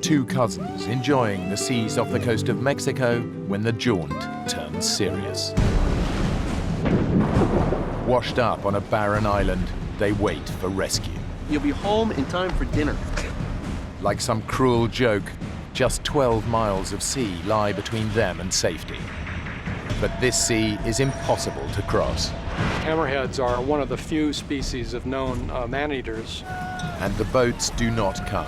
Two cousins enjoying the seas off the coast of Mexico when the jaunt turns serious. Washed up on a barren island, they wait for rescue. You'll be home in time for dinner. Like some cruel joke, just 12 miles of sea lie between them and safety. But this sea is impossible to cross. Hammerheads are one of the few species of known man-eaters. And the boats do not come.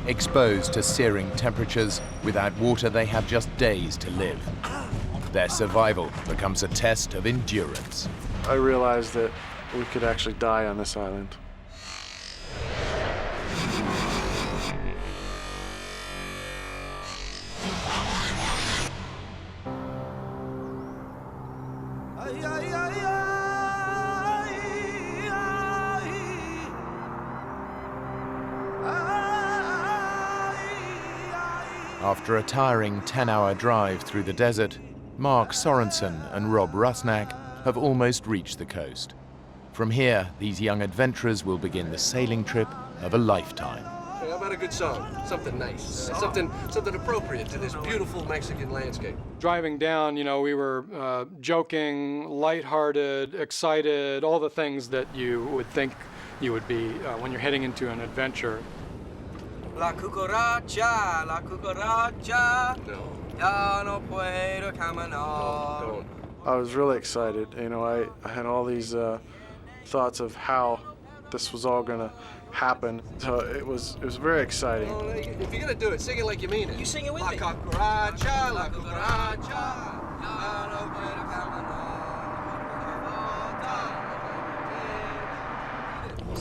Exposed to searing temperatures, without water they have just days to live. Their survival becomes a test of endurance. I realized that we could actually die on this island. After a tiring 10-hour drive through the desert, Mark Sorensen and Rob Rusnak have almost reached the coast. From here, these young adventurers will begin the sailing trip of a lifetime. Hey, how about a good song? Something nice. Something appropriate to this beautiful Mexican landscape. Driving down, we were joking, lighthearted, excited, all the things that you would think you would be when you're heading into an adventure. La cucaracha, la cucaracha. No. Ya no puedo caminar. Don't. I was really excited. I had all these thoughts of how this was all gonna happen. So it was very exciting. Oh, if you're gonna do it, sing it like you mean it. You sing it with la me. Cucaracha, la cucaracha. Ya no puedo caminar.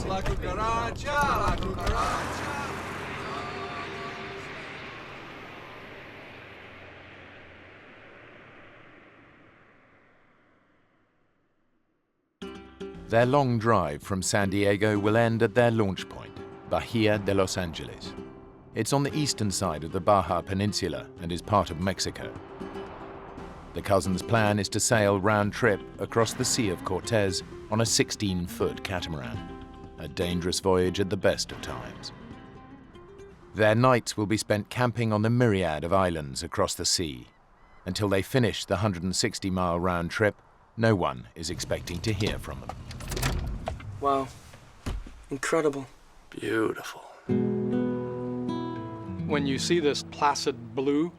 La cucaracha, la cucaracha. Their long drive from San Diego will end at their launch point, Bahia de Los Angeles. It's on the eastern side of the Baja Peninsula and is part of Mexico. The cousins' plan is to sail round-trip across the Sea of Cortez on a 16-foot catamaran, a dangerous voyage at the best of times. Their nights will be spent camping on the myriad of islands across the sea. Until they finish the 160-mile round trip, no one is expecting to hear from them. Wow. Incredible. Beautiful. When you see this placid blue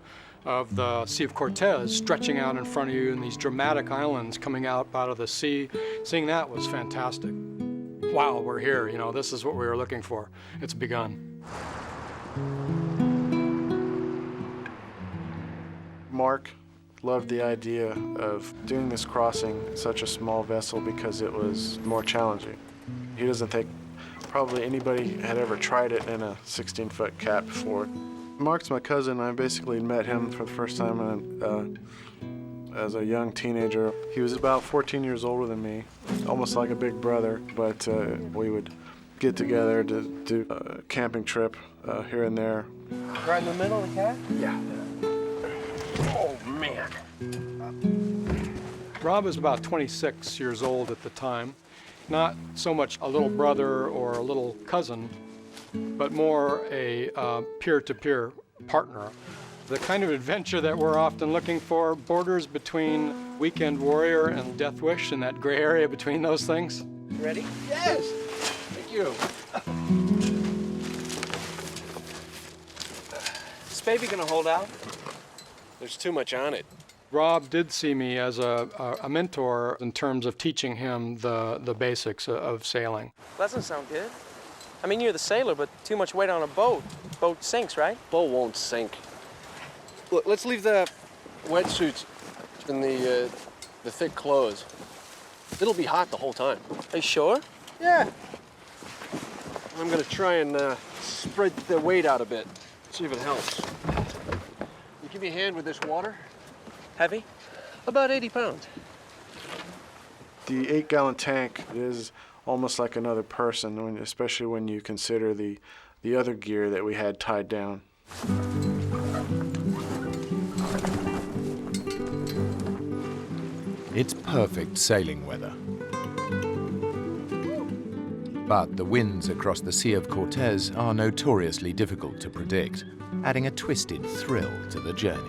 of the Sea of Cortez stretching out in front of you and these dramatic islands coming out of the sea, seeing that was fantastic. Wow, we're here, this is what we were looking for. It's begun. Mark loved the idea of doing this crossing in such a small vessel because it was more challenging. He doesn't think probably anybody had ever tried it in a 16-foot cat before. Mark's my cousin. I basically met him for the first time as a young teenager. He was about 14 years older than me, almost like a big brother, but we would get together to do a camping trip here and there. Right in the middle of the cat? Yeah. Oh, man. Rob was about 26 years old at the time. Not so much a little brother or a little cousin, but more a peer-to-peer partner. The kind of adventure that we're often looking for borders between Weekend Warrior and Death Wish and that gray area between those things. Ready? Yes. Thank you. Is this baby gonna hold out? There's too much on it. Rob did see me as a mentor in terms of teaching him the basics of sailing. Doesn't sound good. I mean, you're the sailor, but too much weight on a boat. Boat sinks, right? Boat won't sink. Look, let's leave the wetsuits and the thick clothes. It'll be hot the whole time. Are you sure? Yeah. I'm gonna try and spread the weight out a bit. See if it helps. You give me a hand with this water? Heavy? About 80 pounds. The 8-gallon tank is almost like another person, especially when you consider the other gear that we had tied down. It's perfect sailing weather. But the winds across the Sea of Cortez are notoriously difficult to predict, adding a twisted thrill to the journey.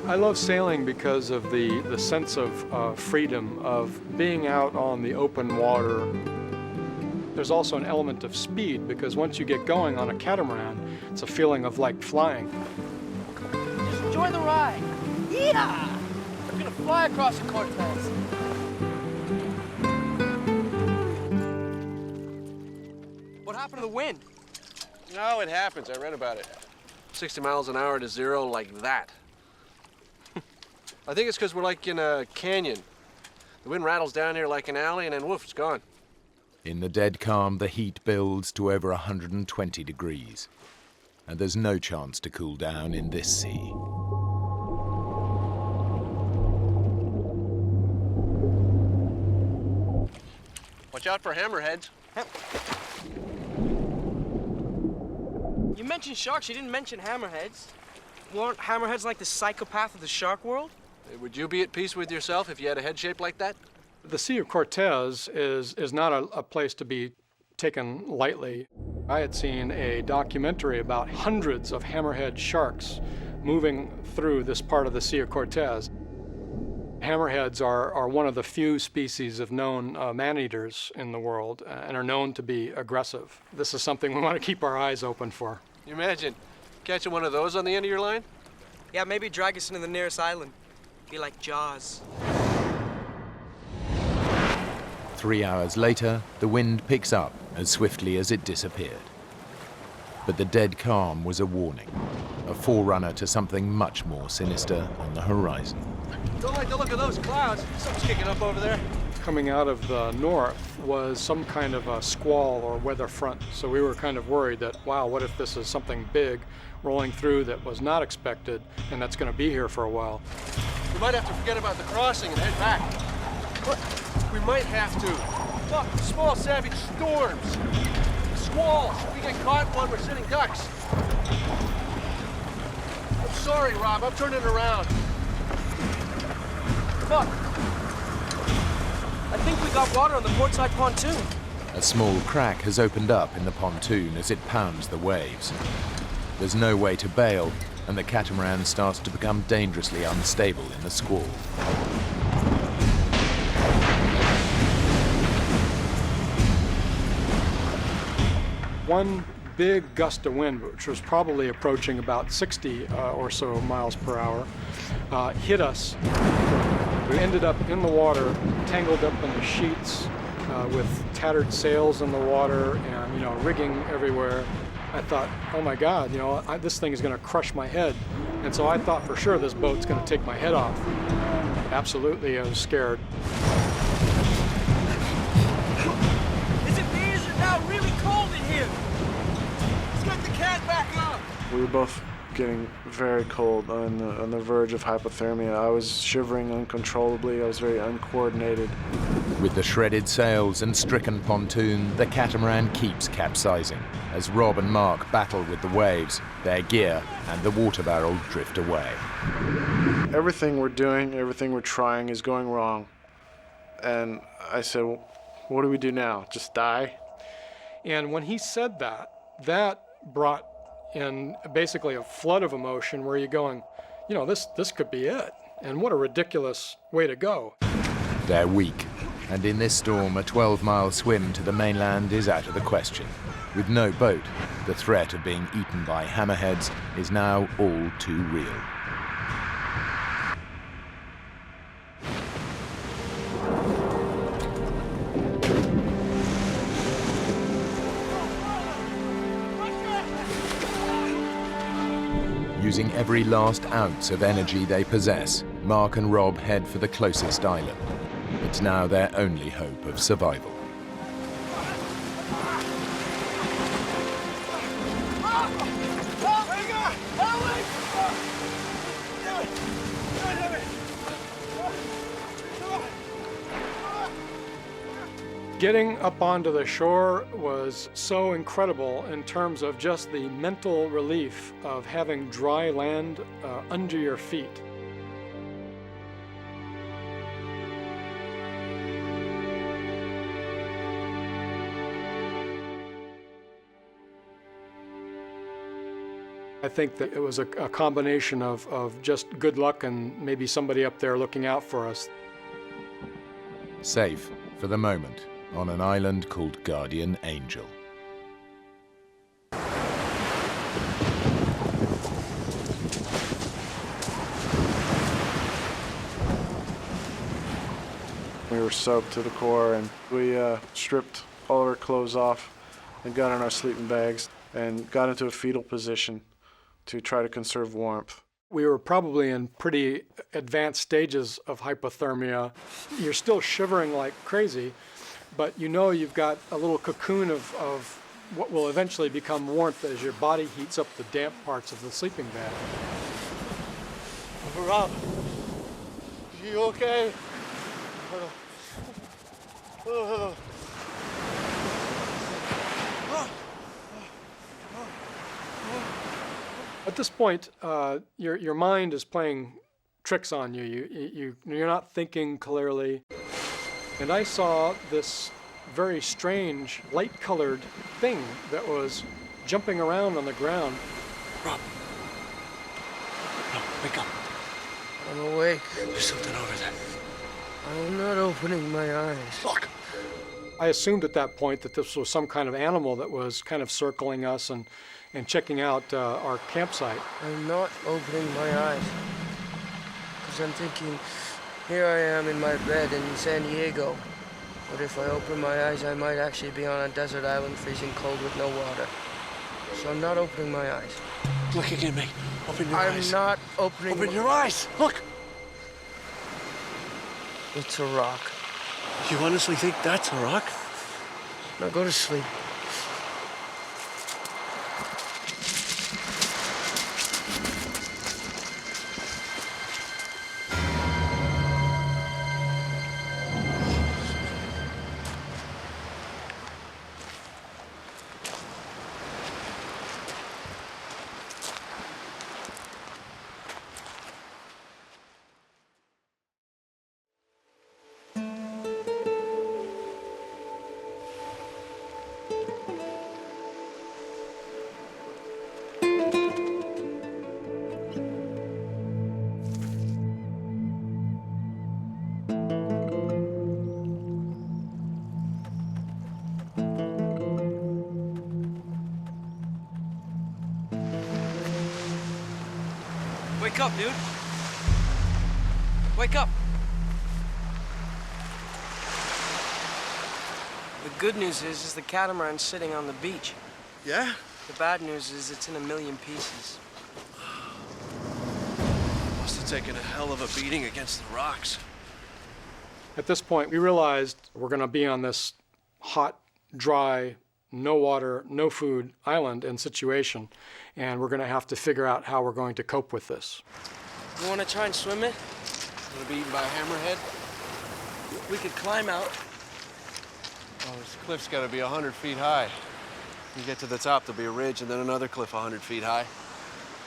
I love sailing because of the sense of freedom, of being out on the open water. There's also an element of speed because once you get going on a catamaran, it's a feeling of like flying. Just enjoy the ride. Yeah! We're gonna fly across the Cortez. What happened to the wind? No, it happens. I read about it. 60 miles an hour to zero like that. I think it's because we're like in a canyon. The wind rattles down here like an alley and then woof, it's gone. In the dead calm, the heat builds to over 120 degrees. And there's no chance to cool down in this sea. Watch out for hammerheads. You mentioned sharks, you didn't mention hammerheads. Weren't hammerheads like the psychopath of the shark world? Would you be at peace with yourself if you had a head shaped like that? The Sea of Cortez is not a place to be taken lightly. I had seen a documentary about hundreds of hammerhead sharks moving through this part of the Sea of Cortez. Hammerheads are one of the few species of known man-eaters in the world and are known to be aggressive. This is something we want to keep our eyes open for. You imagine catching one of those on the end of your line? Yeah, maybe drag us into the nearest island. Be like Jaws. 3 hours later, the wind picks up as swiftly as it disappeared. But the dead calm was a warning, a forerunner to something much more sinister on the horizon. Don't like the look of those clouds. Something's kicking up over there. Coming out of the north was some kind of a squall or weather front. So we were kind of worried that, wow, what if this is something big rolling through that was not expected and that's going to be here for a while. We might have to forget about the crossing and head back. What? We might have to. Look, small savage storms. Squalls. We get caught in one, we're sitting ducks. I'm sorry, Rob. I'm turning around. Look. I think we got water on the portside pontoon. A small crack has opened up in the pontoon as it pounds the waves. There's no way to bail, and the catamaran starts to become dangerously unstable in the squall. One big gust of wind, which was probably approaching about 60 or so miles per hour, hit us. We ended up in the water, tangled up in the sheets, with tattered sails in the water and, rigging everywhere. I thought, oh my God, this thing is going to crush my head. And so I thought for sure this boat's going to take my head off. Absolutely, I was scared. Is it me? Is it now really cold in here? Let's get the cat back up. We were both getting very cold, on the verge of hypothermia. I was shivering uncontrollably. I was very uncoordinated. With the shredded sails and stricken pontoon, the catamaran keeps capsizing as Rob and Mark battle with the waves, their gear and the water barrel drift away. Everything we're doing, everything we're trying is going wrong. And I said, well, what do we do now? Just die? And when he said that, that brought in basically a flood of emotion where you're going, this could be it. And what a ridiculous way to go. They're weak, and in this storm, a 12-mile swim to the mainland is out of the question. With no boat, the threat of being eaten by hammerheads is now all too real. Using every last ounce of energy they possess, Mark and Rob head for the closest island. It's now their only hope of survival. Help! Getting up onto the shore was so incredible in terms of just the mental relief of having dry land under your feet. I think that it was a combination of just good luck and maybe somebody up there looking out for us. Safe, for the moment, on an island called Guardian Angel. We were soaked to the core, and we stripped all of our clothes off and got in our sleeping bags and got into a fetal position to try to conserve warmth. We were probably in pretty advanced stages of hypothermia. You're still shivering like crazy, but you know you've got a little cocoon of what will eventually become warmth as your body heats up the damp parts of the sleeping bag. Rob, you okay? At this point, your mind is playing tricks on you. You're not thinking clearly. And I saw this very strange, light-colored thing that was jumping around on the ground. Rob, wake up. I'm awake. There's something over there. I'm not opening my eyes. Look. I assumed at that point that this was some kind of animal that was kind of circling us and checking out our campsite. I'm not opening my eyes. Because I'm thinking, here I am in my bed in San Diego. But if I open my eyes, I might actually be on a desert island freezing cold with no water. So I'm not opening my eyes. Looking at me. Open your eyes. I'm not opening Open your eyes. Look. It's a rock. You honestly think that's a rock? Now go to sleep. Wake up, dude. Wake up. The good news is the catamaran's sitting on the beach. Yeah? The bad news is it's in a million pieces. Must have taken a hell of a beating against the rocks. At this point, we realized we're going to be on this hot, dry, no water, no food island and situation, and we're going to have to figure out how we're going to cope with this. You want to try and swim it? Gonna be eaten by a hammerhead? We could climb out. Oh, this cliff's gotta be 100 feet high. You get to the top, there'll be a ridge, and then another cliff 100 feet high.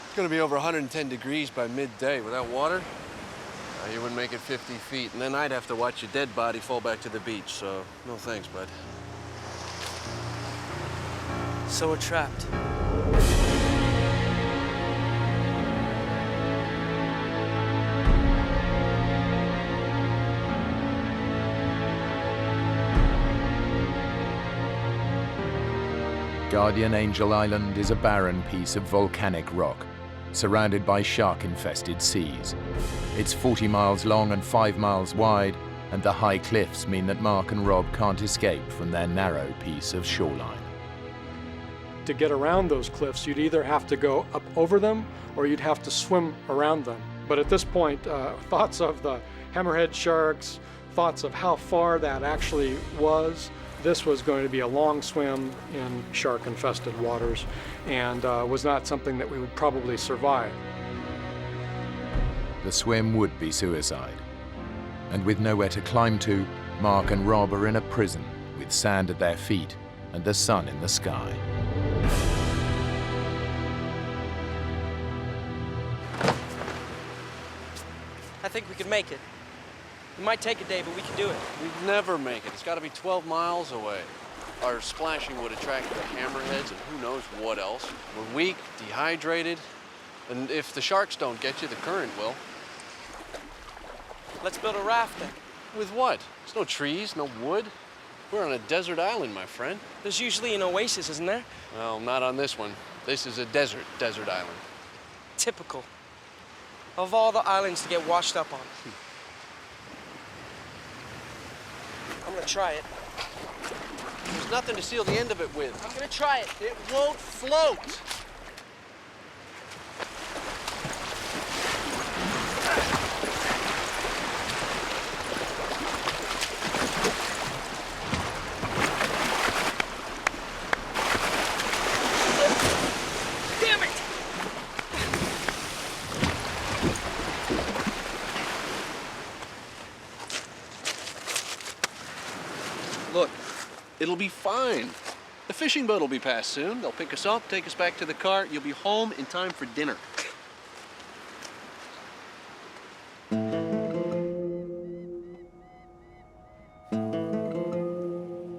It's gonna be over 110 degrees by midday. Without water, you wouldn't make it 50 feet, and then I'd have to watch your dead body fall back to the beach, so no thanks, bud. So we're trapped. Guardian Angel Island is a barren piece of volcanic rock, surrounded by shark-infested seas. It's 40 miles long and 5 miles wide, and the high cliffs mean that Mark and Rob can't escape from their narrow piece of shoreline. To get around those cliffs, you'd either have to go up over them or you'd have to swim around them. But at this point, thoughts of the hammerhead sharks, thoughts of how far that actually was, this was going to be a long swim in shark-infested waters and was not something that we would probably survive. The swim would be suicide. And with nowhere to climb to, Mark and Rob are in a prison, with sand at their feet and the sun in the sky. I think we could make it. It might take a day, but we can do it. We'd never make it. It's got to be 12 miles away. Our splashing would attract the hammerheads and who knows what else. We're weak, dehydrated, and if the sharks don't get you, the current will. Let's build a raft then. With what? There's no trees, no wood. We're on a desert island, my friend. There's usually an oasis, isn't there? Well, not on this one. This is a desert island. Typical. Of all the islands to get washed up on. I'm gonna try it. There's nothing to seal the end of it with. I'm gonna try it. It won't float. Damn it! Look, it'll be fine. The fishing boat will be past soon. They'll pick us up, take us back to the car. You'll be home in time for dinner.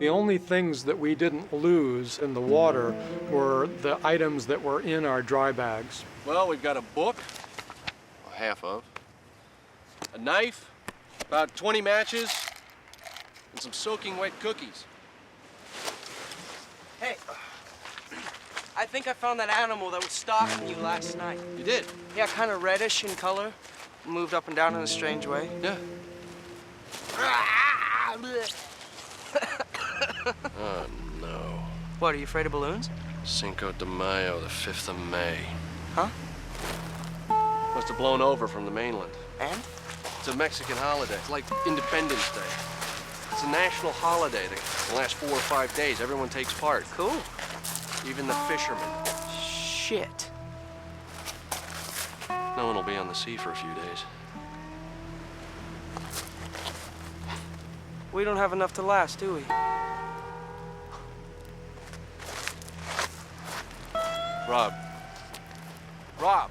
The only things that we didn't lose in the water were the items that were in our dry bags. Well, we've got a book, or half of, a knife, about 20 matches, and some soaking wet cookies. Hey, I think I found that animal that was stalking you last night. You did? Yeah, kind of reddish in color. Moved up and down in a strange way. Yeah. Oh, no. What, are you afraid of balloons? Cinco de Mayo, the 5th of May. Huh? Must have blown over from the mainland. And? It's a Mexican holiday. It's like Independence Day. It's a national holiday that lasts 4 or 5 days. Everyone takes part. Cool. Even the fishermen. Shit. No one will be on the sea for a few days. We don't have enough to last, do we? Rob. Rob!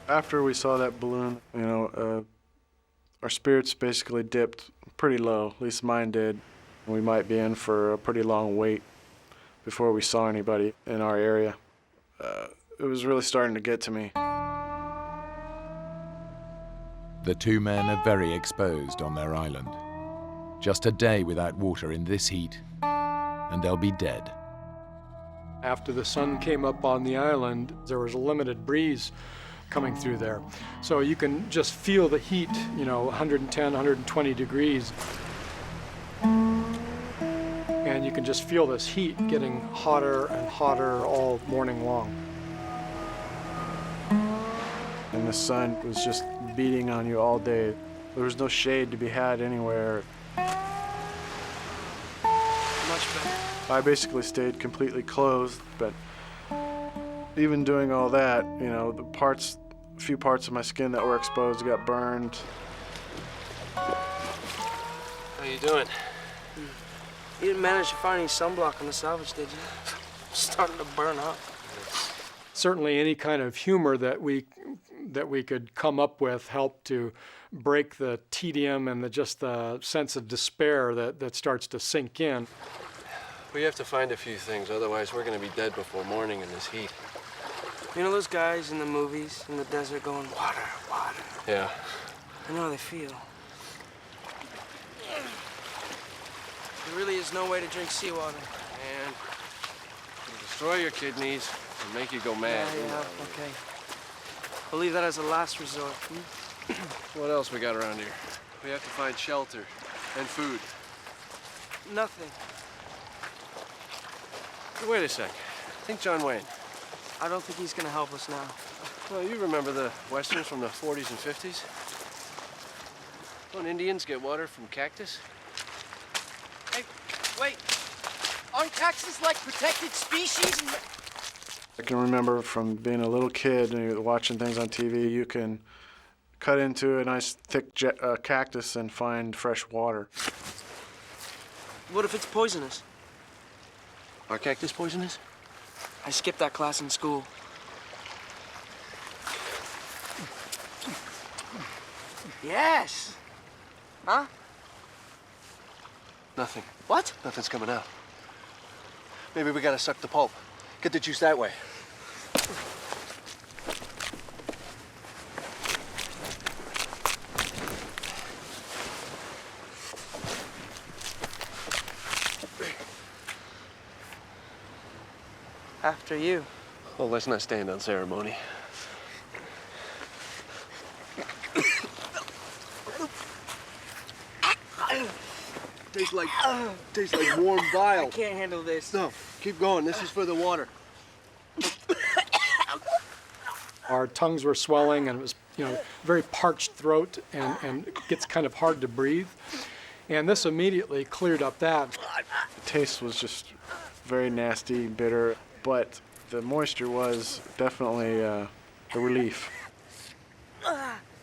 After we saw that balloon, our spirits basically dipped pretty low, at least mine did. We might be in for a pretty long wait before we saw anybody in our area. It was really starting to get to me. The two men are very exposed on their island. Just a day without water in this heat, and they'll be dead. After the sun came up on the island, there was a limited breeze coming through there. So you can just feel the heat, 110, 120 degrees. And you can just feel this heat getting hotter and hotter all morning long. And the sun was just beating on you all day. There was no shade to be had anywhere. Much better. I basically stayed completely clothed, but even doing all that, a few parts of my skin that were exposed got burned. How you doing? You didn't manage to find any sunblock on the salvage, did you? Starting to burn up. Certainly any kind of humor that we could come up with helped to break the tedium and the sense of despair that starts to sink in. We have to find a few things, otherwise we're going to be dead before morning in this heat. You know those guys in the movies in the desert going, water, water? Yeah. I know how they feel. There really is no way to drink seawater. And it'll destroy your kidneys and make you go mad. Yeah, okay. We'll leave that as a last resort. What else we got around here? We have to find shelter and food. Nothing. Hey, wait a sec. Think John Wayne. I don't think he's gonna help us now. Well, you remember the westerns from the 40s and 50s? Don't Indians get water from cactus? Hey, wait. Aren't cactus like protected species? I can remember from being a little kid and watching things on TV, you can cut into a nice thick cactus and find fresh water. What if it's poisonous? Are cactus poisonous? I skipped that class in school. Yes! Huh? Nothing. What? Nothing's coming out. Maybe we gotta suck the pulp. Get the juice that way. After you. Oh, let's not stand on ceremony. Tastes like warm bile. I can't handle this. No, keep going. This is for the water. Our tongues were swelling, and it was, very parched throat, and it gets kind of hard to breathe. And this immediately cleared up that. The taste was just very nasty, bitter, but the moisture was definitely a relief.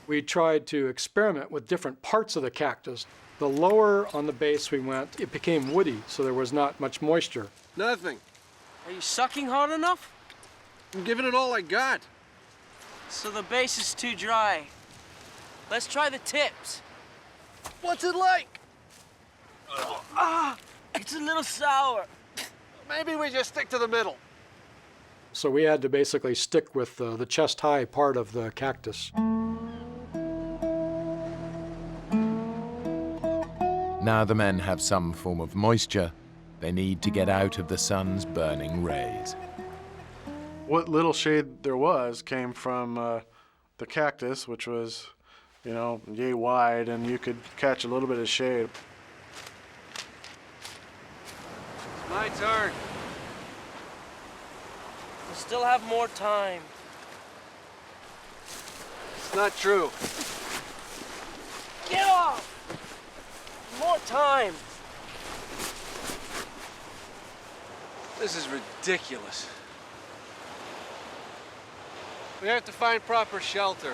We tried to experiment with different parts of the cactus. The lower on the base we went, it became woody, so there was not much moisture. Nothing. Are you sucking hard enough? I'm giving it all I got. So the base is too dry. Let's try the tips. What's it like? It's a little sour. Maybe we just stick to the middle. So we had to basically stick with the chest-high part of the cactus. Now the men have some form of moisture, they need to get out of the sun's burning rays. What little shade there was came from the cactus, which was, yay wide, and you could catch a little bit of shade. It's my turn. We still have more time. It's not true. Get off! More time. This is ridiculous. We have to find proper shelter.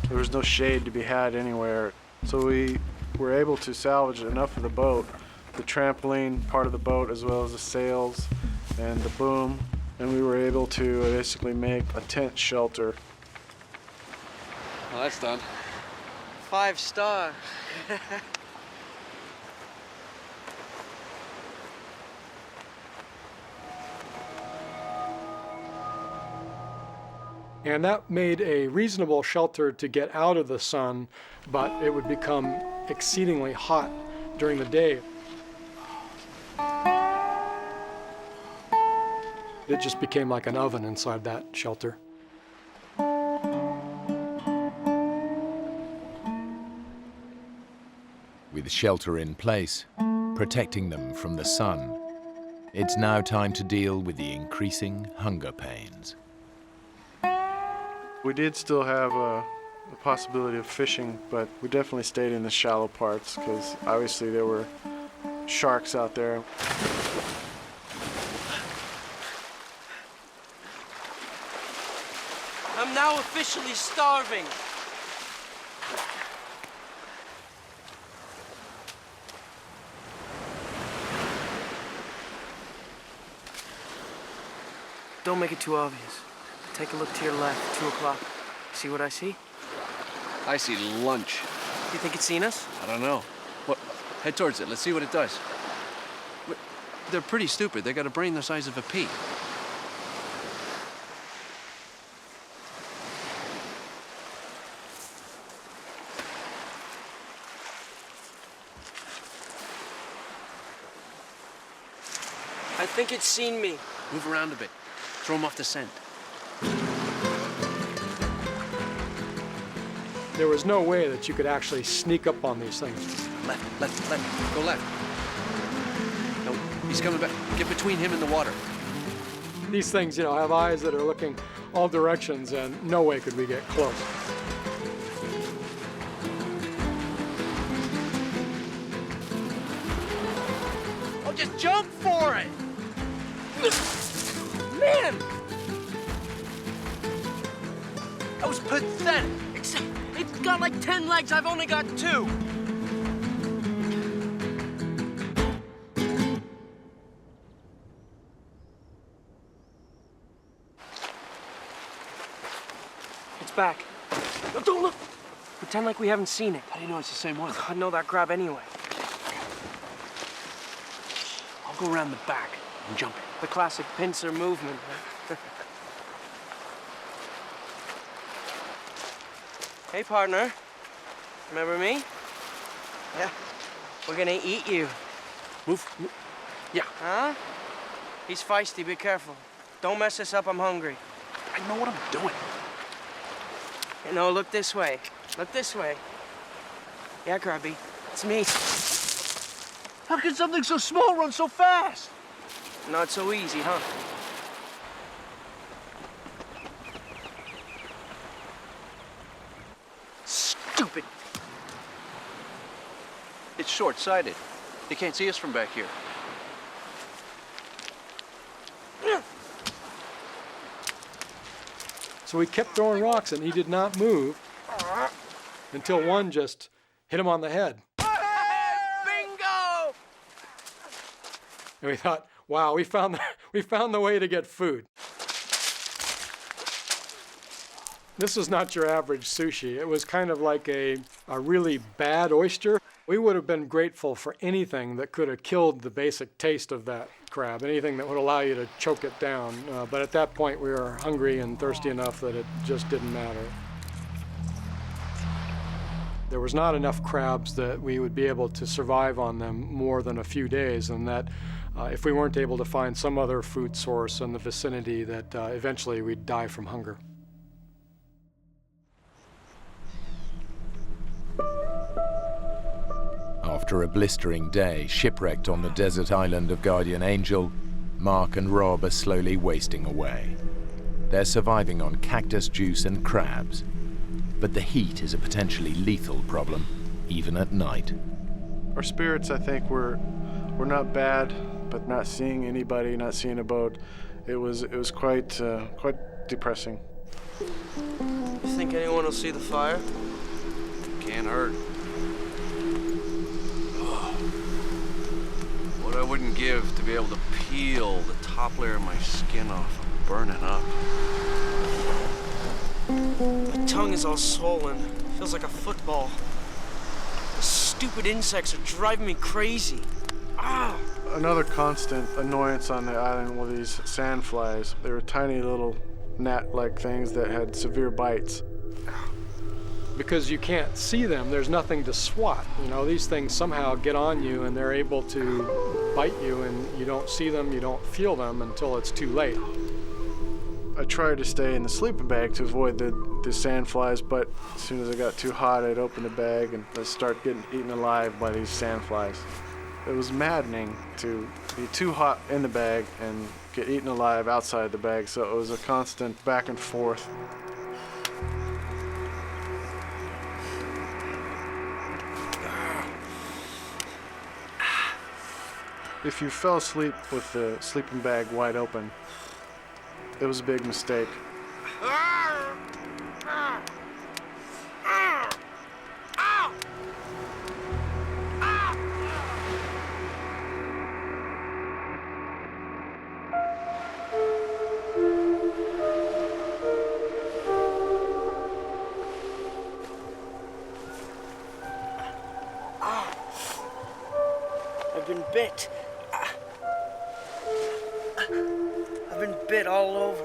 There was no shade to be had anywhere, so we were able to salvage enough of the boat, the trampoline part of the boat, as well as the sails and the boom, and we were able to basically make a tent shelter. Well, that's done. 5-star. And that made a reasonable shelter to get out of the sun, but it would become exceedingly hot during the day. It just became like an oven inside that shelter. With shelter in place, protecting them from the sun, it's now time to deal with the increasing hunger pains. We did still have the possibility of fishing, but we definitely stayed in the shallow parts because obviously there were sharks out there. I'm now officially starving. Don't make it too obvious. Take a look to your left, 2 o'clock. See what I see? I see lunch. You think it's seen us? I don't know. What? Head towards it. Let's see what it does. They're pretty stupid. They got a brain the size of a pea. I think it's seen me. Move around a bit. Throw them off the scent. There was no way that you could actually sneak up on these things. Left, left, left. Go left. No, he's coming back. Get between him and the water. These things, have eyes that are looking all directions, and no way could we get close. Oh, just jump for it! Man! I was pathetic. Except it's got like 10 legs, I've only got 2. It's back. No, don't look. Pretend like we haven't seen it. How do you know it's the same one? I know that crab anyway. I'll go around the back and jump it. The classic pincer movement. Hey, partner. Remember me? Yeah. We're gonna eat you. Move. Yeah. Huh? He's feisty, be careful. Don't mess this up, I'm hungry. I know what I'm doing. No, look this way. Look this way. Yeah, Grubby. It's me. How can something so small run so fast? Not so easy, huh? Stupid. It's short-sighted. They can't see us from back here. So he kept throwing rocks and he did not move until one just hit him on the head. Bingo! And we thought, wow, we found the way to get food. This was not your average sushi. It was kind of like a really bad oyster. We would have been grateful for anything that could have killed the basic taste of that crab, anything that would allow you to choke it down. But at that point, we were hungry and thirsty enough that it just didn't matter. There was not enough crabs that we would be able to survive on them more than a few days, and that if we weren't able to find some other food source in the vicinity, that eventually we'd die from hunger. After a blistering day shipwrecked on the desert island of Guardian Angel, Mark and Rob are slowly wasting away. They're surviving on cactus juice and crabs, but the heat is a potentially lethal problem, even at night. Our spirits, I think, were not bad, but not seeing anybody, not seeing a boat, it was quite depressing. You think anyone will see the fire? Can't hurt. What I wouldn't give to be able to peel the top layer of my skin off. I'm burning up. My tongue is all swollen. Feels like a football. The stupid insects are driving me crazy. Ah! Another constant annoyance on the island were these sandflies. They were tiny little gnat-like things that had severe bites. Because you can't see them, there's nothing to swat. You know, these things somehow get on you and they're able to bite you, and you don't see them, you don't feel them until it's too late. I tried to stay in the sleeping bag to avoid the sand flies, but as soon as it got too hot, I'd open the bag and I'd start getting eaten alive by these sand flies. It was maddening to be too hot in the bag and get eaten alive outside the bag, so it was a constant back and forth. If you fell asleep with the sleeping bag wide open, it was a big mistake. I've been bit. I've been bit all over.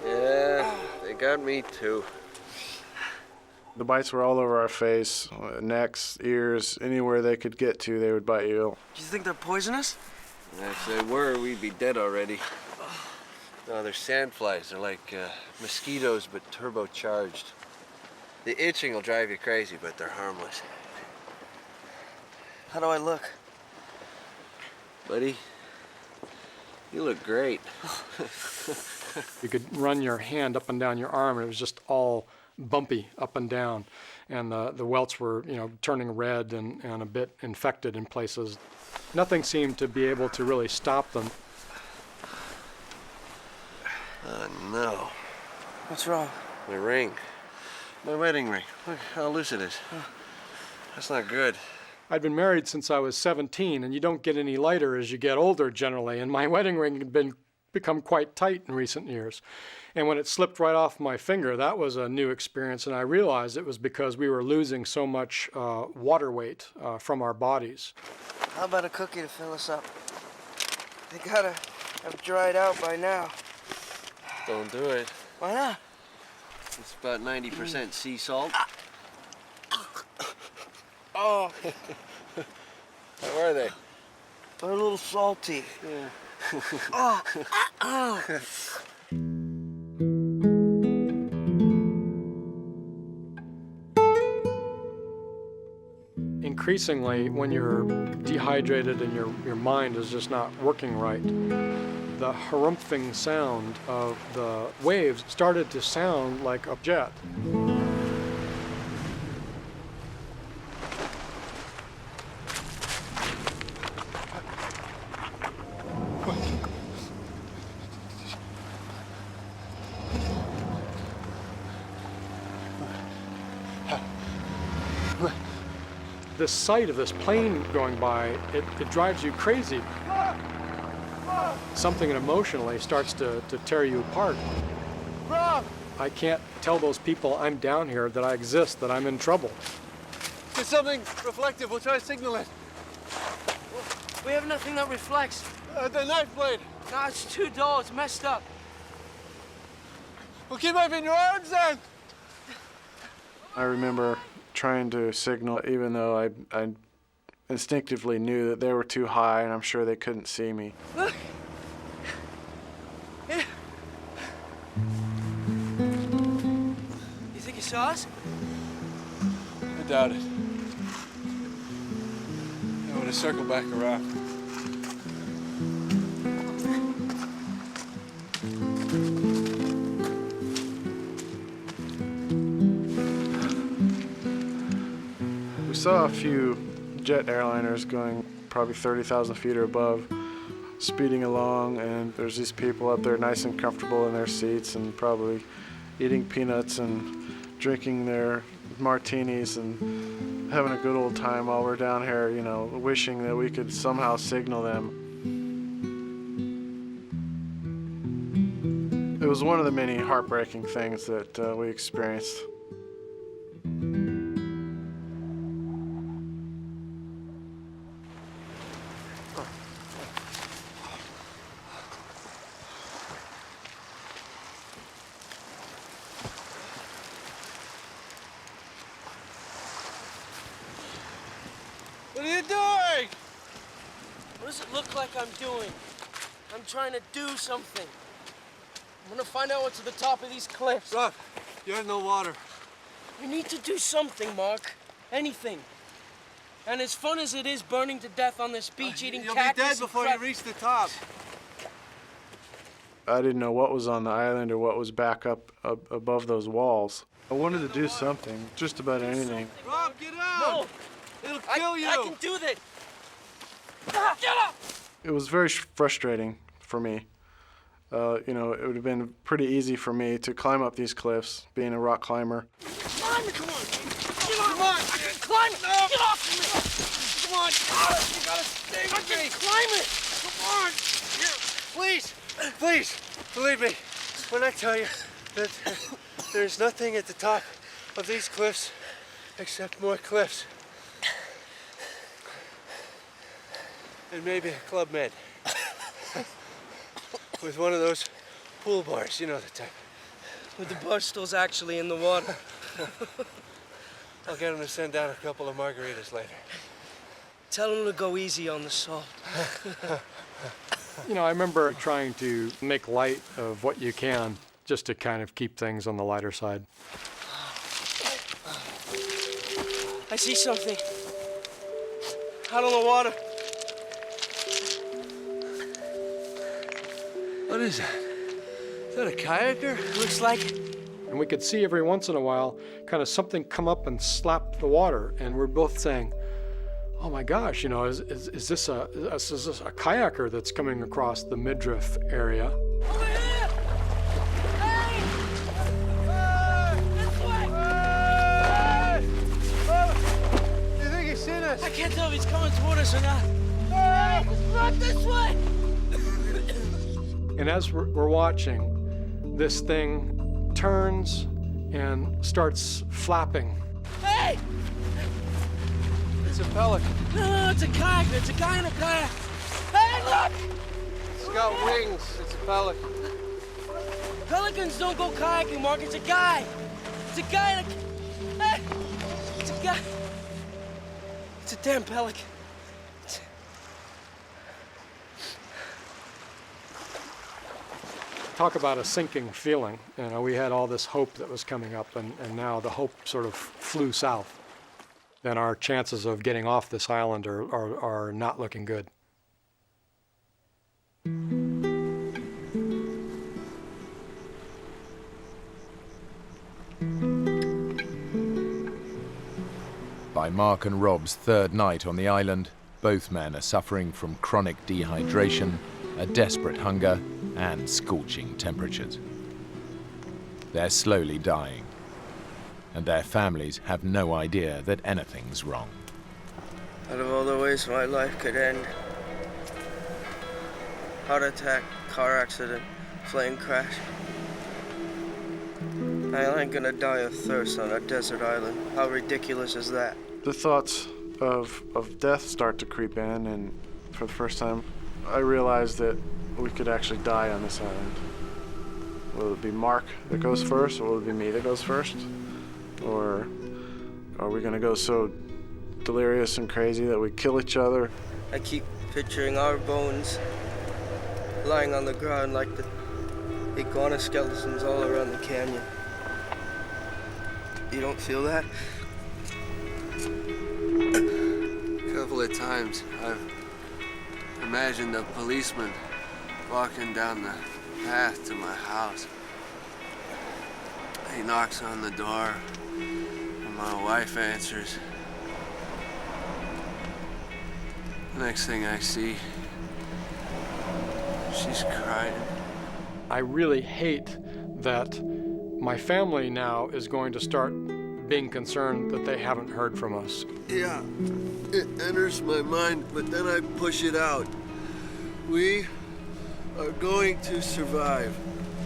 Yeah, they got me too. The bites were all over our face, necks, ears, anywhere they could get to, they would bite you. Do you think they're poisonous? If they were, we'd be dead already. No, they're sandflies. They're like mosquitoes, but turbocharged. The itching will drive you crazy, but they're harmless. How do I look? Buddy, you look great. You could run your hand up and down your arm, and it was just all bumpy up and down. And the welts were, turning red and a bit infected in places. Nothing seemed to be able to really stop them. Oh, no. What's wrong? My ring. My wedding ring. Look how loose it is. That's not good. I'd been married since I was 17, and you don't get any lighter as you get older generally, and my wedding ring had become quite tight in recent years. And when it slipped right off my finger, that was a new experience, and I realized it was because we were losing so much water weight from our bodies. How about a cookie to fill us up? They gotta have dried out by now. Don't do it. Why not? It's about 90% sea salt. Oh, How are they? they're a little salty. Yeah. Oh. Increasingly, when you're dehydrated and your mind is just not working right, the harumphing sound of the waves started to sound like a jet. The sight of this plane going by, it drives you crazy. Something emotionally starts to tear you apart. I can't tell those people I'm down here that I exist, that I'm in trouble. There's something reflective. We'll try to signal it. We have nothing that reflects. The knife blade. Nah, it's too dull. It's messed up. Well, keep waving your arms then. I remember trying to signal, even though I instinctively knew that they were too high, and I'm sure they couldn't see me. Look. Here. You think you saw us? I doubt it. I would have circled back around. We saw a few jet airliners going probably 30,000 feet or above, speeding along, and there's these people up there nice and comfortable in their seats and probably eating peanuts and drinking their martinis and having a good old time while we're down here, you know, wishing that we could somehow signal them. It was one of the many heartbreaking things that we experienced. What are you doing? What does it look like I'm doing? I'm trying to do something. I'm gonna find out what's at the top of these cliffs. Rob, you're in no water. We need to do something, Mark. Anything. And as fun as it is burning to death on this beach, eating You'll cactus be dead and before crab- you reach the top. I didn't know what was on the island or what was back up above those walls. I wanted to do something, just about anything. Rob, get out! No! It'll kill you! I can do that! Get up! It was very frustrating for me. You know, it would have been pretty easy for me to climb up these cliffs, being a rock climber. Climb it, come on! Get off! Come on! I can climb it! No. Get off of me! Come on! You gotta stay with me! I can climb it! Come on! Please, please, believe me when I tell you that there's nothing at the top of these cliffs except more cliffs. And maybe a Club Med. With one of those pool bars, you know the type. With the bar stools actually in the water. I'll get him to send down a couple of margaritas later. Tell him to go easy on the salt. You know, I remember trying to make light of what you can, just to kind of keep things on the lighter side. I see something. Out on the water. What is that? Is that a kayaker? Looks like it. And we could see every once in a while kind of something come up and slap the water, and we're both saying, oh my gosh, you know, is this a kayaker that's coming across the midriff area? Over here! Hey! This way! us. I can't tell if he's coming toward us or not. It's not this way! And as we're watching, this thing turns and starts flapping. Hey! It's a pelican. No, it's a kayak. It's a guy in a kayak. Hey, look! It's got wings. It's a pelican. Pelicans don't go kayaking, Mark. It's a guy. It's a guy in a... Hey! It's a guy. It's a damn pelican. Talk about a sinking feeling. You know, we had all this hope that was coming up, and now the hope sort of flew south. Then our chances of getting off this island are not looking good. By Mark and Rob's third night on the island, both men are suffering from chronic dehydration, a desperate hunger, and scorching temperatures. They're slowly dying, and their families have no idea that anything's wrong. Out of all the ways my life could end, heart attack, car accident, plane crash, I ain't gonna die of thirst on a desert island. How ridiculous is that? The thoughts of death start to creep in, and for the first time, I realized that we could actually die on this island. Will it be Mark that goes first, or will it be me that goes first? Or are we gonna go so delirious and crazy that we kill each other? I keep picturing our bones lying on the ground like the iguana skeletons all around the canyon. You don't feel that? A couple of times I've imagined a policeman walking down the path to my house. He knocks on the door, and my wife answers. The next thing I see, she's crying. I really hate that my family now is going to start being concerned that they haven't heard from us. Yeah, it enters my mind, but then I push it out. We are going to survive.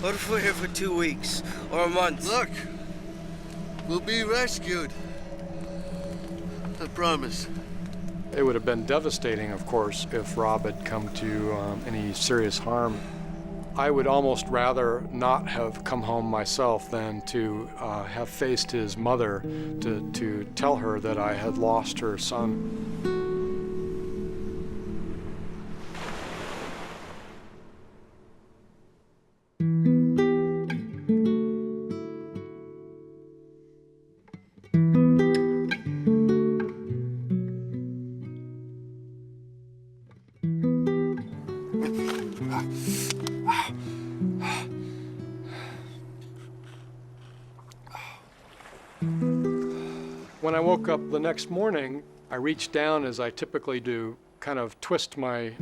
What if we're here for 2 weeks or a month? Look, we'll be rescued. I promise. It would have been devastating, of course, if Rob had come to any serious harm. I would almost rather not have come home myself than to have faced his mother to tell her that I had lost her son. When I woke up the next morning, I reached down, as I typically do, kind of twist my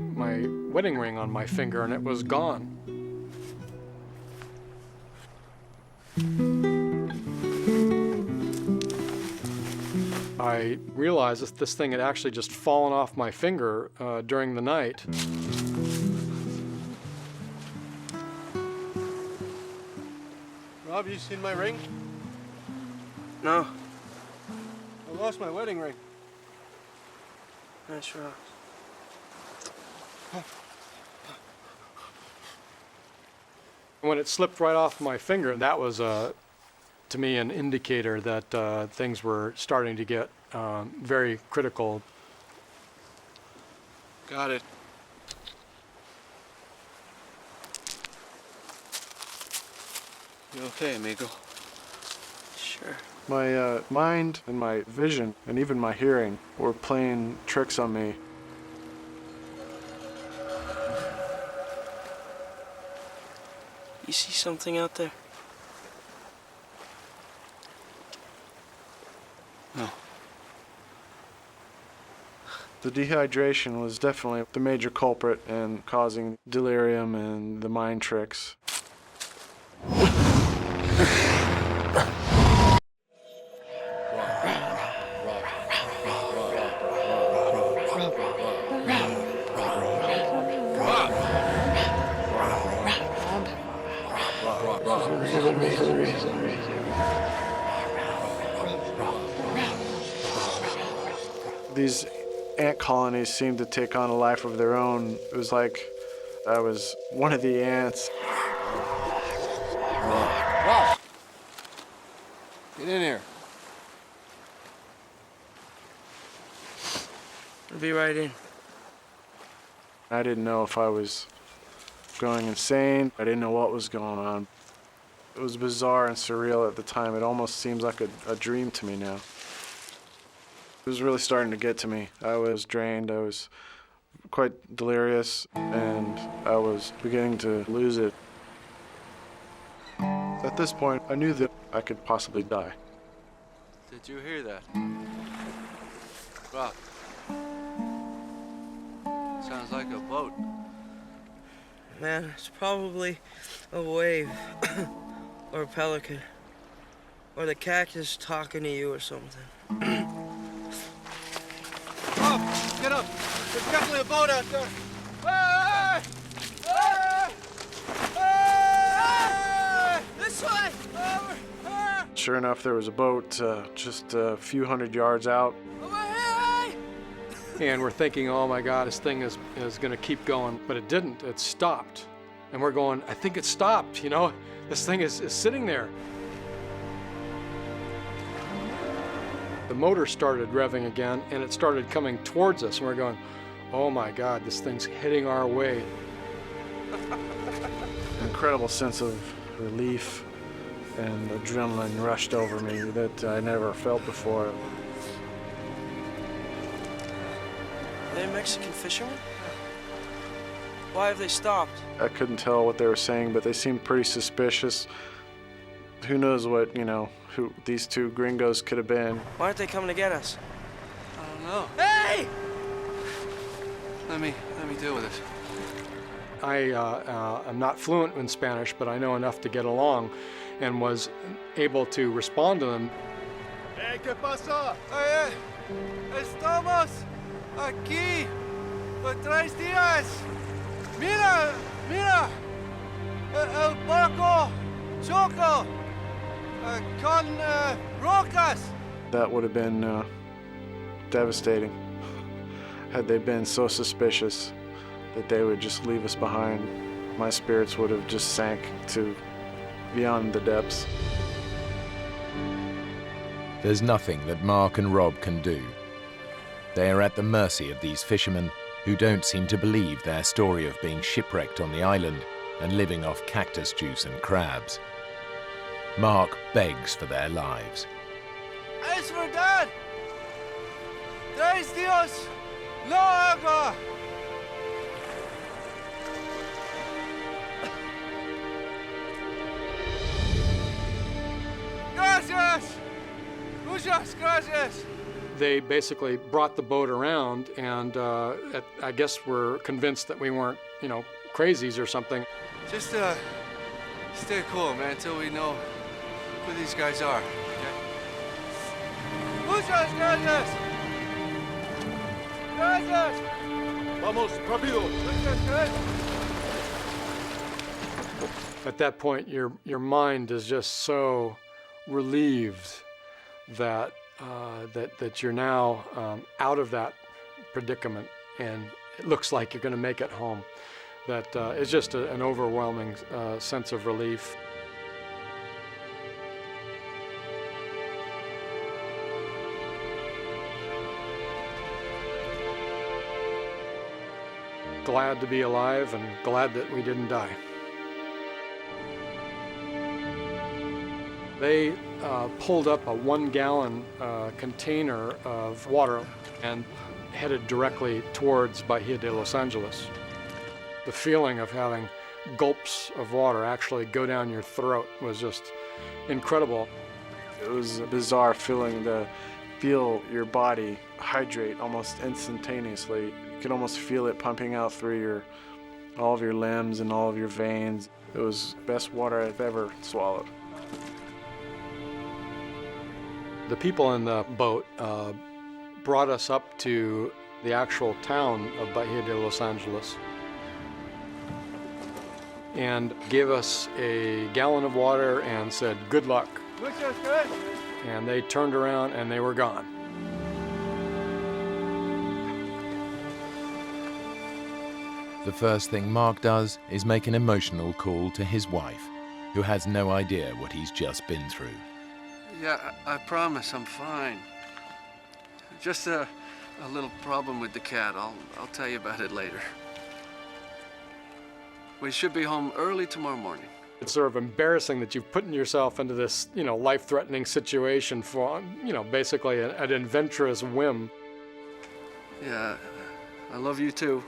wedding ring on my finger, and it was gone. I realized that this thing had actually just fallen off my finger during the night. Rob, you seen my ring? No. I lost my wedding ring. That's right. When it slipped right off my finger, that was, to me, an indicator that things were starting to get very critical. Got it. You okay, amigo? Sure. My mind and my vision and even my hearing were playing tricks on me. You see something out there? No. The dehydration was definitely the major culprit in causing delirium and the mind tricks. These ant colonies seemed to take on a life of their own. It was like I was one of the ants. Get in here. I'll be right in. I didn't know if I was going insane. I didn't know what was going on. It was bizarre and surreal at the time. It almost seems like a dream to me now. It was really starting to get to me. I was drained, I was quite delirious, and I was beginning to lose it. At this point, I knew that I could possibly die. Did you hear that? Rock. Sounds like a boat. Man, it's probably a wave. Or a pelican. Or the cactus talking to you or something. Up! Get up! There's definitely a boat out there! Hey! Hey! Hey! This way! Sure enough, there was a boat just a few hundred yards out. Over here! And we're thinking, oh my God, this thing is going to keep going. But it didn't. It stopped. And we're going, I think it stopped, you know? This thing is sitting there. The motor started revving again, and it started coming towards us. And we're going, oh my God, this thing's heading our way. An incredible sense of relief and adrenaline rushed over me that I never felt before. Are they Mexican fishermen? Why have they stopped? I couldn't tell what they were saying, but they seemed pretty suspicious. Who knows what, who these two gringos could have been. Why aren't they coming to get us? I don't know. Hey! Let me deal with this. I am not fluent in Spanish, but I know enough to get along and was able to respond to them. Hey, ¿qué pasó? Oye, estamos aquí por 3 días. Mira, mira, el barco choco con rocas. That would have been devastating had they been so suspicious that they would just leave us behind. My spirits would have just sank to beyond the depths. There's nothing that Mark and Rob can do. They are at the mercy of these fishermen who don't seem to believe their story of being shipwrecked on the island and living off cactus juice and crabs. Mark begs for their lives. Es verdad. 3 días, no agua. Gracias. Muchas gracias. They basically brought the boat around, and I guess were convinced that we weren't, crazies or something. Just stay cool, man, until we know who these guys are. Okay? Muchas gracias. Gracias. Vamos, rápido. Muchas gracias. At that point, your mind is just so relieved that that you're now out of that predicament, and it looks like you're going to make it home. That is just an overwhelming sense of relief. Glad to be alive and glad that we didn't die. They pulled up a 1-gallon container of water and headed directly towards Bahia de Los Angeles. The feeling of having gulps of water actually go down your throat was just incredible. It was a bizarre feeling to feel your body hydrate almost instantaneously. You could almost feel it pumping out through all of your limbs and all of your veins. It was the best water I've ever swallowed. The people in the boat brought us up to the actual town of Bahia de Los Angeles. and gave us a gallon of water and said, "Good luck." Looks good. And they turned around and they were gone. The first thing Mark does is make an emotional call to his wife, who has no idea what he's just been through. Yeah, I promise I'm fine. Just a little problem with the cat. I'll tell you about it later. We should be home early tomorrow morning. It's sort of embarrassing that you've put yourself into this, life-threatening situation for, basically an adventurous whim. Yeah, I love you too.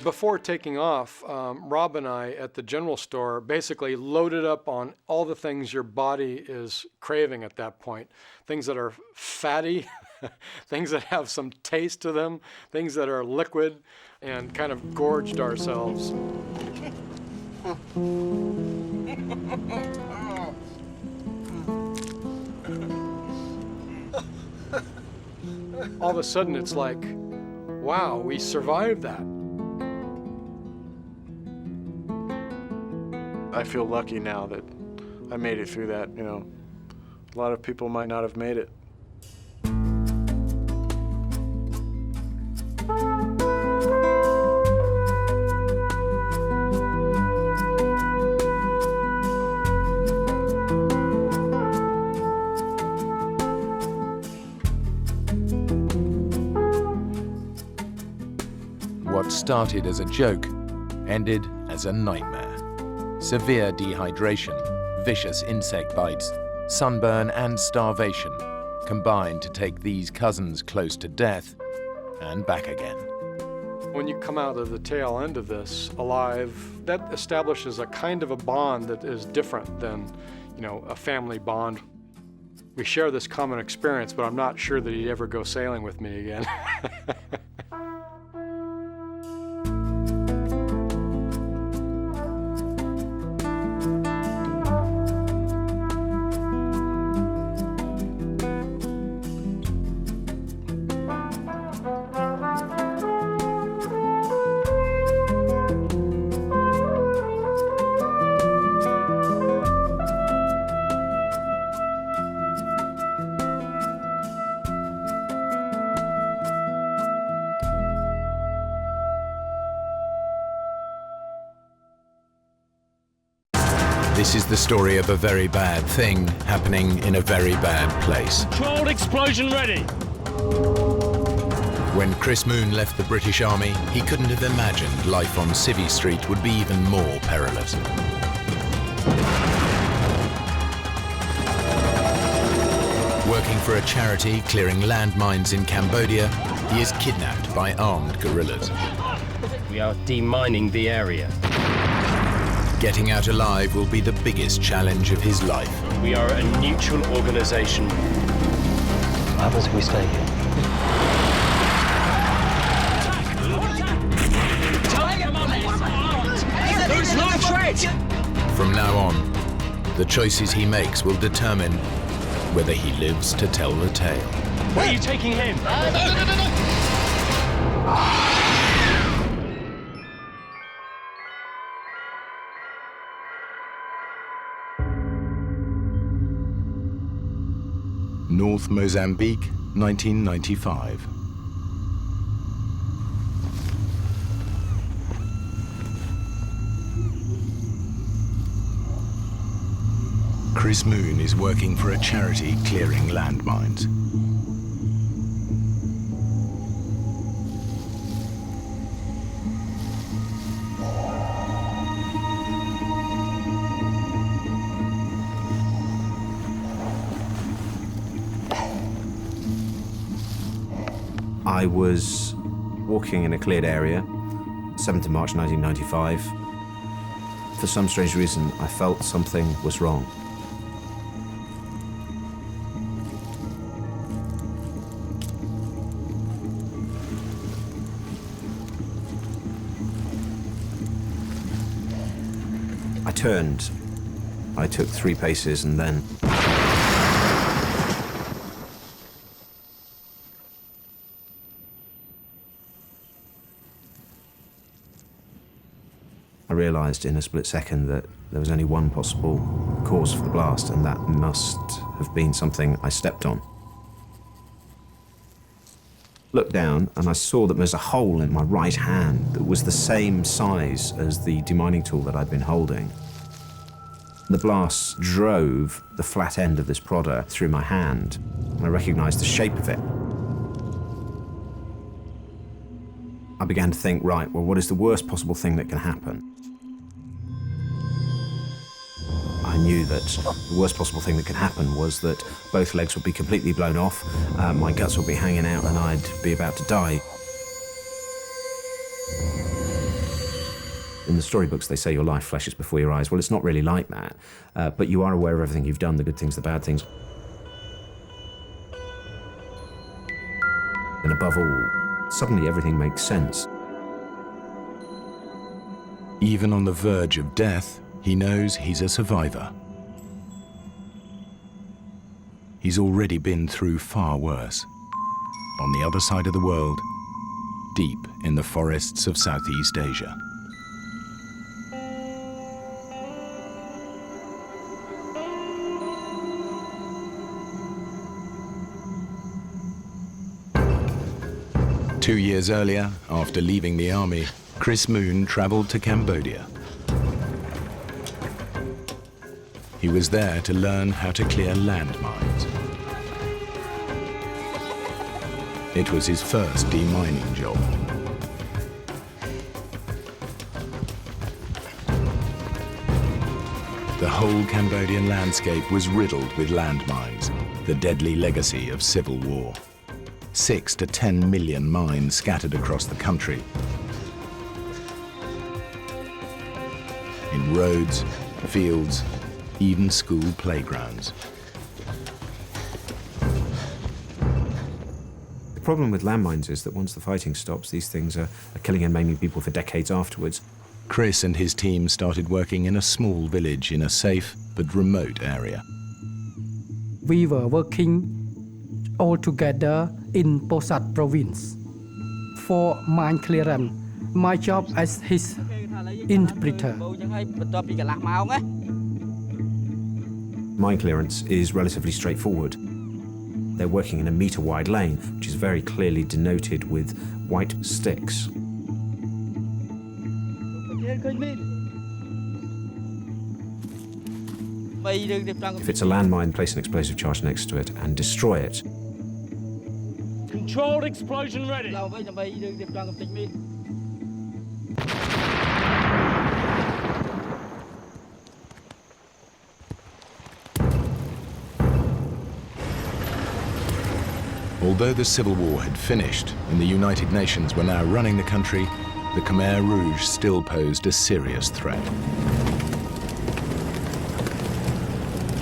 Before taking off, Rob and I at the general store basically loaded up on all the things your body is craving at that point. Things that are fatty, things that have some taste to them, things that are liquid, and kind of gorged ourselves. All of a sudden it's like, wow, we survived that. I feel lucky now that I made it through that, A lot of people might not have made it. What started as a joke ended as a nightmare. Severe dehydration, vicious insect bites, sunburn and starvation combined to take these cousins close to death and back again. When you come out of the tail end of this alive, that establishes a kind of a bond that is different than, a family bond. We share this common experience, but I'm not sure that he'd ever go sailing with me again. This is the story of a very bad thing happening in a very bad place. Controlled explosion ready. When Chris Moon left the British Army, he couldn't have imagined life on Civvy Street would be even more perilous. Working for a charity clearing landmines in Cambodia, he is kidnapped by armed guerrillas. We are demining the area. Getting out alive will be the biggest challenge of his life. We are a neutral organization. What happens if we stay here? There is no threat! From now on, the choices he makes will determine whether he lives to tell the tale. Where are you taking him? No. North Mozambique, 1995. Chris Moon is working for a charity clearing landmines. I was walking in a cleared area, 7th of March 1995. For some strange reason, I felt something was wrong. I turned. I took 3 paces and then... I realised in a split second that there was only one possible cause for the blast, and that must have been something I stepped on. Looked down and I saw that there was a hole in my right hand that was the same size as the demining tool that I'd been holding. The blast drove the flat end of this prodder through my hand, and I recognised the shape of it. I began to think, right, well, what is the worst possible thing that can happen? I knew that the worst possible thing that could happen was that both legs would be completely blown off, my guts would be hanging out, and I'd be about to die. In the storybooks, they say your life flashes before your eyes. Well, it's not really like that, but you are aware of everything you've done, the good things, the bad things. And above all, suddenly everything makes sense. Even on the verge of death, he knows he's a survivor. He's already been through far worse. On the other side of the world, deep in the forests of Southeast Asia. Two years earlier, after leaving the army, Chris Moon travelled to Cambodia. He was there to learn how to clear landmines. It was his first demining job. The whole Cambodian landscape was riddled with landmines, the deadly legacy of civil war. 6 to 10 million mines scattered across the country. In roads, fields, even school playgrounds. The problem with landmines is that once the fighting stops, these things are killing and maiming people for decades afterwards. Chris and his team started working in a small village in a safe but remote area. We were working all together in Posat province for mine clearance. My job as his interpreter. Mine clearance is relatively straightforward. They're working in a metre-wide lane, which is very clearly denoted with white sticks. If it's a landmine, place an explosive charge next to it and destroy it. Controlled explosion ready. Although the Civil War had finished and the United Nations were now running the country, the Khmer Rouge still posed a serious threat.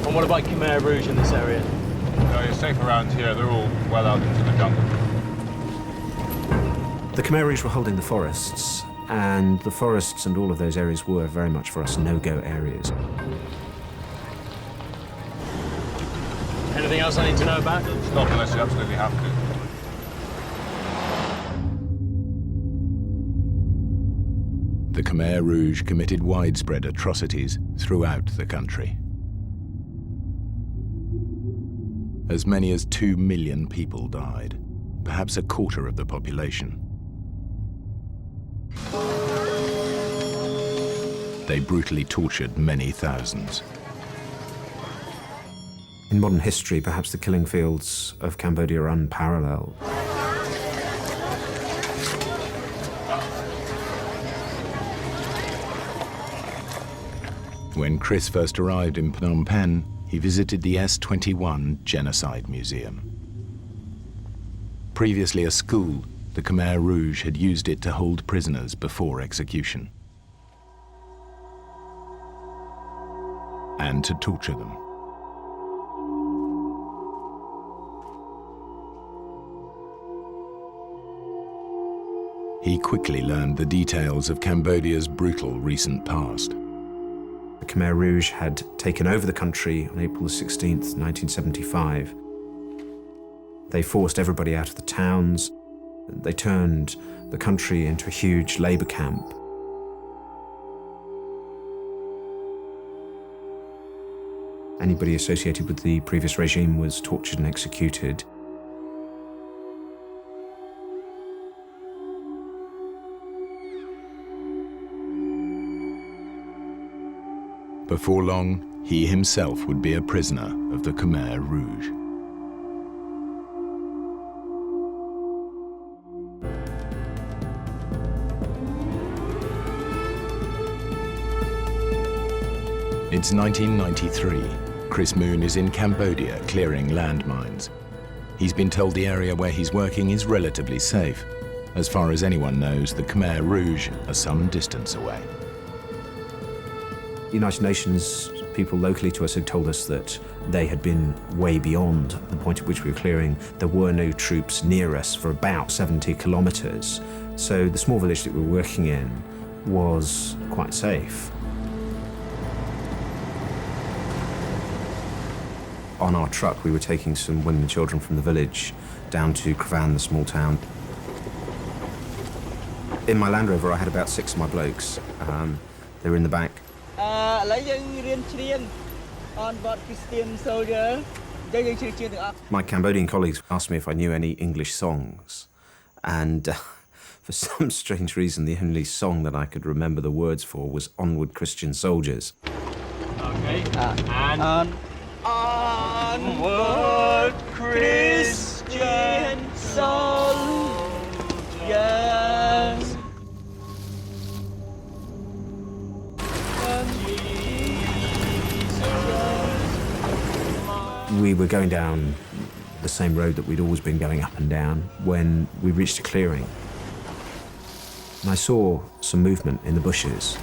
And what about Khmer Rouge in this area? No, you're safe around here. They're all well out into the jungle. The Khmer Rouge were holding the forests, and the forests and all of those areas were very much for us no-go areas. Anything else I need to know about? Stop unless you absolutely have to. The Khmer Rouge committed widespread atrocities throughout the country. As many as 2 million people died, perhaps a quarter of the population. They brutally tortured many thousands. In modern history, perhaps the killing fields of Cambodia are unparalleled. When Chris first arrived in Phnom Penh, he visited the S-21 Genocide Museum. Previously a school, the Khmer Rouge had used it to hold prisoners before execution. And to torture them. He quickly learned the details of Cambodia's brutal recent past. The Khmer Rouge had taken over the country on April the 16th, 1975. They forced everybody out of the towns. They turned the country into a huge labor camp. Anybody associated with the previous regime was tortured and executed. Before long, he himself would be a prisoner of the Khmer Rouge. It's 1993. Chris Moon is in Cambodia clearing landmines. He's been told the area where he's working is relatively safe. As far as anyone knows, the Khmer Rouge are some distance away. United Nations people locally to us had told us that they had been way beyond the point at which we were clearing. There were no troops near us for about 70 kilometres. So the small village that we were working in was quite safe. On our truck, we were taking some women and children from the village down to Cravan, the small town. In my Land Rover, I had about 6 of my blokes. They were in the back. My Cambodian colleagues asked me if I knew any English songs, and for some strange reason, the only song that I could remember the words for was Onward Christian Soldiers. Okay, and onward Christian soldiers. We were going down the same road that we'd always been going up and down when we reached a clearing. And I saw some movement in the bushes,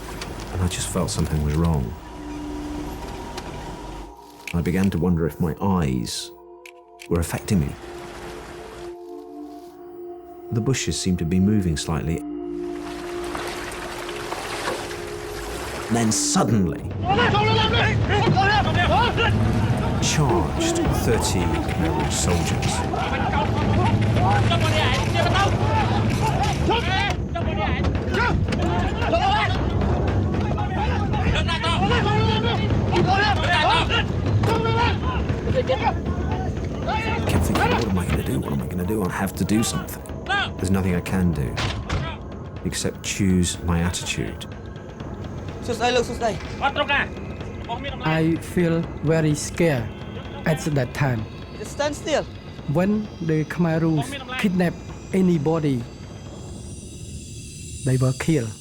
and I just felt something was wrong. I began to wonder if my eyes were affecting me. The bushes seemed to be moving slightly. And then suddenly, charged 30 Khmer Rouge soldiers. I kept thinking, what am I going to do? What am I going to do? I have to do something. There's nothing I can do except choose my attitude. I feel very scared at that time. Stand still. When the Khmer Rouge kidnap anybody, they were killed.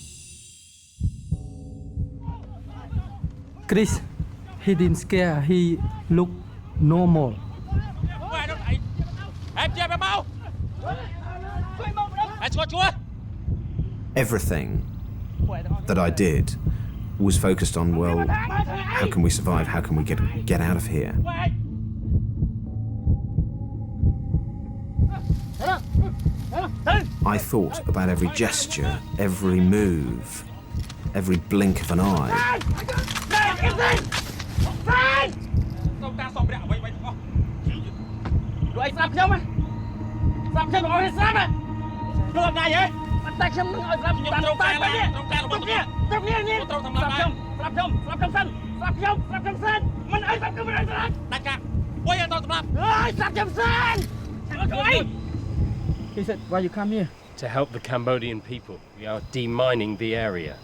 Chris, he didn't scare. He looked normal. Everything that I did was focused on, well, how can we survive? How can we get out of here? I thought about every gesture, every move, every blink of an eye. He said, why you come here? To help the Cambodian people. We are demining the area.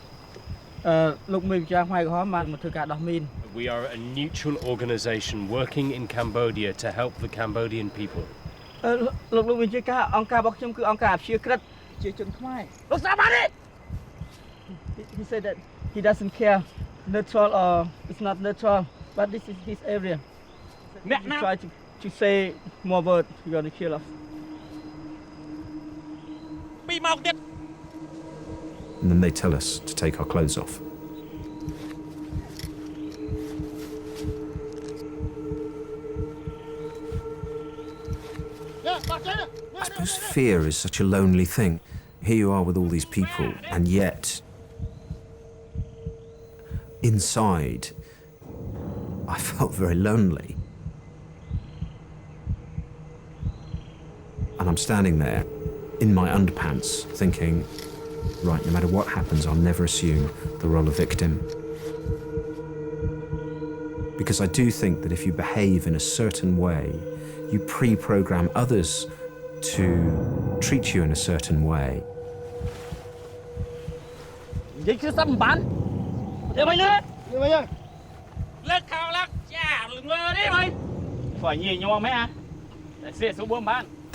We are a neutral organization working in Cambodia to help the Cambodian people. He said that he doesn't care, neutral or it's not neutral, but this is his area. He try to say more words, you're going to kill us. And then they tell us to take our clothes off. I suppose fear is such a lonely thing. Here you are with all these people, and yet inside felt very lonely. And I'm standing there in my underpants thinking, right, no matter what happens, I'll never assume the role of victim. Because I do think that if you behave in a certain way, you pre-program others to treat you in a certain way. They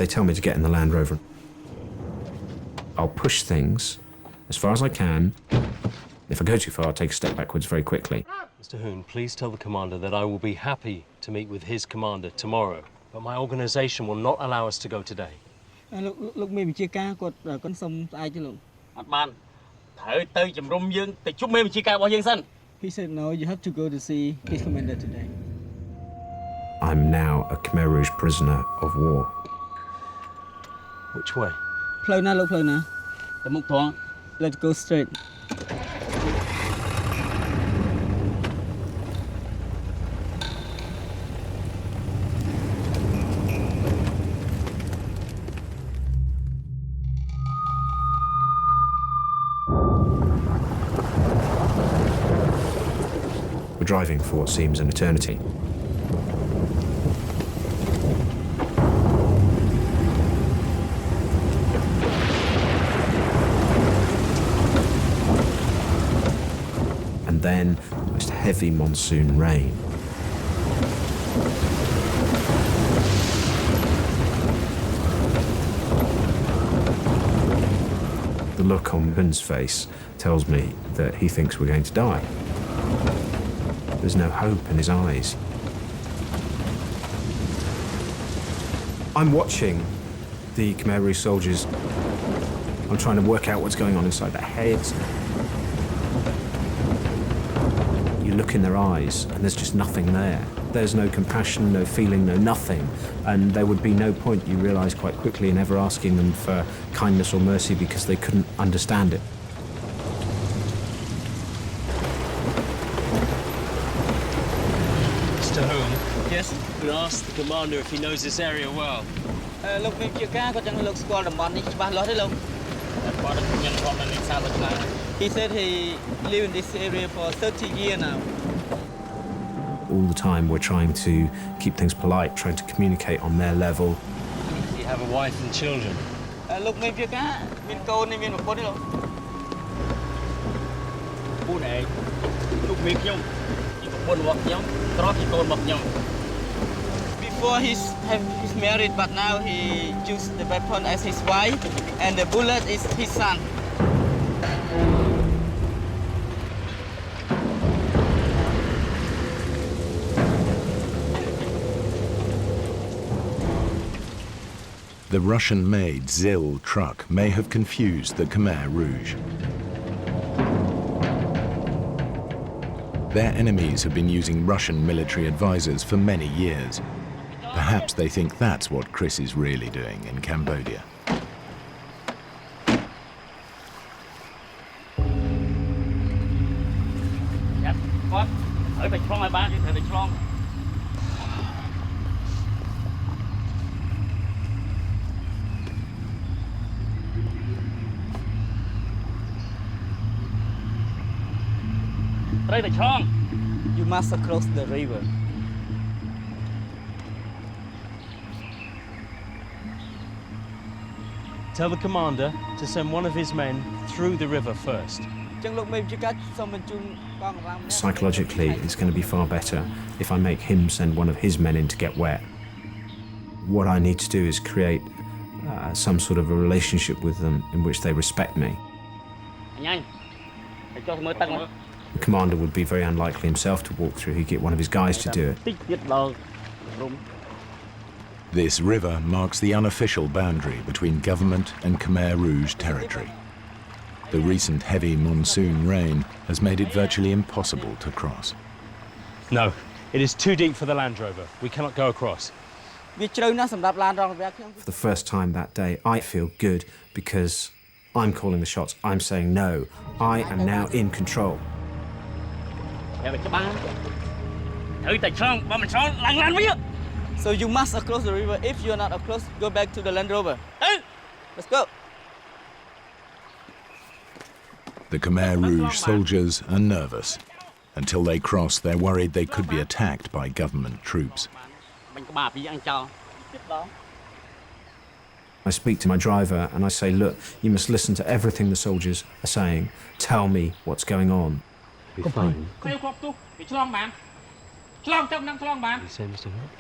tell me to get in the Land Rover. I'll push things as far as I can. If I go too far, I'll take a step backwards very quickly. Mr. Hoon, please tell the commander that I will be happy to meet with his commander tomorrow, but my organisation will not allow us to go today. Look, maybe chia ca con sông ai chứ luôn. He said no, you have to go to see his commander today. I'm now a Khmer Rouge prisoner of war. Which way? Pleu na, look, pleu na. Let's go straight. We're driving for what seems an eternity. And then the most heavy monsoon rain. The look on Ben's face tells me that he thinks we're going to die. There's no hope in his eyes. I'm watching the Khmer Rouge soldiers. I'm trying to work out what's going on inside their heads. You look in their eyes and there's just nothing there. There's no compassion, no feeling, no nothing. And there would be no point, you realise quite quickly, in ever asking them for kindness or mercy because they couldn't understand it. Yes? We asked the commander if he knows this area well. Look, maybe chia ca con look squall the moneyច្បាស់លាស់ទេលោក He said he lived in this area for 30 years now. All the time we're trying to keep things polite, trying to communicate on their level. You have a wife and children. Look, maybe chia ca មានកូននេះមានប្រពន្ធទេលោក ពូនឯងលោកមីខ្ញុំជាប្រពន្ធរបស់ខ្ញុំត្រង់ជាកូនរបស់ខ្ញុំ Before he's married, but now he used the weapon as his wife, and the bullet is his son. The Russian-made ZIL truck may have confused the Khmer Rouge. Their enemies have been using Russian military advisors for many years. Perhaps they think that's what Chris is really doing in Cambodia. You must cross the river. Tell the commander to send one of his men through the river first. Psychologically, it's going to be far better if I make him send one of his men in to get wet. What I need to do is create some sort of a relationship with them in which they respect me. The commander would be very unlikely himself to walk through. He'd get one of his guys to do it. This river marks the unofficial boundary between government and Khmer Rouge territory. The recent heavy monsoon rain has made it virtually impossible to cross. No, it is too deep for the Land Rover. We cannot go across. For the first time that day, I feel good because I'm calling the shots. I'm saying no. I am now in control. So you must across the river. If you're not across, go back to the Land Rover. Let's go. The Khmer Rouge soldiers are nervous. Until they cross, they're worried they could be attacked by government troops. I speak to my driver and I say, look, you must listen to everything the soldiers are saying. Tell me what's going on. Be fine. If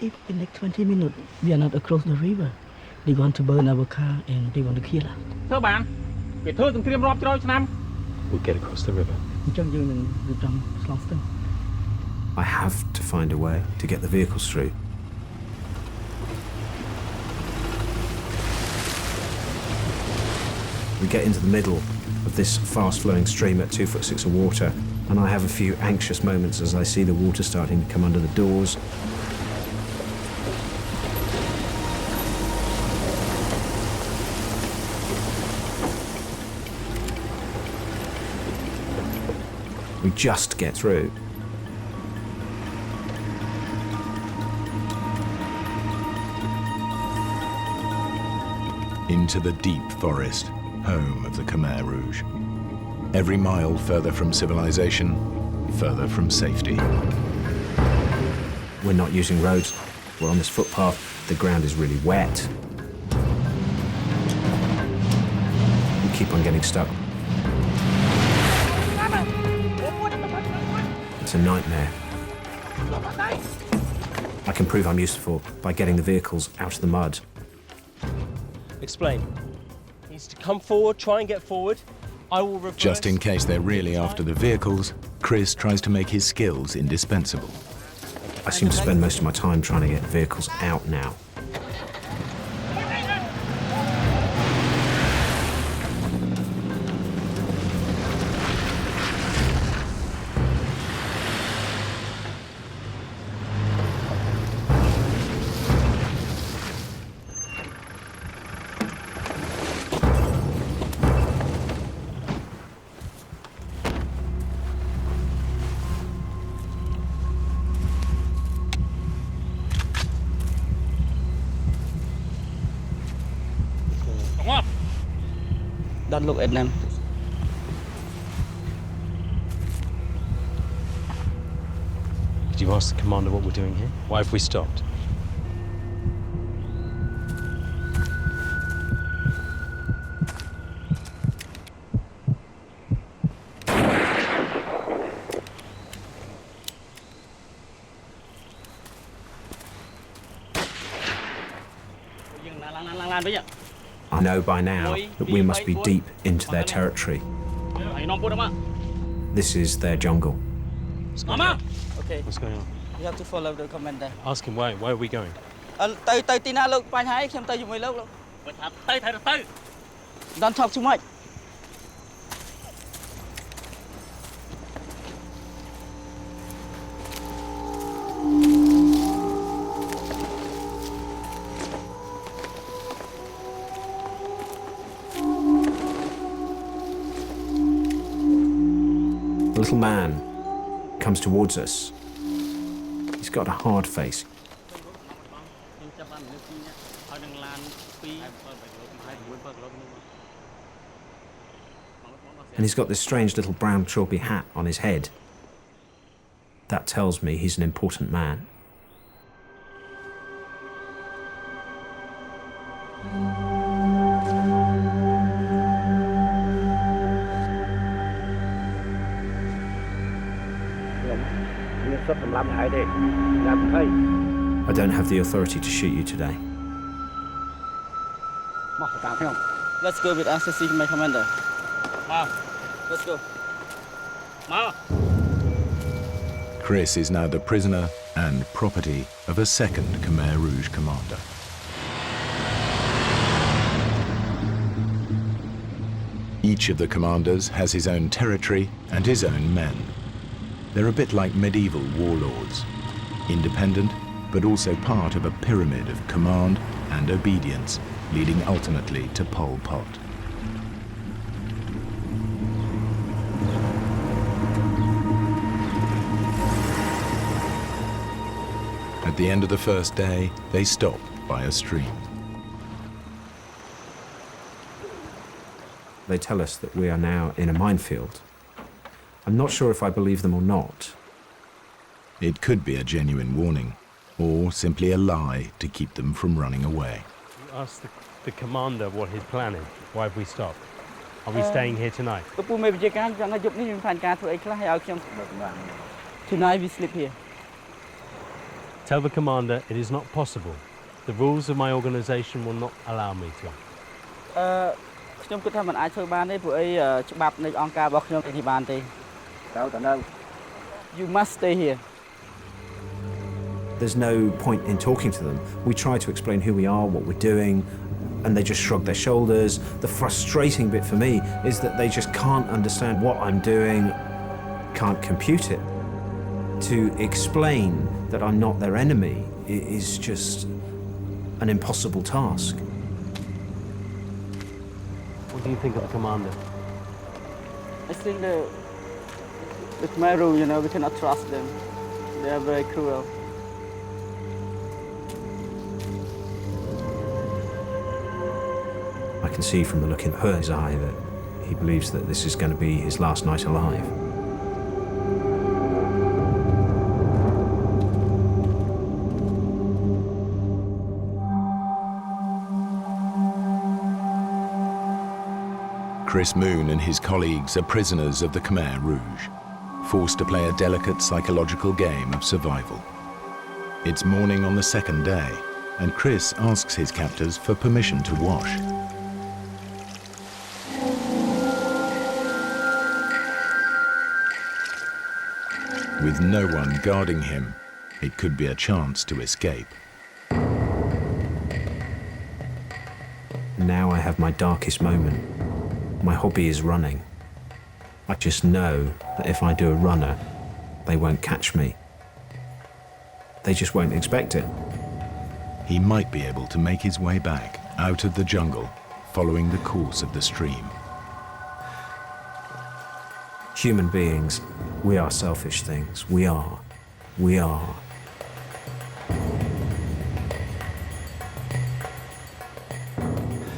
in the next 20 minutes we are not across the river, they want to burn our car and they want to kill us. We'll get across the river. I have to find a way to get the vehicles through. We get into the middle of this fast-flowing stream at 2'6" of water, and I have a few anxious moments as I see the water starting to come under the doors. We just get through. Into the deep forest, home of the Khmer Rouge. Every mile further from civilization, further from safety. We're not using roads. We're on this footpath. The ground is really wet. We keep on getting stuck. It's a nightmare. I can prove I'm useful by getting the vehicles out of the mud. Explain. He needs to come forward, try and get forward. I will reverse. Just in case they're really after the vehicles, Chris tries to make his skills indispensable. I seem to spend most of my time trying to get vehicles out now. Don't look at them. Did you ask the commander what we're doing here? Why have we stopped? I know by now that we must be deep into their territory. This is their jungle. Okay. What's going on? You have to follow the commander. Ask him why. Why are we going? Don't talk too much. A little man comes towards us. He's got a hard face. And he's got this strange little brown trilby hat on his head. That tells me he's an important man. I don't have the authority to shoot you today. Let's go with us to see my commander. Let's go. Chris is now the prisoner and property of a second Khmer Rouge commander. Each of the commanders has his own territory and his own men. They're a bit like medieval warlords, independent, but also part of a pyramid of command and obedience, leading ultimately to Pol Pot. At the end of the first day, they stop by a stream. They tell us that we are now in a minefield. I'm not sure if I believe them or not. It could be a genuine warning, or simply a lie to keep them from running away. You asked the commander what his plan is. Why have we stopped? Are we staying here tonight? Tonight we sleep here. Tell the commander it is not possible. The rules of my organization will not allow me to. You must stay here. There's no point in talking to them. We try to explain who we are, what we're doing, and they just shrug their shoulders. The frustrating bit for me is that they just can't understand what I'm doing, can't compute it. To explain that I'm not their enemy is just an impossible task. What do you think of the commander? I think the Khmer, you know, we cannot trust them. They are very cruel. I can see from the look in his eye that he believes that this is going to be his last night alive. Chris Moon and his colleagues are prisoners of the Khmer Rouge, forced to play a delicate psychological game of survival. It's morning on the second day, and Chris asks his captors for permission to wash. With no one guarding him, it could be a chance to escape. Now I have my darkest moment. My hobby is running. I just know that if I do a runner, they won't catch me. They just won't expect it. He might be able to make his way back out of the jungle, following the course of the stream. Human beings, we are selfish things. We are. We are.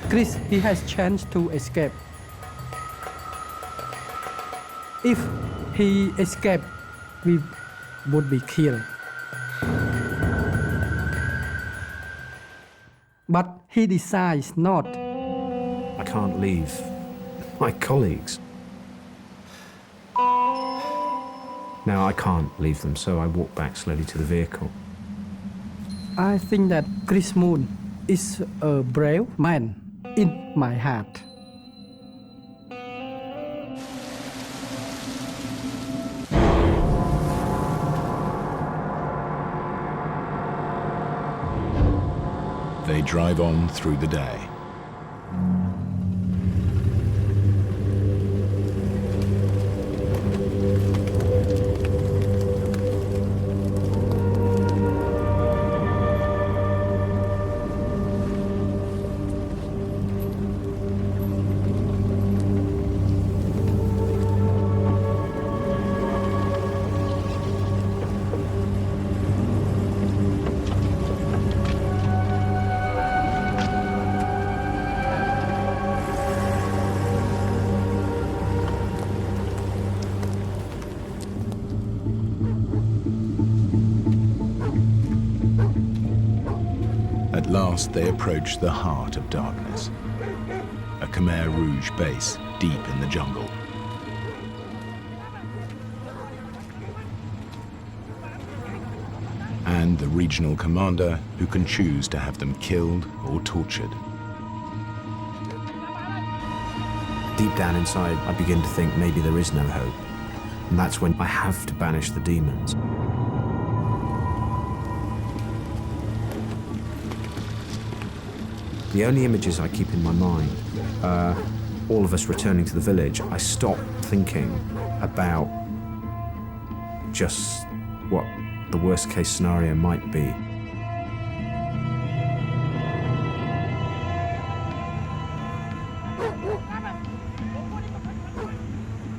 Chris, he has chance to escape. If he escaped, we would be killed. But he decides not. I can't leave my colleagues. Now I can't leave them, so I walk back slowly to the vehicle. I think that Chris Moon is a brave man in my heart. They drive on through the day. At last, they approach the heart of darkness, a Khmer Rouge base deep in the jungle. And the regional commander who can choose to have them killed or tortured. Deep down inside, I begin to think maybe there is no hope. And that's when I have to banish the demons. The only images I keep in my mind are all of us returning to the village. I stop thinking about just what the worst case scenario might be.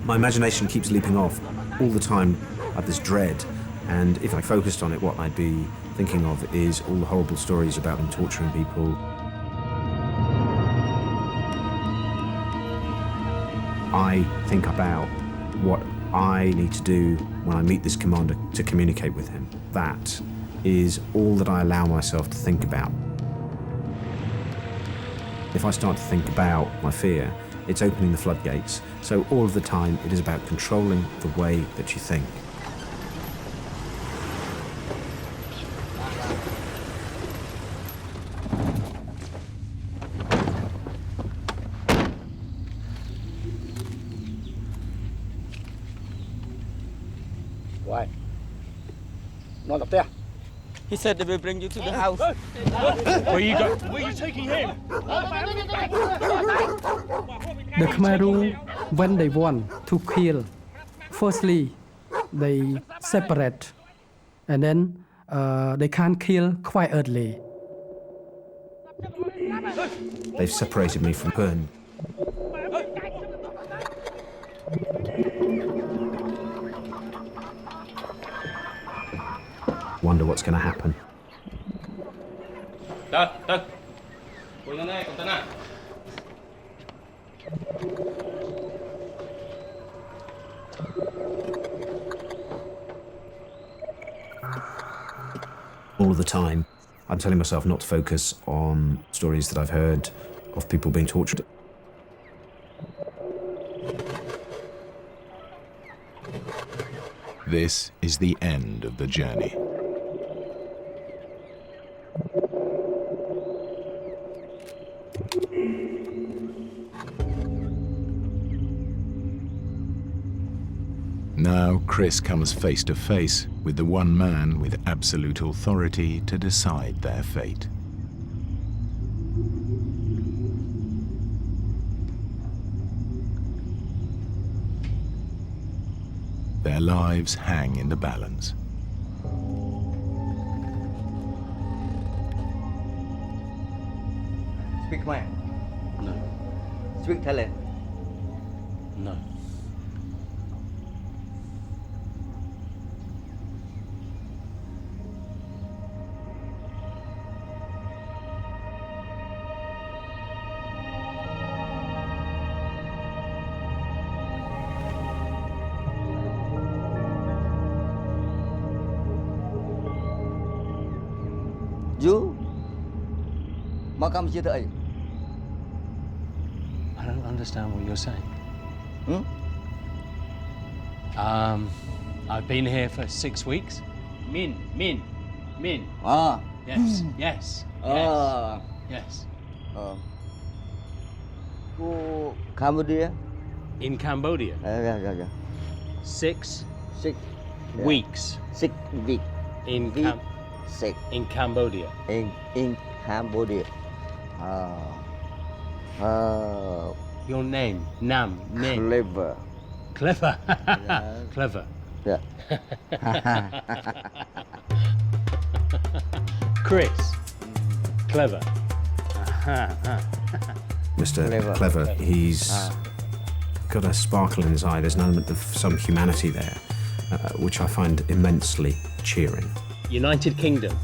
My imagination keeps leaping off. All the time I have this dread And if I focused on it, what I'd be thinking of is all the horrible stories about them torturing people. I think about what I need to do when I meet this commander to communicate with him. That is all that I allow myself to think about. If I start to think about my fear, it's opening the floodgates. So all of the time, it is about controlling the way that you think. Why? Not up there. He said they will bring you to the house. Where you go? Where are you taking him? The Khmer rule, when they want to kill, firstly, they separate, and then they can't kill quite early. They've separated me from Pern. Wonder what's going to happen. All of the time, I'm telling myself not to focus on stories that I've heard of people being tortured. This is the end of the journey. Now Chris comes face to face with the one man with absolute authority to decide their fate. Their lives hang in the balance. Speak Khmer. No. Speak Thailand. No. You? I don't understand what you're saying. I've been here for 6 weeks. Min. Ah. Yes, yes, Ah. yes. To Cambodia? In Cambodia, Yeah. 6 Six. weeks 6 weeks. in Six. in Cambodia. In Cambodia. Your name, Nam, name. Clever. Clever. Yeah. Clever. Yeah. Chris. Clever. Mr. Clever, he's got a sparkle in his eye. There's an element of some humanity there, which I find immensely cheering. United Kingdom.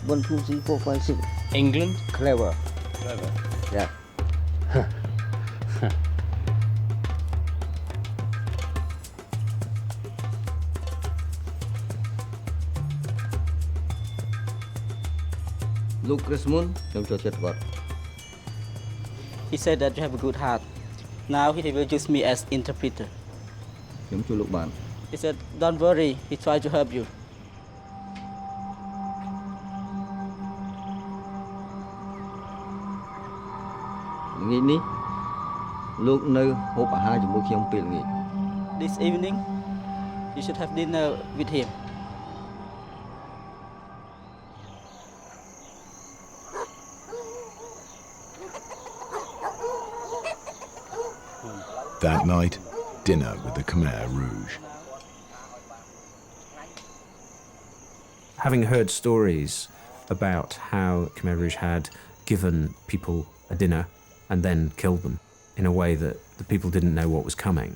1, 2, 3, 4, 5, 6. England. Clever. Clever. Yeah. Look, Chris Moon, don't judge it about. He said that you have a good heart. Now he will use me as interpreter. Don't you look bad. He said, don't worry, he tried to help you. This evening, you should have dinner with him. That night, dinner with the Khmer Rouge. Having heard stories about how Khmer Rouge had given people a dinner and then killed them in a way that the people didn't know what was coming,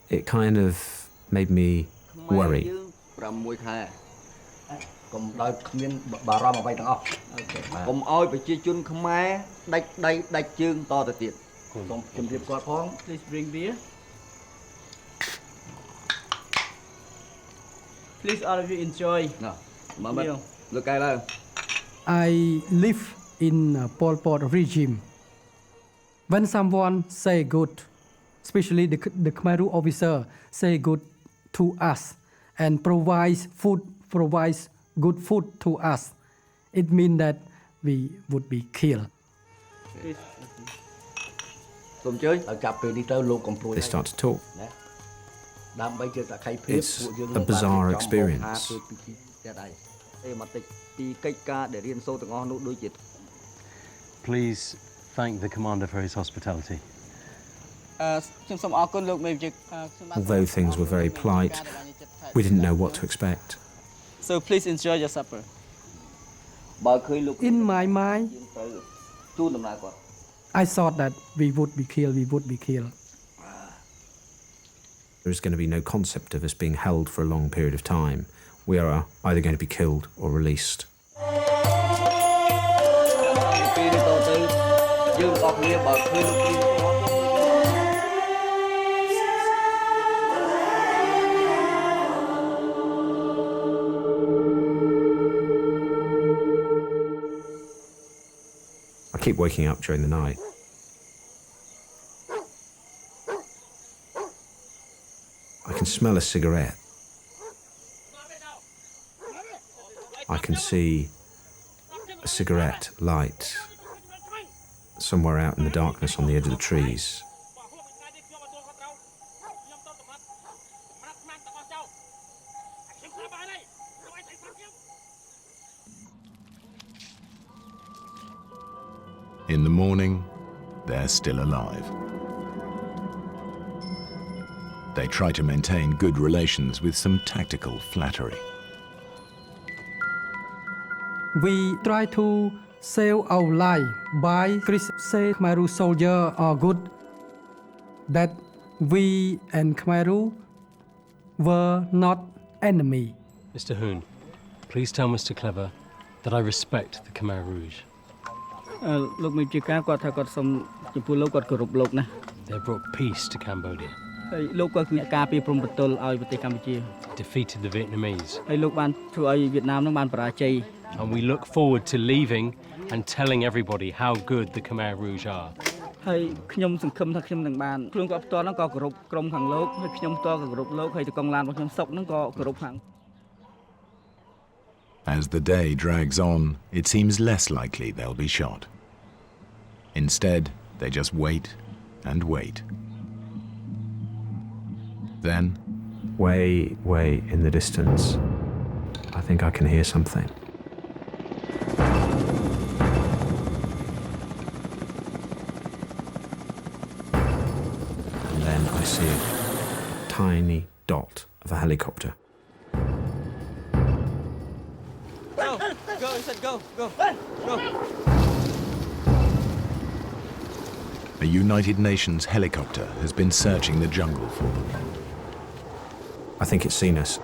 it kind of made me worry 6 ខែកុំដោយគ្មានបារម្ភអ្វីទាំងអស់កុំឲ្យប្រជាជនខ្មែរដាច់ដៃដាច់ជើងតទៅទៀតសូមជម្រាបគាត់ផង Please bring beer Please all of you enjoy ណាមកលោកកែឡើង I live in Pol Pot regime. When someone say good, especially the Khmer officer say good to us and provides good food to us, it means that we would be killed. សូមអញ្ជើញឲ្យចាប់ពេលនេះទៅលោកកំព្រួយ They start to talk. ដើម្បីជាសក្ខីភាព It's a bizarre experience. ទេមកតិចពីកិច្ចការដែលរៀនសូត្រទាំងអស់នោះដូចជា Please thank the commander for his hospitality. ខ្ញុំសូមអរគុណលោកមេវិជ Although things were very polite, we didn't know what to expect. So please enjoy your supper. បើឃើញលោក In my mind, ជូនដំណើរគាត់ I thought that we would be killed. There is going to be no concept of us being held for a long period of time. We are either going to be killed or released. ពេលនេះតទៅយើងអស់គ្នាបើឃើញលោកគ្រូ I keep waking up during the night. I can smell a cigarette. I can see a cigarette light somewhere out in the darkness on the edge of the trees. In the morning, they're still alive. They try to maintain good relations with some tactical flattery. We try to save our life by say Khmer soldier are good, that we and Khmer were not enemy. Mr. Hoon, please tell Mr. Clever that I respect the Khmer Rouge. លោកមេវិជគាត់ថាគាត់សូមចំពោះលោកគាត់គោរពលោកណា They brought peace to Cambodia. ហើយលោកគាត់អ្នកការពារព្រំប្រទល់ឲ្យប្រទេសកម្ពុជា Defeated the Vietnamese. ហើយលោកបានធ្វើឲ្យវៀតណាមនឹងបានបរាជ័យ And we look forward to leaving and telling everybody how good the Khmer Rouge are. ហើយខ្ញុំសង្ឃឹមថាខ្ញុំនឹងបានខ្លួនគាត់ផ្ទាល់ហ្នឹងក៏គោរពក្រុមខាងលោកហើយខ្ញុំផ្ទាល់ក៏គោរពលោកហើយតកងឡានរបស់ខ្ញុំសុកហ្នឹងក៏គោរពខាង As the day drags on, it seems less likely they'll be shot. Instead, they just wait and wait. Then, Way in the distance, I think I can hear something. And then I see a tiny dot of a helicopter. Go, he said go. a United Nations helicopter has been searching the jungle for them. I think it's seen us.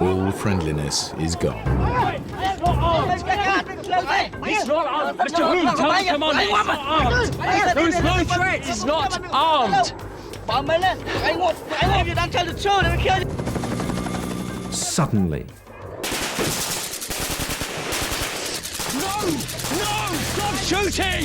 All friendliness is gone. It's not armed! Mr. Hoon, tell the commander it's not armed! There is no threat! It's not armed! Suddenly, No! Stop shooting!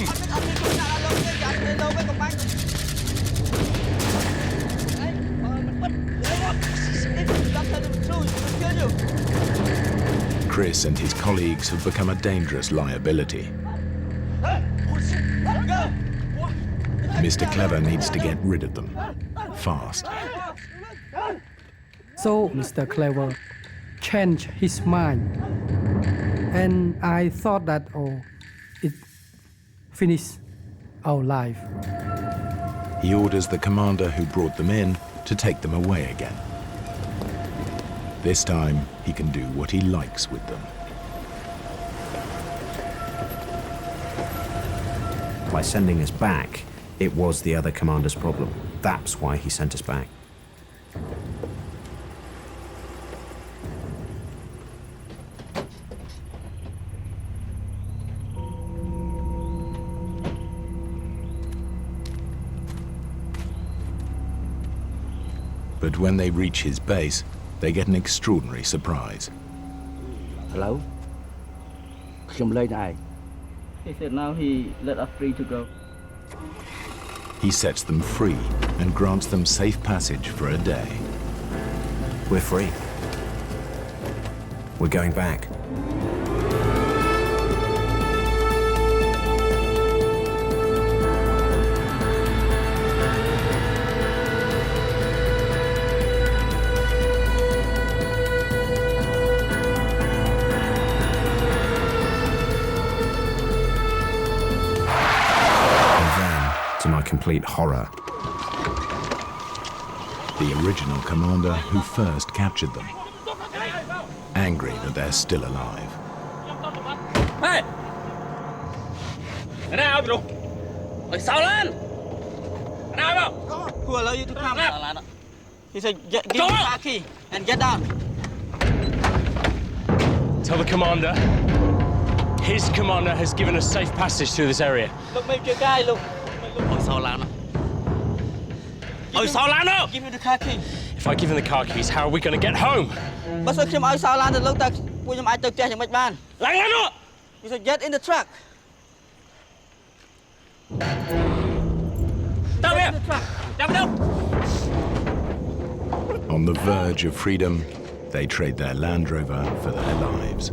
Chris and his colleagues have become a dangerous liability. Mr. Clever needs to get rid of them. Fast. So Mr. Clever changed his mind. And I thought that, it finished our life. He orders the commander who brought them in to take them away again. This time, he can do what he likes with them. by sending us back, it was the other commander's problem. That's why he sent us back. But when they reach his base, they get an extraordinary surprise. Hello? He said now he let us free to go. He sets them free and grants them safe passage for a day. We're free. We're going back. Complete horror. The original commander who first captured them, angry that they're still alive. Hey! Who allowed you to come? He said, give me the car key and get down. Tell the commander. His commander has given us safe passage through this area. Look, make your guy look. Give me the car key. If I give him the car keys, how are we going to get home? He said, get in the truck. On the verge of freedom, they trade their Land Rover for their lives.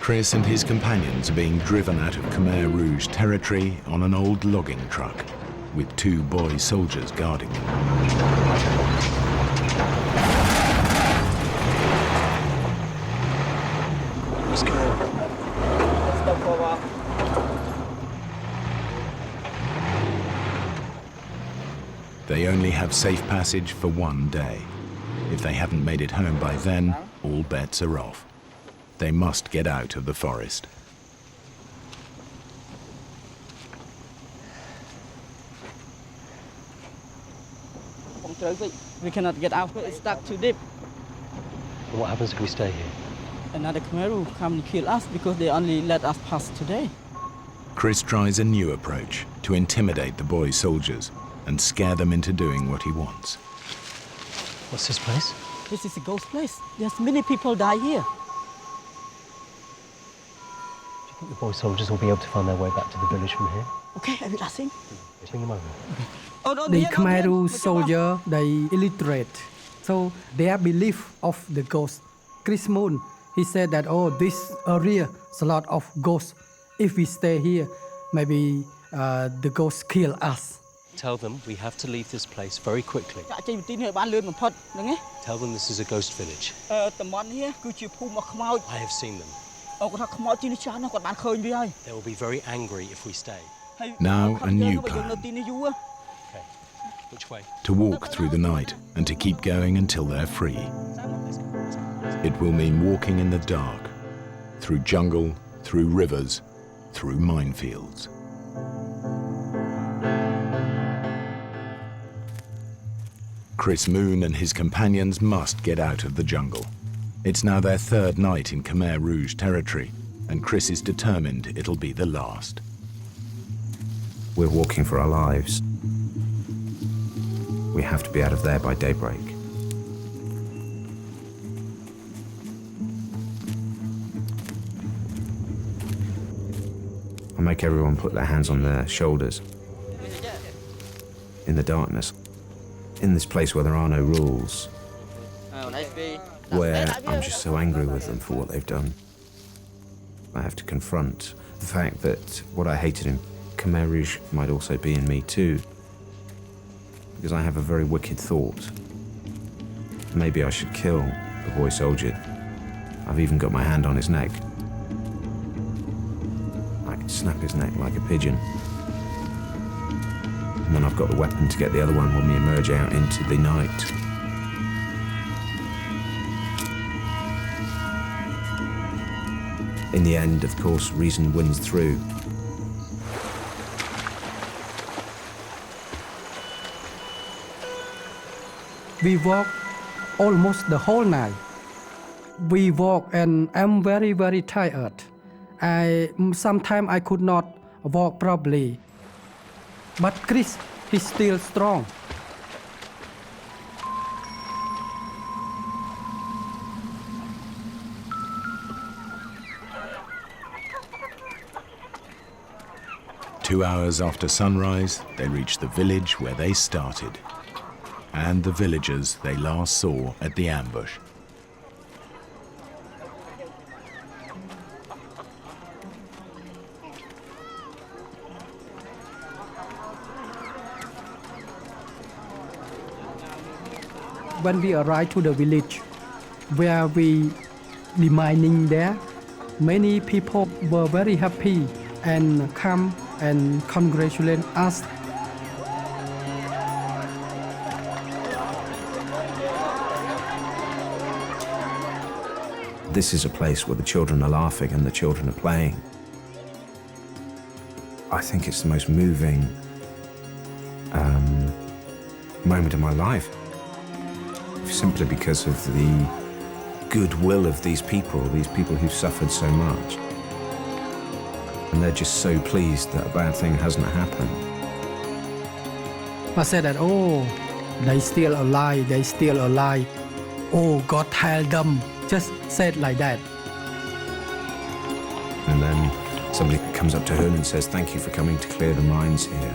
Chris and his companions are being driven out of Khmer Rouge territory on an old logging truck, with 2 boy soldiers guarding them. Let's go. Let's stop for a while. They only have safe passage for 1 day. If they haven't made it home by then, all bets are off. They must get out of the forest. We cannot get out. It's stuck too deep. And what happens if we stay here? Another Khmer will come and kill us because they only let us pass today. Chris tries a new approach to intimidate the boy soldiers and scare them into doing what he wants. What's this place? This is a ghost place. There's many people die here. Do you think the boy soldiers will be able to find their way back to the village from here? Okay, I will ask him. Bring them over. Oh, no, the Khmer Rouge soldier, they illiterate. So their belief of the ghost. Chris Moon, he said that, oh, this area is a lot of ghosts. If we stay here, maybe the ghosts kill us. Tell them we have to leave this place very quickly. Tell them this is a ghost village. I have seen them. They will be very angry if we stay. Now a new plan. Okay. Which way? To walk through the night and to keep going until they're free. It will mean walking in the dark, through jungle, through rivers, through minefields. Chris Moon and his companions must get out of the jungle. It's now their 3rd night in Khmer Rouge territory, and Chris is determined it'll be the last. We're walking for our lives. We have to be out of there by daybreak. I make everyone put their hands on their shoulders. In the darkness. In this place where there are no rules. Where I'm just so angry with them for what they've done. I have to confront the fact that what I hated in Khmer Rouge might also be in me too. Because I have a very wicked thought. Maybe I should kill the boy soldier. I've even got my hand on his neck. I could snap his neck like a pigeon. And then I've got the weapon to get the other one when we emerge out into the night. in the end, of course, reason wins through. We walk almost the whole night. We walk and I'm very, very tired. Sometimes I could not walk properly. But Chris, he's still strong. Two hours after sunrise, they reach the village where they started, and the villagers they last saw at the ambush. When we arrived to the village where we demining there, many people were very happy and come and congratulate us. This is a place where the children are laughing and the children are playing. I think it's the most moving moment of my life, simply because of the goodwill of these people who've suffered so much. And they're just so pleased that a bad thing hasn't happened. I said that, oh, they still alive, they still alive. Oh, God help them. Just said like that. And then somebody comes up to her and says, thank you for coming to clear the mines here.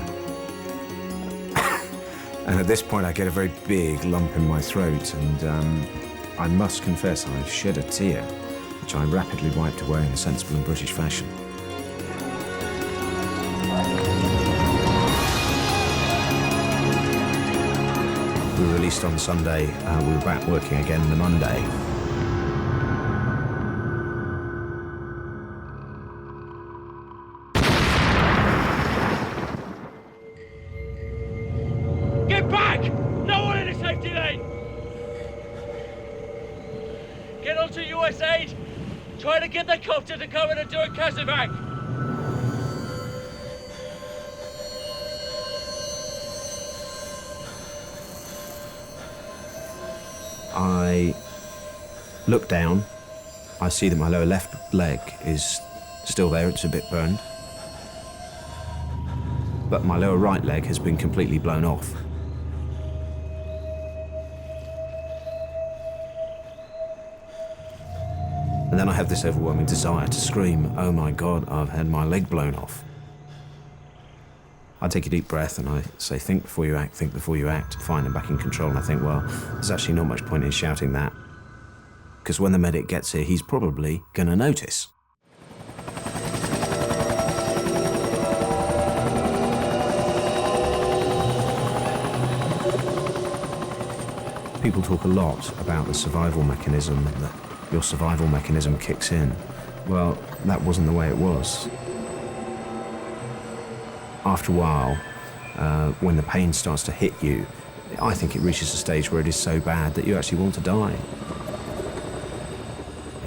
And at this point I get a very big lump in my throat, and I must confess I shed a tear, which I rapidly wiped away in a sensible and British fashion. We were released on Sunday. We were back working again the Monday. Get back! No one in the safety lane! Get onto US aid! Try to get the copter to come in and do a casevac! I look down. I see that my lower left leg is still there, it's a bit burned. But my lower right leg has been completely blown off. And then I have this overwhelming desire to scream, oh my God, I've had my leg blown off. I take a deep breath and I say, think before you act, think before you act. Fine, I'm back in control. And I think, well, there's actually not much point in shouting that, because when the medic gets here, he's probably going to notice. People talk a lot about the survival mechanism, that your survival mechanism kicks in. Well, that wasn't the way it was. After a while, when the pain starts to hit you, I think it reaches a stage where it is so bad that you actually want to die.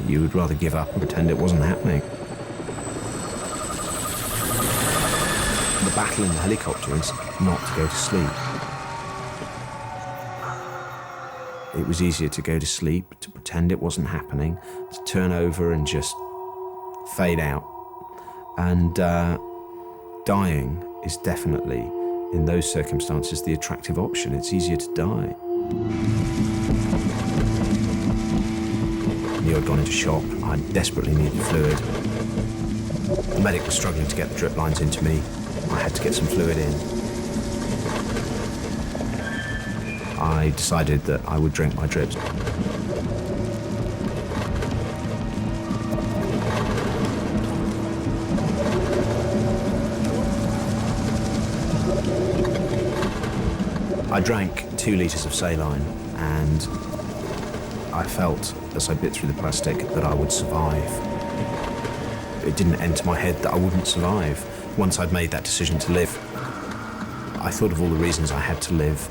You would rather give up and pretend it wasn't happening. The battle in the helicopter is not to go to sleep. It was easier to go to sleep, to pretend it wasn't happening, to turn over and just fade out. And dying is definitely, in those circumstances, the attractive option. It's easier to die. I knew I'd gone into shock. I desperately needed fluid. The medic was struggling to get the drip lines into me. I had to get some fluid in. I decided that I would drink my drips. I drank 2 litres of saline, and I felt, as I bit through the plastic, that I would survive. It didn't enter my head that I wouldn't survive. Once I'd made that decision to live, I thought of all the reasons I had to live.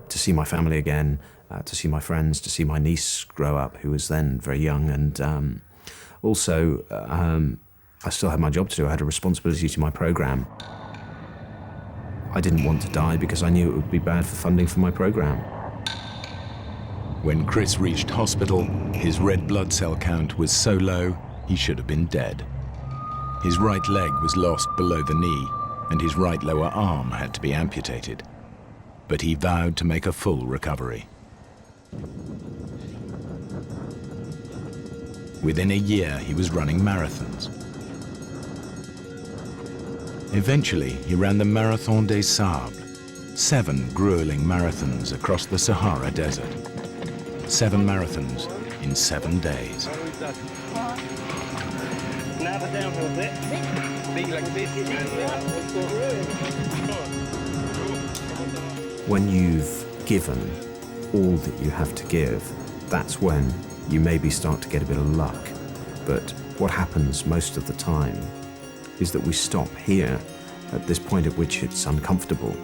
To see my family again, to see my friends, to see my niece grow up, who was then very young, and also I still had my job to do. I had a responsibility to my program. I didn't want to die because I knew it would be bad for funding for my program. When Chris reached hospital, his red blood cell count was so low, he should have been dead. His right leg was lost below the knee, and his right lower arm had to be amputated. But he vowed to make a full recovery. Within a year, he was running marathons. Eventually, he ran the Marathon des Sables, 7 grueling marathons across the Sahara Desert. 7 marathons in 7 days. When you've given all that you have to give, that's when you maybe start to get a bit of luck. But what happens most of the time is that we stop here at this point at which it's uncomfortable,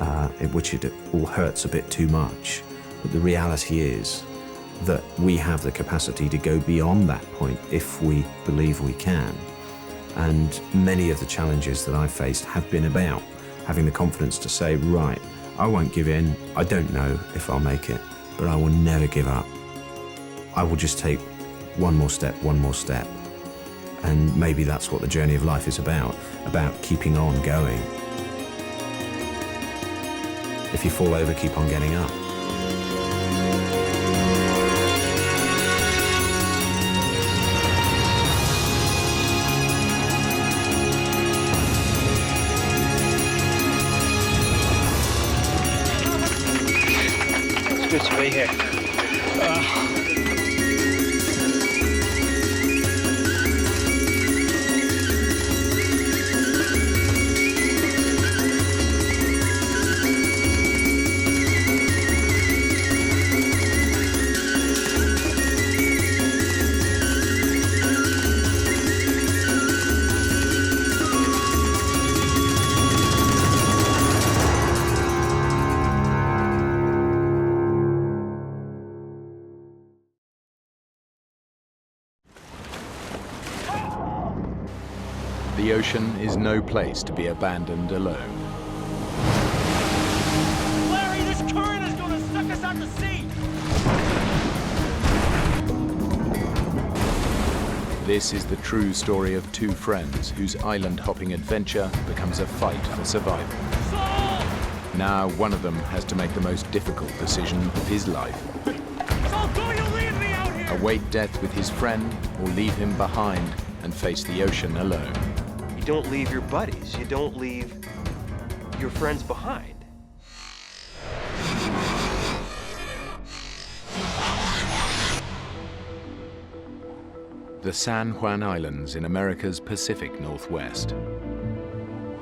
at which it all hurts a bit too much. But the reality is that we have the capacity to go beyond that point if we believe we can. And many of the challenges that I've faced have been about having the confidence to say, right, I won't give in. I don't know if I'll make it, but I will never give up. I will just take one more step. And maybe that's what the journey of life is about keeping on going. If you fall over, keep on getting up. It's good to be here. The ocean is no place to be abandoned alone. Larry, this current is going to suck us out to sea! This is the true story of 2 friends whose island-hopping adventure becomes a fight for survival. Now one of them has to make the most difficult decision of his life. Await death with his friend or leave him behind and face the ocean alone. You don't leave your buddies. You don't leave your friends behind. The San Juan Islands in America's Pacific Northwest.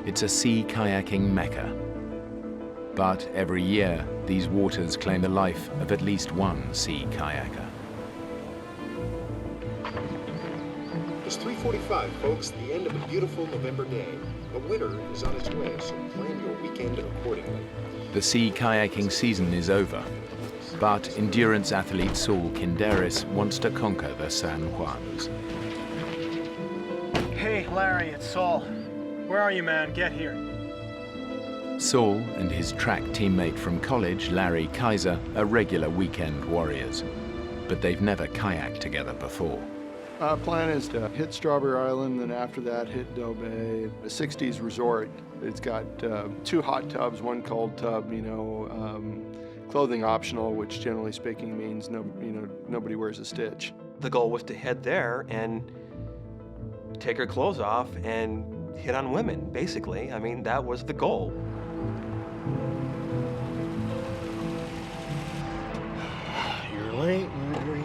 It's a sea kayaking mecca. But every year, these waters claim the life of at least one sea kayaker. It's 3:45, folks, the end of a beautiful November day. But winter is on its way, so plan your weekend accordingly. The sea kayaking season is over, but endurance athlete Saul Kinderis wants to conquer the San Juans. Hey, Larry, it's Saul. Where are you, man? Get here. Saul and his track teammate from college, Larry Kaiser, are regular weekend warriors, but they've never kayaked together before. Plan is to hit Strawberry Island, and after that hit Doe Bay, a 60s resort. It's got 2 hot tubs, 1 cold tub, clothing optional, which generally speaking means nobody wears a stitch. The goal was to head there and take her clothes off and hit on women, basically. I mean, that was the goal. You're late, Marjorie.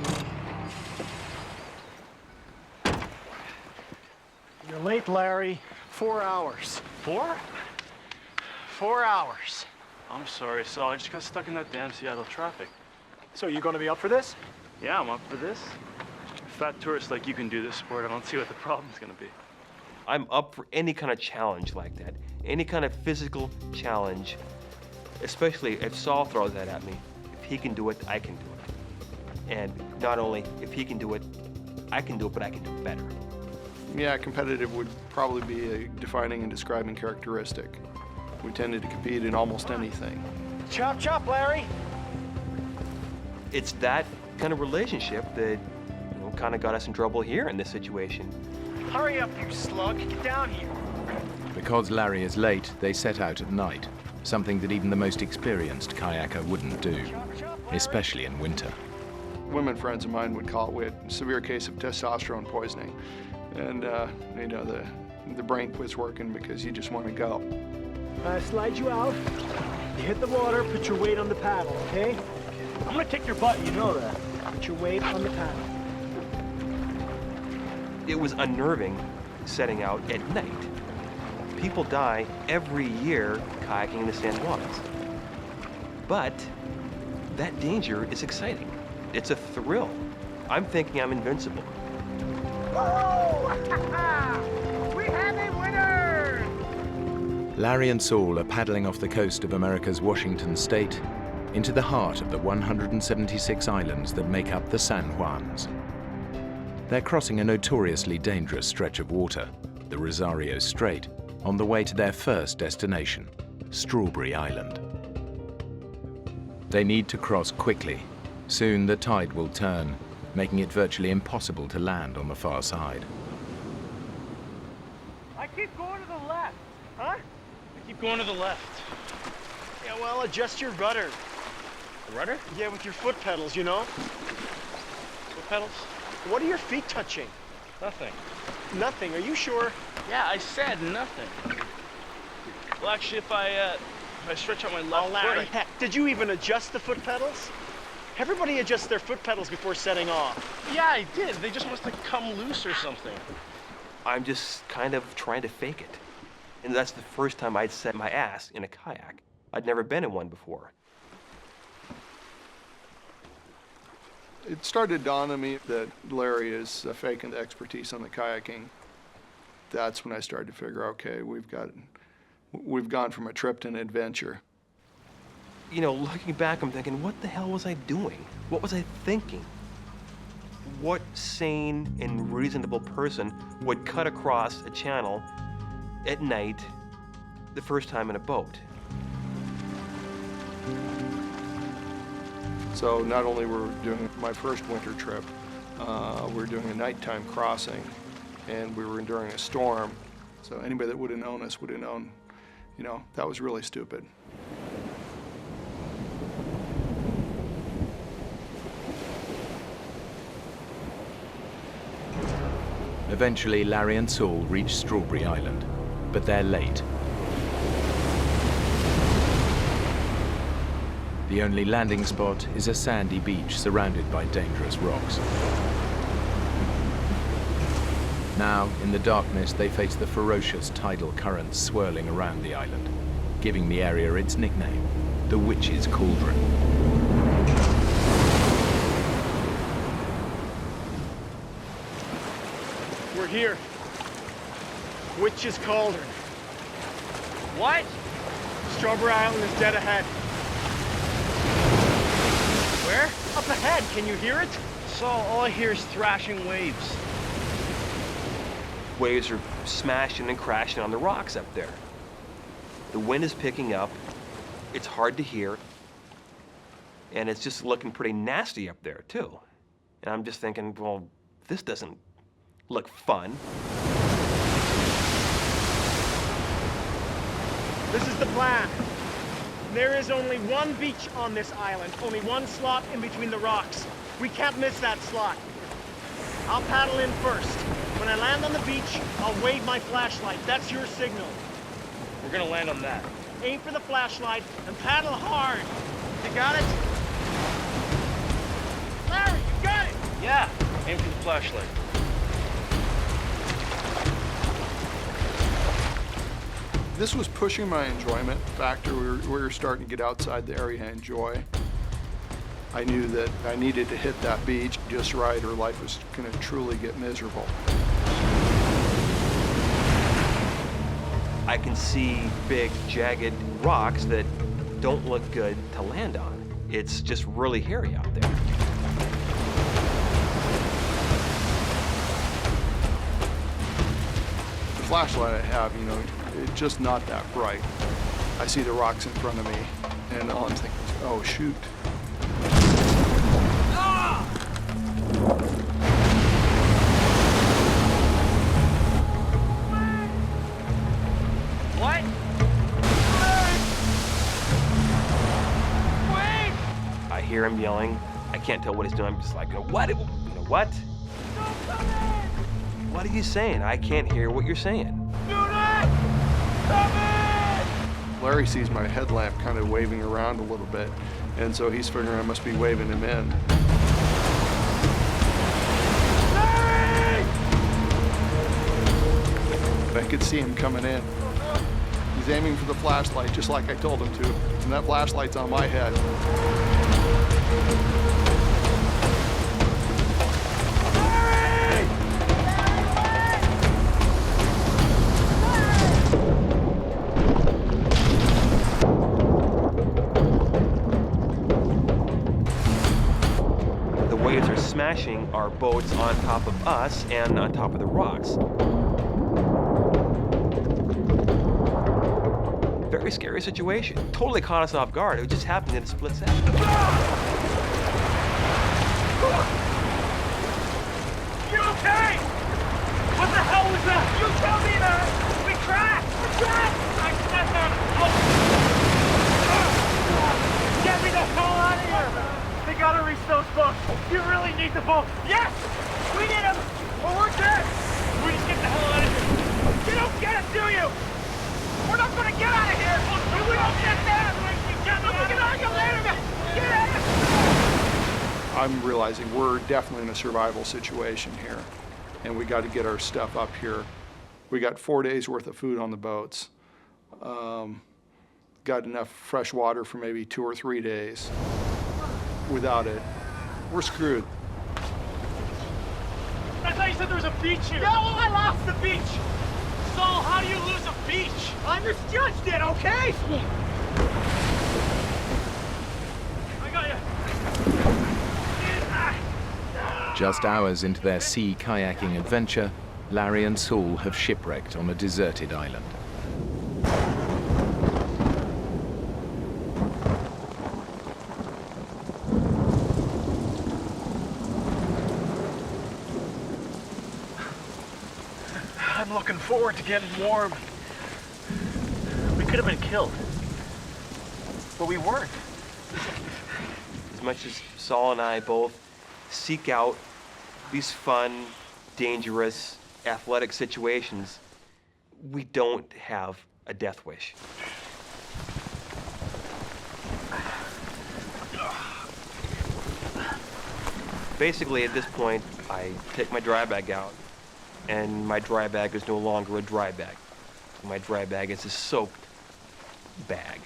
You're late, Larry. 4 hours. 4? 4 hours. I'm sorry, Saul. I just got stuck in that damn Seattle traffic. So you gonna be up for this? Yeah, I'm up for this. Fat tourist like you can do this sport. I don't see what the problem's gonna be. I'm up for any kind of challenge like that. Any kind of physical challenge, especially if Saul throws that at me. If he can do it, I can do it. And not only if he can do it, I can do it, but I can do it better. Yeah, competitive would probably be a defining and describing characteristic. We tended to compete in almost anything. Chop, chop, Larry! It's that kind of relationship that, kind of got us in trouble here in this situation. Hurry up, you slug. Get down here. Because Larry is late, they set out at night, something that even the most experienced kayaker wouldn't do, especially in winter. Women friends of mine would call it, we had a severe case of testosterone poisoning. And, the brain quits working because you just want to go. Slide you out. You hit the water, put your weight on the paddle, okay? I'm gonna kick your butt, you know that. Put your weight on the paddle. It was unnerving setting out at night. People die every year kayaking in the San Juans. But that danger is exciting. It's a thrill. I'm thinking I'm invincible. We have a winner! Larry and Saul are paddling off the coast of America's Washington state into the heart of the 176 islands that make up the San Juans. They're crossing a notoriously dangerous stretch of water, the Rosario Strait, on the way to their first destination, Strawberry Island. They need to cross quickly. Soon the tide will turn, making it virtually impossible to land on the far side. I keep going to the left. Huh? I keep going to the left. Yeah, well, adjust your rudder. The rudder? Yeah, with your foot pedals, you know? Foot pedals? What are your feet touching? Nothing. Nothing, are you sure? Yeah, I said nothing. Well, actually, if I stretch out my left Larry, foot, heck, did you even adjust the foot pedals? Everybody adjusts their foot pedals before setting off. Yeah, I did. They just must have come loose or something. I'm just kind of trying to fake it. And that's the first time I'd set my ass in a kayak. I'd never been in one before. It started to dawn on me that Larry is faking the expertise on the kayaking. That's when I started to figure, okay, we've gone from a trip to an adventure. Looking back, I'm thinking, what the hell was I doing? What was I thinking? What sane and reasonable person would cut across a channel at night the first time in a boat? So not only were we doing my first winter trip, we were doing a nighttime crossing, and we were enduring a storm. So anybody that would have known us would have known, that was really stupid. Eventually, Larry and Saul reach Strawberry Island, but they're late. The only landing spot is a sandy beach surrounded by dangerous rocks. Now, in the darkness, they face the ferocious tidal currents swirling around the island, giving the area its nickname, the Witch's Cauldron. We're here. Witch's Cauldron. What? Strawberry Island is dead ahead. Where? Up ahead, can you hear it? Saul, all I hear is thrashing waves. Waves are smashing and crashing on the rocks up there. The wind is picking up. It's hard to hear. And it's just looking pretty nasty up there, too. And I'm just thinking, well, this doesn't look fun. This is the plan. There is only one beach on this island, only one slot in between the rocks. We can't miss that slot. I'll paddle in first. When I land on the beach, I'll wave my flashlight. That's your signal. We're gonna land on that. Aim for the flashlight and paddle hard. You got it? Larry, you got it! Yeah, aim for the flashlight. This was pushing my enjoyment factor. We were starting to get outside the area I enjoy. I knew that I needed to hit that beach just right or life was going to truly get miserable. I can see big, jagged rocks that don't look good to land on. It's just really hairy out there. The flashlight I have, you know, it's just not that bright. I see the rocks in front of me, and all I'm thinking is, oh, shoot. What? I hear him yelling. I can't tell what he's doing. I'm just like, what? You know, what? What are you saying? I can't hear what you're saying. Do not come in! Larry sees my headlamp kind of waving around a little bit, and so he's figuring I must be waving him in. Larry! I could see him coming in. He's aiming for the flashlight, just like I told him to, and that flashlight's on my head. The waves are smashing our boats on top of us and on top of the rocks. Very scary situation. Totally caught us off guard. It just happened in a split second. You okay? What the hell was that? You tell me that! We crashed! We crashed! I stepped on it! Get me the hell out of here! They gotta reach those boats. You really need the boat. Yes! We need them! But we're dead! We just get the hell out of here. You don't get it, do you? We're not gonna get out of here! If we don't get there! Get on your ladder! Get out! I'm realizing we're definitely in a survival situation here, and we got to get our stuff up here. We got 4 days worth of food on the boats. Got enough fresh water for maybe 2 or 3 days. Without it, we're screwed. I thought you said there was a beach here. Yeah, well, I lost the beach. So how do you lose a beach? I misjudged it, okay? I got you. Just hours into their sea kayaking adventure, Larry and Saul have shipwrecked on a deserted island. I'm looking forward to getting warm. We could have been killed, but we weren't. As much as Saul and I both seek out these fun, dangerous, athletic situations, we don't have a death wish. Basically, at this point, I take my dry bag out, and my dry bag is no longer a dry bag. My dry bag is a soaked bag.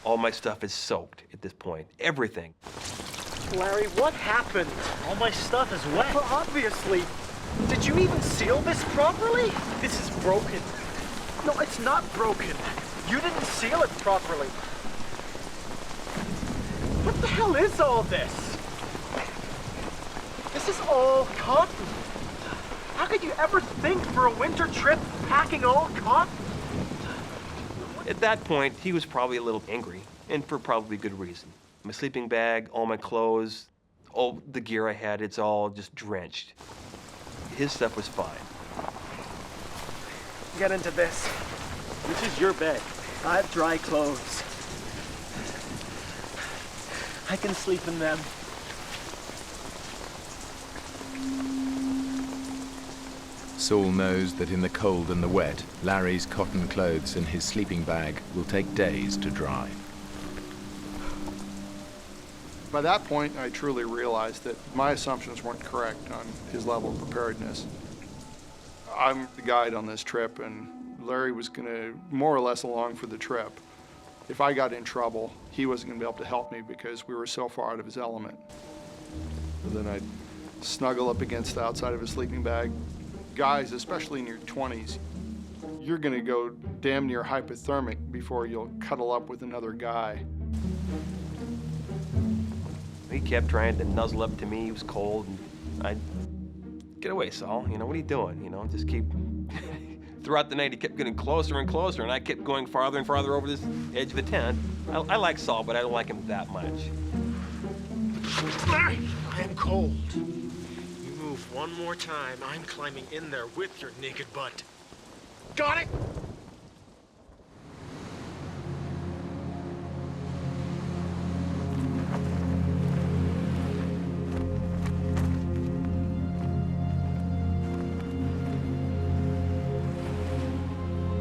All my stuff is soaked at this point. Everything. Larry, what happened? All my stuff is wet. Well, obviously. Did you even seal this properly? This is broken. No, it's not broken. You didn't seal it properly. What the hell is all this? This is all cotton. How could you ever think for a winter trip packing all cotton? At that point, he was probably a little angry, and for probably good reason. My sleeping bag, all my clothes, all the gear I had, it's all just drenched. His stuff was fine. Get into this. This is your bed. I have dry clothes. I can sleep in them. Saul knows that in the cold and the wet, Larry's cotton clothes and his sleeping bag will take days to dry. By that point, I truly realized that my assumptions weren't correct on his level of preparedness. I'm the guide on this trip, and Larry was going to more or less along for the trip. If I got in trouble, he wasn't going to be able to help me because we were so far out of his element. And then I'd snuggle up against the outside of his sleeping bag. Guys, especially in your 20s, you're going to go damn near hypothermic before you'll cuddle up with another guy. He kept trying to nuzzle up to me. He was cold. And get away, Saul. You know, what are you doing? You know, just keep... Throughout the night, he kept getting closer and closer, and I kept going farther and farther over this edge of the tent. I like Saul, but I don't like him that much. Larry, I am cold. You move one more time, I'm climbing in there with your naked butt. Got it?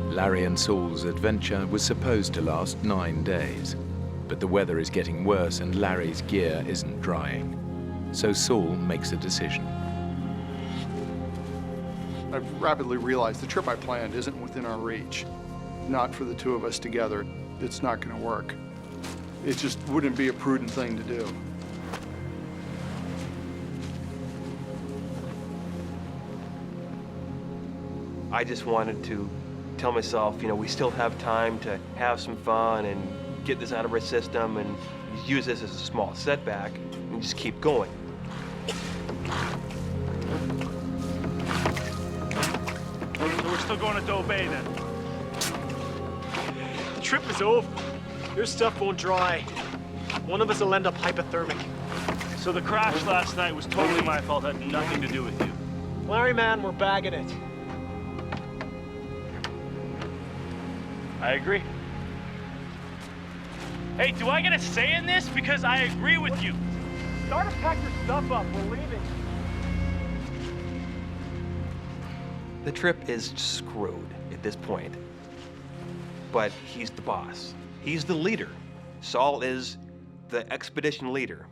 Larry and Saul's adventure was supposed to last 9 days, but the weather is getting worse and Larry's gear isn't drying. So Saul makes a decision. I've rapidly realized the trip I planned isn't within our reach. Not for the two of us together. It's not going to work. It just wouldn't be a prudent thing to do. I just wanted to tell myself, you know, we still have time to have some fun and get this out of our system and use this as a small setback and just keep going. So we're still going to Doe Bay then? The trip is over. Your stuff won't dry. One of us will end up hypothermic. So the crash last night was totally my fault, had nothing to do with you. Larry, man, we're bagging it. I agree. Hey, do I get a say in this? Because I agree with you. Start to pack your stuff up. We're leaving. The trip is screwed at this point, but he's the boss. He's the leader. Saul is the expedition leader.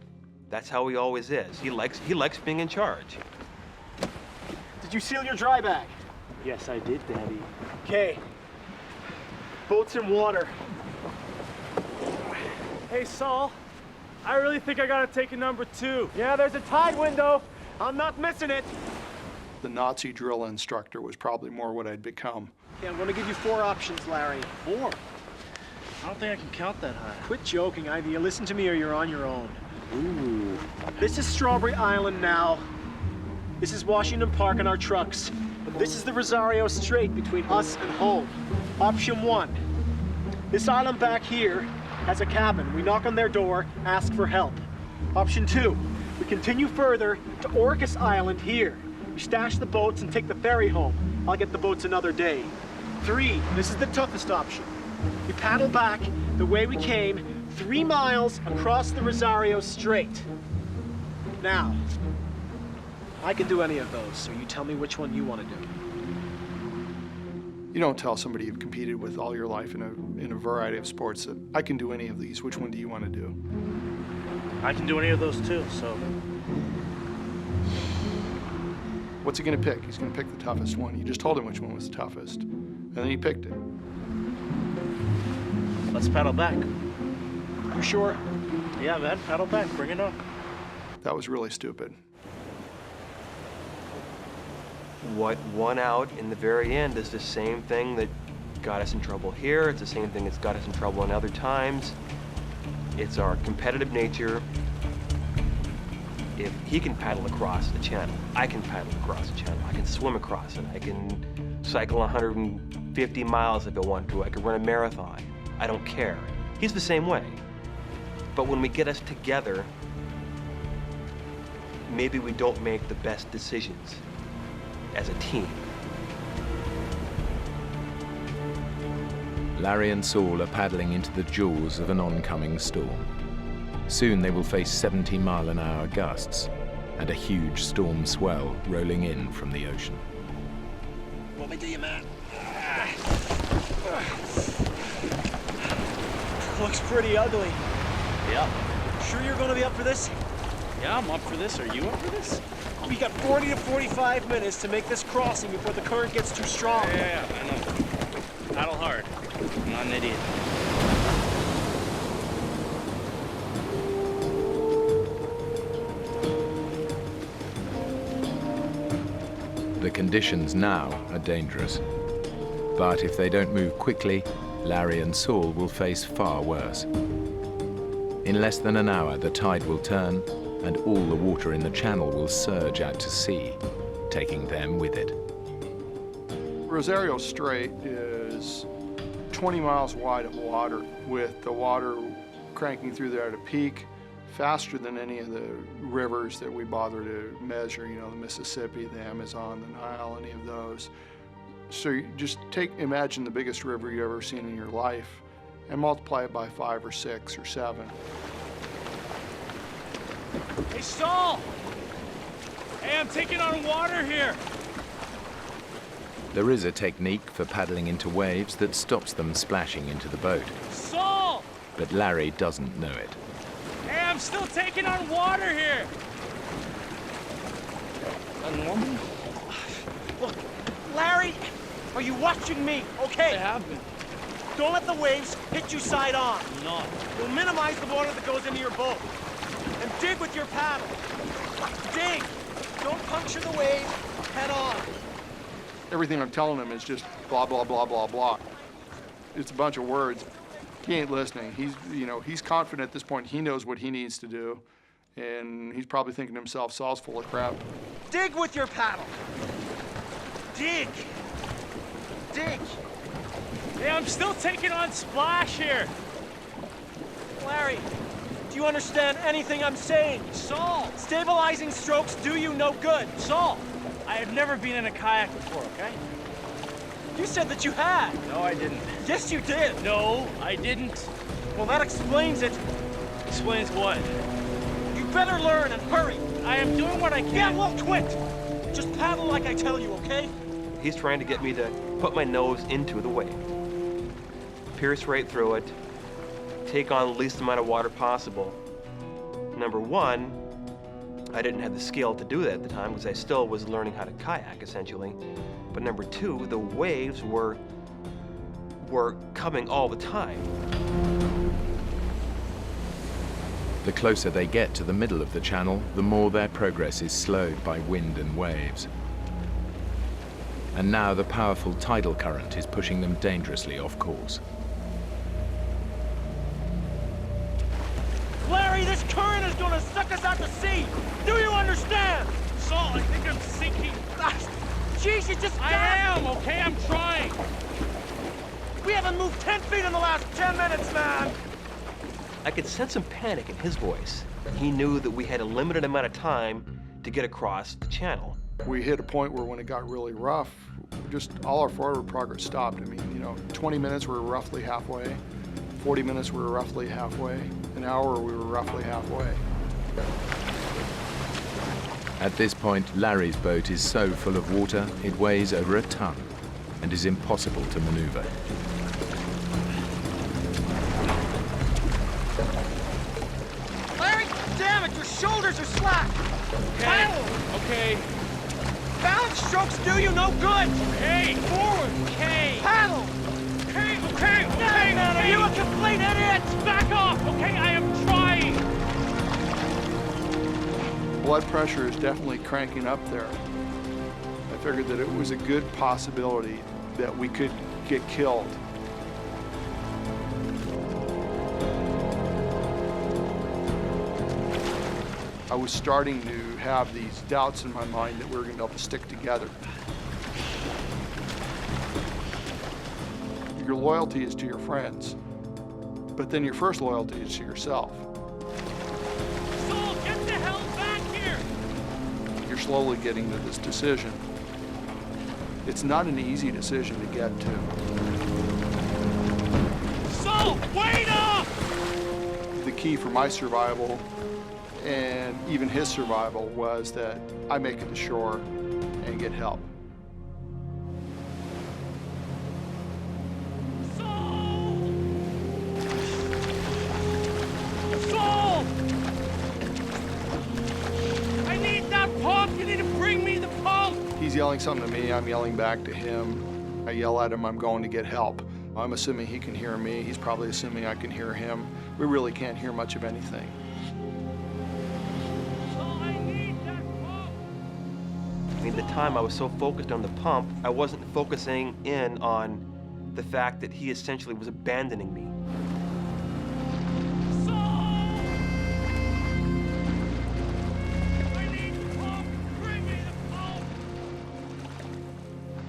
That's how he always is. He likes being in charge. Did you seal your dry bag? Yes, I did, Daddy. Okay. Boat's in water. Hey, Saul, I really think I gotta take a number 2. Yeah, there's a tide window. I'm not missing it. The Nazi drill instructor was probably more what I'd become. Okay, I'm gonna give you 4 options, Larry. 4? I don't think I can count that high. Quit joking. Either you listen to me or you're on your own. Ooh. This is Strawberry Island now. This is Washington Park and our trucks. And this is the Rosario Strait between us and home. Option 1. This island back here has a cabin. We knock on their door, ask for help. Option 2. We continue further to Orcas Island here. We stash the boats and take the ferry home. I'll get the boats another day. 3. This is the toughest option. We paddle back the way we came, 3 miles across the Rosario Strait. Now, I can do any of those, so you tell me which one you want to do. You don't tell somebody you've competed with all your life in a variety of sports that I can do any of these. Which one do you want to do? I can do any of those too, so. What's he going to pick? He's going to pick the toughest one. You just told him which one was the toughest, and then he picked it. Let's paddle back. You sure? Yeah, man, paddle back. Bring it on. That was really stupid. What won out in the very end is the same thing that got us in trouble here. It's the same thing that's got us in trouble in other times. It's our competitive nature. If he can paddle across the channel, I can paddle across the channel. I can swim across it. I can cycle 150 miles if I want to. I can run a marathon. I don't care. He's the same way. But when we get us together, maybe we don't make the best decisions as a team. Larry and Saul are paddling into the jaws of an oncoming storm. Soon they will face 70-mile-an-hour gusts and a huge storm swell rolling in from the ocean. What me do you, man? Looks pretty ugly. Yeah. Sure you're gonna be up for this? Yeah, I'm up for this. Are you up for this? We got 40 to 45 minutes to make this crossing before the current gets too strong. Yeah, I know. Paddle hard. I'm not an idiot. The conditions now are dangerous. But if they don't move quickly, Larry and Saul will face far worse. In less than an hour, the tide will turn and all the water in the channel will surge out to sea, taking them with it. Rosario Strait is 20 miles wide of water, with the water cranking through there at a peak faster than any of the rivers that we bother to measure, you know, the Mississippi, the Amazon, the Nile, any of those. So you just imagine the biggest river you've ever seen in your life and multiply it by 5 or 6 or 7. Hey, Saul! Hey, I'm taking on water here. There is a technique for paddling into waves that stops them splashing into the boat. Saul! But Larry doesn't know it. Hey, I'm still taking on water here. Look, Larry, are you watching me? Okay. I have been. Don't let the waves hit you side on. No. We'll minimize the water that goes into your boat. And dig with your paddle. Dig. Don't puncture the wave head on. Everything I'm telling him is just blah, blah, blah, blah, blah. It's a bunch of words. He ain't listening. He's confident at this point. He knows what he needs to do. And he's probably thinking to himself, Saul's full of crap. Dig with your paddle. Dig. Dig. Yeah, I'm still taking on splash here. Larry, do you understand anything I'm saying? Saul! Stabilizing strokes do you no good. Saul! I have never been in a kayak before, okay? You said that you had. No, I didn't. Yes, you did. No, I didn't. Well, that explains it. Explains what? You better learn and hurry. I am doing what I can. Yeah, well, quit. Just paddle like I tell you, okay? He's trying to get me to put my nose into the wave, pierce right through it, take on the least amount of water possible. Number one, I didn't have the skill to do that at the time because I still was learning how to kayak, essentially. But number two, the waves were coming all the time. The closer they get to the middle of the channel, the more their progress is slowed by wind and waves. And now the powerful tidal current is pushing them dangerously off course. Larry, this current is gonna suck us out to sea. Do you understand? Saul, I think I'm sinking. Jeez, you just I am, okay? I'm trying. We haven't moved 10 feet in the last 10 minutes, man. I could sense some panic in his voice. He knew that we had a limited amount of time to get across the channel. We hit a point where when it got really rough, just all our forward progress stopped. I mean, 20 minutes we were roughly halfway. 40 minutes we were roughly halfway. An hour we were roughly halfway. At this point, Larry's boat is so full of water, it weighs over a ton and is impossible to maneuver. Larry, damn it, your shoulders are slack. Okay. Okay. Balance strokes do you no good. Okay. Forward. Okay. Paddle. Okay. Okay. Okay. Man, are you a complete idiot? Back off. Okay, I am trying. Blood pressure is definitely cranking up there. I figured that it was a good possibility that we could get killed. I was starting to have these doubts in my mind that we were going to be able to stick together. Your loyalty is to your friends, but then your first loyalty is to yourself. Saul, get the hell back here! You're slowly getting to this decision. It's not an easy decision to get to. Saul, wait up! The key for my survival and even his survival was that I make it to shore and get help. Saul! I need that pump! You need to bring me the pump! He's yelling something to me, I'm yelling back to him. I yell at him, I'm going to get help. I'm assuming he can hear me, he's probably assuming I can hear him. We really can't hear much of anything. I mean, the time I was so focused on the pump, I wasn't focusing in on the fact that he essentially was abandoning me. Saul!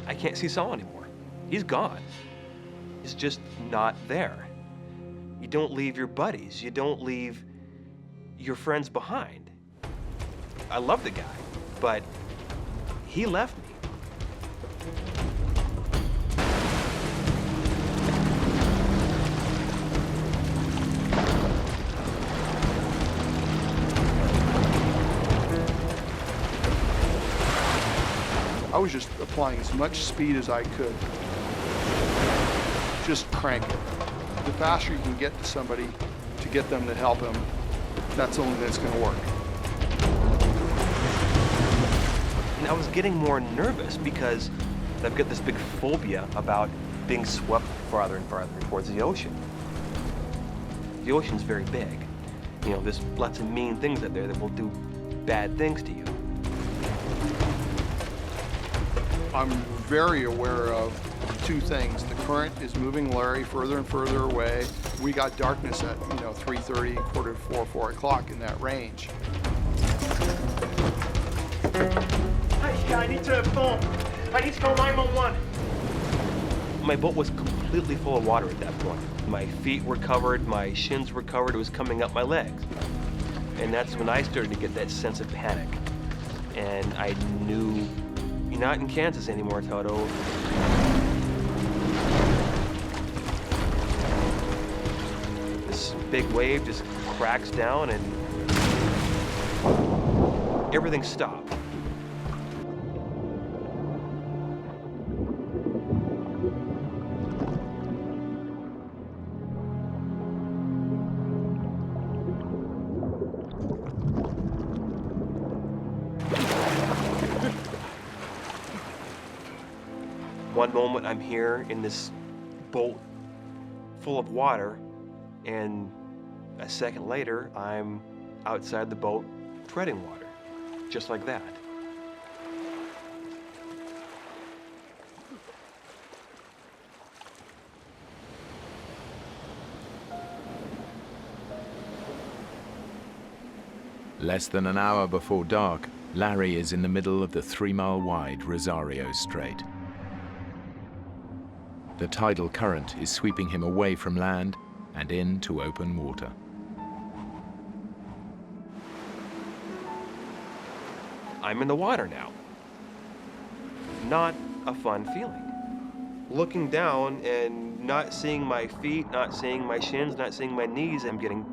I can't see Saul anymore. He's gone. He's just not there. You don't leave your buddies. You don't leave your friends behind. I love the guy, but he left me. I was just applying as much speed as I could. Just crank it. The faster you can get to somebody to get them to help him, that's the only thing that's going to work. And I was getting more nervous because I've got this big phobia about being swept farther and farther towards the ocean. The ocean's very big. You know, there's lots of mean things out there that will do bad things to you. I'm very aware of two things. The current is moving Larry further and further away. We got darkness at, 3:30, quarter to 4, 4 o'clock in that range. Hey, I need to phone. I need to call 911. My boat was completely full of water at that point. My feet were covered, my shins were covered, it was coming up my legs. And that's when I started to get that sense of panic. And I knew, you're not in Kansas anymore, Toto. This big wave just cracks down and everything stopped. One moment I'm here in this boat full of water, and a second later I'm outside the boat treading water, just like that. Less than an hour before dark, Larry is in the middle of the 3-mile-wide Rosario Strait. The tidal current is sweeping him away from land and into open water. I'm in the water now. Not a fun feeling. Looking down and not seeing my feet, not seeing my shins, not seeing my knees, I'm getting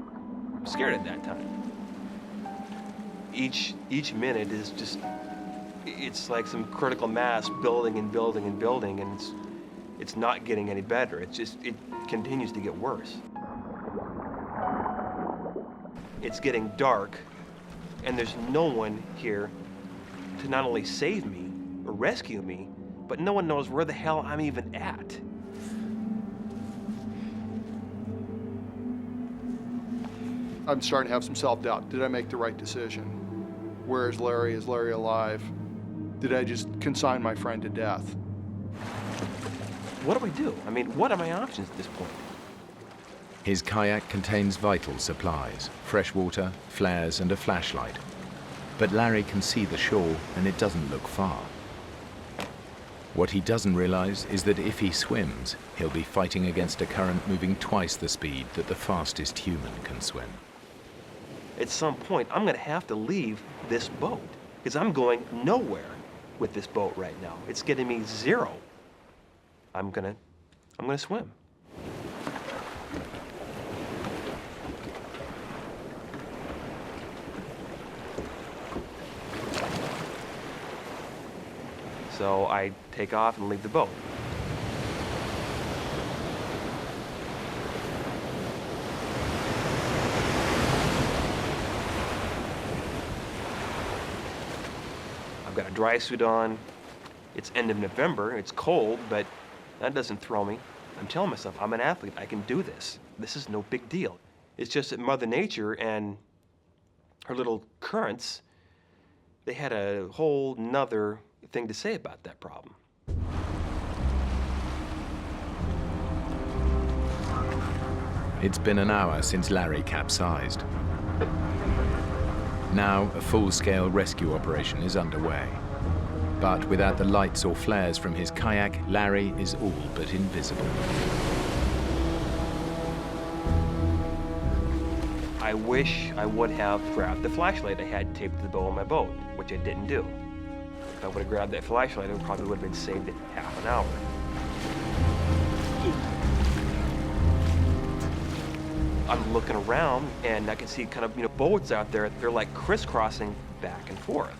scared at that time. Each minute is just, it's like some critical mass building and building and building, and it's not getting any better. It continues to get worse. It's getting dark, and there's no one here to not only save me or rescue me, but no one knows where the hell I'm even at. I'm starting to have some self-doubt. Did I make the right decision? Where is Larry? Is Larry alive? Did I just consign my friend to death? What do I do? I mean, what are my options at this point? His kayak contains vital supplies, fresh water, flares, and a flashlight. But Larry can see the shore, and it doesn't look far. What he doesn't realize is that if he swims, he'll be fighting against a current moving twice the speed that the fastest human can swim. At some point, I'm gonna have to leave this boat, because I'm going nowhere with this boat right now. It's getting me zero. I'm gonna swim. So I take off and leave the boat. I've got a dry suit on. It's end of November, it's cold, but that doesn't throw me. I'm telling myself, I'm an athlete, I can do this. This is no big deal. It's just that Mother Nature and her little currents, they had a whole nother thing to say about that problem. It's been an hour since Larry capsized. Now, a full-scale rescue operation is underway. But without the lights or flares from his kayak, Larry is all but invisible. I wish I would have grabbed the flashlight I had taped to the bow of my boat, which I didn't do. If I would have grabbed that flashlight, I probably would have been saved in half an hour. I'm looking around and I can see kind of, boats out there. They're like crisscrossing back and forth.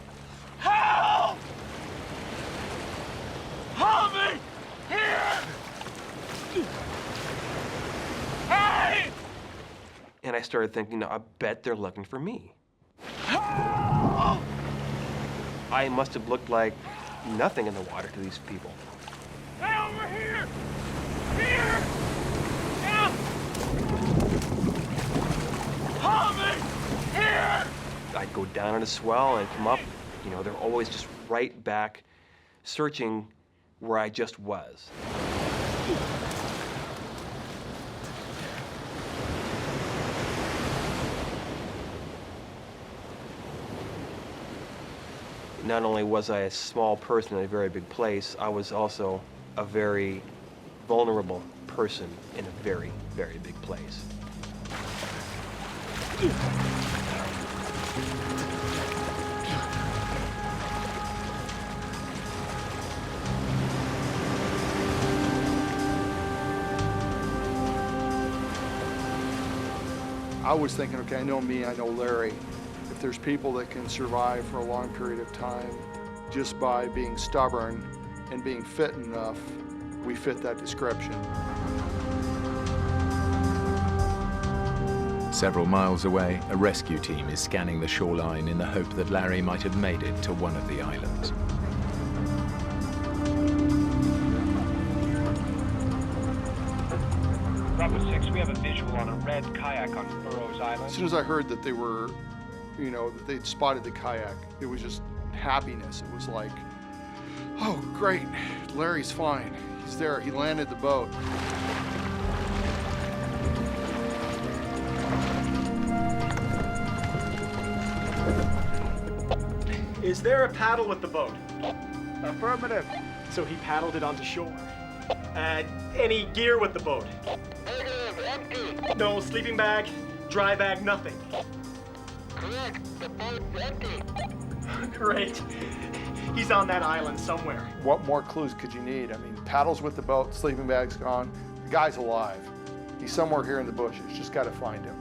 Help! Help me! Here! Hey! And I started thinking, I bet they're looking for me. Help! I must have looked like nothing in the water to these people. Hey, over here! Here! Help! Help me! Here! I'd go down on a swell and come up. They're always just right back, searching where I just was. Not only was I a small person in a very big place, I was also a very vulnerable person in a very, very big place. I was thinking, okay, I know me, I know Larry. If there's people that can survive for a long period of time just by being stubborn and being fit enough, we fit that description. Several miles away, a rescue team is scanning the shoreline in the hope that Larry might have made it to one of the islands. Bravo 6, we have a visual on a red kayak on Burroughs Island. As soon as I heard that they were, that they'd spotted the kayak, it was just happiness. It was like, oh, great, Larry's fine. He's there, he landed the boat. Is there a paddle with the boat? Affirmative. So he paddled it onto shore. Any gear with the boat? Negative, empty. No sleeping bag, dry bag, nothing. Correct, the boat's empty. Great. He's on that island somewhere. What more clues could you need? I mean, paddles with the boat, sleeping bag's gone, the guy's alive. He's somewhere here in the bushes, just gotta find him.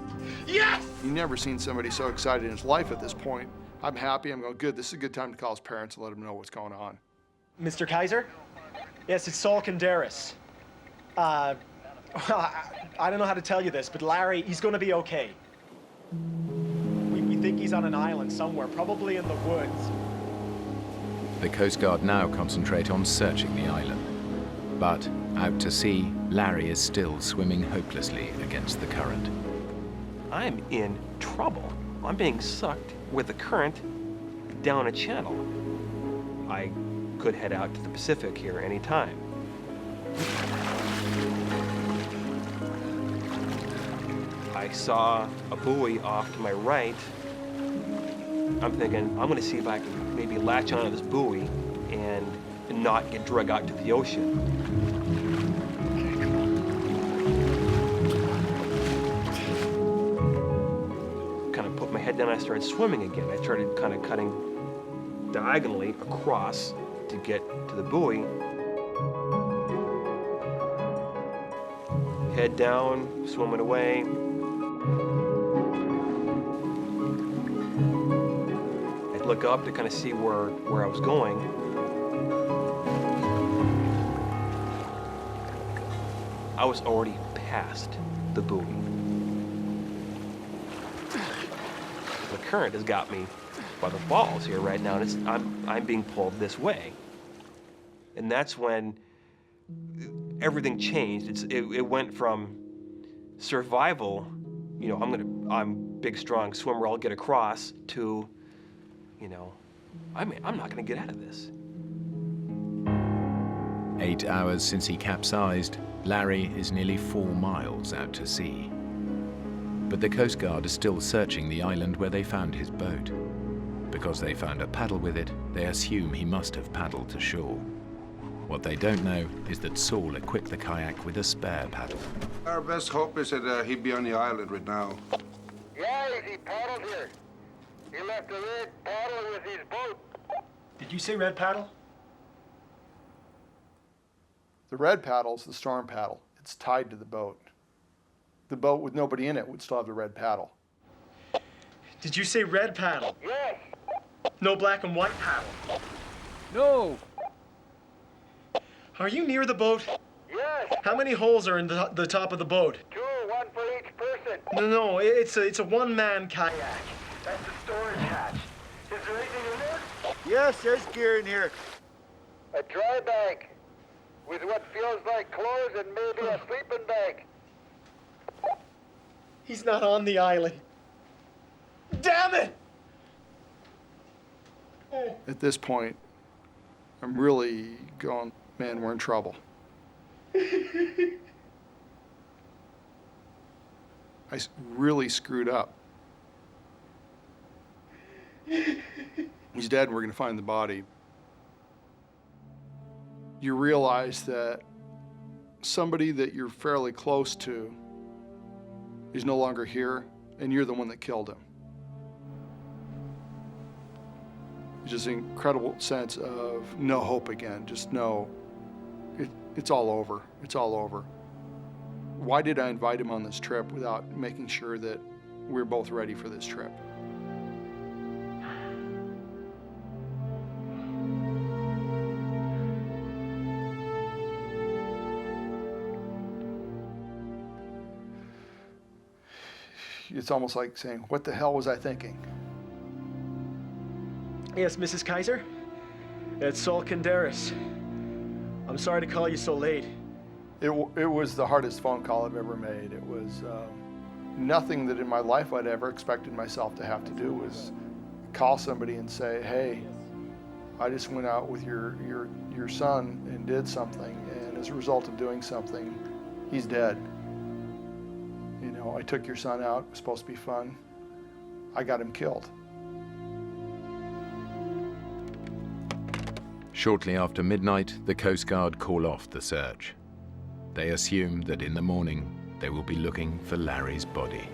Yes! You've never seen somebody so excited in his life at this point. I'm happy, I'm going, good, this is a good time to call his parents and let them know what's going on. Mr. Kaiser? Yes, it's Saul Canderas. I don't know how to tell you this, but Larry, he's gonna be okay. We think he's on an island somewhere, probably in the woods. The Coast Guard now concentrate on searching the island. But out to sea, Larry is still swimming hopelessly against the current. I'm in trouble. I'm being sucked with the current down a channel. I could head out to the Pacific here any time. I saw a buoy off to my right. I'm thinking, I'm gonna see if I can maybe latch onto this buoy and not get dragged out to the ocean. Kind of put my head down, I started swimming again. I started kind of cutting diagonally across to get to the buoy. Head down, swimming away. I'd look up to kind of see where I was going. I was already past the buoy. The current has got me by the balls here right now, and I'm being pulled this way. And that's when everything changed. It went from survival, I'm big, strong swimmer, I'll get across, to, I'm not gonna get out of this. 8 hours since he capsized, Larry is nearly 4 miles out to sea. But the Coast Guard are still searching the island where they found his boat. Because they found a paddle with it, they assume he must have paddled to shore. What they don't know is that Saul equipped the kayak with a spare paddle. Our best hope is that he'd be on the island right now. Yeah, he paddled here. He left a red paddle with his boat. Did you say red paddle? The red paddle's the storm paddle. It's tied to the boat. The boat with nobody in it would still have the red paddle. Did you say red paddle? Yes. No black and white paddle? No. Are you near the boat? Yes. How many holes are in the top of the boat? 2, 1 for each person. No, it's a one-man kayak. That's the storage hatch. Is there anything in there? Yes, there's gear in here. A dry bag with what feels like clothes and maybe a sleeping bag. He's not on the island. Damn it! At this point, I'm really going, man, we're in trouble. I really screwed up. He's dead and we're gonna find the body. You realize that somebody that you're fairly close to is no longer here, and you're the one that killed him. Just an incredible sense of no hope again, just no, it's all over, it's all over. Why did I invite him on this trip without making sure that we're both ready for this trip? It's almost like saying, what the hell was I thinking? Yes, Mrs. Kaiser? It's Saul Kinderis. I'm sorry to call you so late. It was the hardest phone call I've ever made. It was nothing that in my life I'd ever expected myself to have to do was call somebody and say, hey, I just went out with your son and did something, and as a result of doing something, he's dead. You know, I took your son out, it was supposed to be fun. I got him killed. Shortly after midnight, the Coast Guard call off the search. They assume that in the morning, they will be looking for Larry's body.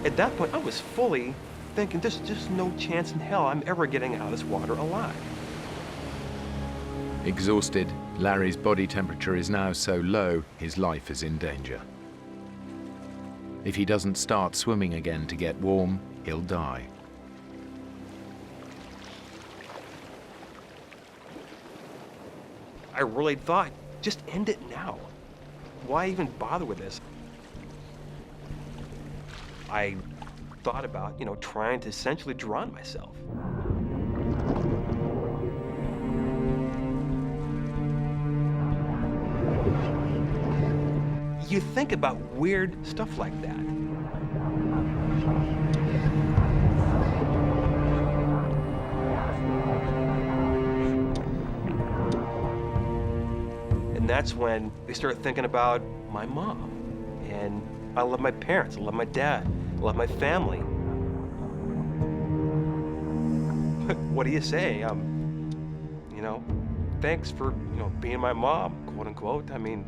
At that point, I was fully thinking, there's just no chance in hell I'm ever getting out of this water alive. Exhausted, Larry's body temperature is now so low, his life is in danger. If he doesn't start swimming again to get warm, he'll die. I really thought, just end it now. Why even bother with this? I thought about, trying to essentially drown myself. You think about weird stuff like that. And that's when I started thinking about my mom. And I love my parents, I love my dad, I love my family. What do you say? Thanks for, being my mom, quote unquote. I mean,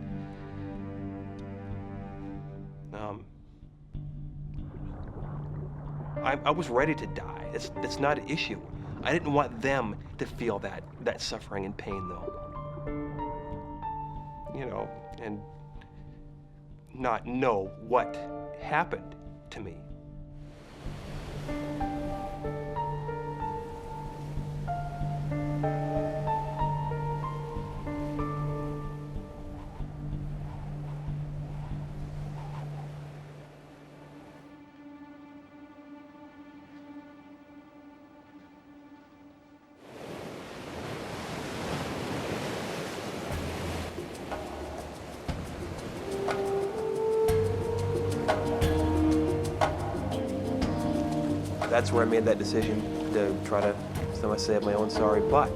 I was ready to die. It's not an issue. I didn't want them to feel that suffering and pain, though. And not know what happened to me. That's where I made that decision to try to So I say my own sorry butt.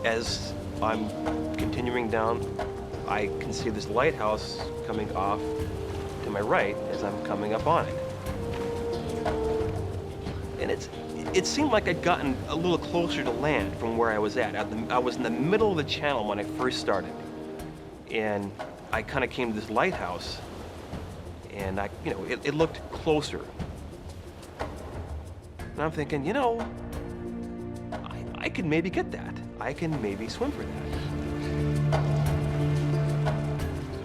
As I'm continuing down, I can see this lighthouse coming off to my right as I'm coming up on it. And it seemed like I'd gotten a little closer to land from where I was at. I was in the middle of the channel when I first started. And I kind of came to this lighthouse, and it looked closer. And I'm thinking, I could maybe get that. I can maybe swim for that.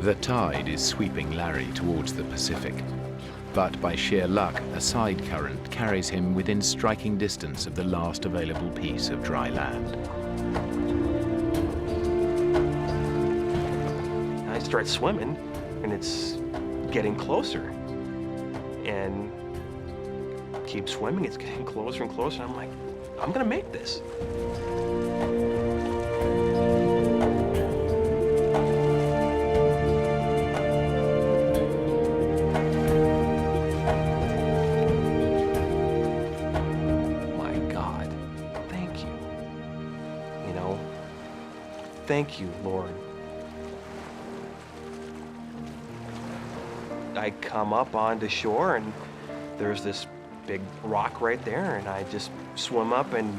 The tide is sweeping Larry towards the Pacific. But by sheer luck, a side current carries him within striking distance of the last available piece of dry land. I start swimming, and it's getting closer. And keep swimming, it's getting closer and closer. I'm like, I'm gonna make this. My God, thank you. Thank you, Lord. I come up onto shore, and there's this big rock right there, and I just swim up and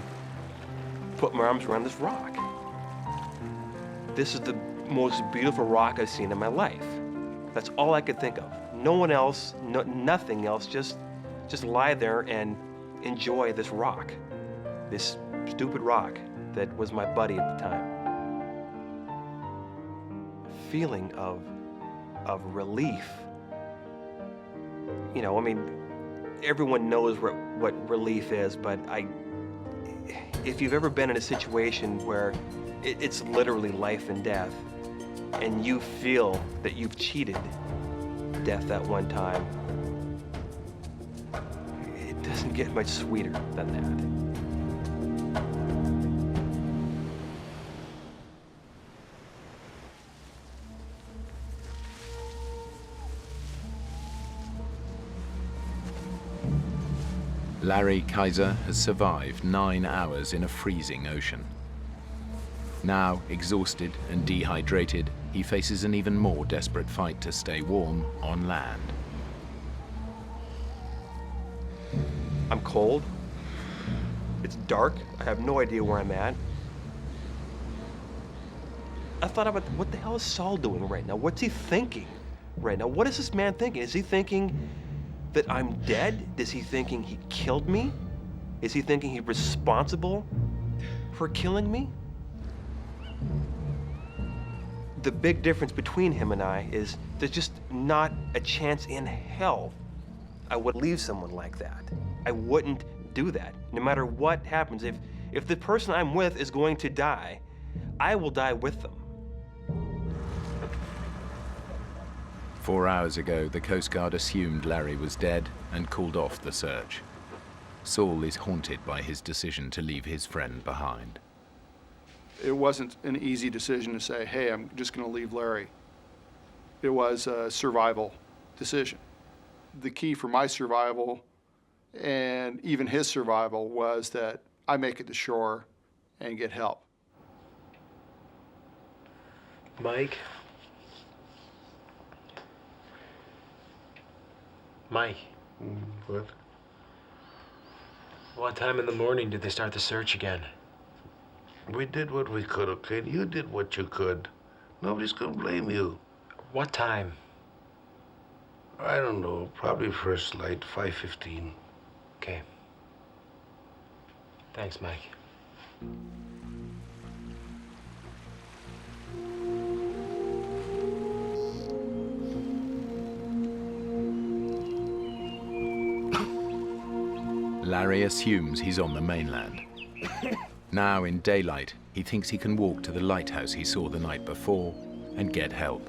put my arms around this rock. This is the most beautiful rock I've seen in my life. That's all I could think of. No one else, nothing else, just lie there and enjoy this rock. This stupid rock that was my buddy at the time. A feeling of relief. Everyone knows what relief is, but if you've ever been in a situation where it's literally life and death, and you feel that you've cheated death that one time, it doesn't get much sweeter than that. Larry Kaiser has survived 9 hours in a freezing ocean. Now, exhausted and dehydrated, he faces an even more desperate fight to stay warm on land. I'm cold. It's dark. I have no idea where I'm at. I thought about what the hell is Saul doing right now? What's he thinking right now? What is this man thinking? Is he thinking that I'm dead? Is he thinking he killed me? Is he thinking he's responsible for killing me? The big difference between him and I is there's just not a chance in hell I would leave someone like that. I wouldn't do that. No matter what happens, if the person I'm with is going to die, I will die with them. 4 hours ago, the Coast Guard assumed Larry was dead and called off the search. Saul is haunted by his decision to leave his friend behind. It wasn't an easy decision to say, hey, I'm just going to leave Larry. It was a survival decision. The key for my survival and even his survival was that I make it to shore and get help. Mike? Mike. What? What time in the morning did they start the search again? We did what we could, okay? You did what you could. Nobody's gonna blame you. What time? I don't know. Probably first light, 5:15. Okay. Thanks, Mike. Larry assumes he's on the mainland. Now in daylight, he thinks he can walk to the lighthouse he saw the night before and get help.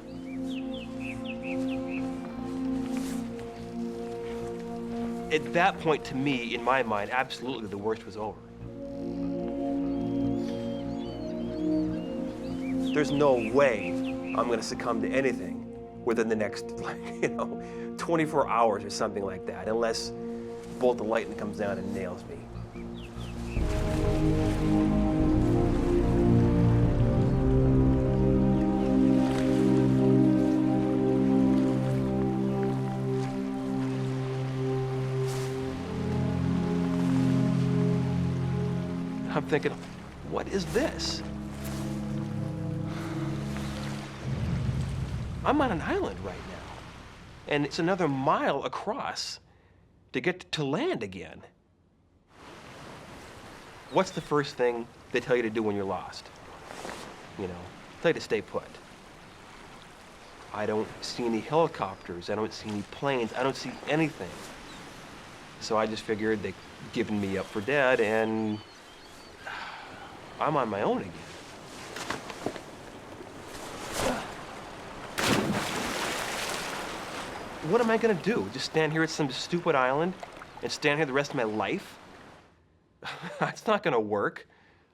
At that point, to me, in my mind, absolutely the worst was over. There's no way I'm gonna succumb to anything within the next, 24 hours or something like that, unless bolt of lightning comes down and nails me. I'm thinking, what is this? I'm on an island right now, and it's another mile across to get to land again. What's the first thing they tell you to do when you're lost? You know, tell you to stay put. I don't see any helicopters, I don't see any planes, I don't see anything. So I just figured they'd given me up for dead, and I'm on my own again. What am I gonna do? Just stand here at some stupid island and stand here the rest of my life? That's not gonna work.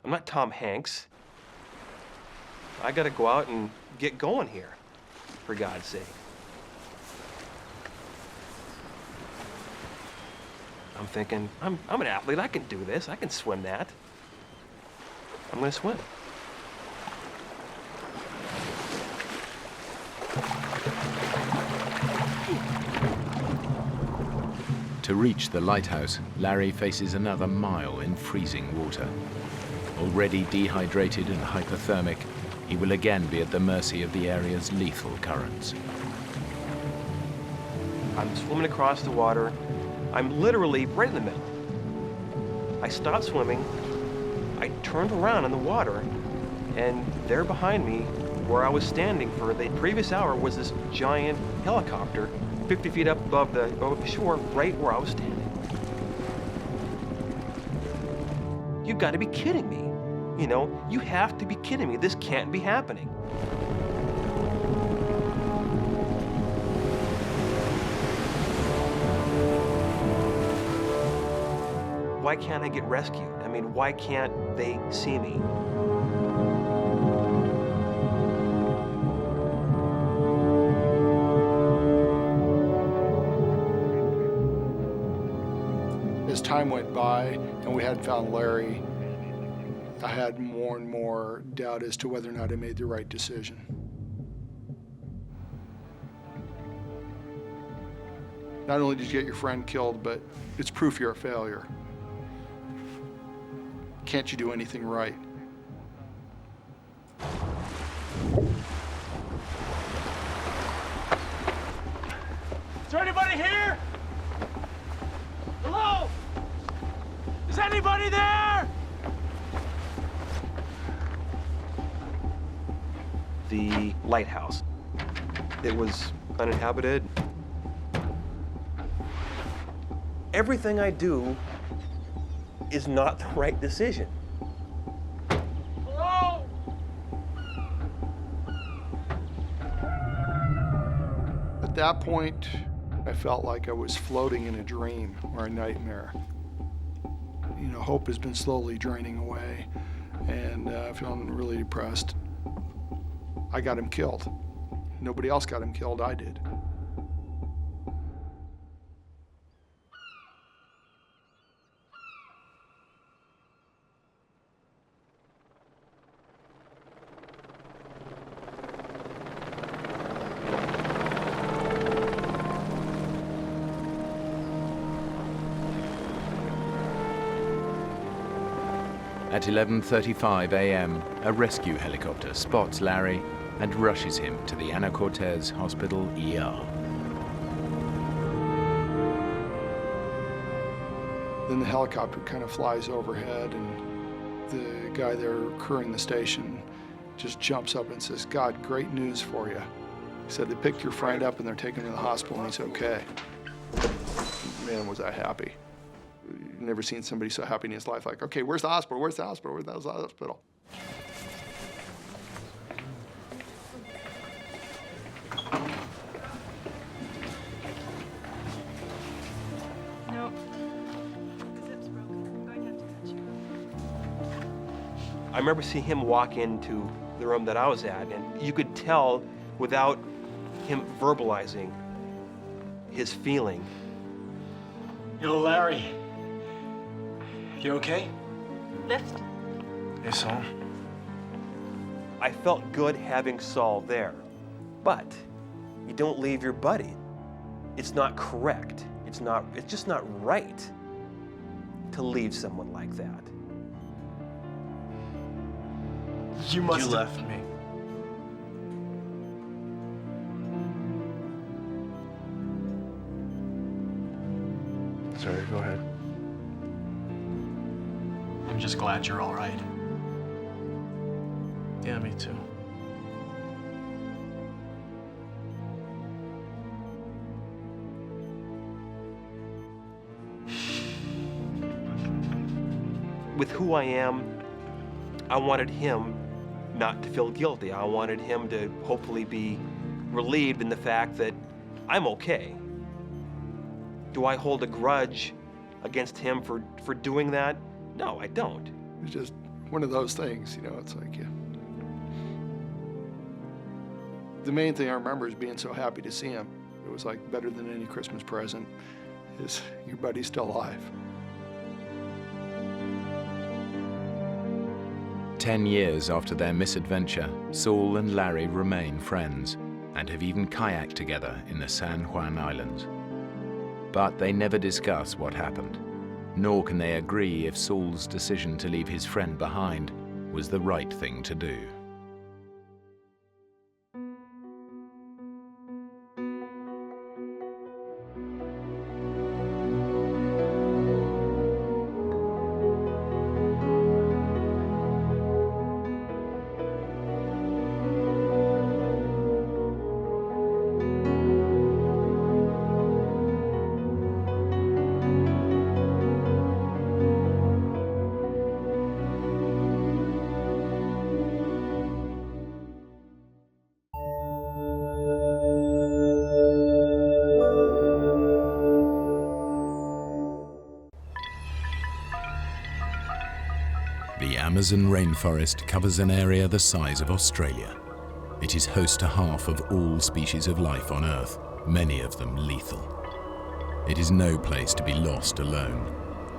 I'm not Tom Hanks. I gotta go out and get going here, for God's sake. I'm thinking, I'm an athlete, I can do this, I can swim that. I'm gonna swim. To reach the lighthouse, Larry faces another mile in freezing water. Already dehydrated and hypothermic, he will again be at the mercy of the area's lethal currents. I'm swimming across the water. I'm literally right in the middle. I stopped swimming, I turned around in the water, and there behind me, where I was standing for the previous hour, was this giant helicopter 50 feet up above the shore, right where I was standing. You've got to be kidding me. You know, you have to be kidding me. This can't be happening. Why can't I get rescued? I mean, why can't they see me? As time went by and we hadn't found Larry, I had more and more doubt as to whether or not I made the right decision. Not only did you get your friend killed, but it's proof you're a failure. Can't you do anything right? Is there anybody here? Hello? Is anybody there? The lighthouse. It was uninhabited. Everything I do is not the right decision. Hello? At that point, I felt like I was floating in a dream or a nightmare. You know, hope has been slowly draining away, and feeling really depressed. I got him killed. Nobody else got him killed, I did. At 11:35 a.m., a rescue helicopter spots Larry and rushes him to the Sea of Cortez Hospital ER. Then the helicopter kind of flies overhead, and the guy there crewing the station just jumps up and says, "God, great news for you." He said, "They picked your friend up and they're taking him to the hospital and he's okay." Man, was I happy. Never seen somebody so happy in his life. Like, okay, where's the hospital? Where's the hospital? Where's the hospital? No. The zip's broken. I'm going to have to cut you. I remember seeing him walk into the room that I was at, and you could tell without him verbalizing his feeling. Yo, Larry. You okay? left. Hey, Saul. I felt good having Saul there, but you don't leave your buddy. It's not correct. It's just not right to leave someone like that. You left me. Sorry, go ahead. I'm just glad you're all right. Yeah, me too. With who I am, I wanted him not to feel guilty. I wanted him to hopefully be relieved in the fact that I'm okay. Do I hold a grudge against him for doing that? No, I don't. It's just one of those things, you know, it's like, yeah. The main thing I remember is being so happy to see him. It was like better than any Christmas present is your buddy's still alive. 10 years after their misadventure, Saul and Larry remain friends and have even kayaked together in the San Juan Islands. But they never discuss what happened, nor can they agree if Saul's decision to leave his friend behind was the right thing to do. The Amazon rainforest covers an area the size of Australia. It is host to half of all species of life on Earth, many of them lethal. It is no place to be lost alone.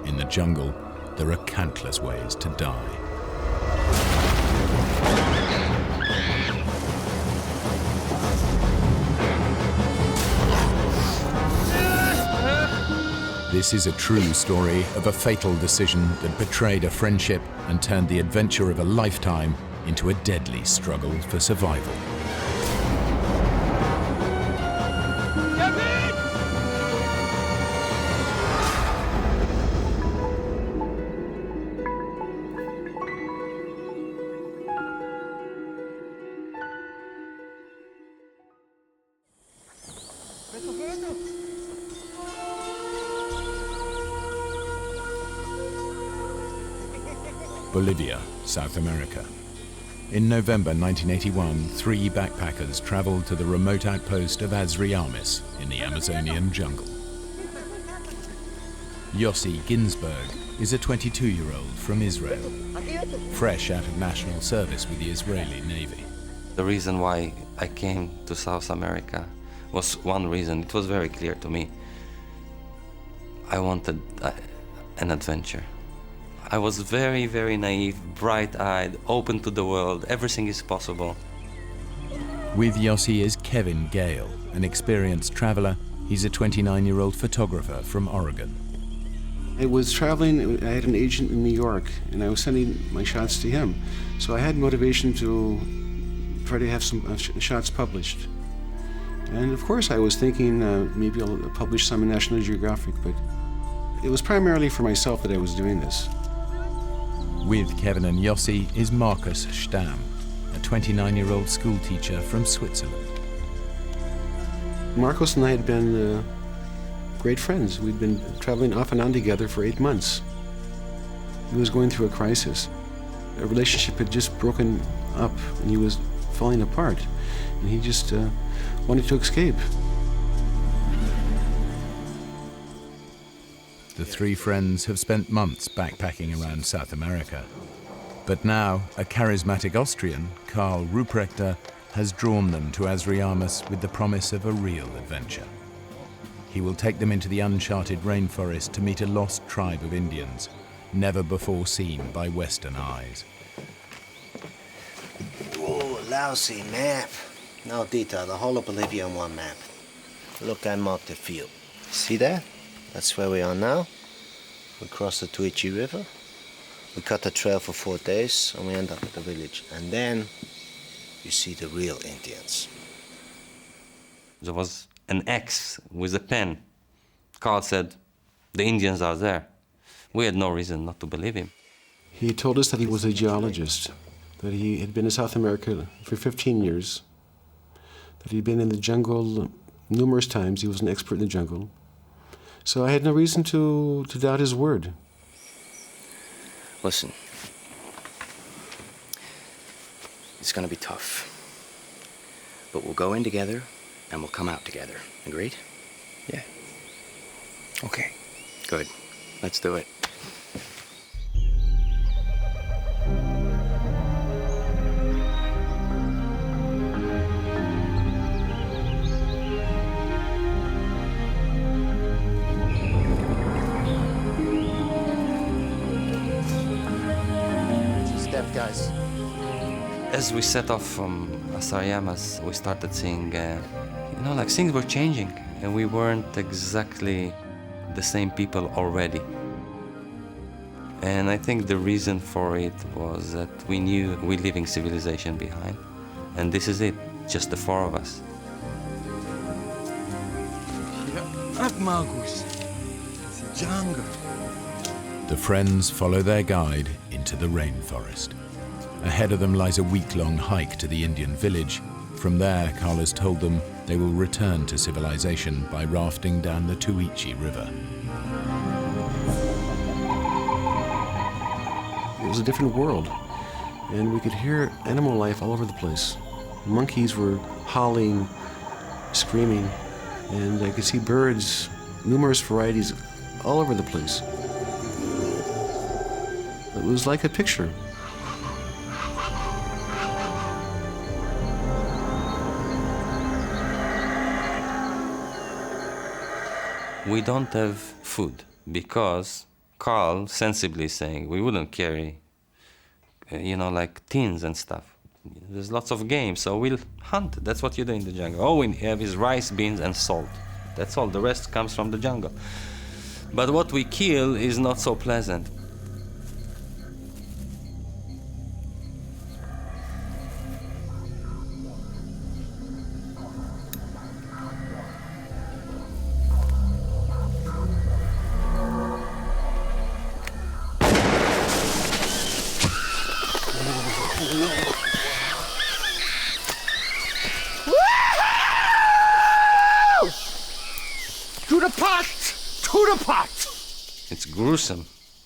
In the jungle, there are countless ways to die. This is a true story of a fatal decision that betrayed a friendship and turned the adventure of a lifetime into a deadly struggle for survival. Bolivia, South America. In November 1981, 3 backpackers traveled to the remote outpost of Azriamis in the Amazonian jungle. Yossi Ginsberg is a 22-year-old from Israel, fresh out of national service with the Israeli Navy. The reason why I came to South America was one reason. It was very clear to me. I wanted an adventure. I was very, very naive, bright-eyed, open to the world. Everything is possible. With Yossi is Kevin Gale, an experienced traveler. He's a 29-year-old photographer from Oregon. I was traveling, I had an agent in New York, and I was sending my shots to him. So I had motivation to try to have some shots published. And of course I was thinking maybe I'll publish some in National Geographic, but it was primarily for myself that I was doing this. With Kevin and Yossi is Markus Stamm, a 29-year-old school teacher from Switzerland. Marcos and I had been great friends. We'd been traveling off and on together for 8 months. He was going through a crisis. A relationship had just broken up and he was falling apart. And he just wanted to escape. The 3 friends have spent months backpacking around South America. But now, a charismatic Austrian, Karl Ruprechter, has drawn them to Azriamis with the promise of a real adventure. He will take them into the uncharted rainforest to meet a lost tribe of Indians never before seen by Western eyes. Oh, lousy map. No detail, the whole of Bolivia on one map. Look, I marked the field. See that? That's where we are now. We cross the Tuichi River. We cut the trail for 4 days, and we end up at the village. And then you see the real Indians. There was an X with a pen. Carl said, the Indians are there. We had no reason not to believe him. He told us that he was a geologist, that he had been in South America for 15 years, that he'd been in the jungle numerous times. He was an expert in the jungle. So I had no reason to doubt his word. Listen, it's gonna be tough, but we'll go in together and we'll come out together. Agreed? Yeah. Okay. Good. Let's do it. Guys. As we set off from Asariamas, we started seeing, like things were changing, and we weren't exactly the same people already. And I think the reason for it was that we knew we're leaving civilization behind, and this is it, just the 4 of us. The friends follow their guide into the rainforest. Ahead of them lies a week-long hike to the Indian village. From there, Carl has told them they will return to civilization by rafting down the Tuichi River. It was a different world, and we could hear animal life all over the place. Monkeys were howling, screaming, and I could see birds, numerous varieties, all over the place. It was like a picture. We don't have food because Carl sensibly is saying we wouldn't carry, like tins and stuff. There's lots of game, so we'll hunt. That's what you do in the jungle. All we have is rice, beans, and salt. That's all. The rest comes from the jungle. But what we kill is not so pleasant. To the pot! To the pot! It's gruesome.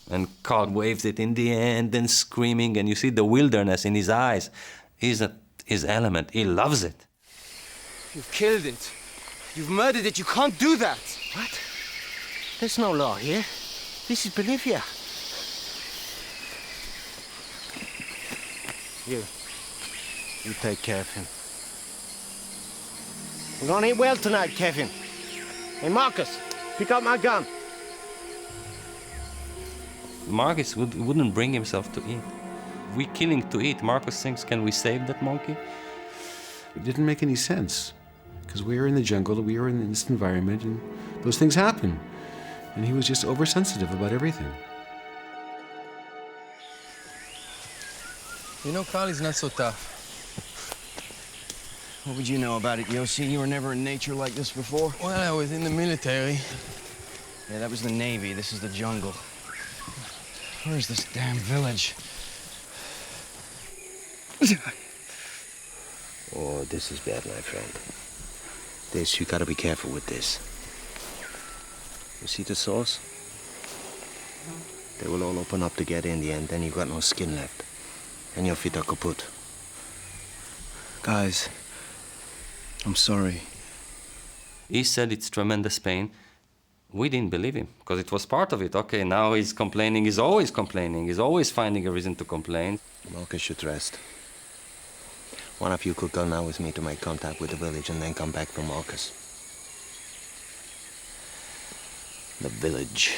And Carl waves it in the end and screaming, and you see the wilderness in his eyes. He's at his element. He loves it. You've killed it. You've murdered it. You can't do that. What? There's no law here. This is Bolivia. You take care of him. We're gonna eat well tonight, Kevin. Hey, Marcus, pick up my gun. Marcus wouldn't bring himself to eat. We're killing to eat. Marcus thinks, can we save that monkey? It didn't make any sense, because we were in the jungle, we were in this environment, and those things happen. And he was just oversensitive about everything. You know, Carl is not so tough. What would you know about it, Yossi? You were never in nature like this before? Well, I was in the military. Yeah, that was the Navy. This is the jungle. Where's this damn village? Oh, this is bad, my friend. You gotta be careful with this. You see the saws? They will all open up together in the end, then you've got no skin left. And your feet are kaput. Guys, I'm sorry. He said it's tremendous pain. We didn't believe him, because it was part of it. Okay, now he's complaining. He's always complaining. He's always finding a reason to complain. Marcus should rest. One of you could go now with me to make contact with the village and then come back for Marcus. The village.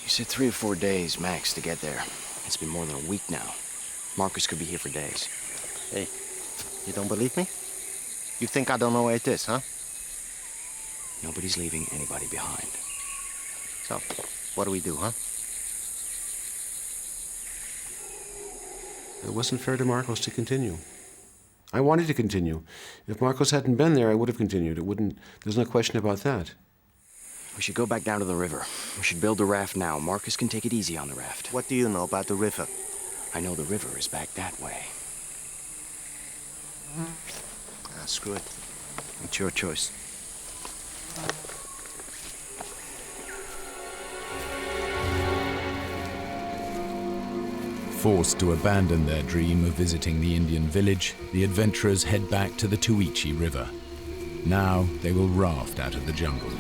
You said 3 or 4 days max to get there. It's been more than a week now. Marcus could be here for days. Hey, you don't believe me? You think I don't know where it is, huh? Nobody's leaving anybody behind. So, what do we do, huh? It wasn't fair to Marcos to continue. I wanted to continue. If Marcos hadn't been there, I would have continued. It wouldn't. There's no question about that. We should go back down to the river. We should build a raft now. Marcus can take it easy on the raft. What do you know about the river? I know the river is back that way. Ah, screw it. It's your choice. Forced to abandon their dream of visiting the Indian village, the adventurers head back to the Tuichi River. Now they will raft out of the jungle.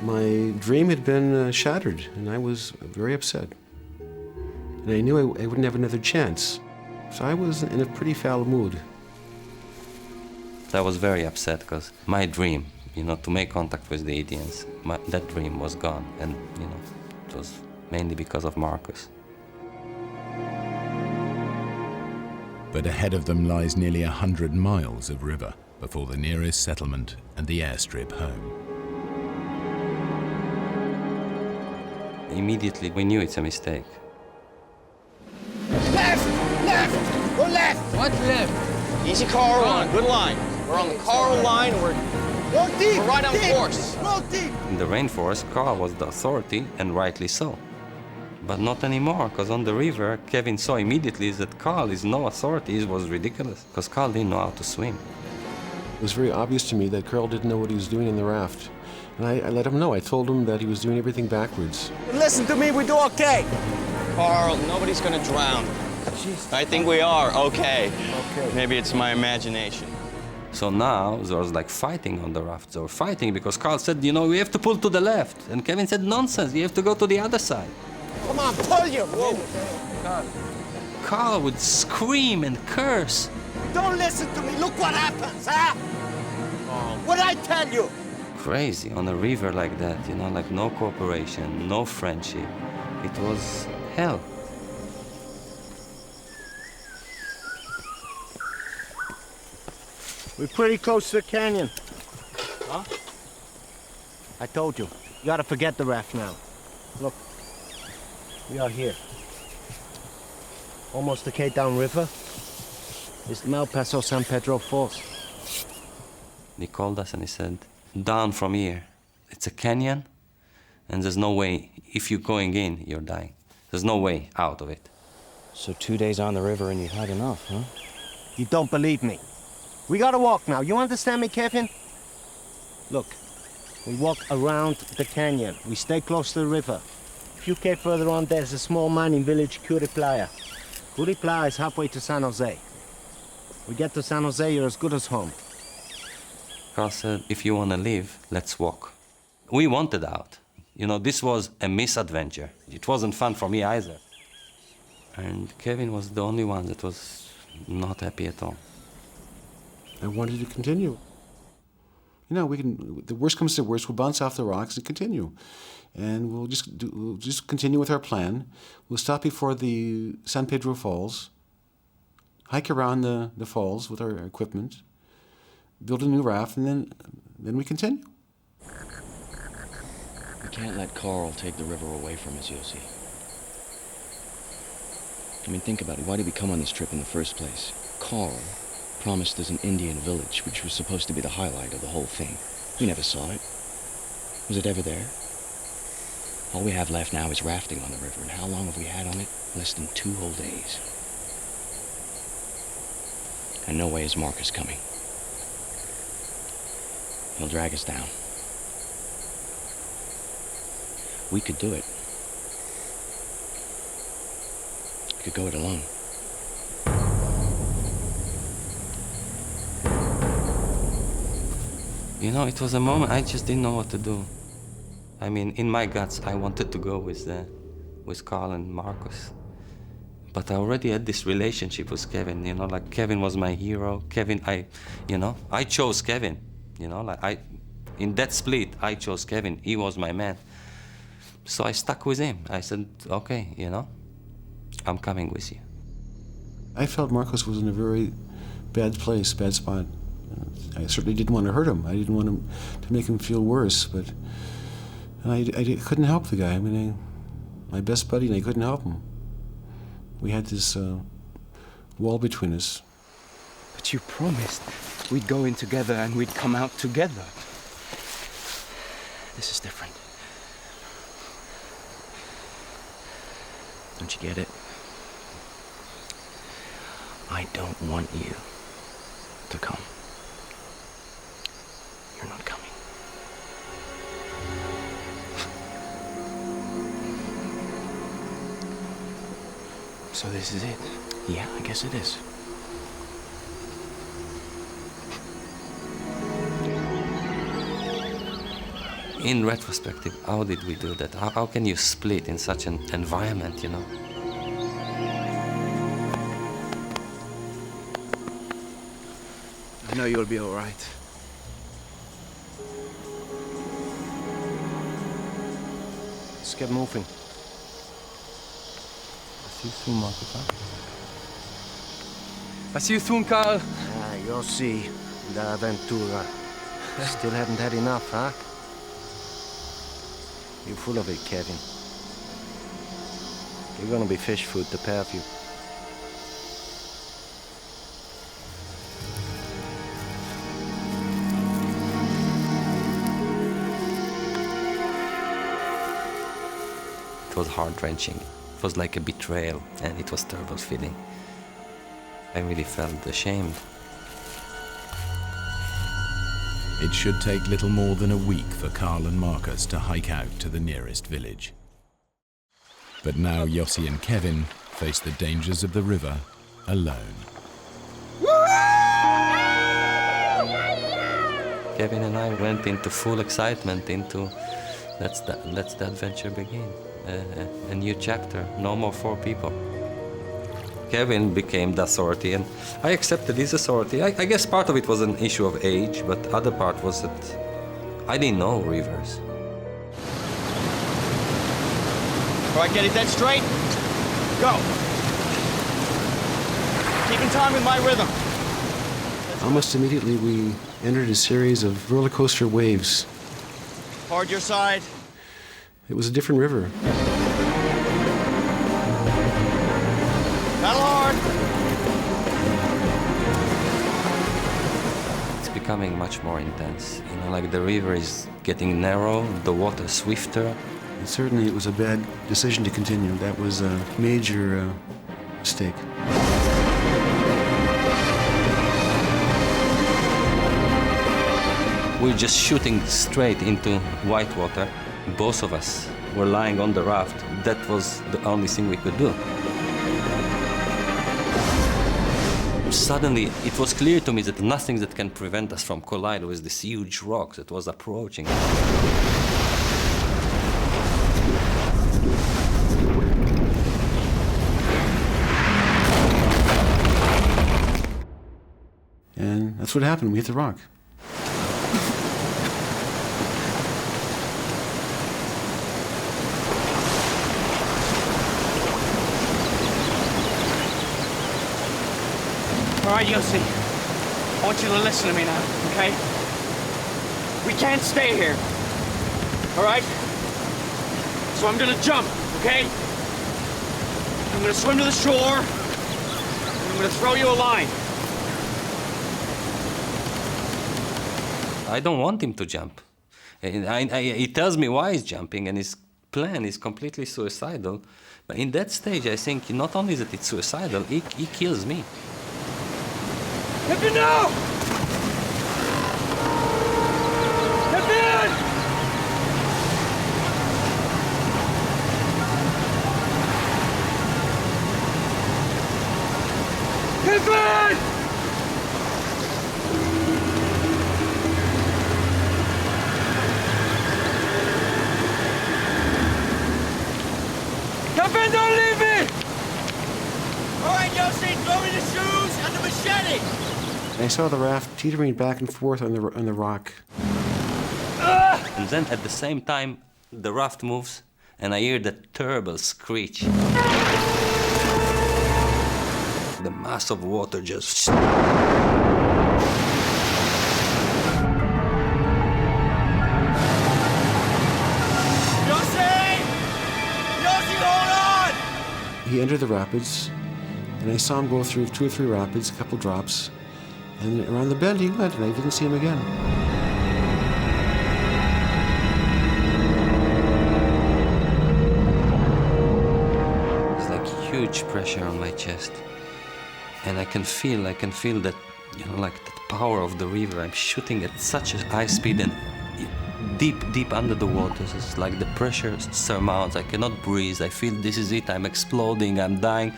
My dream had been shattered, and I was very upset. And I knew I wouldn't have another chance. So I was in a pretty foul mood. I was very upset because my dream, to make contact with the Indians, that dream was gone. And, it was mainly because of Marcus. But ahead of them lies nearly 100 miles of river before the nearest settlement and the airstrip home. Immediately, we knew it's a mistake. Left! Left! Go left! What left? Easy, Carl. Good line. We're on the Carl line. We're right on course. Roll deep! In the rainforest, Carl was the authority, and rightly so. But not anymore, because on the river, Kevin saw immediately that Carl is no authority. It was ridiculous, because Carl didn't know how to swim. It was very obvious to me that Carl didn't know what he was doing in the raft. And I let him know. I told him that he was doing everything backwards. Listen to me, we do okay. Carl, nobody's gonna drown. I think we are okay. Maybe it's my imagination. So now there was like fighting on the raft. They were fighting because Carl said, we have to pull to the left. And Kevin said, nonsense, you have to go to the other side. Come on, pull you! Whoa! Carl would scream and curse. Don't listen to me, look what happens, huh? What'd I tell you? Crazy on a river like that, like no cooperation, no friendship. It was hell. We're pretty close to the canyon. Huh? I told you. You gotta forget the raft now. Look. We are here. Almost the Cape Down River. It's the Malpaso San Pedro Falls. He called us and he said, down from here. It's a canyon, and there's no way, if you're going in, you're dying. There's no way out of it. So 2 days on the river and you've had enough, huh? You don't believe me. We gotta walk now. You understand me, Kevin? Look, we walk around the canyon. We stay close to the river. A few km further on, there's a small mining village, Playa. Playa is halfway to San Jose. We get to San Jose, you're as good as home. Carl said, if you want to live, let's walk. We wanted out. This was a misadventure. It wasn't fun for me either. And Kevin was the only one that was not happy at all. I wanted to continue. The worst comes to worst, we'll bounce off the rocks and continue. And we'll just continue with our plan. We'll stop before the San Pedro Falls, hike around the falls with our equipment, build a new raft, and then we continue. We can't let Carl take the river away from us, Yossi. Think about it. Why did we come on this trip in the first place? Carl promised us an Indian village, which was supposed to be the highlight of the whole thing. We never saw it. Was it ever there? All we have left now is rafting on the river, and how long have we had on it? Less than 2 whole days. And no way is Marcus coming. He'll drag us down. We could do it. We could go it alone. It was a moment I just didn't know what to do. In my guts, I wanted to go with Carl and Marcus. But I already had this relationship with Kevin, Kevin was my hero. Kevin, I chose Kevin, in that split, I chose Kevin. He was my man. So I stuck with him. I said, okay, you know, I'm coming with you. I felt Marcos was in a very bad place, bad spot. I certainly didn't want to hurt him. I didn't want to make him feel worse, but I couldn't help the guy. I mean, my best buddy, and I couldn't help him. We had this wall between us. But you promised we'd go in together and we'd come out together. This is different. Don't you get it? I don't want you to come. You're not coming. So this is it? Yeah, I guess it is. In retrospective, how did we do that? How can you split in such an environment, you know? I know you'll be all right. Let's get moving. See you soon, Marcus. I'll see you soon, Carl. Ah, you'll see. La Aventura. Still haven't had enough, huh? You're full of it, Kevin. You're gonna be fish food, the pair of you. It was heart-wrenching. It was like a betrayal, and it was a terrible feeling. I really felt ashamed. It should take little more than a week for Carl and Marcus to hike out to the nearest village. But now Yossi and Kevin face the dangers of the river alone. Kevin and I went into full excitement into let's the adventure begin. A new chapter, no more 4 people. Kevin became the authority, and I accepted his authority. I guess part of it was an issue of age, but the other part was that I didn't know rivers. All right, get it dead straight. Go. Keep in time with my rhythm. Almost immediately, we entered a series of roller coaster waves. Hard your side. It was a different river. Paddle hard. It's becoming much more intense. You know, like the river is getting narrow, the water swifter. And certainly, it was a bad decision to continue. That was a major mistake. We're just shooting straight into white water. Both of us were lying on the raft. That was the only thing we could do. Suddenly, it was clear to me that nothing that can prevent us from colliding with this huge rock that was approaching. And that's what happened. We hit the rock. All right, Yossi. I want you to listen to me now, okay? We can't stay here. All right? So I'm gonna jump, okay? I'm gonna swim to the shore, and I'm gonna throw you a line. I don't want him to jump. He tells me why he's jumping, and his plan is completely suicidal. But in that stage, I think not only that it's suicidal, he kills me. Kevin, no! Kevin! Kevin! Kevin, don't leave me! All right, Yossi, throw me the shoes and the machete! I saw the raft teetering back and forth on the rock. And then at the same time, the raft moves, and I hear that terrible screech. The mass of water just... He entered the rapids, and I saw him go through 2 or 3 rapids, a couple drops, and around the bend he went, and I didn't see him again. It's like huge pressure on my chest, and I can feel that, you know, like the power of the river. I'm shooting at such a high speed and deep under the waters. It's like the pressure surmounts. I cannot breathe. I feel this is it. I'm exploding. I'm dying.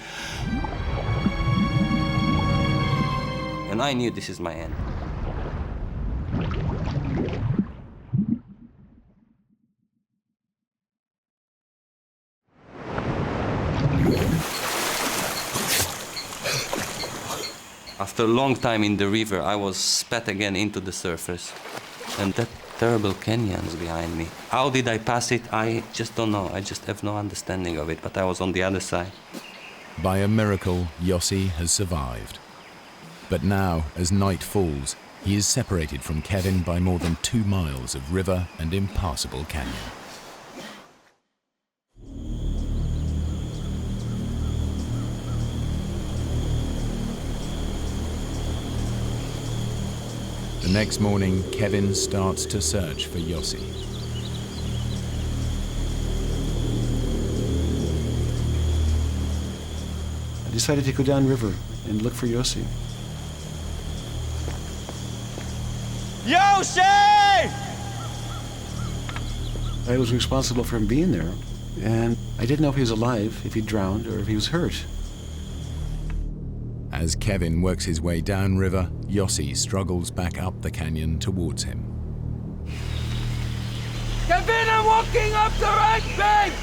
And I knew this is my end. After a long time in the river, I was spat again into the surface. And that terrible canyon was behind me. How did I pass it? I just don't know. I just have no understanding of it, but I was on the other side. By a miracle, Yossi has survived. But now, as night falls, he is separated from Kevin by more than 2 miles of river and impassable canyon. The next morning, Kevin starts to search for Yossi. I decided to go downriver and look for Yossi. Yossi! I was responsible for him being there, and I didn't know if he was alive, if he drowned, or if he was hurt. As Kevin works his way downriver, Yossi struggles back up the canyon towards him. Kevin, I'm walking up the right bank!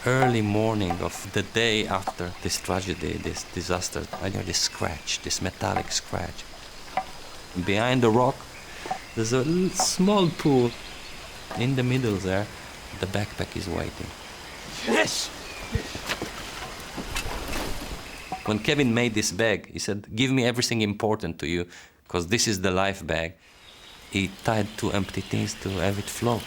Early morning of the day after this tragedy, this disaster, I hear this scratch, this metallic scratch. Behind the rock, there's a small pool. In the middle there, the backpack is waiting. Yes! When Kevin made this bag, he said, "Give me everything important to you, because this is the life bag." He tied 2 empty things to have it float.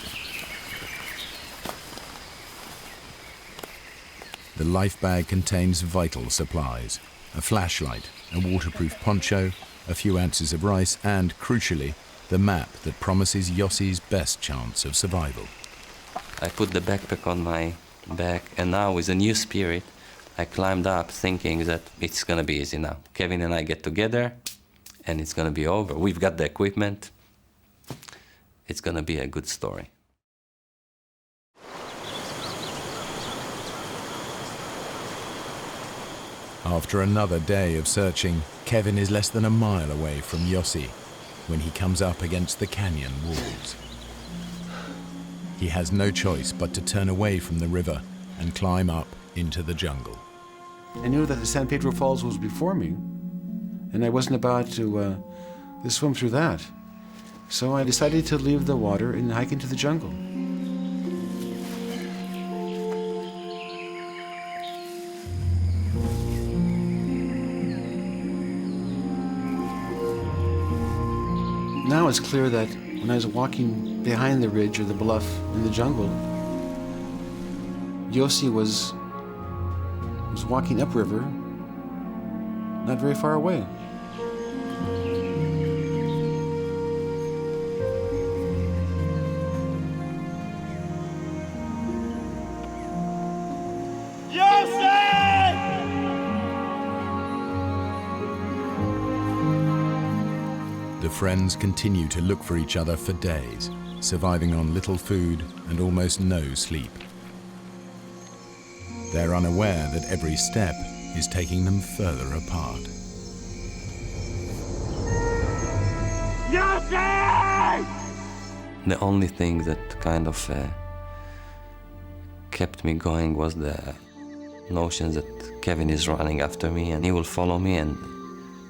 The life bag contains vital supplies: a flashlight, a waterproof poncho, a few ounces of rice, and, crucially, the map that promises Yossi's best chance of survival. I put the backpack on my back, and now with a new spirit, I climbed up thinking that it's gonna be easy now. Kevin and I get together, and it's gonna be over. We've got the equipment. It's gonna be a good story. After another day of searching, Kevin is less than a mile away from Yossi when he comes up against the canyon walls. He has no choice but to turn away from the river and climb up into the jungle. I knew that the San Pedro Falls was before me, and I wasn't about to swim through that. So I decided to leave the water and hike into the jungle. Now it's clear that when I was walking behind the ridge or the bluff in the jungle, Yossi was walking upriver, not very far away. The friends continue to look for each other for days, surviving on little food and almost no sleep. They're unaware that every step is taking them further apart. Yossi! The only thing that kind of kept me going was the notions that Kevin is running after me and he will follow me and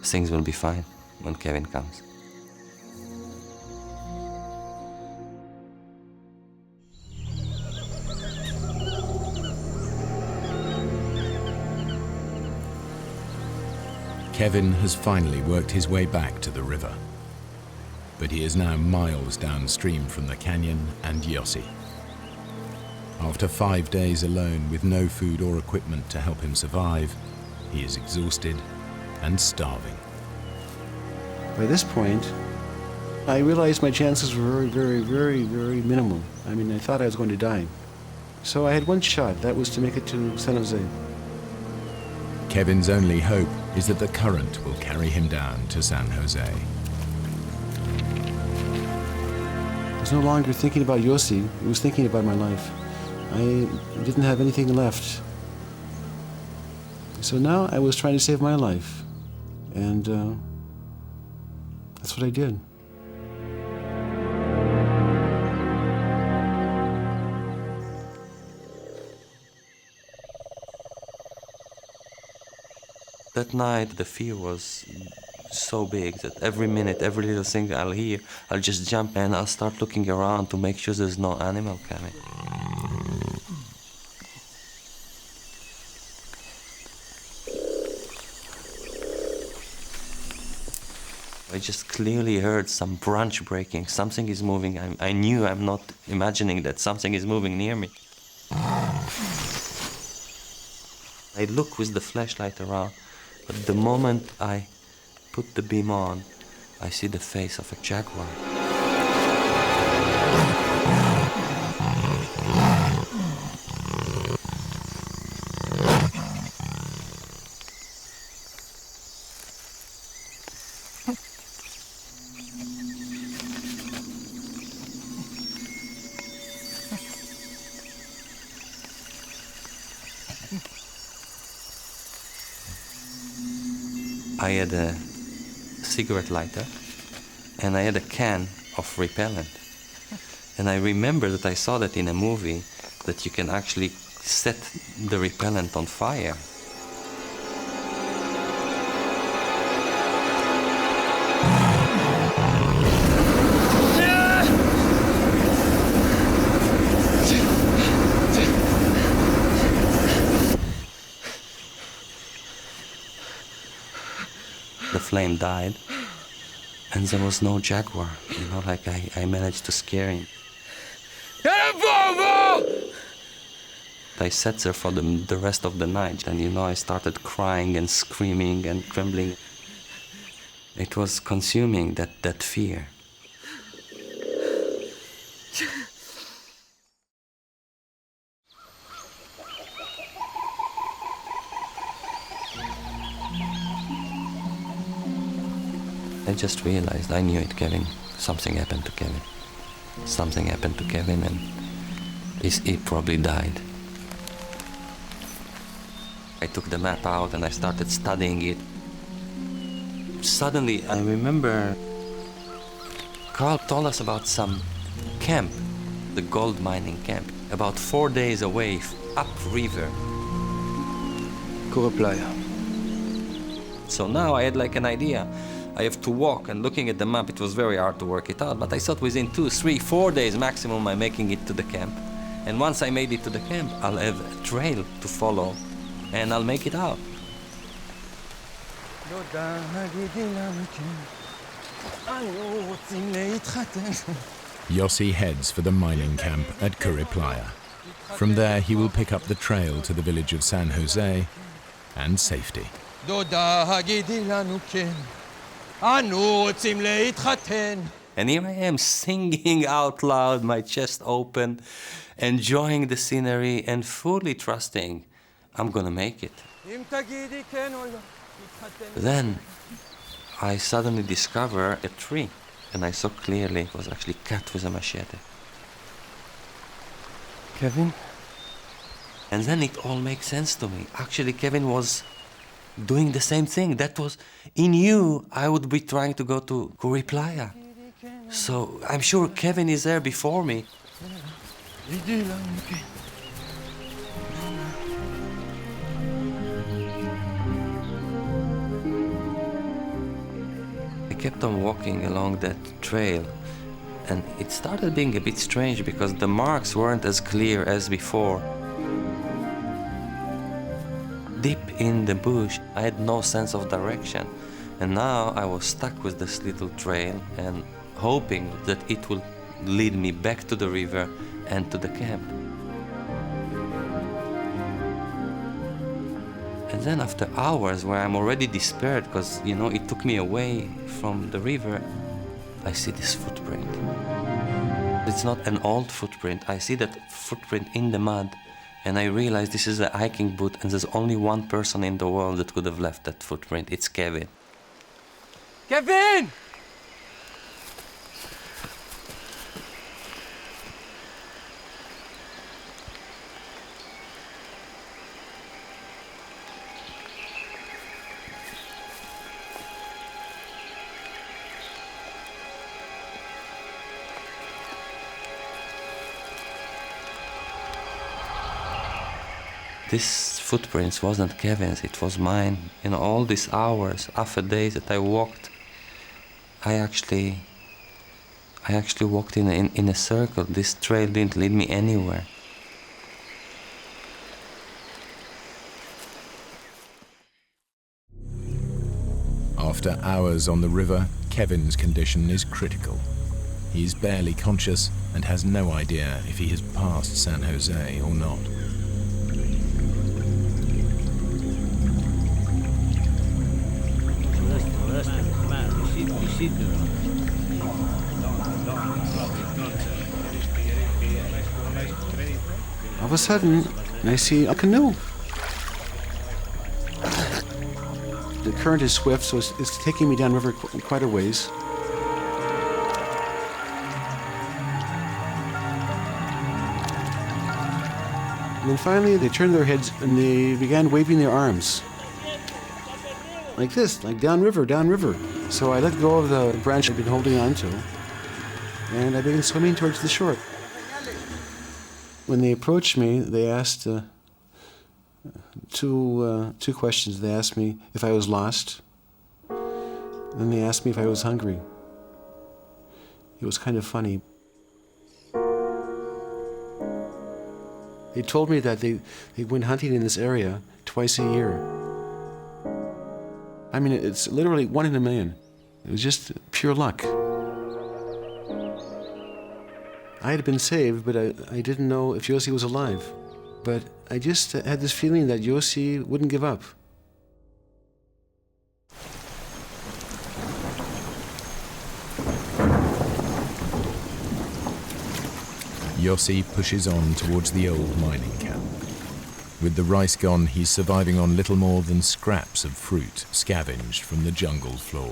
things will be fine when Kevin comes. Kevin has finally worked his way back to the river, but he is now miles downstream from the canyon and Yossi. After 5 days alone with no food or equipment to help him survive, he is exhausted and starving. By this point, I realized my chances were very minimal. I mean, I thought I was going to die. So I had one shot. That was to make it to San Jose. Kevin's only hope is that the current will carry him down to San Jose. I was no longer thinking about Yossi. I was thinking about my life. I didn't have anything left. So now I was trying to save my life. And that's what I did. That night, the fear was so big that every minute, every little thing I'll hear, I'll just jump and I'll start looking around to make sure there's no animal coming. I just clearly heard some branch breaking. Something is moving. I knew I'm not imagining that something is moving near me. I look with the flashlight around, but the moment I put the beam on, I see the face of a jaguar. I had a cigarette lighter and I had a can of repellent. And I remember that I saw that in a movie that you can actually set the repellent on fire. The flame died, and there was no jaguar. You know, like I managed to scare him. I sat there for the rest of the night, and you know, I started crying and screaming and trembling. It was consuming, that fear. I just realized, I knew it, Kevin. Something happened to Kevin. Something happened to Kevin and he probably died. I took the map out and I started studying it. Suddenly, I remember Carl told us about some camp, the gold mining camp, about 4 days away, upriver. Playa. So now I had like an idea. I have to walk, and looking at the map, it was very hard to work it out, but I thought within 2, 3, 4 days maximum I'm making it to the camp. And once I made it to the camp, I'll have a trail to follow, and I'll make it out. Yossi heads for the mining camp at Playa. From there, he will pick up the trail to the village of San Jose and safety. And here I am singing out loud, my chest open, enjoying the scenery and fully trusting I'm gonna make it. Then I suddenly discover a tree, and I saw clearly it was actually cut with a machete. Kevin? And then it all makes sense to me. Actually, Kevin was doing the same thing. That was, he knew I would be trying to go to Playa. So I'm sure Kevin is there before me. kept on walking along that trail, and it started being a bit strange because the marks weren't as clear as before. Deep in the bush, I had no sense of direction, and now I was stuck with this little trail and hoping that it would lead me back to the river and to the camp. And then after hours where I'm already despaired because, you know, it took me away from the river, I see this footprint. It's not an old footprint. I see that footprint in the mud, and I realize this is a hiking boot, and there's only one person in the world that could have left that footprint. It's Kevin. Kevin! This footprints wasn't Kevin's, it was mine. In all these hours, half a day that I walked, I actually walked in a circle. This trail didn't lead me anywhere. After hours on the river, Kevin's condition is critical. He's barely conscious and has no idea if he has passed San Jose or not. All of a sudden, I see a canoe. The current is swift, so it's taking me downriver quite a ways. And then finally, they turned their heads and they began waving their arms. Like this, like downriver, downriver. So I let go of the branch I'd been holding on to, and I began swimming towards the shore. When they approached me, they asked two questions. They asked me if I was lost, then they asked me if I was hungry. It was kind of funny. They told me that they went hunting in this area twice a year. I mean, it's literally 1 in a million. It was just pure luck. I had been saved, but I didn't know if Yossi was alive. But I just had this feeling that Yossi wouldn't give up. Yossi pushes on towards the old mining camp. With the rice gone, he's surviving on little more than scraps of fruit scavenged from the jungle floor.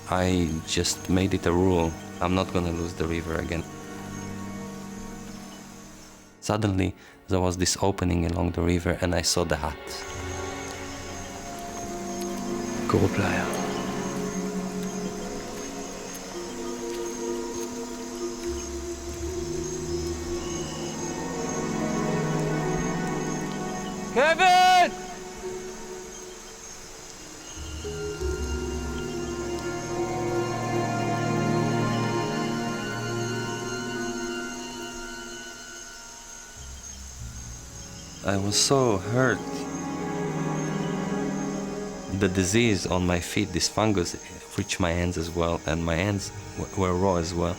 I just made it a rule. I'm not gonna lose the river again. Suddenly, there was this opening along the river and I saw the hut. Gold player. Kevin! I was so hurt. The disease on my feet, this fungus, reached my hands as well, and my hands were raw as well.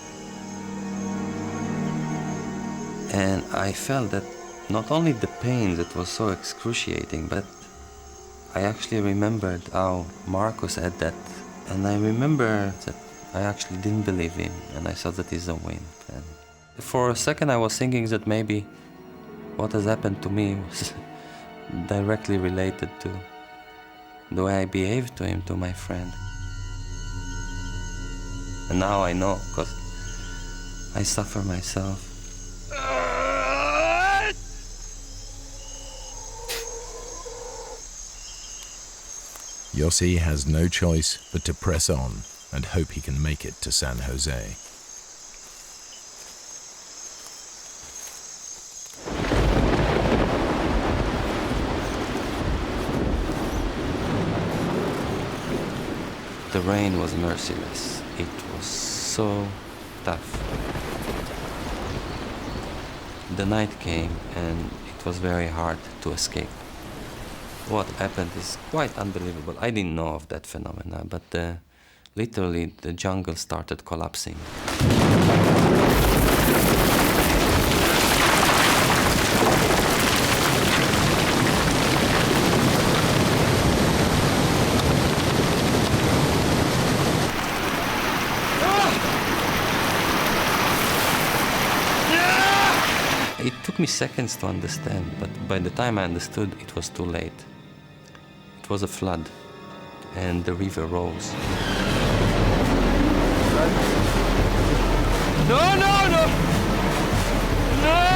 And I felt that not only the pain that was so excruciating, but I actually remembered how Marcus had that. And I remember that I actually didn't believe him, and I thought that he's a wimp. And for a second I was thinking that maybe what has happened to me was directly related to the way I behaved to him, to my friend. And now I know, because I suffer myself. Yossi has no choice but to press on and hope he can make it to San Jose. The rain was merciless. It was so tough. The night came and it was very hard to escape. What happened is quite unbelievable. I didn't know of that phenomena, but literally the jungle started collapsing. It took me seconds to understand, but by the time I understood, it was too late. It was a flood, and the river rose. No, no, no! No!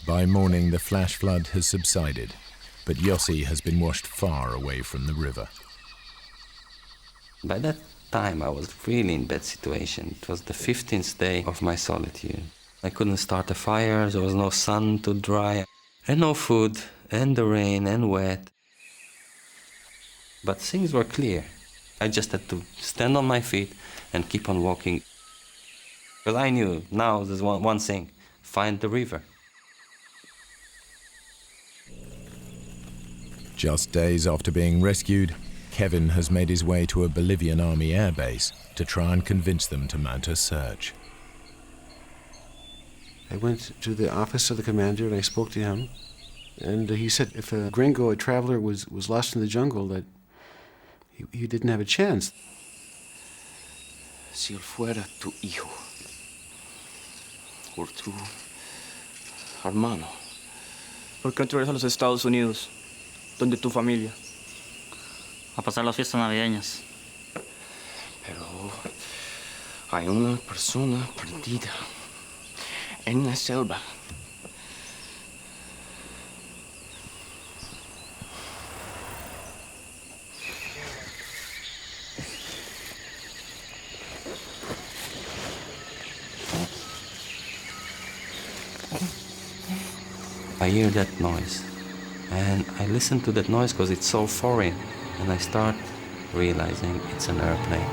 By morning, the flash flood has subsided, but Yossi has been washed far away from the river. By that time, I was really in bad situation. It was the 15th day of my solitude. I couldn't start a fire, there was no sun to dry, and no food, and the rain, and wet. But things were clear. I just had to stand on my feet and keep on walking. Because I knew now there's one thing, find the river. Just days after being rescued, Kevin has made his way to a Bolivian army airbase to try and convince them to mount a search. I went to the office of the commander and I spoke to him. And he said if a gringo, a traveler, was lost in the jungle, that he didn't have a chance. Si él fuera tu hijo, o tu hermano, ¿por qué no te regresas a los Estados Unidos, donde tu familia? A pasar las fiestas navideñas. Pero hay una persona perdida en la selva. I hear that noise, and I listen to that noise because it's so foreign, and I start realizing it's an airplane.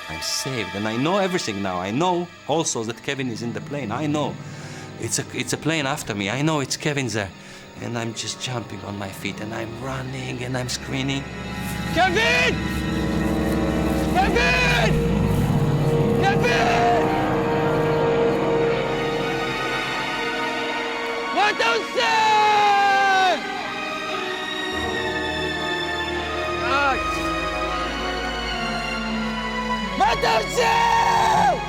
I'm saved, and I know everything now. I know also that Kevin is in the plane. I know it's a plane after me. I know it's Kevin there, and I'm just jumping on my feet, and I'm running, and I'm screaming. Kevin! Kevin! Kevin! What don't say? What don't say?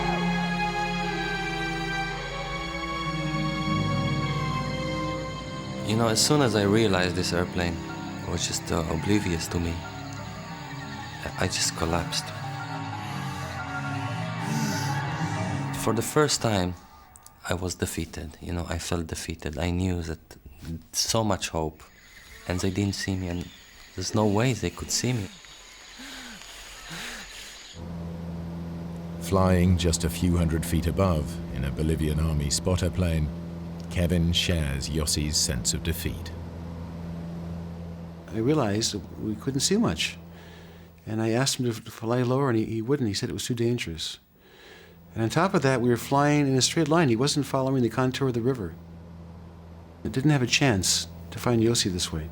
You know, as soon as I realized this airplane was just oblivious to me, I just collapsed. For the first time, I was defeated. You know, I felt defeated. I knew that so much hope, and they didn't see me, and there's no way they could see me. Flying just a few hundred feet above, in a Bolivian army spotter plane, Kevin shares Yossi's sense of defeat. I realized that we couldn't see much. And I asked him to fly lower, and he wouldn't. He said it was too dangerous. And on top of that, we were flying in a straight line. He wasn't following the contour of the river. It didn't have a chance to find Yossi this way.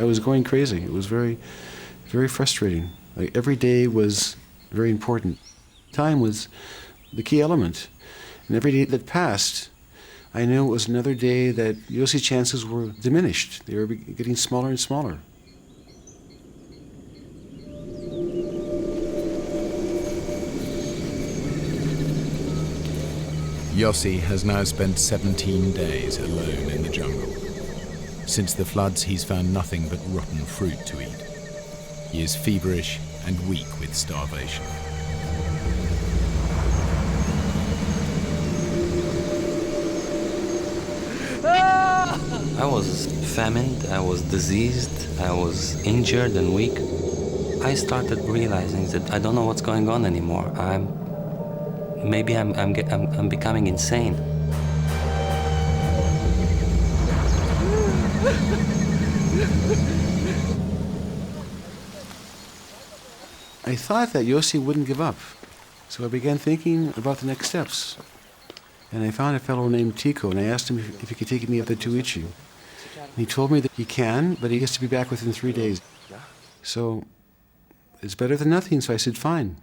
I was going crazy. It was very, very frustrating. Like, every day was very important. Time was the key element. And every day that passed, I knew it was another day that Yossi's chances were diminished. They were getting smaller and smaller. Yossi has now spent 17 days alone in the jungle. Since the floods, he's found nothing but rotten fruit to eat. He is feverish and weak with starvation. I was famined, I was diseased, I was injured and weak. I started realizing that I don't know what's going on anymore. Maybe I'm becoming insane. I thought that Yossi wouldn't give up, so I began thinking about the next steps. And I found a fellow named Tico, and I asked him if he could take me up the Tuichi. And he told me that he can, but he has to be back within 3 days. So it's better than nothing, so I said, fine.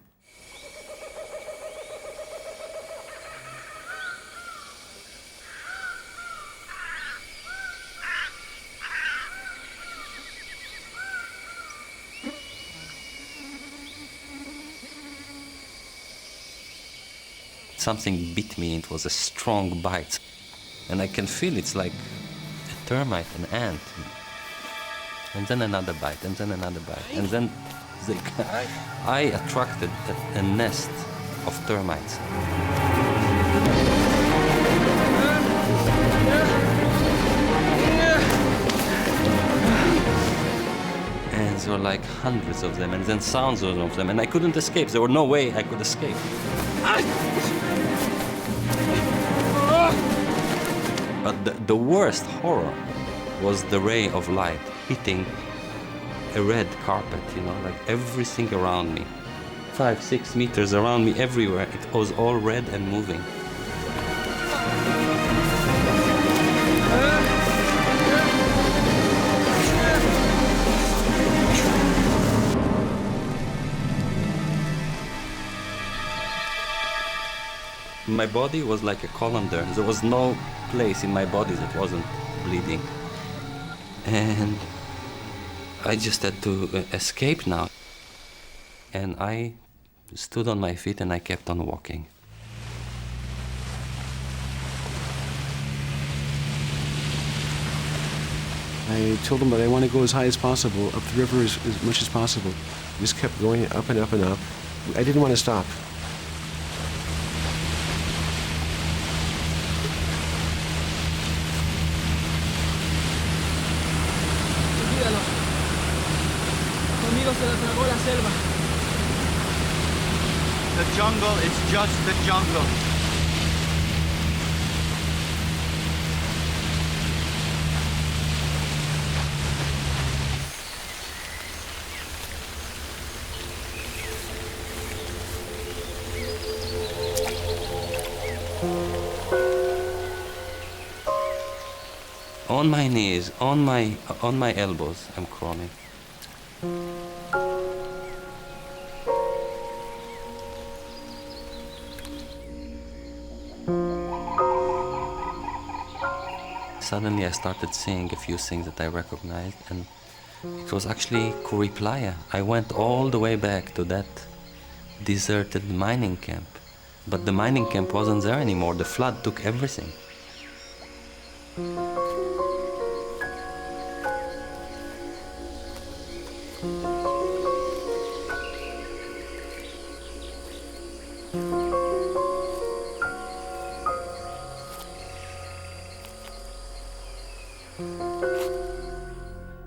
Something bit me. It was a strong bite. And I can feel it's like a termite, an ant. And then another bite, and then another bite. And then I attracted a nest of termites. And there were like hundreds of them, and then thousands of them, and I couldn't escape. There was no way I could escape. But the worst horror was the ray of light hitting a red carpet, you know, like everything around me. 5-6 meters around me, everywhere. It was all red and moving. My body was like a colander. There was no place in my body that wasn't bleeding. And I just had to escape now. And I stood on my feet and I kept on walking. I told him that I want to go as high as possible, up the river as much as possible. Just kept going up and up and up. I didn't want to stop. The jungle is just the jungle. On my knees, on my elbows, I'm crawling. Suddenly I started seeing a few things that I recognized, and it was actually Kuriplaya. I went all the way back to that deserted mining camp. But the mining camp wasn't there anymore. The flood took everything.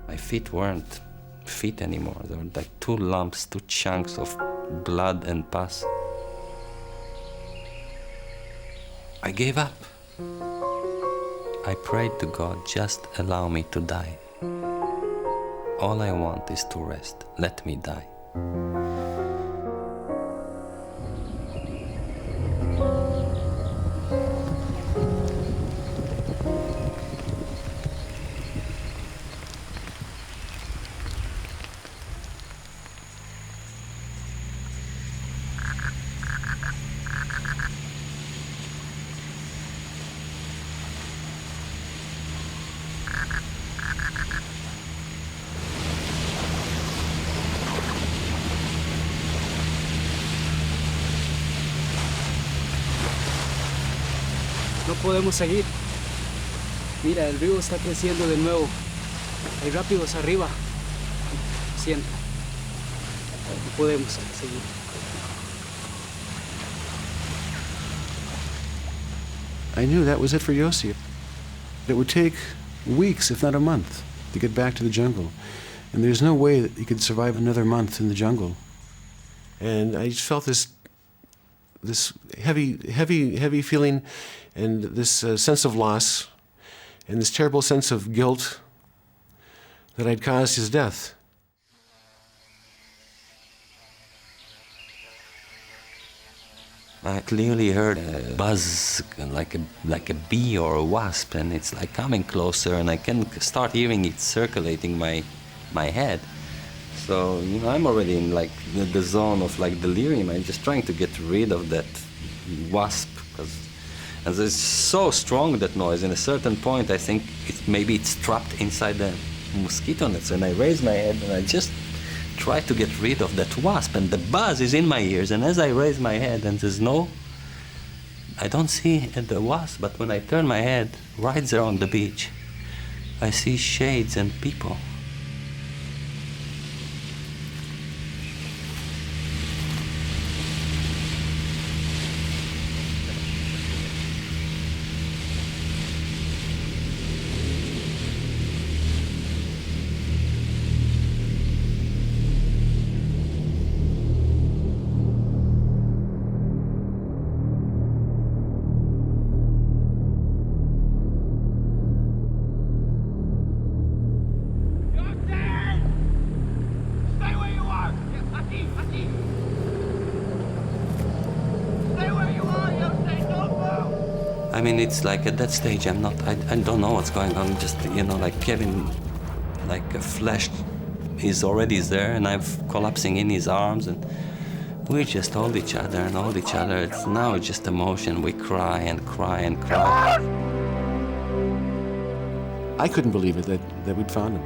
My feet weren't feet anymore. They were like two lumps, two chunks of blood and pus. I gave up. I prayed to God, just allow me to die. All I want is to rest. Let me die. No podemos seguir. Mira, el río está creciendo de nuevo. Hay rápidos arriba. Siento. No podemos seguir. I knew that was it for Yossi. It would take weeks, if not a month, to get back to the jungle. And there's no way that he could survive another month in the jungle. And I just felt this heavy feeling, and this sense of loss, and this terrible sense of guilt that I'd caused his death. I clearly heard a buzz, like a bee or a wasp, and it's like coming closer, and I can start hearing it circulating my head. So, you know, I'm already in like the zone of like delirium. I'm just trying to get rid of that wasp, and it's so strong, that noise. In a certain point, I think maybe it's trapped inside the mosquito nets, and I raise my head and I just try to get rid of that wasp, and the buzz is in my ears, and as I raise my head and I don't see the wasp, but when I turn my head right there on the beach, I see shades and people. I mean, it's like at that stage, I don't know what's going on. Just, you know, like Kevin, like a flesh is already there, and I'm collapsing in his arms, and we just hold each other and hold each other. It's now just emotion. We cry and cry and cry. I couldn't believe it that we'd found him.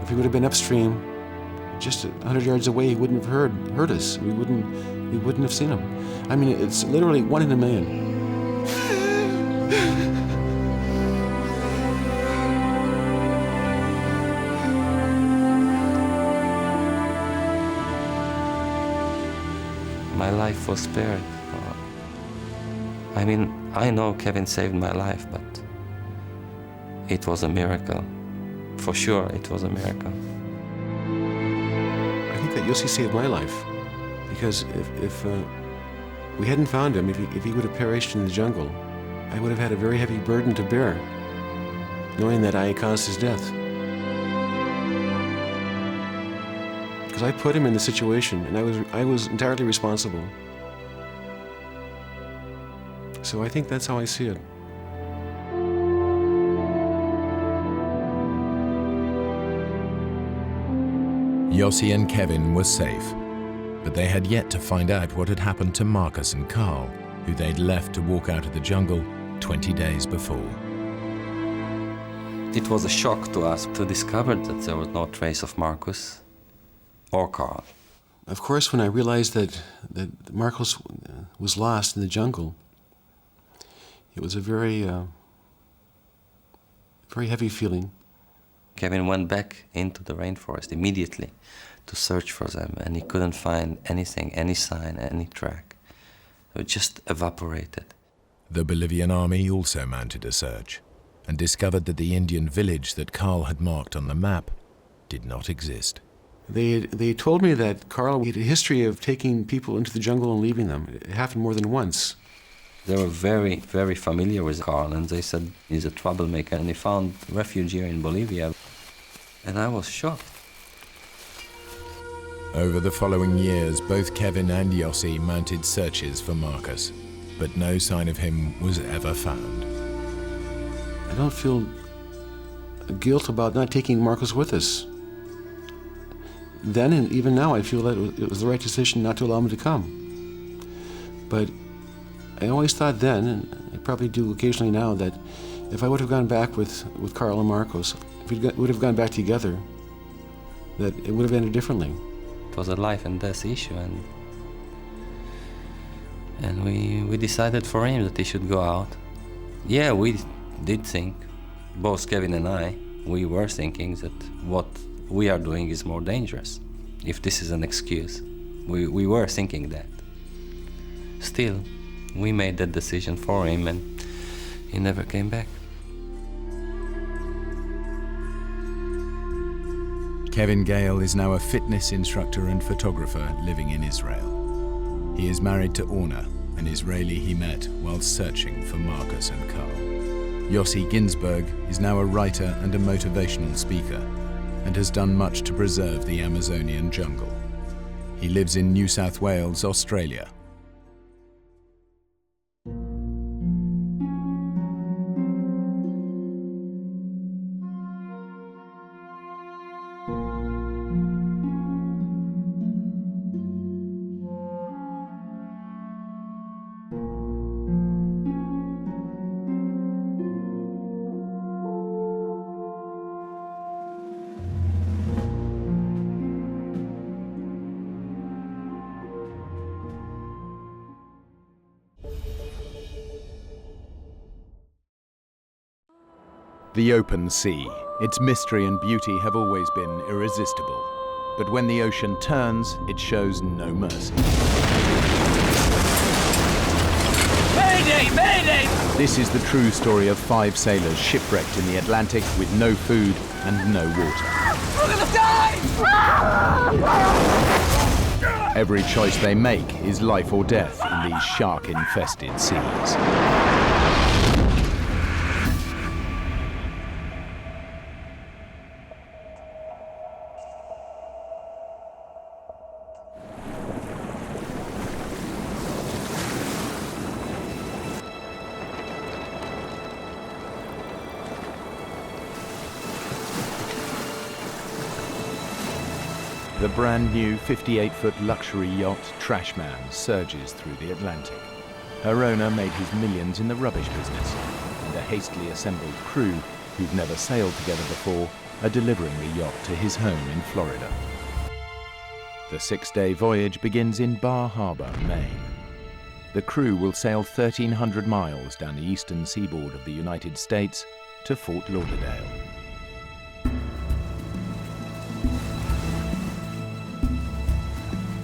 If he would have been upstream, just 100 yards away, he wouldn't have heard us. We wouldn't have seen him. I mean, it's literally 1 in a million. My life was spared. I mean, I know Kevin saved my life, but it was a miracle. For sure, it was a miracle. I think that Yossi saved my life, because if we hadn't found him, if he would have perished in the jungle, I would have had a very heavy burden to bear, knowing that I caused his death. Because I put him in the situation, and I was entirely responsible. So I think that's how I see it. Yossi and Kevin were safe, but they had yet to find out what had happened to Marcus and Carl, who they'd left to walk out of the jungle 20 days before. It was a shock to us to discover that there was no trace of Marcus or Carl. Of course, when I realized that Marcus was lost in the jungle, it was a very heavy feeling. Kevin went back into the rainforest immediately to search for them, and he couldn't find anything, any sign, any track. It just evaporated. The Bolivian army also mounted a search and discovered that the Indian village that Carl had marked on the map did not exist. They told me that Carl had a history of taking people into the jungle and leaving them. It happened more than once. They were very, very familiar with Carl, and they said he's a troublemaker, and he found refuge here in Bolivia. And I was shocked. Over the following years, both Kevin and Yossi mounted searches for Marcus, but no sign of him was ever found. I don't feel guilt about not taking Marcus with us. Then and even now, I feel that it was the right decision not to allow him to come. But I always thought then, and I probably do occasionally now, that if I would have gone back with Carl and Marcos, if we would have gone back together, that it would have ended differently. It was a life and death issue, and we decided for him that he should go out Yeah, we did think, both Kevin and I, we were thinking that what we are doing is more dangerous. If this is an excuse, we were thinking that. Still, we made that decision for him and he never came back. Kevin Gale is now a fitness instructor and photographer living in Israel. He is married to Orna, an Israeli he met while searching for Marcus and Carl. Yossi Ginsberg is now a writer and a motivational speaker and has done much to preserve the Amazonian jungle. He lives in New South Wales, Australia. The open sea, its mystery and beauty have always been irresistible. But when the ocean turns, it shows no mercy. Mayday! Mayday! This is the true story of 5 sailors shipwrecked in the Atlantic with no food and no water. We're gonna die! Every choice they make is life or death in these shark-infested seas. The brand new 58-foot luxury yacht Trashman surges through the Atlantic. Her owner made his millions in the rubbish business, and a hastily assembled crew who've never sailed together before are delivering the yacht to his home in Florida. The 6-day voyage begins in Bar Harbor, Maine. The crew will sail 1,300 miles down the eastern seaboard of the United States to Fort Lauderdale.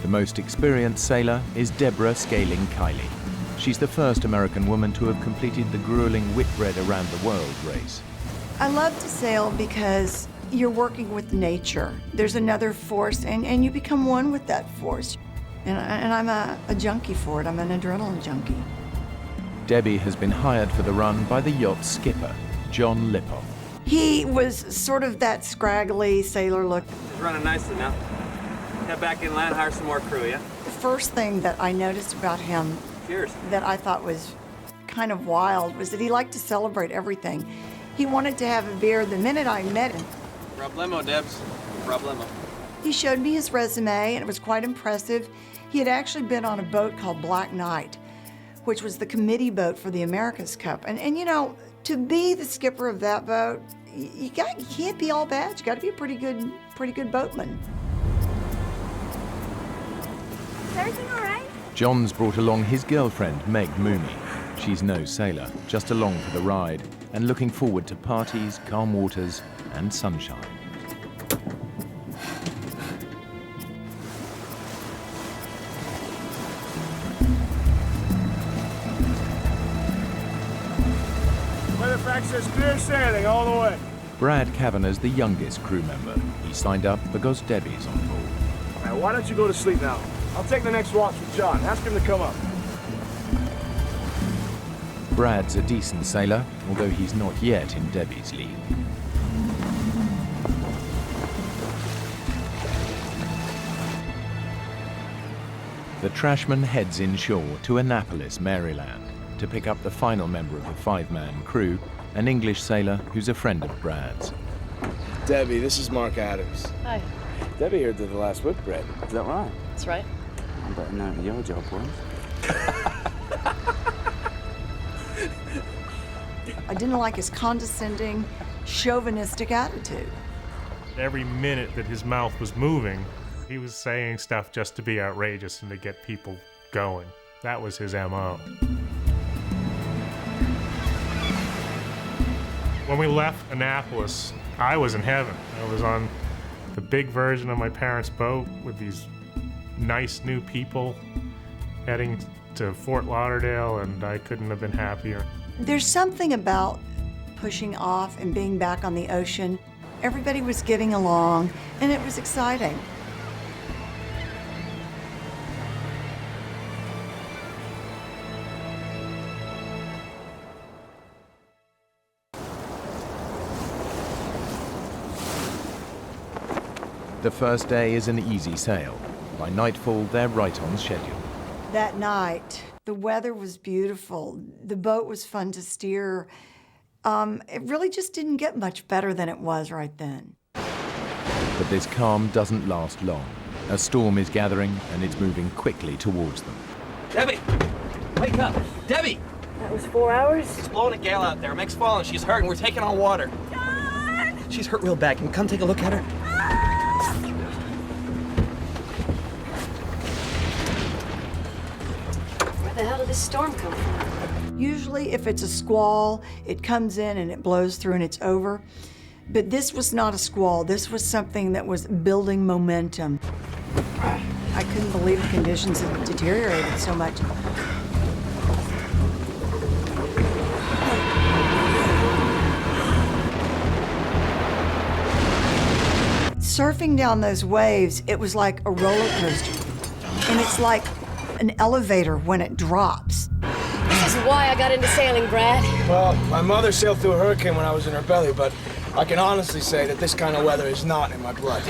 The most experienced sailor is Deborah Scaling Kiley. She's the first American woman to have completed the grueling Whitbread Around the World race. I love to sail because you're working with nature. There's another force, and you become one with that force. And I'm a junkie for it. I'm an adrenaline junkie. Debbie has been hired for the run by the yacht's skipper, John Lippoff. He was sort of that scraggly sailor look. It's running nicely now. Head back inland, hire some more crew, yeah? The first thing that I noticed about him that I thought was kind of wild was that he liked to celebrate everything. He wanted to have a beer the minute I met him. Problemo, Debs. Problemo. He showed me his resume, and it was quite impressive. He had actually been on a boat called Black Knight, which was the committee boat for the America's Cup. And you know, to be the skipper of that boat, you can't be all bad. You got to be a pretty good boatman. Is everything all right? John's brought along his girlfriend, Meg Mooney. She's no sailor, just along for the ride and looking forward to parties, calm waters, and sunshine. Weatherfax says clear sailing all the way. Brad Kavanagh's the youngest crew member. He signed up because Debbie's on board. All right, why don't you go to sleep now? I'll take the next watch with John. Ask him to come up. Brad's a decent sailor, although he's not yet in Debbie's league. The Trashman heads inshore to Annapolis, Maryland, to pick up the final member of the 5-man crew, an English sailor who's a friend of Brad's. Debbie, this is Mark Adams. Hi. Debbie here did the last Whitbread. Is that right? That's right. I'm betting that your job was. I didn't like his condescending, chauvinistic attitude. Every minute that his mouth was moving, he was saying stuff just to be outrageous and to get people going. That was his MO. When we left Annapolis, I was in heaven. I was on the big version of my parents' boat with these nice new people heading to Fort Lauderdale, and I couldn't have been happier. There's something about pushing off and being back on the ocean. Everybody was getting along, and it was exciting. The first day is an easy sail. By nightfall, they're right on schedule. That night, the weather was beautiful. The boat was fun to steer. It really just didn't get much better than it was right then. But this calm doesn't last long. A storm is gathering, and it's moving quickly towards them. Debbie! Wake up! Debbie! That was 4 hours? It's blowing a gale out there. Meg's fallen. She's hurt, and we're taking on water. John! She's hurt real bad. Can you come take a look at her? Where the hell did this storm come from? Usually, if it's a squall, it comes in and it blows through and it's over. But this was not a squall. This was something that was building momentum. I couldn't believe the conditions had deteriorated so much. Surfing down those waves, it was like a roller coaster. And it's like an elevator when it drops. This is why I got into sailing, Brad. Well, my mother sailed through a hurricane when I was in her belly, but I can honestly say that this kind of weather is not in my blood.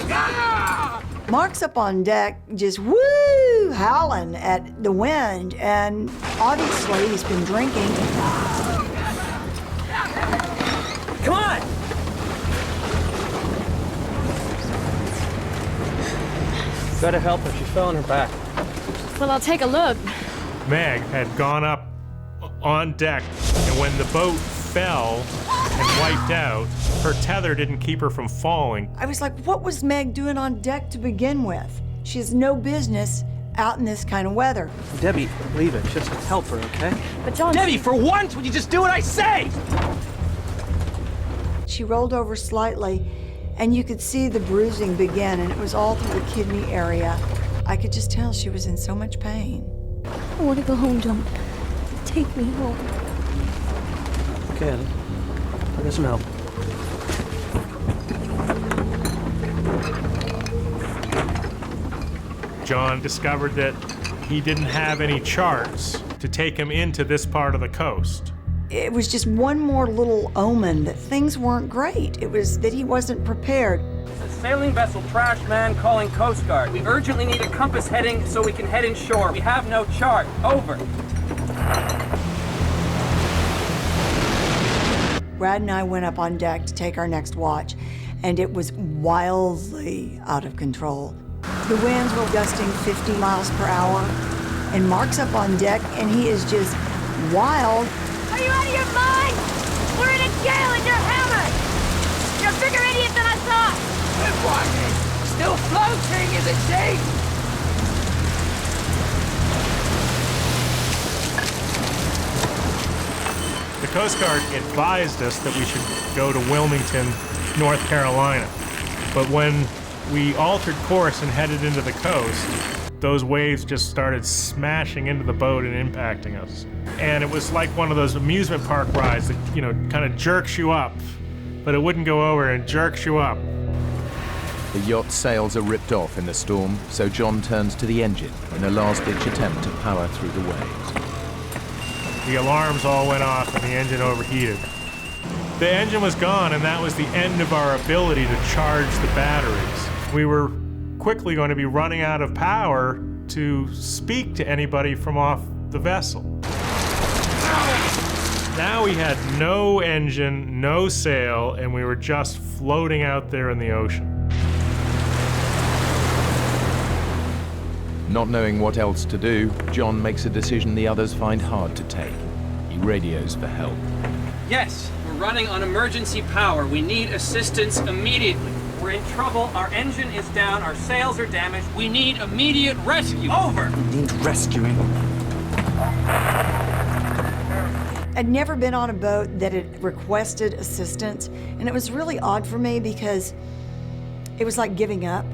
Mark's up on deck, just woo, howling at the wind, and obviously he's been drinking. Come on! Gotta help her. She fell on her back. Well, I'll take a look. Meg had gone up on deck, and when the boat fell and wiped out, her tether didn't keep her from falling. I was like, what was Meg doing on deck to begin with? She has no business out in this kind of weather. Debbie, leave it. Just help her, okay? But John... Debbie, for once, would you just do what I say? She rolled over slightly, and you could see the bruising begin, and it was all through the kidney area. I could just tell she was in so much pain. I want to go home, John. Take me home. Okay, Ellie. I'll get some help. John discovered that he didn't have any charts to take him into this part of the coast. It was just one more little omen that things weren't great. It was that he wasn't prepared. A sailing vessel trash man calling Coast Guard. We urgently need a compass heading so we can head inshore. We have no chart. Over. Brad and I went up on deck to take our next watch, and it was wildly out of control. The winds were gusting 50 miles per hour, and Mark's up on deck, and he is just wild. Are you out of your mind? We're in a gale and you're hammered! You're a bigger idiot than I thought! Good watching! Still floating, isn't she? The Coast Guard advised us that we should go to Wilmington, North Carolina. But when we altered course and headed into the coast, those waves just started smashing into the boat and impacting us. And it was like one of those amusement park rides that, you know, kind of jerks you up, but it wouldn't go over and jerks you up. The yacht's sails are ripped off in the storm, so John turns to the engine in a last-ditch attempt to power through the waves. The alarms all went off and the engine overheated. The engine was gone, and that was the end of our ability to charge the batteries. We were quickly going to be running out of power to speak to anybody from off the vessel. Now we had no engine, no sail, and we were just floating out there in the ocean. Not knowing what else to do, John makes a decision the others find hard to take. He radios for help. Yes, we're running on emergency power. We need assistance immediately. We're in trouble. Our engine is down. Our sails are damaged. We need immediate rescue. Over. Need rescuing. I'd never been on a boat that had requested assistance, and it was really odd for me because it was like giving up.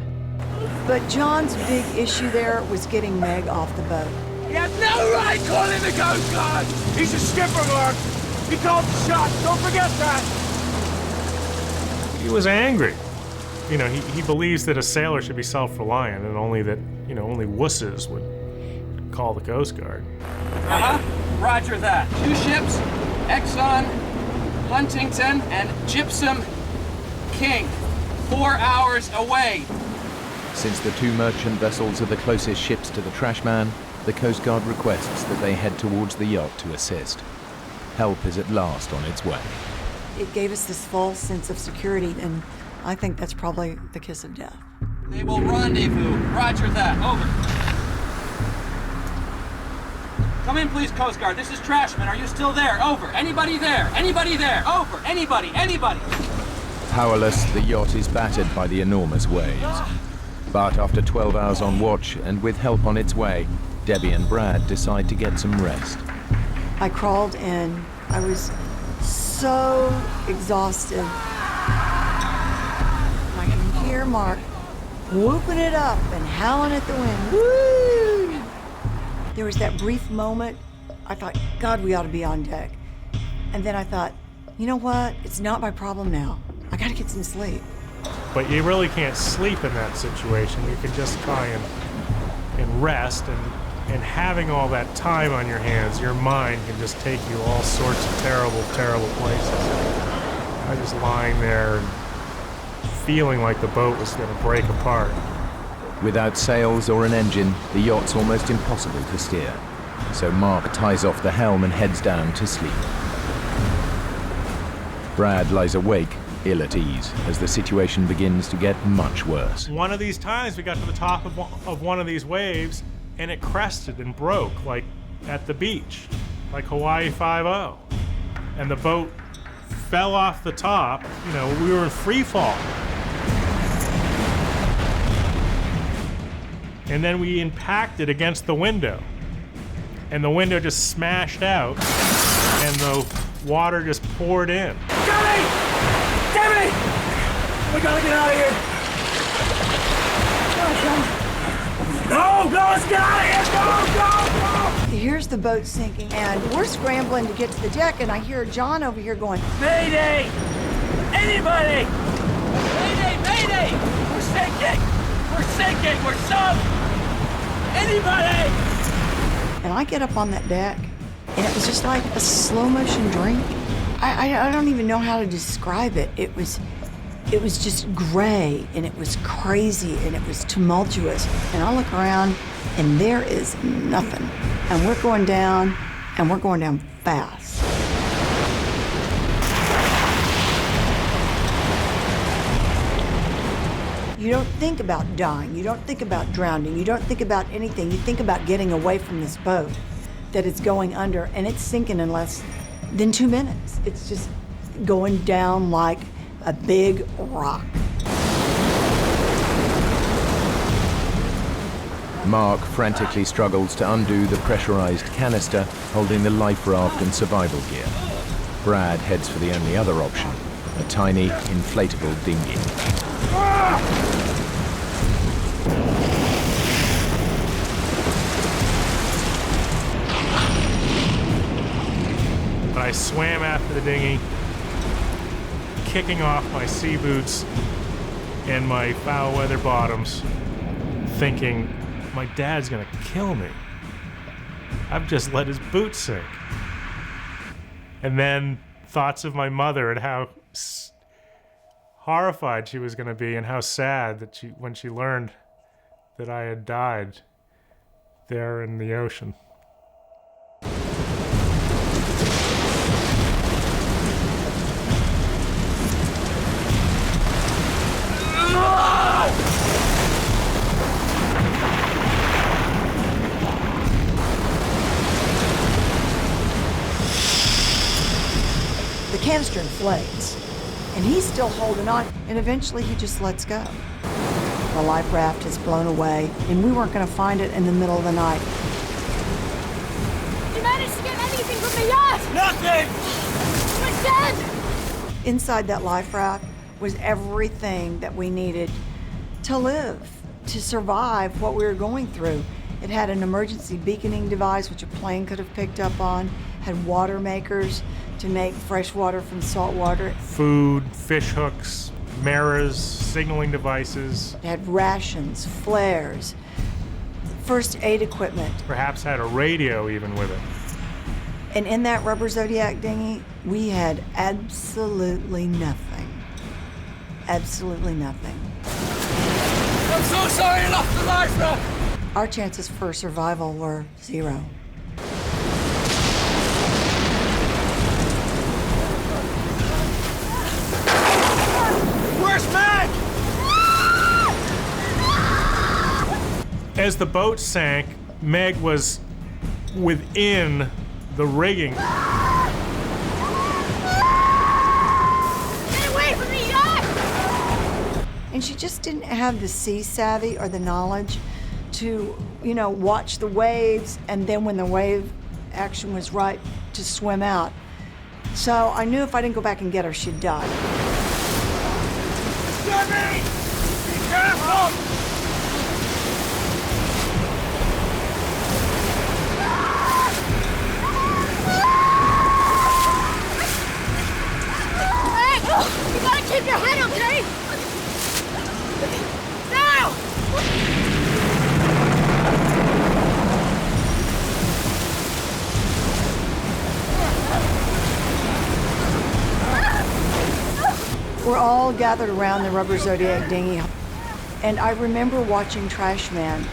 But John's big issue there was getting Meg off the boat. He has no right calling the Coast Guard! He's a skipper, Mark! He called the shots, don't forget that! He was angry. You know, he believes that a sailor should be self-reliant and only that, you know, only wusses would call the Coast Guard. Roger that. 2 ships, Exxon, Huntington, and Gypsum King. 4 hours away. Since the 2 merchant vessels are the closest ships to the trash man, the Coast Guard requests that they head towards the yacht to assist. Help is at last on its way. It gave us this false sense of security, and I think that's probably the kiss of death. They will rendezvous. Roger that. Over. Come in, please, Coast Guard. This is Trashman. Are you still there? Over. Anybody there? Anybody there? Over. Anybody? Anybody? Powerless, the yacht is battered by the enormous waves. But after 12 hours on watch and with help on its way, Debbie and Brad decide to get some rest. I crawled in. I was so exhausted. I can hear Mark whooping it up and howling at the wind. Woo! There was that brief moment. I thought, God, we ought to be on deck. And then I thought, you know what? It's not my problem now. I gotta get some sleep. But you really can't sleep in that situation. You can just try and rest, and having all that time on your hands, your mind can just take you all sorts of terrible, terrible places. I was just lying there and feeling like the boat was going to break apart. Without sails or an engine, the yacht's almost impossible to steer. So Mark ties off the helm and heads down to sleep. Brad lies awake, ill at ease, as the situation begins to get much worse. One of these times we got to the top of one of these waves, and it crested and broke, like at the beach, like Hawaii 5-0. And the boat fell off the top. You know, we were in free fall. And then we impacted against the window. And the window just smashed out, and the water just poured in. Debbie! Debbie! We gotta get out of here! Go, let's get out of here! Go! Here's the boat sinking, and we're scrambling to get to the deck, and I hear John over here going, Mayday! Anybody! Mayday! Mayday! We're sinking! We're sinking! We're sunk! Anybody! And I get up on that deck, and it was just like a slow motion drink. I don't even know how to describe it. It was just gray, and it was crazy, and it was tumultuous. And I look around, and there is nothing. And we're going down fast. You don't think about dying. You don't think about drowning. You don't think about anything. You think about getting away from this boat that it's going under, and it's sinking in less than 2 minutes. It's just going down like a big rock. Mark frantically struggles to undo the pressurized canister holding the life raft and survival gear. Brad heads for the only other option, a tiny, inflatable dinghy. But I swam after the dinghy, kicking off my sea boots and my foul weather bottoms, thinking, my dad's gonna kill me. I've just let his boots sink. And then thoughts of my mother and how horrified she was gonna be and how sad that when she learned that I had died there in the ocean. The canister inflates, and he's still holding on, and eventually he just lets go. The life raft is blown away, and we weren't going to find it in the middle of the night. You managed to get any anything from the yacht? Nothing! We're dead! Inside that life raft was everything that we needed to live, to survive what we were going through. It had an emergency beaconing device, which a plane could have picked up on, had water makers to make fresh water from salt water. Food, fish hooks, mirrors, signaling devices. It had rations, flares, first aid equipment. Perhaps had a radio even with it. And in that rubber Zodiac dinghy, we had absolutely nothing. Absolutely nothing. I'm so sorry I lost the life raft! Our chances for survival were 0. Where's Meg? As the boat sank, Meg was within the rigging. Get away from the yacht! And she just didn't have the sea savvy or the knowledge to, watch the waves, and then when the wave action was right, to swim out. So I knew if I didn't go back and get her, she'd die. Debbie! Be careful! Hey, you gotta keep your head, okay? Now! We're all gathered around the rubber Zodiac dinghy, and I remember watching Trash Man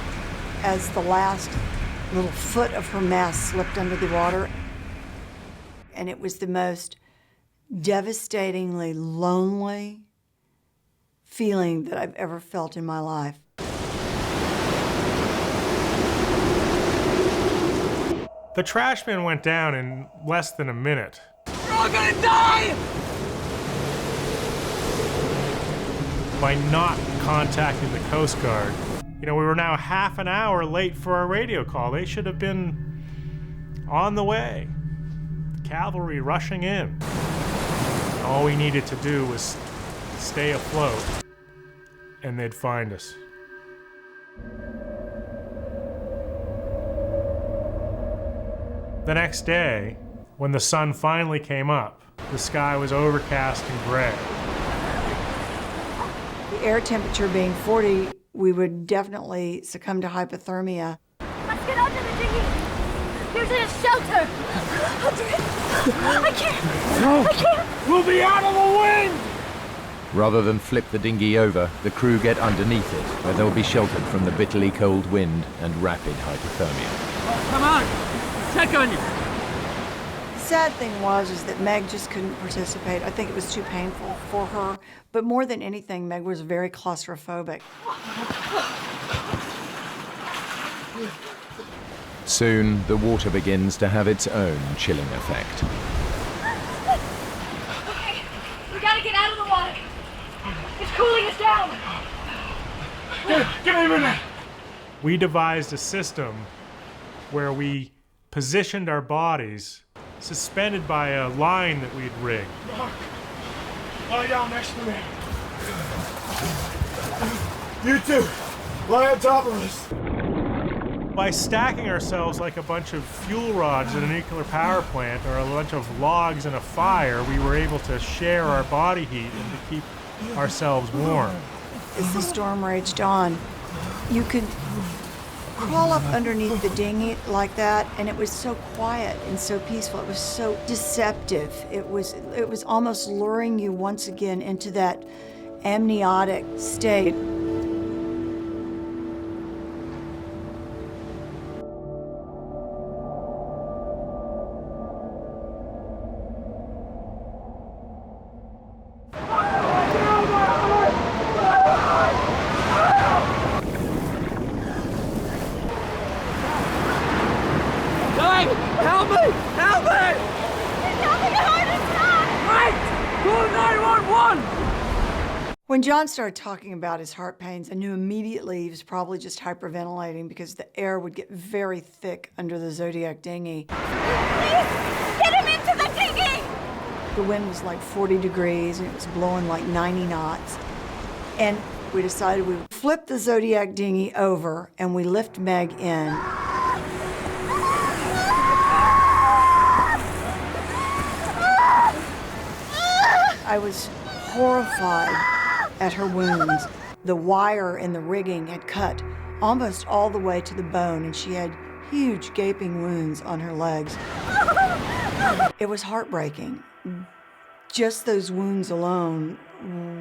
as the last little foot of her mast slipped under the water, and it was the most devastatingly lonely feeling that I've ever felt in my life. The trash bin went down in less than a minute. We're all gonna die! By not contacting the Coast Guard. We were now half an hour late for our radio call. They should have been on the way. The cavalry rushing in. All we needed to do was stay afloat, and they'd find us. The next day, when the sun finally came up, the sky was overcast and gray. The air temperature being 40, we would definitely succumb to hypothermia. Let's get onto the dinghy. There's a shelter. I can't. No. I can't. We'll be out of the wind! Rather than flip the dinghy over, the crew get underneath it, where they'll be sheltered from the bitterly cold wind and rapid hypothermia. Come on! Check on you! The sad thing was that Meg just couldn't participate. I think it was too painful for her. But more than anything, Meg was very claustrophobic. Soon, the water begins to have its own chilling effect. Okay, we gotta get out of the water. It's cooling us down. Give me a minute! We devised a system where we positioned our bodies suspended by a line that we'd rigged. Mark, lie down next to me. You two, lie on top of us. By stacking ourselves like a bunch of fuel rods in a nuclear power plant or a bunch of logs in a fire, we were able to share our body heat and to keep ourselves warm. As the storm raged on, you could crawl up underneath the dinghy like that, and it was so quiet and so peaceful. It was so deceptive. It was almost luring you once again into that amniotic state. Help me! Help me! It's having a heart attack! Right! Call 911! When John started talking about his heart pains, I knew immediately he was probably just hyperventilating because the air would get very thick under the Zodiac dinghy. Please, get him into the dinghy! The wind was like 40 degrees and it was blowing like 90 knots. And we decided we would flip the Zodiac dinghy over and we lift Meg in. I was horrified at her wounds. The wire in the rigging had cut almost all the way to the bone, and she had huge gaping wounds on her legs. It was heartbreaking. Just those wounds alone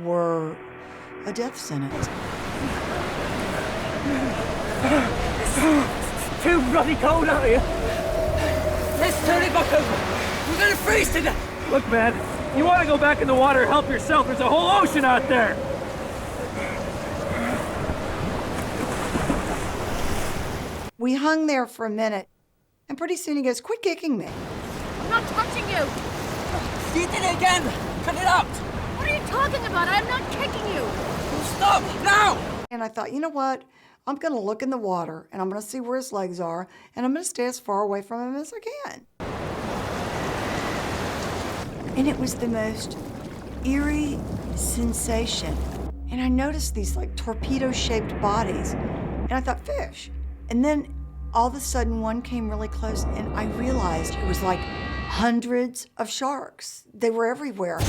were a death sentence. It's too bloody cold out here. Let's turn it back over. We're gonna freeze to death. Look, man, you want to go back in the water and help yourself. There's a whole ocean out there. We hung there for a minute, and pretty soon he goes, "Quit kicking me." I'm not touching you. You did it again. Cut it out. What are you talking about? I'm not kicking you. Stop now. And I thought, you know what? I'm going to look in the water, and I'm going to see where his legs are, and I'm going to stay as far away from him as I can. And it was the most eerie sensation. And I noticed these like torpedo-shaped bodies, and I thought, fish. And then all of a sudden one came really close, and I realized it was like hundreds of sharks. They were everywhere.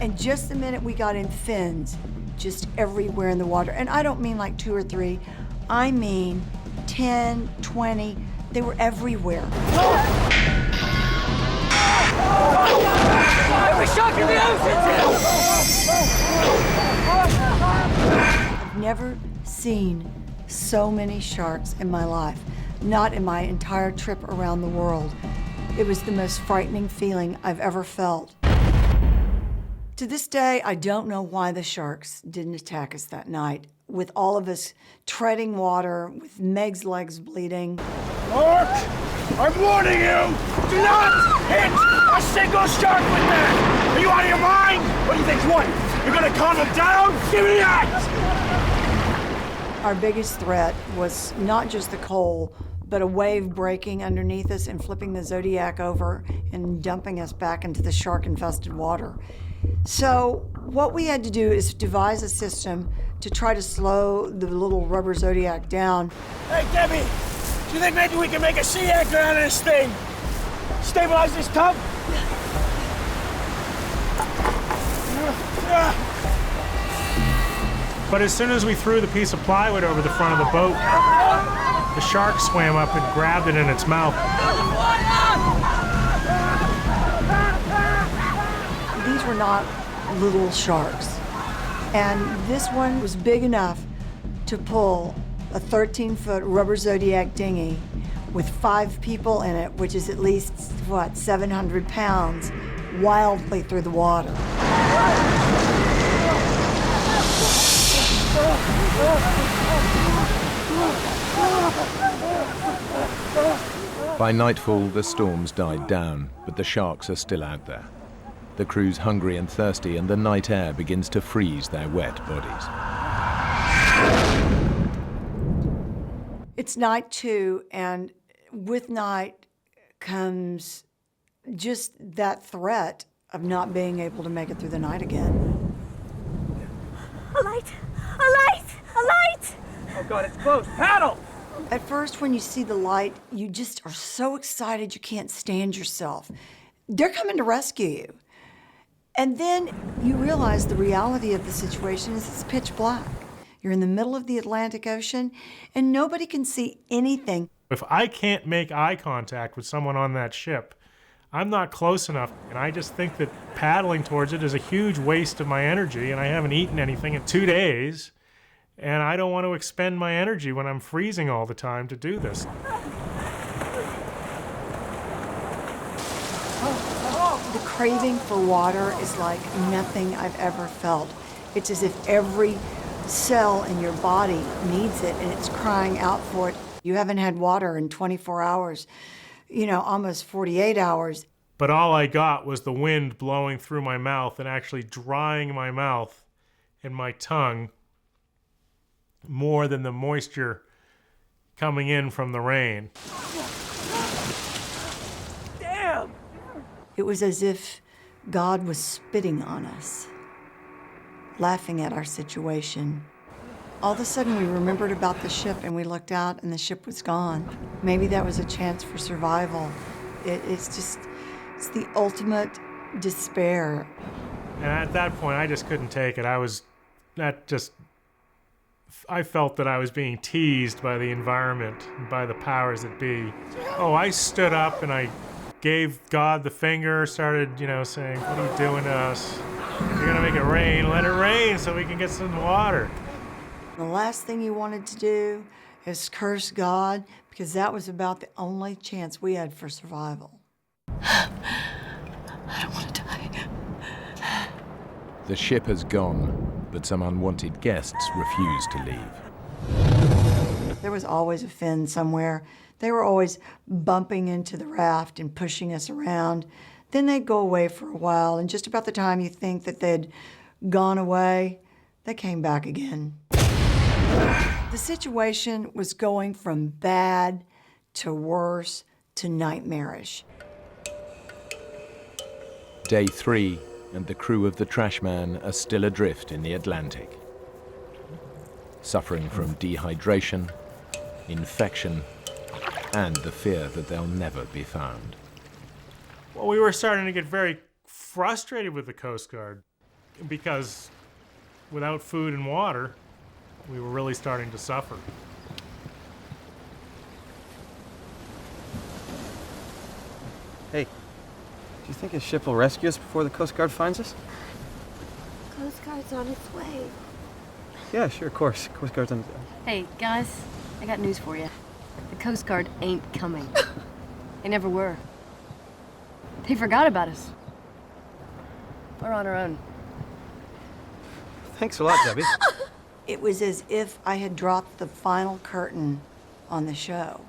And just the minute we got in, fins just everywhere in the water. And I don't mean like 2 or 3, I mean 10, 20, they were everywhere. We're shocking the oceans I've never seen so many sharks in my life, not in my entire trip around the world. It was the most frightening feeling I've ever felt. To this day, I don't know why the sharks didn't attack us that night, with all of us treading water, with Meg's legs bleeding. Mark, I'm warning you! Do not hit a single shark with that! Are you out of your mind? What do you think? What? You're gonna calm them down? Give me that! Our biggest threat was not just the coal, but a wave breaking underneath us and flipping the Zodiac over and dumping us back into the shark-infested water. So what we had to do is devise a system to try to slow the little rubber Zodiac down. Hey, Debbie, do you think maybe we can make a sea anchor out of this thing? Stabilize this tub? But as soon as we threw the piece of plywood over the front of the boat, the shark swam up and grabbed it in its mouth. These were not little sharks. And this one was big enough to pull a 13-foot rubber Zodiac dinghy with 5 people in it, which is at least, 700 pounds, wildly through the water. By nightfall, the storms died down, but the sharks are still out there. The crew's hungry and thirsty, and the night air begins to freeze their wet bodies. It's night 2, and with night comes just that threat of not being able to make it through the night again. A light! A light! A light! Oh God, it's close. Paddle! At first, when you see the light, you just are so excited you can't stand yourself. They're coming to rescue you. And then you realize the reality of the situation is it's pitch black. You're in the middle of the Atlantic Ocean, and nobody can see anything. If I can't make eye contact with someone on that ship, I'm not close enough. And I just think that paddling towards it is a huge waste of my energy, and I haven't eaten anything in 2 days. And I don't want to expend my energy when I'm freezing all the time to do this. The craving for water is like nothing I've ever felt. It's as if every cell in your body needs it and it's crying out for it. You haven't had water in 24 hours, you know, almost 48 hours. But all I got was the wind blowing through my mouth and actually drying my mouth and my tongue more than the moisture coming in from the rain. Damn! It was as if God was spitting on us, laughing at our situation. All of a sudden, we remembered about the ship and we looked out and the ship was gone. Maybe that was a chance for survival. It's the ultimate despair. And at that point, I just couldn't take it. I felt that I was being teased by the environment, by the powers that be. Oh, I stood up and I gave God the finger, started, saying, what are you doing to us? You're gonna make it rain, let it rain so we can get some water. The last thing you wanted to do is curse God, because that was about the only chance we had for survival. I don't want to die. The ship has gone, but some unwanted guests refuse to leave. There was always a fin somewhere. They were always bumping into the raft and pushing us around. Then they'd go away for a while, and just about the time you think that they'd gone away, they came back again. The situation was going from bad to worse to nightmarish. Day 3, and the crew of the Trashman are still adrift in the Atlantic, suffering from dehydration, infection, and the fear that they'll never be found. Well, we were starting to get very frustrated with the Coast Guard because without food and water, we were really starting to suffer. Hey, do you think a ship will rescue us before the Coast Guard finds us? Coast Guard's on its way. Yeah, sure, of course. Coast Guard's on... Hey, guys, I got news for you. The Coast Guard ain't coming. They never were. They forgot about us. We're on our own. Thanks a lot, Debbie. It was as if I had dropped the final curtain on the show.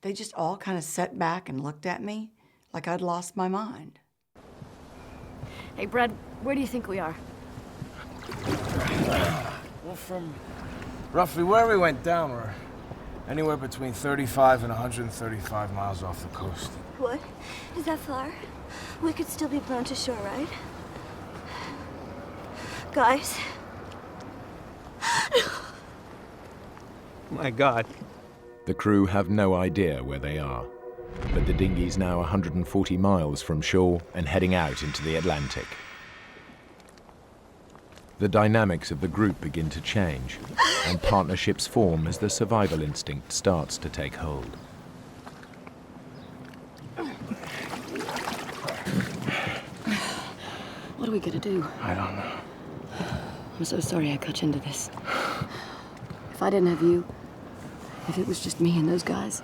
They just all kind of sat back and looked at me like I'd lost my mind. Hey, Brad, where do you think we are? Well, from roughly where we went down, we're anywhere between 35 and 135 miles off the coast. What? Is that far? We could still be blown to shore, right? Guys? My God. The crew have no idea where they are, but the dinghy's now 140 miles from shore and heading out into the Atlantic. The dynamics of the group begin to change, and partnerships form as the survival instinct starts to take hold. What are we gonna do? I don't know. I'm so sorry I cut you into this. If I didn't have you, if it was just me and those guys,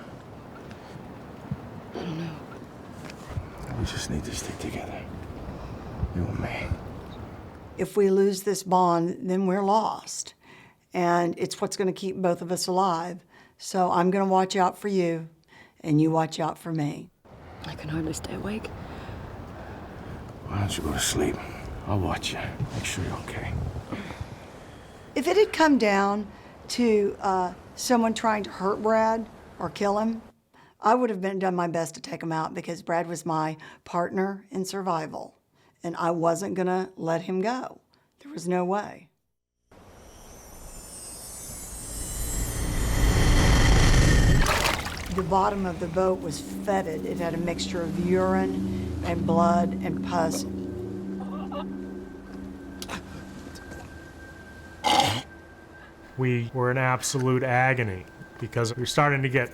I don't know. We just need to stick together. You and me. If we lose this bond, then we're lost. And it's what's going to keep both of us alive. So I'm going to watch out for you, and you watch out for me. I can hardly stay awake. Why don't you go to sleep? I'll watch you. Make sure you're okay. If it had come down to someone trying to hurt Brad or kill him, I would have done my best to take him out because Brad was my partner in survival. And I wasn't going to let him go. There was no way. The bottom of the boat was fetid. It had a mixture of urine and blood and pus. We were in absolute agony because we were starting to get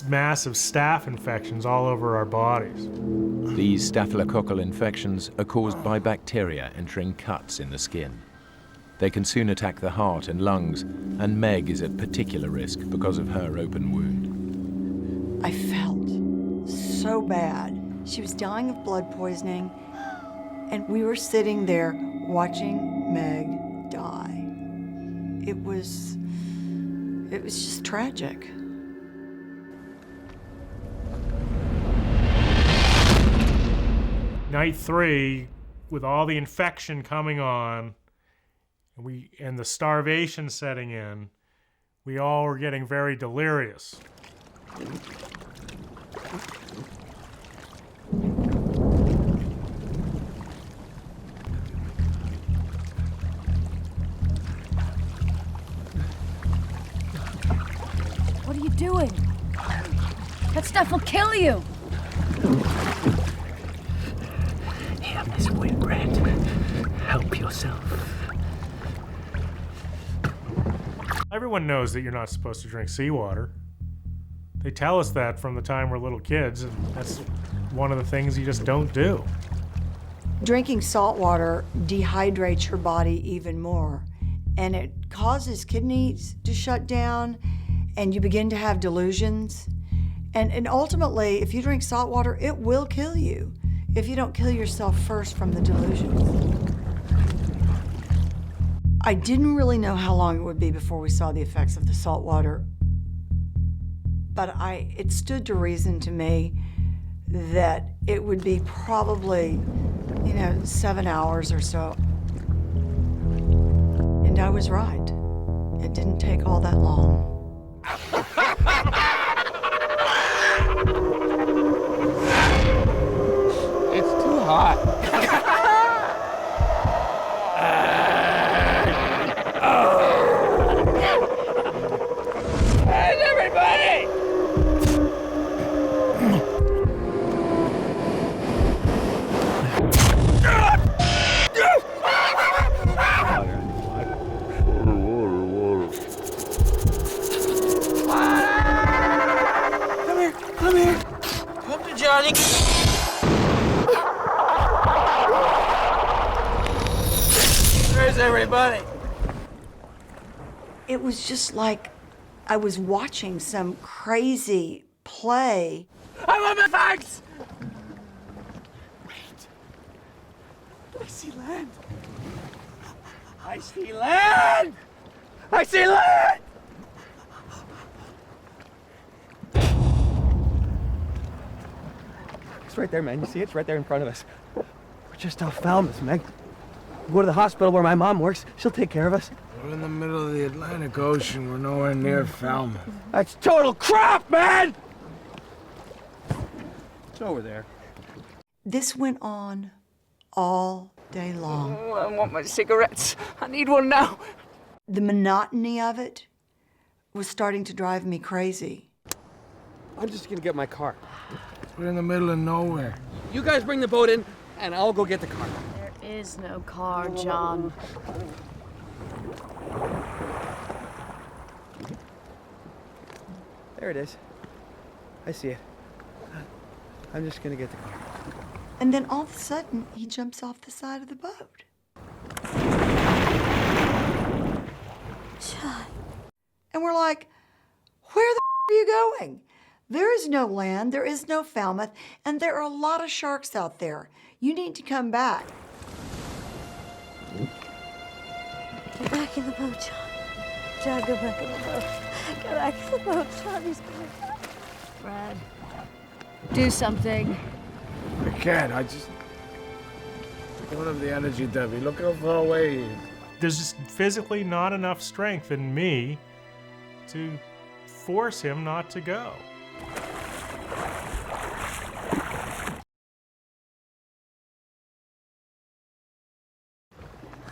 massive staph infections all over our bodies. These staphylococcal infections are caused by bacteria entering cuts in the skin. They can soon attack the heart and lungs, and Meg is at particular risk because of her open wound. I felt so bad. She was dying of blood poisoning, and we were sitting there watching Meg die. it was just tragic. Night 3, with all the infection coming on, and the starvation setting in, we all were getting very delirious. What are you doing? That stuff will kill you. Here, Miss Whitbread. Help yourself. Everyone knows that you're not supposed to drink seawater. They tell us that from the time we're little kids, and that's one of the things you just don't do. Drinking salt water dehydrates your body even more, and it causes kidneys to shut down, and you begin to have delusions. And ultimately, if you drink salt water, it will kill you if you don't kill yourself first from the delusions. I didn't really know how long it would be before we saw the effects of the salt water, but it stood to reason to me that it would be probably, 7 hours or so. And I was right. It didn't take all that long. It's too hot. Hey, everybody! Come here. Come to Johnny. Where's everybody? It was just like I was watching some crazy play. I want my facts! Wait. I see land. I see land! I see land! It's right there, man. You see it? It's right there in front of us. We're just off Falmouth, Meg. We'll go to the hospital where my mom works. She'll take care of us. We're in the middle of the Atlantic Ocean. We're nowhere near Falmouth. That's total crap, man! It's over there. This went on all day long. Oh, I want my cigarettes. I need one now. The monotony of it was starting to drive me crazy. I'm just gonna get my car. We're in the middle of nowhere. You guys bring the boat in, and I'll go get the car. There is no car, John. There it is. I see it. I'm just gonna get the car. And then all of a sudden, he jumps off the side of the boat. John. And we're like, where the are you going? There is no land, there is no Falmouth, and there are a lot of sharks out there. You need to come back. Get back in the boat, John. John, go back in the boat. Get back in the boat, John. He's coming. Brad, do something. I can't. I don't have the energy, Debbie. Look how far away he is. There's just physically not enough strength in me to force him not to go.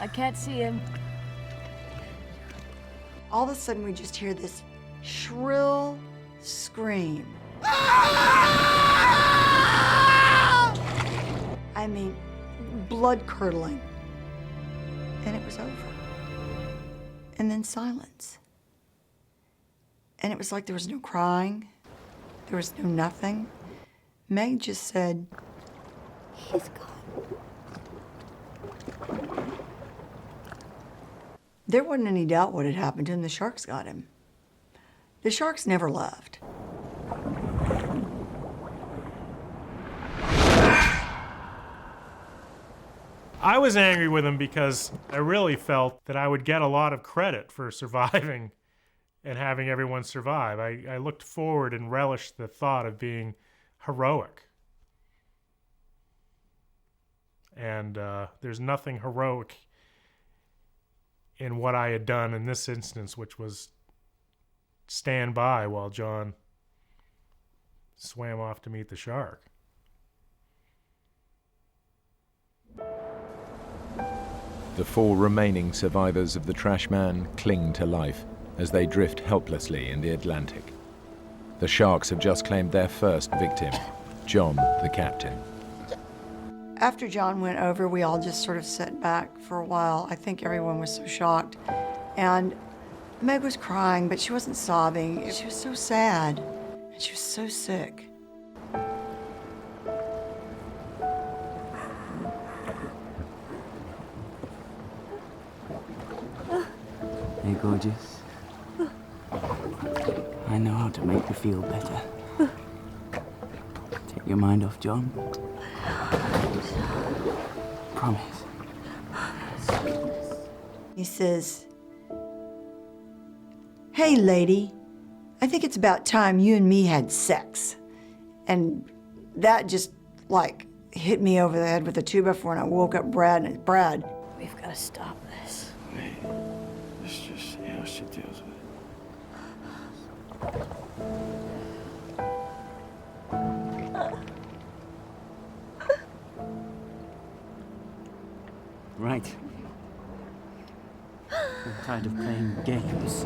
I can't see him. All of a sudden, we just hear this shrill scream. I mean, blood-curdling. And it was over. And then silence. And it was like there was no crying. There was no nothing. Meg just said, He's gone. There wasn't any doubt what had happened to him. The sharks got him. The sharks never left. I I was angry with him because I really felt that I would get a lot of credit for surviving and having everyone survive. I looked forward and relished the thought of being heroic. And there's nothing heroic in what I had done in this instance, which was stand by while John swam off to meet the shark. The 4 remaining survivors of the trash man cling to life as they drift helplessly in the Atlantic. The sharks have just claimed their first victim, John, the captain. After John went over, we all just sort of sat back for a while. I think everyone was so shocked. And Meg was crying, but she wasn't sobbing. She was so sad, and she was so sick. Hey, gorgeous. I know how to make you feel better. Take your mind off John. Promise. He says, "Hey, lady, I think it's about time you and me had sex." And that just, like, hit me over the head with a 2x4, and I woke up Brad, and Brad, we've got to stop this. Let's just see how she deals with it. Right. I'm tired of playing games.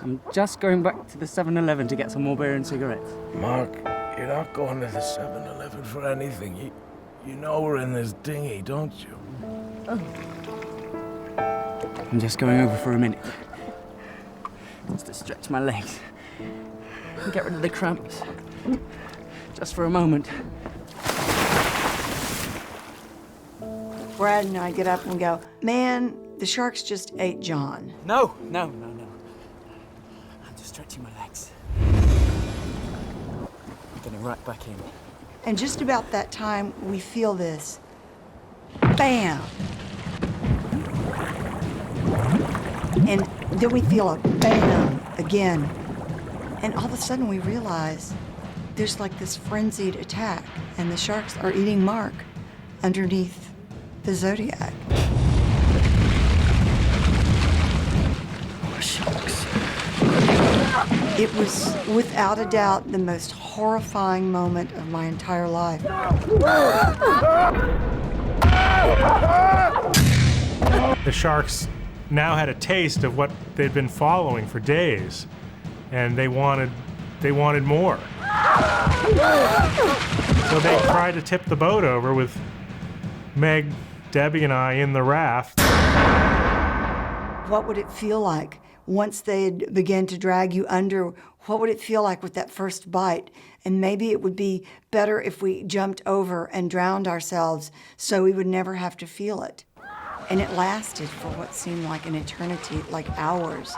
I'm just going back to the 7-Eleven to get some more beer and cigarettes. Mark, you're not going to the 7-Eleven for anything. You know we're in this dinghy, don't you? I'm just going over for a minute. Just to stretch my legs. And get rid of the cramps. Just for a moment. Brad and I get up and go, "Man, the sharks just ate John." No. I'm just stretching my legs. I'm getting right back in. And just about that time, we feel this. Bam! And then we feel a bam again. And all of a sudden we realize there's like this frenzied attack, and the sharks are eating Mark underneath the Zodiac. Poor sharks. It was, without a doubt, the most horrifying moment of my entire life. The sharks now had a taste of what they'd been following for days, and they wanted more. So they tried to tip the boat over with Meg, Debbie, and I in the raft. What would it feel like once they began to drag you under? What would it feel like with that first bite? And maybe it would be better if we jumped over and drowned ourselves so we would never have to feel it. And it lasted for what seemed like an eternity, like hours.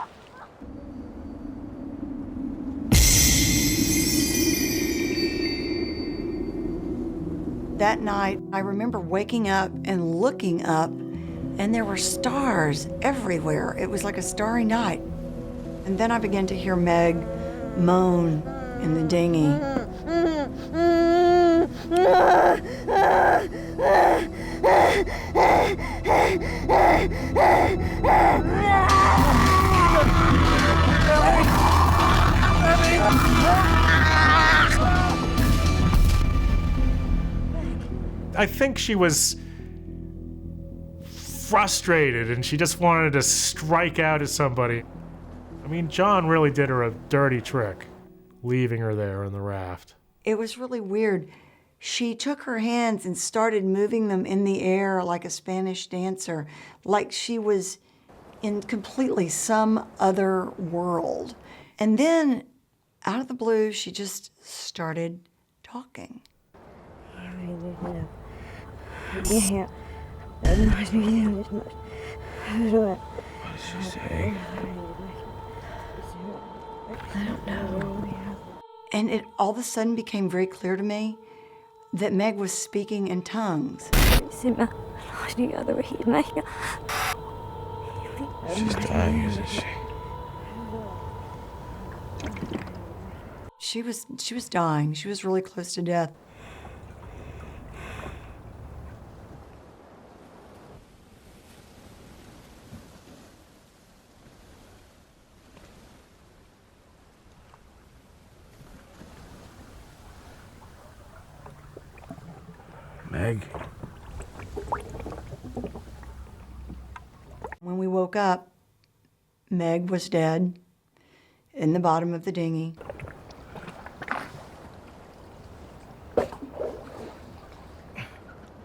That night, I remember waking up and looking up, and there were stars everywhere. It was like a starry night. And then I began to hear Meg moan in the dinghy. I think she was frustrated and she just wanted to strike out at somebody. I mean, John really did her a dirty trick, leaving her there on the raft. It was really weird. She took her hands and started moving them in the air like a Spanish dancer, like she was in completely some other world. And then, out of the blue, she just started talking. What did she say? I don't know. And it all of a sudden became very clear to me. that Meg was speaking in tongues. She's dying, isn't she? She was dying. She was really close to death. Meg? When we woke up, Meg was dead in the bottom of the dinghy.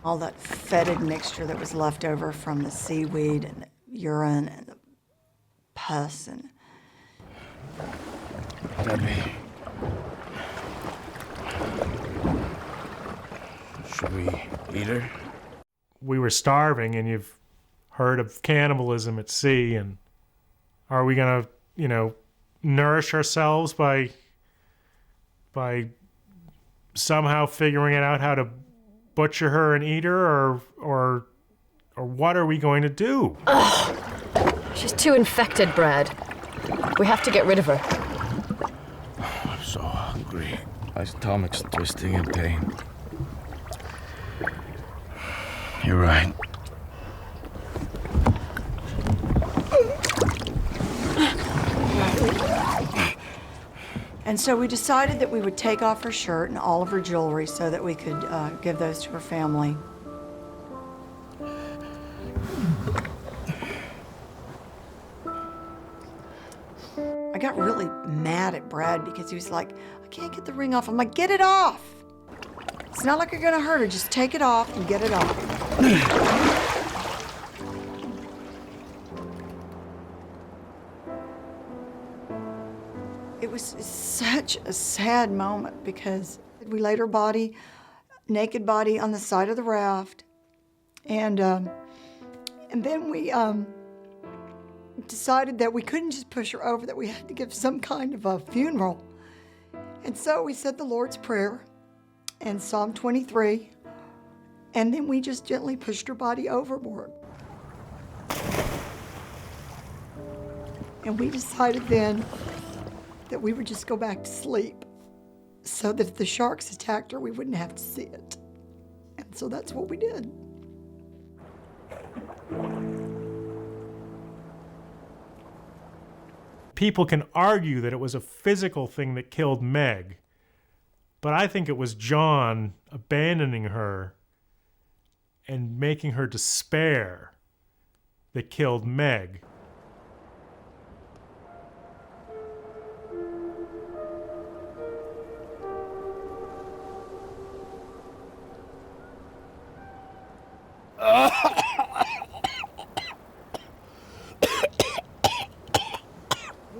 All that fetid mixture that was left over from the seaweed and the urine and the pus and... Debbie. Should we eat her? We were starving, and you've heard of cannibalism at sea, and are we gonna, nourish ourselves by somehow figuring it out how to butcher her and eat her, or what are we going to do? Ugh. She's too infected, Brad. We have to get rid of her. I'm so hungry. My stomach's twisting in pain. You're right. And so we decided that we would take off her shirt and all of her jewelry so that we could give those to her family. I got really mad at Brad because he was like, I can't get the ring off. I'm like, get it off. It's not like you're gonna hurt her. Just take it off and get it off. It was such a sad moment because we laid her body, naked body, on the side of the raft, and then we decided that we couldn't just push her over; that we had to give some kind of a funeral. And so we said the Lord's Prayer and Psalm 23, and then we just gently pushed her body overboard. And we decided then that we would just go back to sleep so that if the sharks attacked her, we wouldn't have to see it. And so that's what we did. People can argue that it was a physical thing that killed Meg, but I think it was John abandoning her and making her despair that killed Meg. Are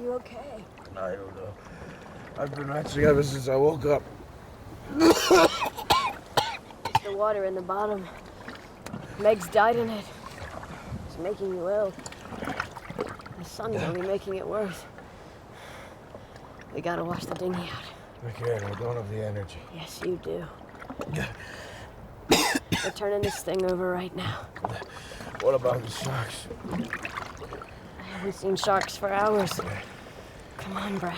you okay? I don't know. I've been retching ever since I woke up. It's the water in the bottom. Meg's died in it. It's making you ill. The sun's only making it worse. We gotta wash the dinghy out. I can't. I don't have the energy. Yes, you do. We're turning this thing over right now. What about the sharks? I haven't seen sharks for hours. Come on, Brad.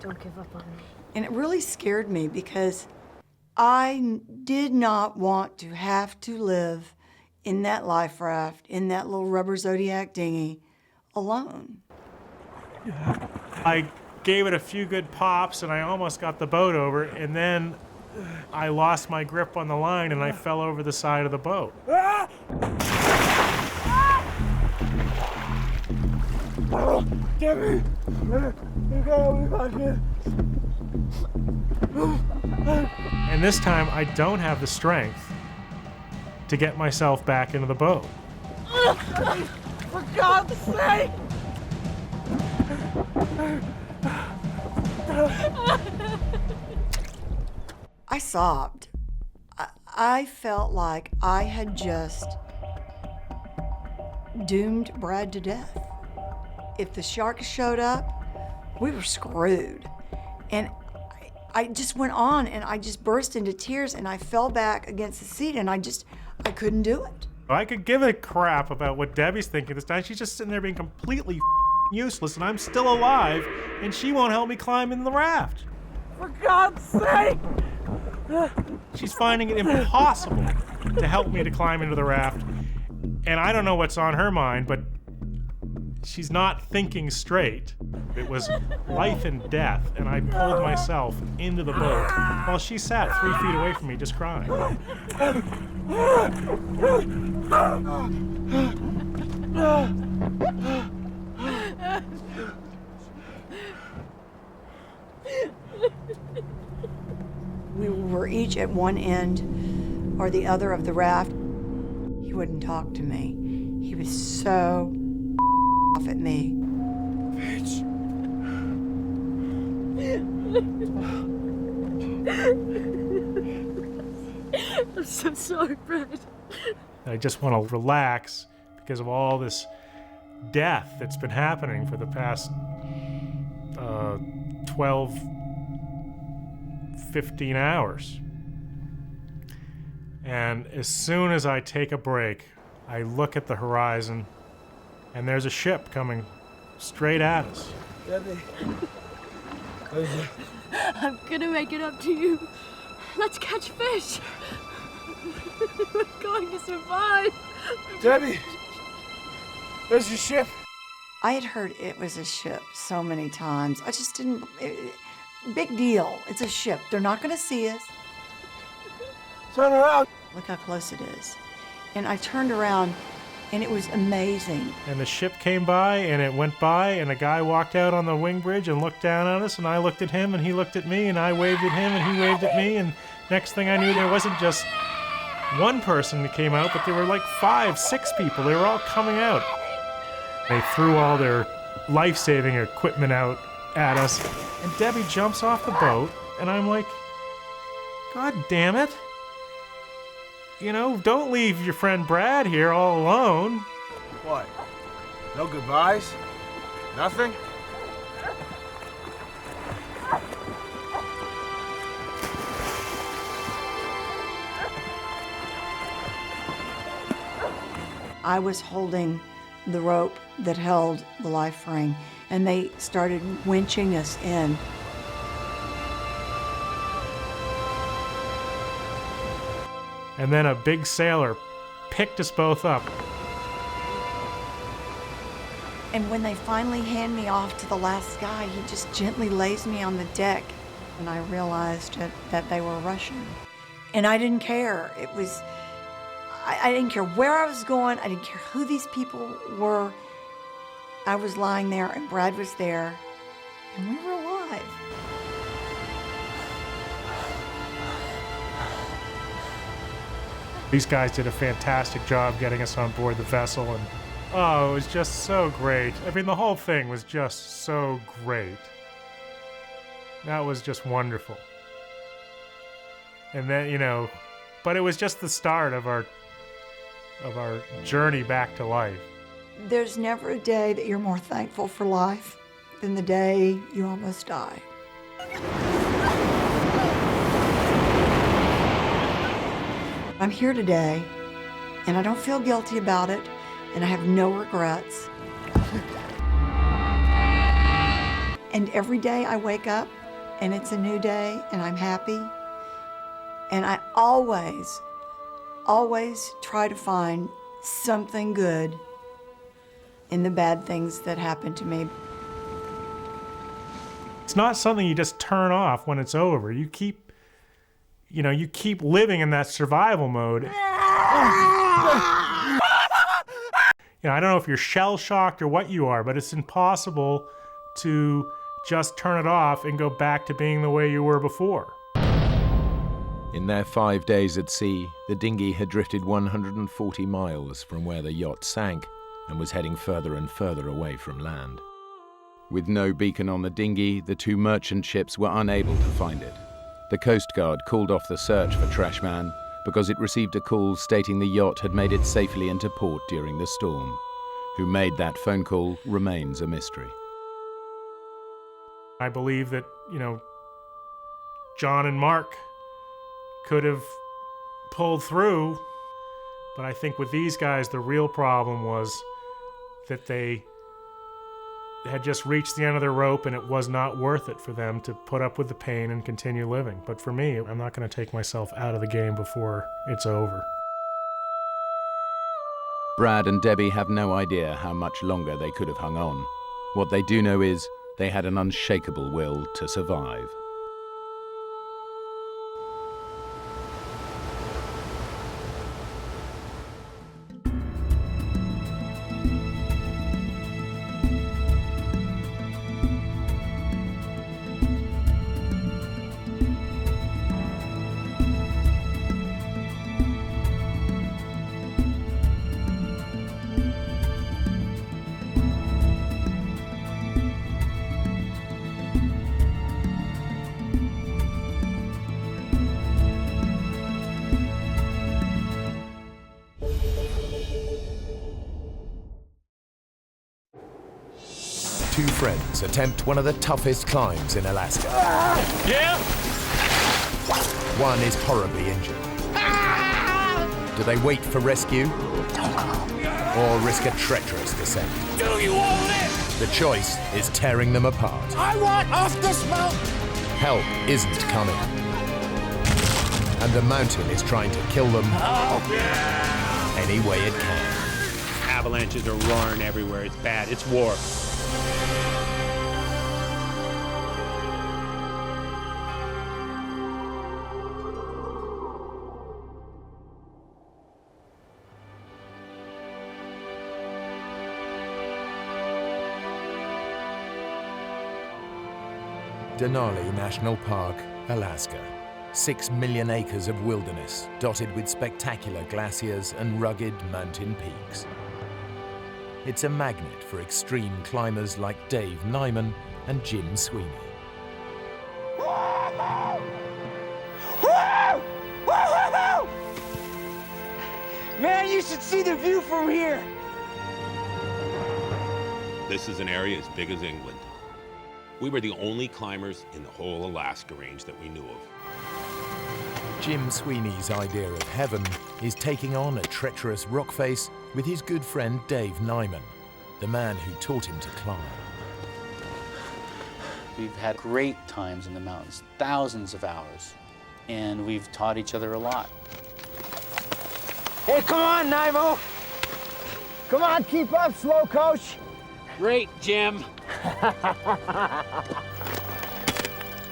Don't give up on me. And it really scared me because I did not want to have to live in that life raft, in that little rubber Zodiac dinghy, alone. I gave it a few good pops and I almost got the boat over, and then I lost my grip on the line and I fell over the side of the boat. Debbie! You gotta leave out here. And this time I don't have the strength to get myself back into the boat. For God's sake! I sobbed. I felt like I had just doomed Brad to death. If the sharks showed up, we were screwed. And I just went on and I just burst into tears and I fell back against the seat and I couldn't do it. I could give a crap about what Debbie's thinking this time. She's just sitting there being completely useless, and I'm still alive, and she won't help me climb in the raft. For God's sake! She's finding it impossible to help me to climb into the raft, and I don't know what's on her mind, but she's not thinking straight. It was life and death, and I pulled myself into the boat while she sat 3 feet away from me just crying. We were each at one end or the other of the raft. He wouldn't talk to me. He was so off at me. Bitch. I'm so sorry, Brad. I just want to relax because of all this death that's been happening for the past 12, 15 hours. And as soon as I take a break, I look at the horizon, and there's a ship coming straight at us. Debbie. I'm gonna make it up to you. Let's catch fish. We're going to survive. Debbie! There's your ship. I had heard it was a ship so many times. I just didn't... big deal. It's a ship. They're not going to see us. Turn around. Look how close it is. And I turned around, and it was amazing. And the ship came by, and it went by, and a guy walked out on the wing bridge and looked down at us, and I looked at him, and he looked at me, and I waved at him, and he waved at me, and next thing I knew, there wasn't just one person that came out, but there were like 5, 6 people. They were all coming out. They threw all their life-saving equipment out at us, and Debbie jumps off the boat, and I'm like, God damn it. You know, don't leave your friend Brad here all alone. What? No goodbyes? Nothing? I was holding the rope that held the life ring, and they started winching us in. And then a big sailor picked us both up. And when they finally hand me off to the last guy, he just gently lays me on the deck, and I realized that they were Russian. And I didn't care. It was... I didn't care where I was going. I didn't care who these people were. I was lying there, and Brad was there, and we were alive. These guys did a fantastic job getting us on board the vessel, and oh, it was just so great. I mean, the whole thing was just so great. That was just wonderful. And then, you know, but it was just the start of our journey back to life. There's never a day that you're more thankful for life than the day you almost die. I'm here today, and I don't feel guilty about it, and I have no regrets. And every day I wake up, and it's a new day, and I'm happy. And I always try to find something good in the bad things that happen to me. It's not something you just turn off when it's over. You keep living in that survival mode. I don't know if you're shell-shocked or what you are, but it's impossible to just turn it off and go back to being the way you were before. In their 5 days at sea, the dinghy had drifted 140 miles from where the yacht sank and was heading further and further away from land. With no beacon on the dinghy, the 2 merchant ships were unable to find it. The Coast Guard called off the search for Trashman because it received a call stating the yacht had made it safely into port during the storm. Who made that phone call remains a mystery. I believe that, John and Mark could have pulled through, but I think with these guys, the real problem was that they had just reached the end of their rope and it was not worth it for them to put up with the pain and continue living. But for me, I'm not going to take myself out of the game before it's over. Brad and Debbie have no idea how much longer they could have hung on. What they do know is they had an unshakable will to survive. Two friends attempt one of the toughest climbs in Alaska. Yeah? One is horribly injured. Do they wait for rescue or risk a treacherous descent? Do you want it? The choice is tearing them apart. I want off this mountain! Help isn't coming. And the mountain is trying to kill them any way it can. Avalanches are roaring everywhere. It's bad. It's war. Denali National Park, Alaska. 6 million acres of wilderness, dotted with spectacular glaciers and rugged mountain peaks. It's a magnet for extreme climbers like Dave Nyman and Jim Sweeney. Man, you should see the view from here! This is an area as big as England. We were the only climbers in the whole Alaska range that we knew of. Jim Sweeney's idea of heaven is taking on a treacherous rock face with his good friend Dave Nyman, the man who taught him to climb. We've had great times in the mountains, thousands of hours, and we've taught each other a lot. Hey, come on, Nimo! Come on, keep up, slow coach! Great, Jim.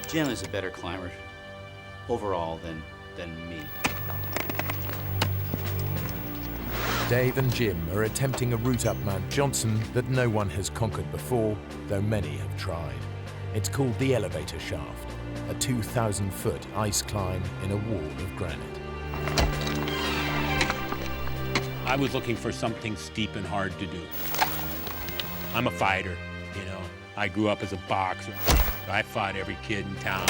Jim is a better climber overall than me. Dave and Jim are attempting a route up Mount Johnson that no one has conquered before, though many have tried. It's called the Elevator Shaft, a 2,000-foot ice climb in a wall of granite. I was looking for something steep and hard to do. I'm a fighter, you know. I grew up as a boxer. I fought every kid in town.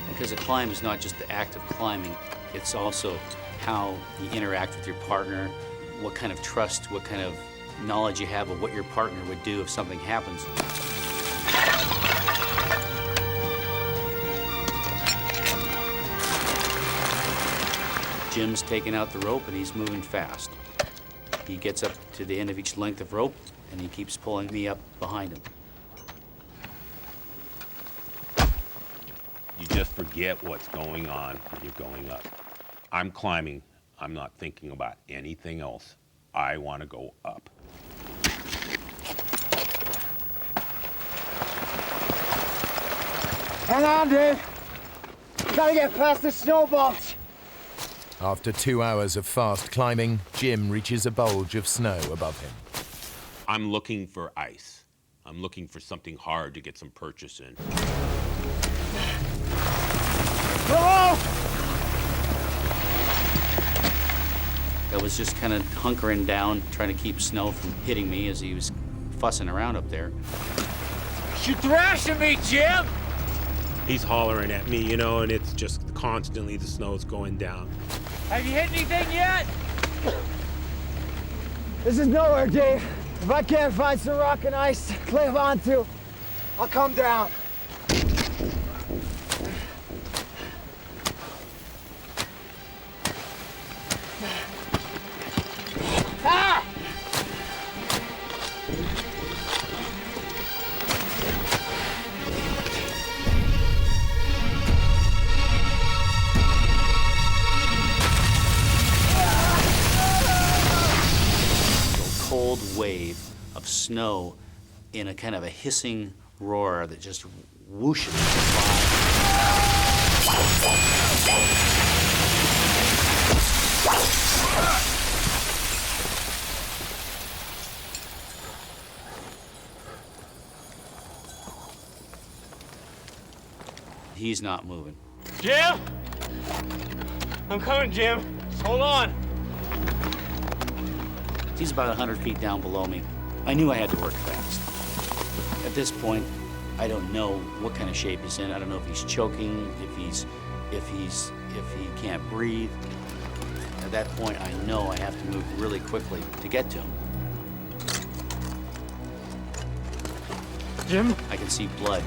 Because a climb is not just the act of climbing, it's also how you interact with your partner, what kind of trust, what kind of knowledge you have of what your partner would do if something happens. Jim's taking out the rope and he's moving fast. He gets up to the end of each length of rope and he keeps pulling me up behind him. You just forget what's going on when you're going up. I'm climbing. I'm not thinking about anything else. I want to go up. Hang on, Dave. We gotta get past this snowballs. After 2 hours of fast climbing, Jim reaches a bulge of snow above him. I'm looking for ice. I'm looking for something hard to get some purchase in. Hello! I was just kind of hunkering down, trying to keep snow from hitting me as he was fussing around up there. You're thrashing me, Jim! He's hollering at me, you know, and it's just constantly the snow's going down. Have you hit anything yet? This is nowhere, Dave. If I can't find some rock and ice to climb onto, I'll come down. snow in a kind of a hissing roar that just whooshes He's not moving. Jim! I'm coming, Jim. Just hold on. He's about 100 feet down below me. I knew I had to work fast. At this point, I don't know what kind of shape he's in. I don't know if he's choking, if he can't breathe. At that point, I know I have to move really quickly to get to him. Jim? I can see blood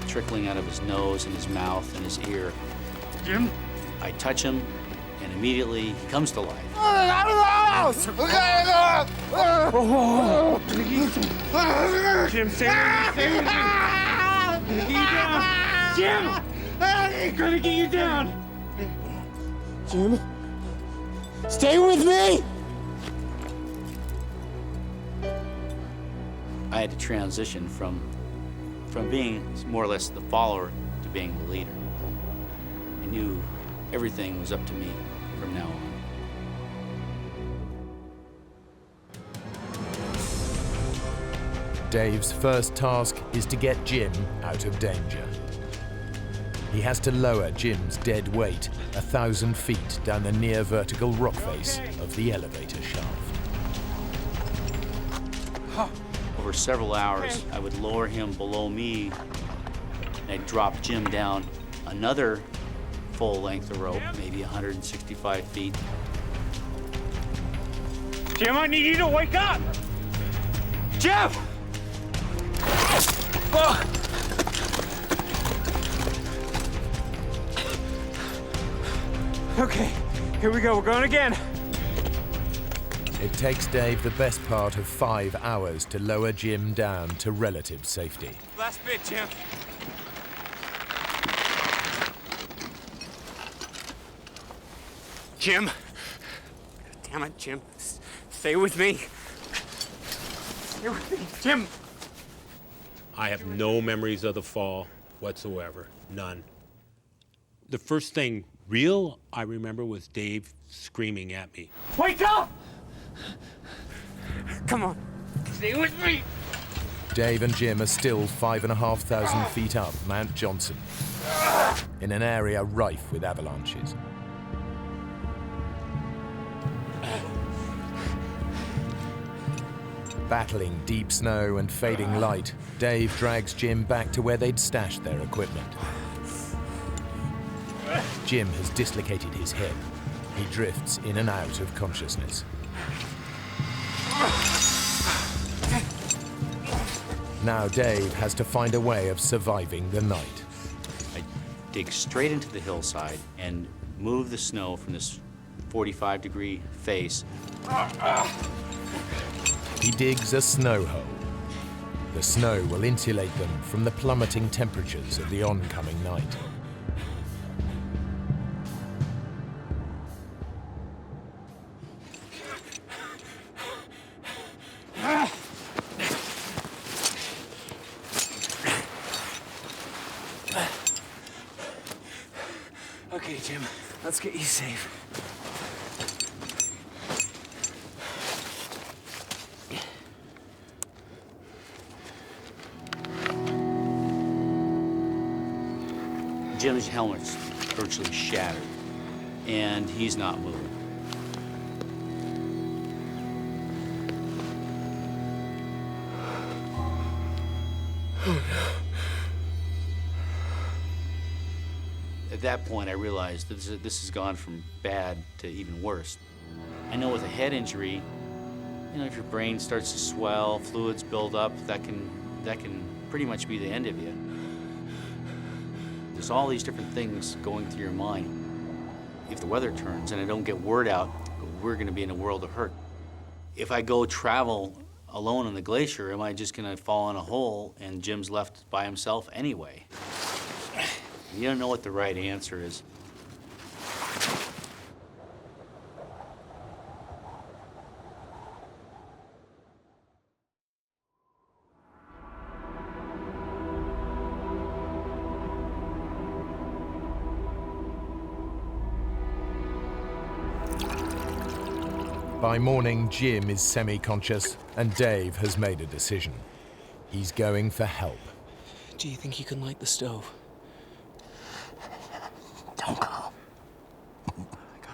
trickling out of his nose and his mouth and his ear. Jim? I touch him, and immediately he comes to life. Jim, stay with me. Jim! I'm gonna get you down. Jim? Stay with me! I had to transition from being more or less the follower to being the leader. I knew everything was up to me from now on. Dave's first task is to get Jim out of danger. He has to lower Jim's dead weight 1,000 feet down the near vertical rock face of the elevator shaft. Over several hours, I would lower him below me, and I'd drop Jim down another full length of rope, maybe 165 feet. Jim, I need you to wake up! Jim! Oh. Okay, here we go. We're going again. It takes Dave the best part of 5 hours to lower Jim down to relative safety. Last bit, Jim. Jim. God damn it, Jim. Stay with me. Stay with me, Jim. I have no memories of the fall whatsoever. None. The first thing real I remember was Dave screaming at me. Wake up! Come on. Stay with me. Dave and Jim are still 5,500 feet up Mount Johnson, in an area rife with avalanches. Battling deep snow and fading light, Dave drags Jim back to where they'd stashed their equipment. Jim has dislocated his hip. He drifts in and out of consciousness. Now Dave has to find a way of surviving the night. I dig straight into the hillside and move the snow from this 45-degree face. He digs a snow hole. The snow will insulate them from the plummeting temperatures of the oncoming night. Okay, Jim, let's get you safe. Jim's helmet's virtually shattered, and he's not moving. Oh, no. At that point, I realized that this has gone from bad to even worse. I know with a head injury, you know, if your brain starts to swell, fluids build up, that can pretty much be the end of you. There's all these different things going through your mind. If the weather turns and I don't get word out, we're gonna be in a world of hurt. If I go travel alone on the glacier, am I just gonna fall in a hole and Jim's left by himself anyway? You don't know what the right answer is. By morning, Jim is semi-conscious and Dave has made a decision. He's going for help. Do you think you can light the stove? Don't go.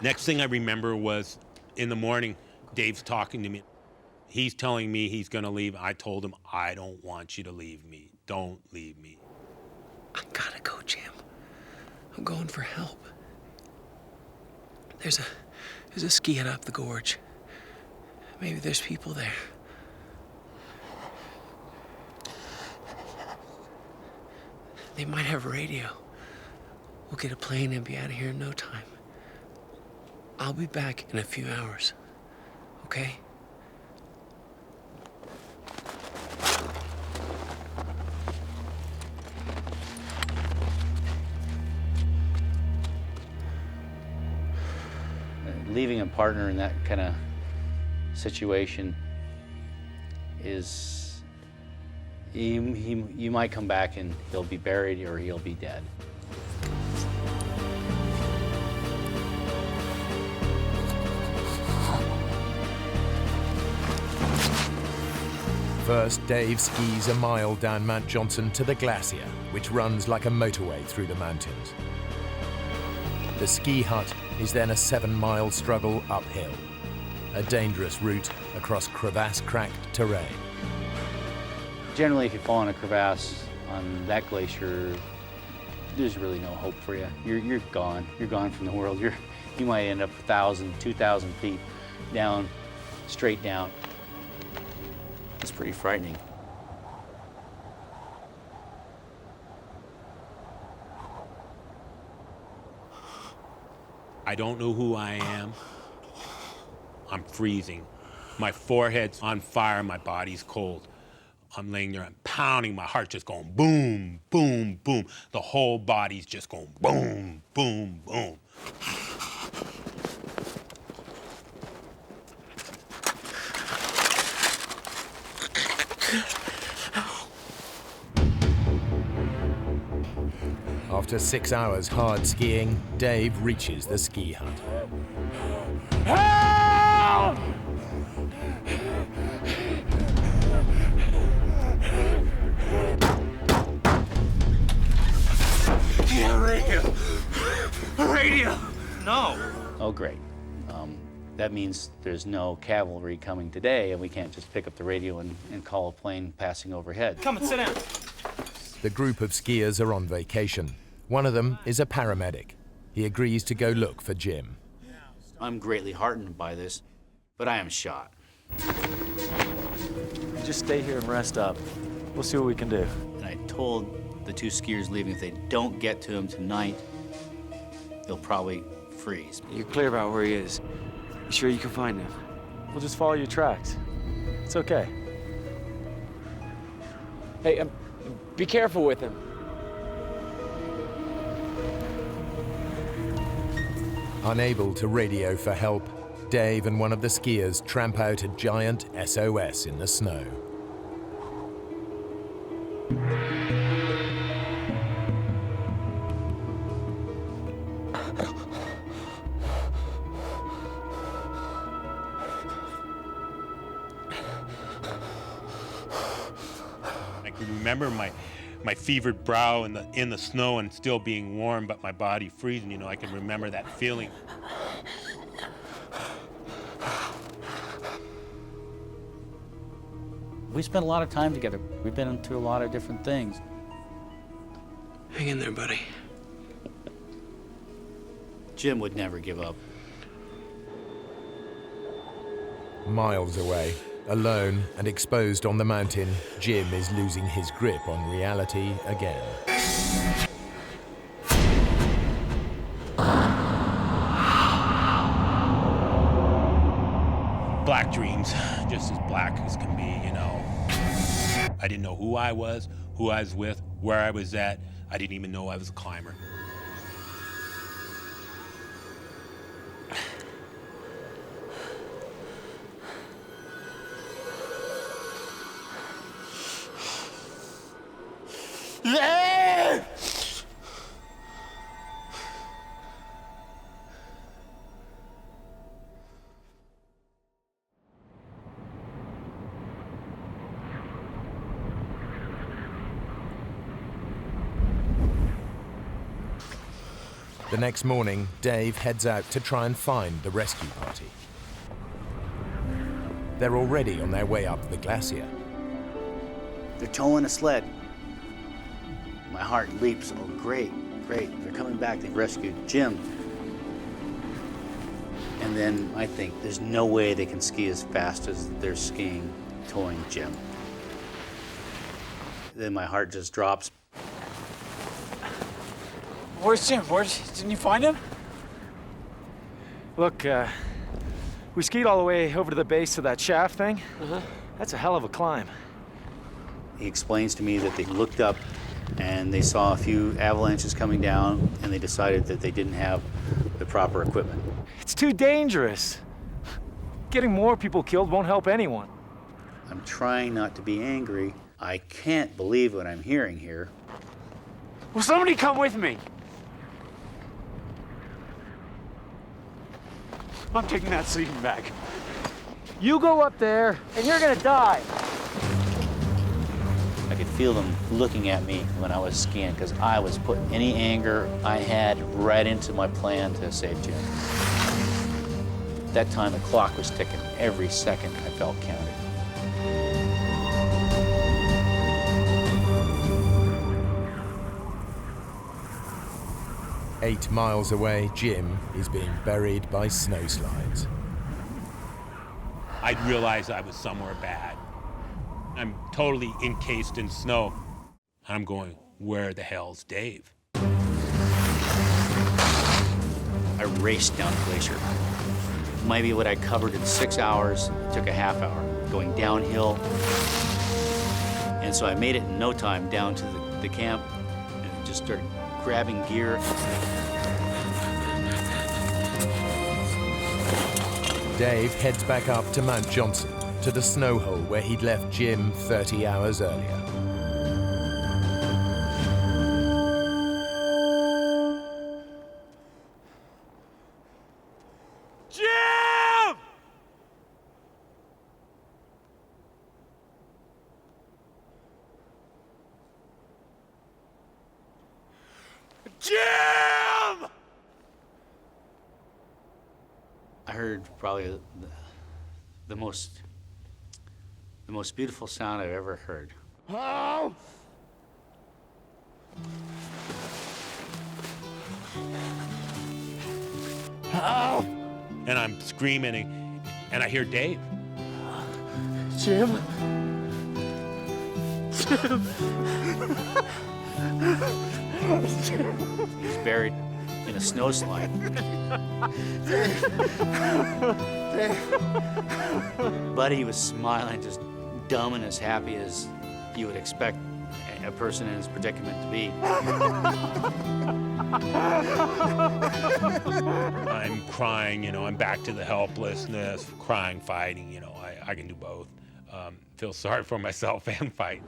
Next thing I remember was in the morning, Dave's talking to me. He's telling me he's gonna leave. I told him, I don't want you to leave me. Don't leave me. I gotta go, Jim. I'm going for help. There's a ski hut up the gorge. Maybe there's people there. They might have a radio. We'll get a plane and be out of here in no time. I'll be back in a few hours, okay? Leaving a partner in that kind of situation is, you might come back and he'll be buried or he'll be dead. First, Dave skis a mile down Mount Johnson to the glacier, which runs like a motorway through the mountains. The ski hut is then a 7-mile struggle uphill, a dangerous route across crevasse-cracked terrain. Generally, if you fall in a crevasse on that glacier, there's really no hope for you. You're gone. You're gone from the world. You might end up 1,000, 2,000 feet down, straight down. It's pretty frightening. I don't know who I am. I'm freezing. My forehead's on fire, my body's cold. I'm laying there, I'm pounding, my heart's just going boom, boom, boom. The whole body's just going boom, boom, boom. After 6 hours hard skiing, Dave reaches the ski hut. Help! Yeah, radio! Radio! No! Oh, great. That means there's no cavalry coming today, and we can't just pick up the radio and call a plane passing overhead. Come and sit down. The group of skiers are on vacation. One of them is a paramedic. He agrees to go look for Jim. I'm greatly heartened by this, but I am shot. Just stay here and rest up. We'll see what we can do. And I told the 2 skiers leaving, if they don't get to him tonight, they'll probably freeze. You're clear about where he is. You sure you can find him? We'll just follow your tracks. It's okay. Hey, be careful with him. Unable to radio for help, Dave and one of the skiers tramp out a giant SOS in the snow. I can remember my fevered brow in the snow and still being warm, but my body freezing. You know, I can remember that feeling. We spent a lot of time together. We've been through a lot of different things. Hang in there, buddy. Jim would never give up. Miles away, alone and exposed on the mountain, Jim is losing his grip on reality again. Black dreams, just as black as can be, you know. I didn't know who I was with, where I was at. I didn't even know I was a climber. The next morning, Dave heads out to try and find the rescue party. They're already on their way up the glacier. They're towing a sled. My heart leaps. Oh, great, great. They're coming back. They've rescued Jim. And then I think there's no way they can ski as fast as they're skiing towing Jim. Then my heart just drops. Where's Jim? Didn't you find him? Look, we skied all the way over to the base of that shaft thing. That's a hell of a climb. He explains to me that they looked up and they saw a few avalanches coming down and they decided that they didn't have the proper equipment. It's too dangerous. Getting more people killed won't help anyone. I'm trying not to be angry. I can't believe what I'm hearing here. Will somebody come with me? I'm taking that sleeping bag. You go up there, and you're gonna die. I could feel them looking at me when I was skiing because I was putting any anger I had right into my plan to save Jim. At that time, the clock was ticking. Every second I felt counted. Eight miles away, Jim is being buried by snowslides. I realized I was somewhere bad. I'm totally encased in snow. I'm going, where the hell's Dave? I raced down the glacier. Maybe what I covered in 6 hours took a half hour, going downhill. And so I made it in no time down to the camp and just started grabbing gear. Dave heads back up to Mount Johnson, to the snow hole where he'd left Jim 30 hours earlier. Jim! Jim! I heard probably the most beautiful sound I've ever heard. Oh! Oh! And I'm screaming, and I hear Dave. Jim? Jim? He was buried in a snowslide. But he was smiling, just dumb and as happy as you would expect a person in his predicament to be. I'm crying, I'm back to the helplessness, crying, fighting, I can do both. Feel sorry for myself and fight.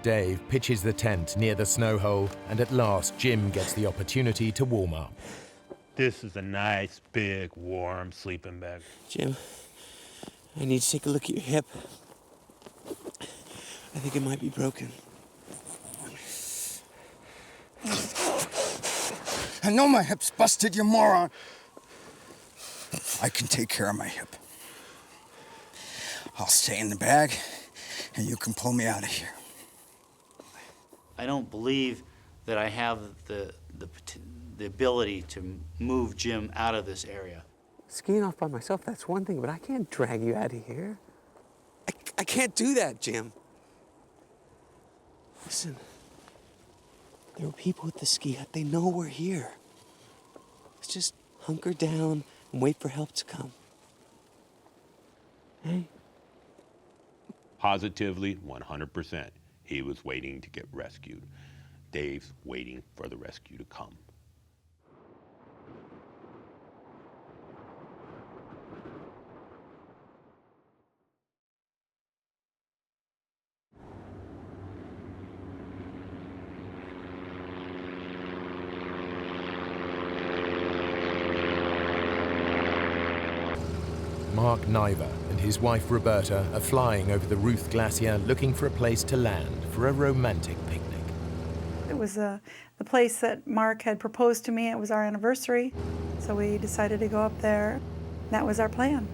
Dave pitches the tent near the snow hole, and at last Jim gets the opportunity to warm up. This is a nice, big, warm sleeping bag. Jim, I need to take a look at your hip. I think it might be broken. I know my hip's busted, you moron. I can take care of my hip. I'll stay in the bag, and you can pull me out of here. I don't believe that I have the ability to move Jim out of this area. Skiing off by myself, that's one thing, but I can't drag you out of here. I can't do that, Jim. Listen, there are people at the ski hut. They know we're here. Let's just hunker down and wait for help to come. Hey? Positively, 100%. He was waiting to get rescued. Dave's waiting for the rescue to come. Mark Niver and his wife Roberta are flying over the Ruth Glacier looking for a place to land for a romantic picnic. It was the place that Mark had proposed to me. It was our anniversary, so we decided to go up there. That was our plan.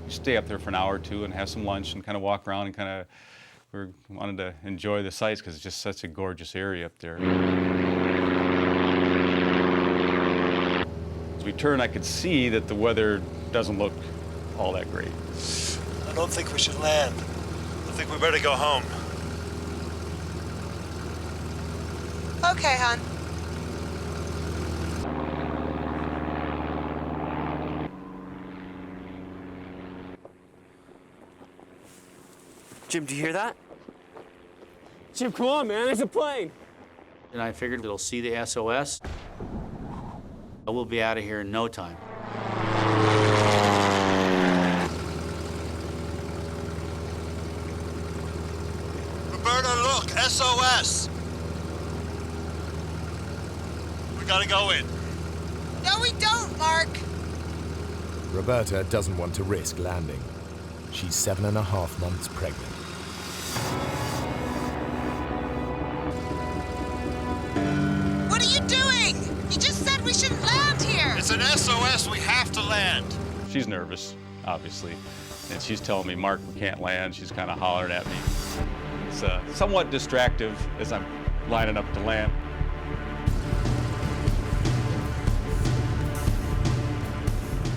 Stay up there for an hour or two and have some lunch and kind of walk around and kind of, we wanted to enjoy the sights because it's just such a gorgeous area up there. As we turned, I could see that the weather doesn't look all that great. I don't think we should land. I think we better go home. Okay, hon. Jim, do you hear that? Jim, come on, man, there's a plane. And I figured it'll see the SOS. We'll be out of here in no time. Roberta, look, SOS! We gotta go in. No, we don't, Mark. Roberta doesn't want to risk landing. She's 7.5 months pregnant. What are you doing? You just said we shouldn't land here. It's an SOS, we have to land. She's nervous, obviously, and she's telling me, Mark, we can't land. She's kind of hollering at me. It's somewhat distractive as I'm lining up to land.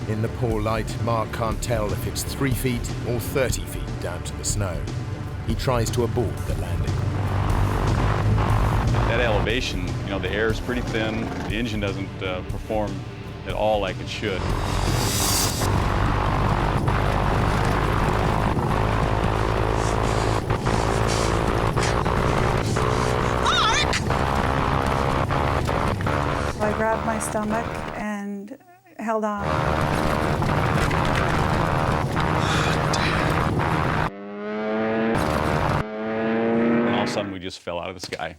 In the poor light, Mark can't tell if it's 3 feet or 30 feet down to the snow. He tries to abort the landing. At elevation, you know, the air is pretty thin. The engine doesn't perform at all like it should. Mark! So I grabbed my stomach and held on. And all of a sudden, we just fell out of the sky.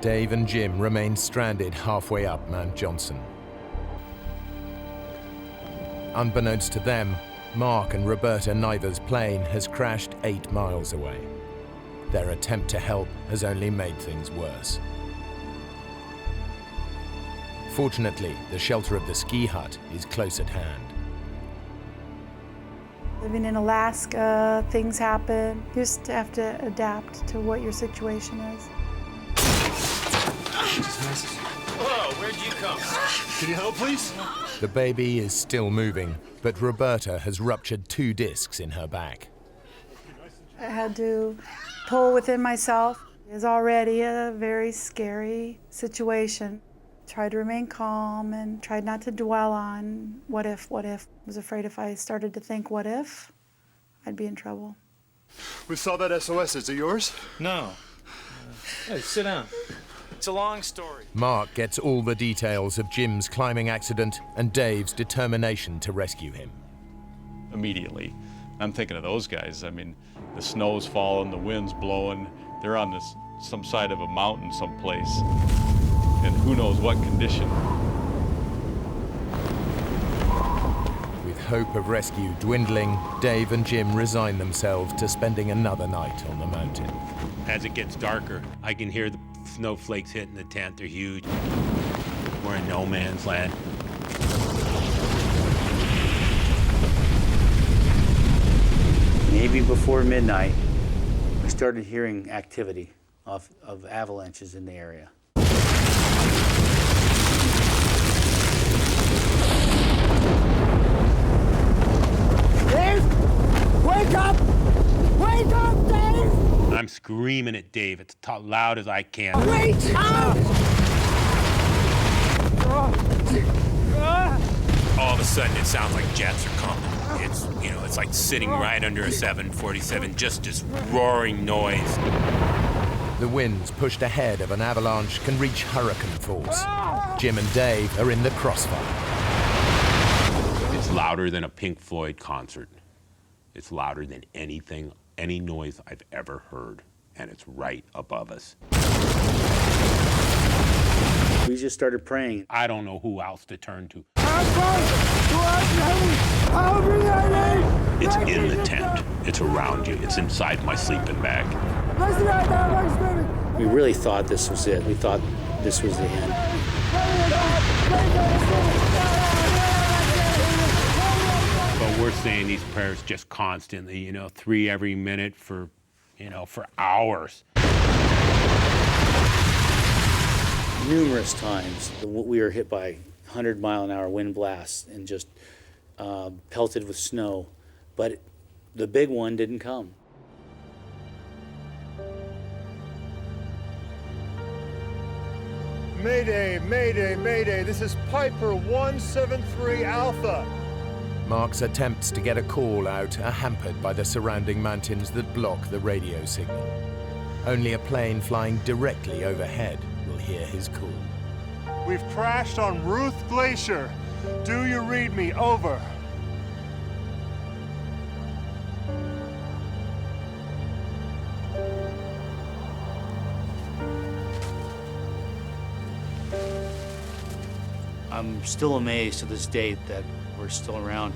Dave and Jim remain stranded halfway up Mount Johnson. Unbeknownst to them, Mark and Roberta Niver's plane has crashed 8 miles away. Their attempt to help has only made things worse. Fortunately, the shelter of the ski hut is close at hand. Living in Alaska, things happen. You just have to adapt to what your situation is. Whoa, where'd you come? Can you help, please? The baby is still moving, but Roberta has ruptured 2 discs in her back. I had to pull within myself. It's already a very scary situation. Tried to remain calm and tried not to dwell on what if. I was afraid if I started to think what if, I'd be in trouble. We saw that SOS. Is it yours? No. Hey, sit down. It's a long story. Mark gets all the details of Jim's climbing accident and Dave's determination to rescue him. Immediately, I'm thinking of those guys. I mean, the snow's falling, the wind's blowing. They're on some side of a mountain someplace, and who knows what condition. With hope of rescue dwindling, Dave and Jim resign themselves to spending another night on the mountain. As it gets darker, I can hear the snowflakes hitting the tent. They're huge. We're in no man's land. Maybe before midnight, we started hearing activity of avalanches in the area. Dave! Wake up! Wake up, Dave! I'm screaming at Dave as loud as I can. Wait up! All of a sudden, it sounds like jets are coming. It's like sitting right under a 747, just this roaring noise. The winds pushed ahead of an avalanche can reach hurricane force. Jim and Dave are in the crossfire. It's louder than a Pink Floyd concert. It's louder than anything any noise I've ever heard, and it's right above us. We just started praying. I don't know who else to turn to. It's in the tent. It's around you. It's inside my sleeping bag. We really thought this was it. We thought this was the end. But we're saying these prayers just constantly, 3 every minute for hours. Numerous times we were hit by 100-mile-an-hour wind blasts and just pelted with snow, but the big one didn't come. Mayday, mayday, mayday. This is Piper 173 Alpha. Mark's attempts to get a call out are hampered by the surrounding mountains that block the radio signal. Only a plane flying directly overhead will hear his call. We've crashed on Ruth Glacier. Do you read me? Over. I'm still amazed to this date that we're still around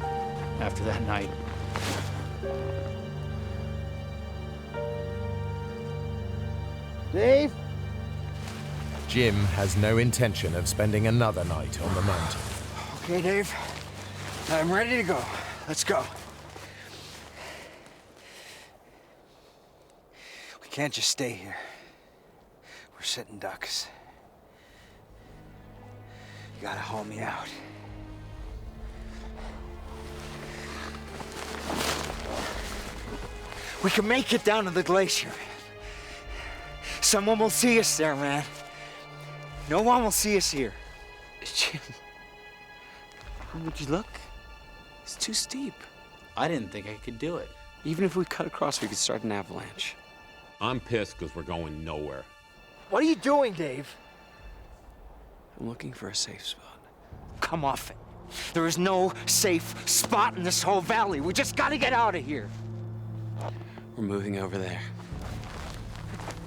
after that night. Dave? Jim has no intention of spending another night on the mountain. Okay, Dave. I'm ready to go. Let's go. We can't just stay here. We're sitting ducks. You gotta haul me out. We can make it down to the glacier. Someone will see us there, man. No one will see us here. Jim, would you look? It's too steep. I didn't think I could do it. Even if we cut across, we could start an avalanche. I'm pissed because we're going nowhere. What are you doing, Dave? I'm looking for a safe spot. Come off it. There is no safe spot in this whole valley. We just gotta get out of here. We're moving over there.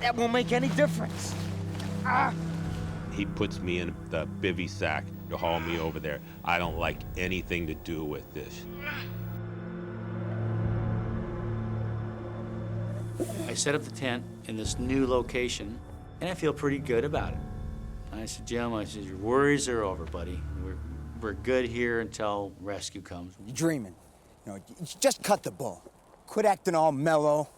That won't make any difference. He puts me in the bivy sack to haul me over there. I don't like anything to do with this. I set up the tent in this new location, and I feel pretty good about it. I said, Jim, your worries are over, buddy. We're good here until rescue comes. You're dreaming. Just cut the bull. Quit acting all mellow.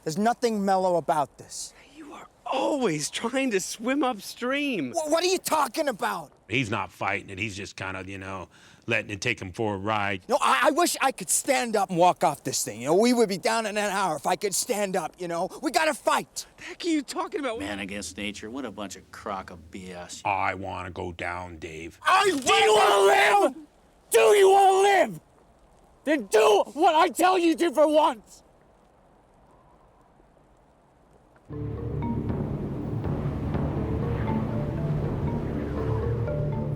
There's nothing mellow about this. You are always trying to swim upstream. What are you talking about? He's not fighting it. He's just kind of, letting it take him for a ride. No, I wish I could stand up and walk off this thing. We would be down in an hour if I could stand up, We gotta fight. What the heck are you talking about? Man against nature. What a bunch of crock of BS. I want to go down, Dave. Do you want to live? Do you want to live? Then do what I tell you to for once.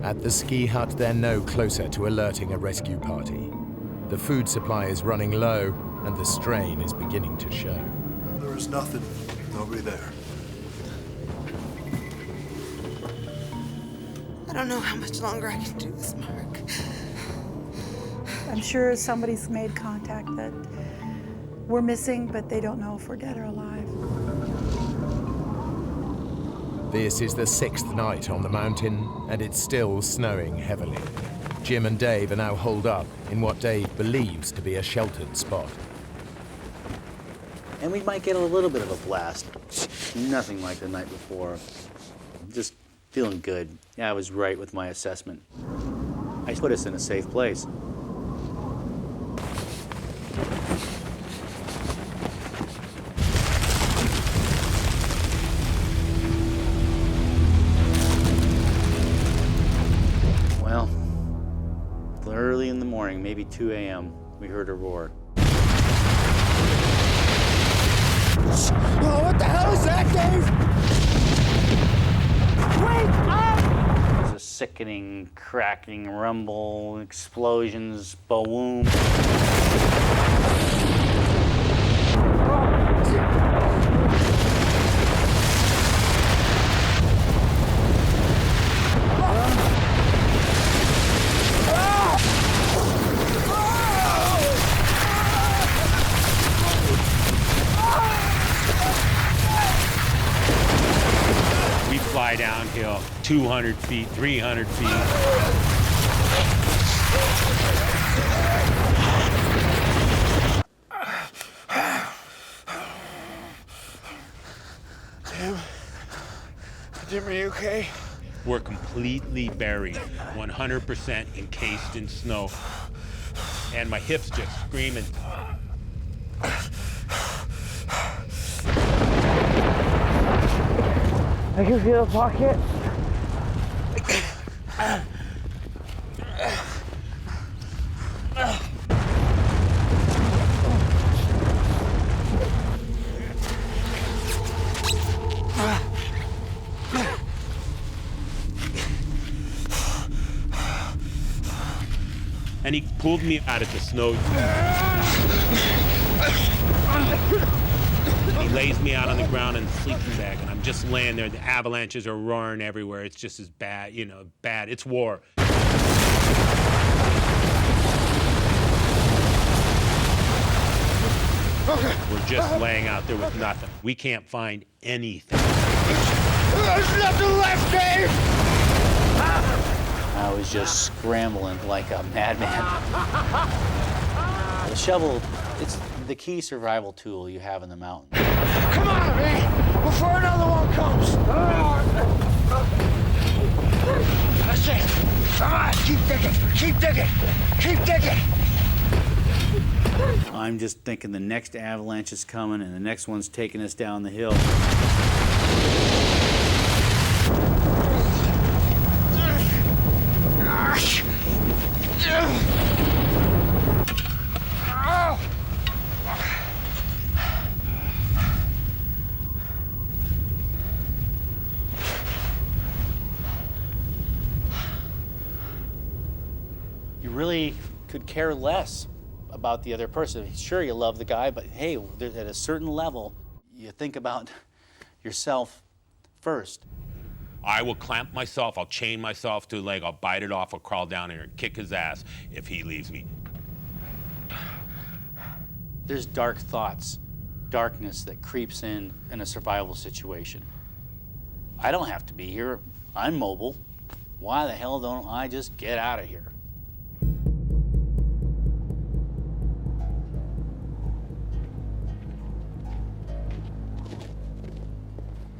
At the ski hut, they're no closer to alerting a rescue party. The food supply is running low, and the strain is beginning to show. There is nothing. Nobody there. I don't know how much longer I can do this, Mark. I'm sure somebody's made contact that we're missing, but they don't know if we're dead or alive. This is the 6th night on the mountain, and it's still snowing heavily. Jim and Dave are now holed up in what Dave believes to be a sheltered spot. And we might get a little bit of a blast. Nothing like the night before. Just feeling good. Yeah, I was right with my assessment. I put us in a safe place. Early in the morning, maybe 2 a.m., we heard a roar. Oh, what the hell is that, Dave? Wake up! It was a sickening, cracking rumble, explosions, boom. hill, 200 feet, 300 feet. Jim, are you okay? We're completely buried, 100% encased in snow. And my hips just screaming. I can feel the pocket. And he pulled me out of the snow. He lays me out on the ground in the sleeping bag, and I'm just laying there. The avalanches are roaring everywhere. It's just as bad, you know, bad. It's war. We're just laying out there with nothing. We can't find anything. There's nothing left, Dave! I was just scrambling like a madman. The shovel, it's the key survival tool you have in the mountains. Come on, man! Before another one comes! That's it! Come on, keep digging! Keep digging! Keep digging! I'm just thinking the next avalanche is coming and the next one's taking us down the hill. You really could care less about the other person. Sure, you love the guy, but hey, at a certain level, you think about yourself first. I will clamp myself, I'll chain myself to a leg, I'll bite it off, I'll crawl down here and kick his ass if he leaves me. There's dark thoughts, darkness that creeps in a survival situation. I don't have to be here. I'm mobile. Why the hell don't I just get out of here?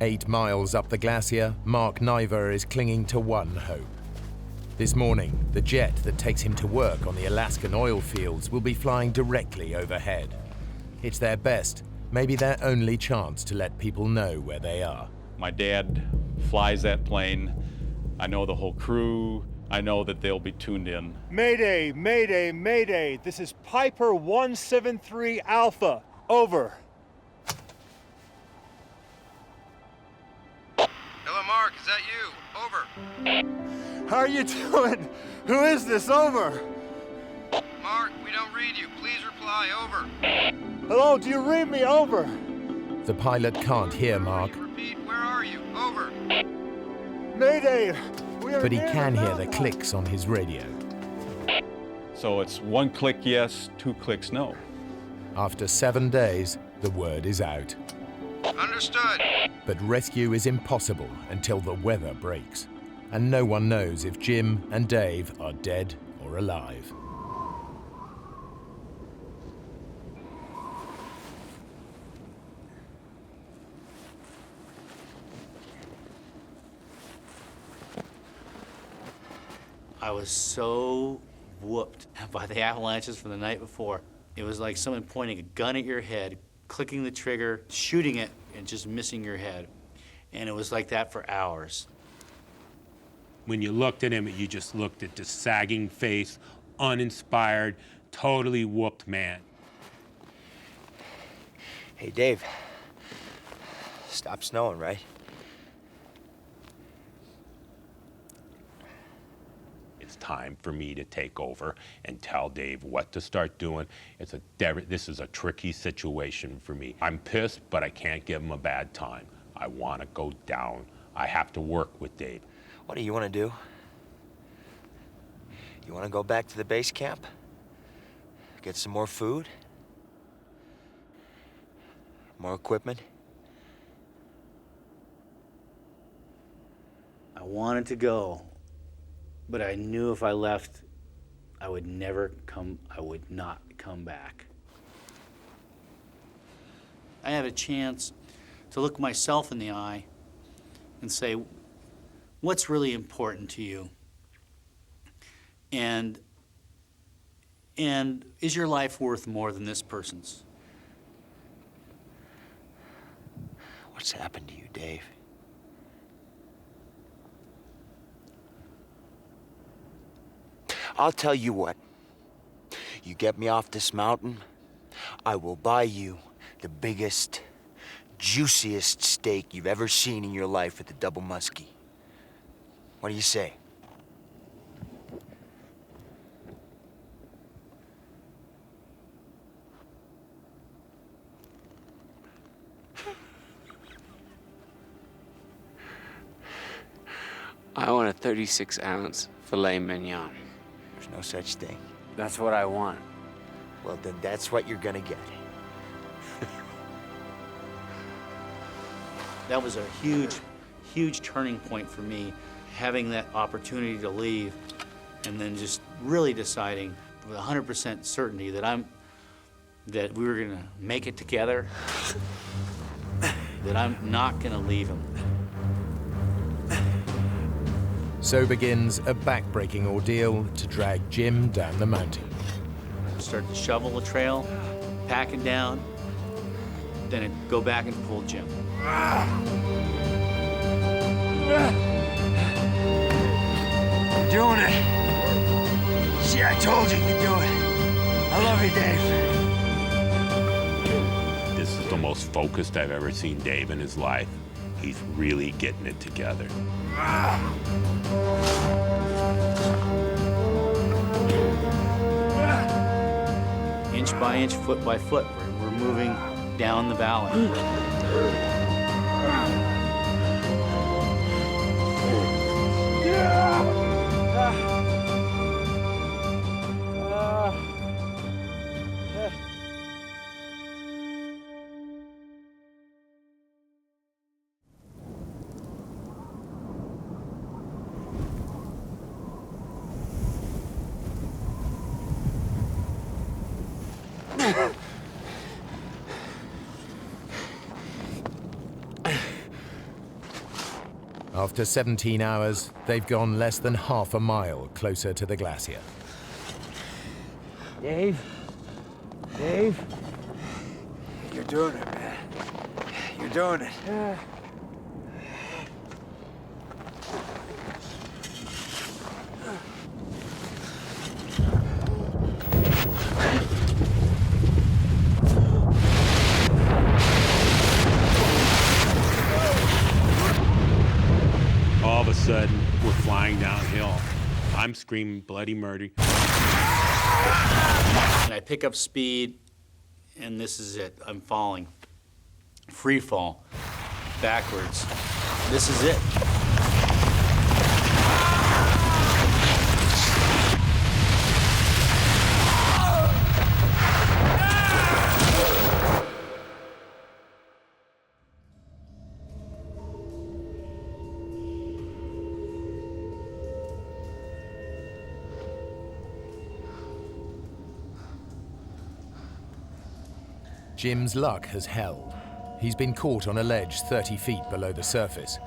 Eight miles up the glacier, Mark Niver is clinging to one hope. This morning, the jet that takes him to work on the Alaskan oil fields will be flying directly overhead. It's their best, maybe their only chance to let people know where they are. My dad flies that plane. I know the whole crew. I know that they'll be tuned in. Mayday, mayday, mayday. This is Piper 173 Alpha. Over. Hello, Mark. Is that you? Over. How are you doing? Who is this? Over. Mark, we don't read you. Please reply. Over. Hello, do you read me? Over. The pilot can't hear Mark, Repeat, where are you? Over. Mayday. but he can hear the clicks on his radio. So it's one click yes, two clicks no. After 7 days, the word is out. Understood. But rescue is impossible until the weather breaks, and no one knows if Jim and Dave are dead or alive. I was so whooped by the avalanches from the night before. It was like someone pointing a gun at your head, clicking the trigger, shooting it, and just missing your head. And it was like that for hours. When you looked at him, you just looked at the sagging face, uninspired, totally whooped man. Hey, Dave. Stop snowing, right? It's time for me to take over and tell Dave what to start doing. This is a tricky situation for me. I'm pissed, but I can't give him a bad time. I want to go down. I have to work with Dave. What do you want to do? You want to go back to the base camp? Get some more food? More equipment? wanted to go, but I knew if I left, I would not come back. I had a chance to look myself in the eye and say, what's really important to you? And is your life worth more than this person's? What's happened to you, Dave? I'll tell you what. You get me off this mountain, I will buy you the biggest, juiciest steak you've ever seen in your life at the Double Muskie. What do you say? I want a 36-ounce filet mignon. There's no such thing. That's what I want. Well, then that's what you're gonna get. That was a huge, huge turning point for me, having that opportunity to leave and then just really deciding with 100% certainty that we were gonna make it together, that I'm not gonna leave him. So begins a back-breaking ordeal to drag Jim down the mountain. Start to shovel the trail, pack it down, then it'd go back and pull Jim. Doing it. See, I told you you could do it. I love you, Dave. This is the most focused I've ever seen Dave in his life. He's really getting it together. Inch by inch, foot by foot, we're moving down the valley. After 17 hours, they've gone less than half a mile closer to the glacier. Dave? Dave? You're doing it, man. You're doing it. All of a sudden, we're flying downhill. I'm screaming bloody murder. And I pick up speed, and this is it. I'm falling. Free fall. Backwards. This is it. Jim's luck has held. He's been caught on a ledge 30 feet below the surface.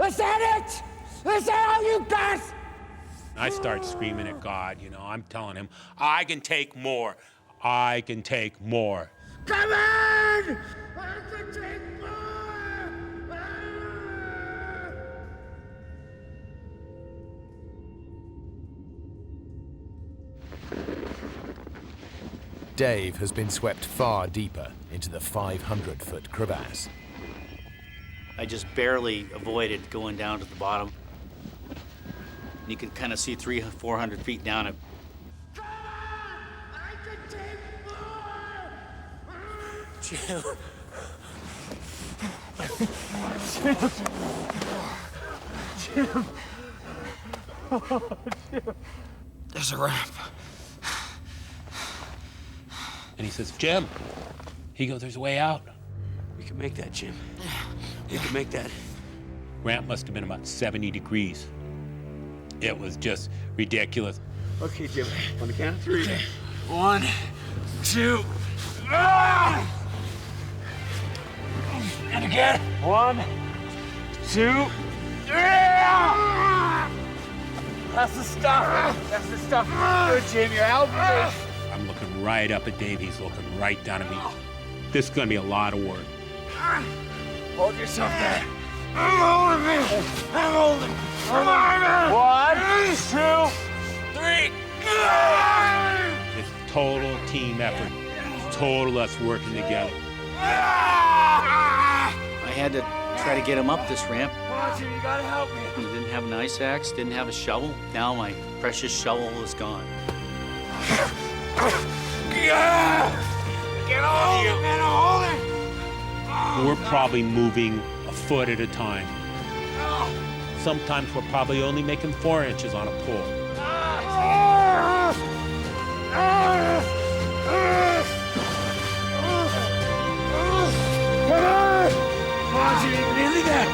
Is that it? Is that all you got? I start screaming at God, you know. I'm telling him, I can take more. I can take more. Come on! I can take more! Dave has been swept far deeper into the 500-foot crevasse. I just barely avoided going down to the bottom. You can kind of see 300-400 feet down it. Jim. Jim. Oh, Jim. There's a ramp. And he says, Jim, he goes, there's a way out. We can make that, Jim. We can make that. Ramp must have been about 70 degrees. It was just ridiculous. Okay, Jim, on the count of 3. Okay. 1, 2, ah! And again. 1, 2, yeah! That's the stuff. That's the stuff. Good, Jim, you're helping me. I'm looking right up at Dave. He's looking right down at me. This is gonna be a lot of work. Hold yourself there. I'm holding me. I'm holding. Come on, man. 1, 2, 3. It's total team effort. Total us working together. I had to try to get him up this ramp. Come on, Jim, you gotta help me. He didn't have an ice axe, didn't have a shovel. Now my precious shovel is gone. Get hold of it, man, I'm holding. We're probably moving a foot at a time. Sometimes we're probably only making 4 inches on a pull. Come on, Jimmy, we're nearly there.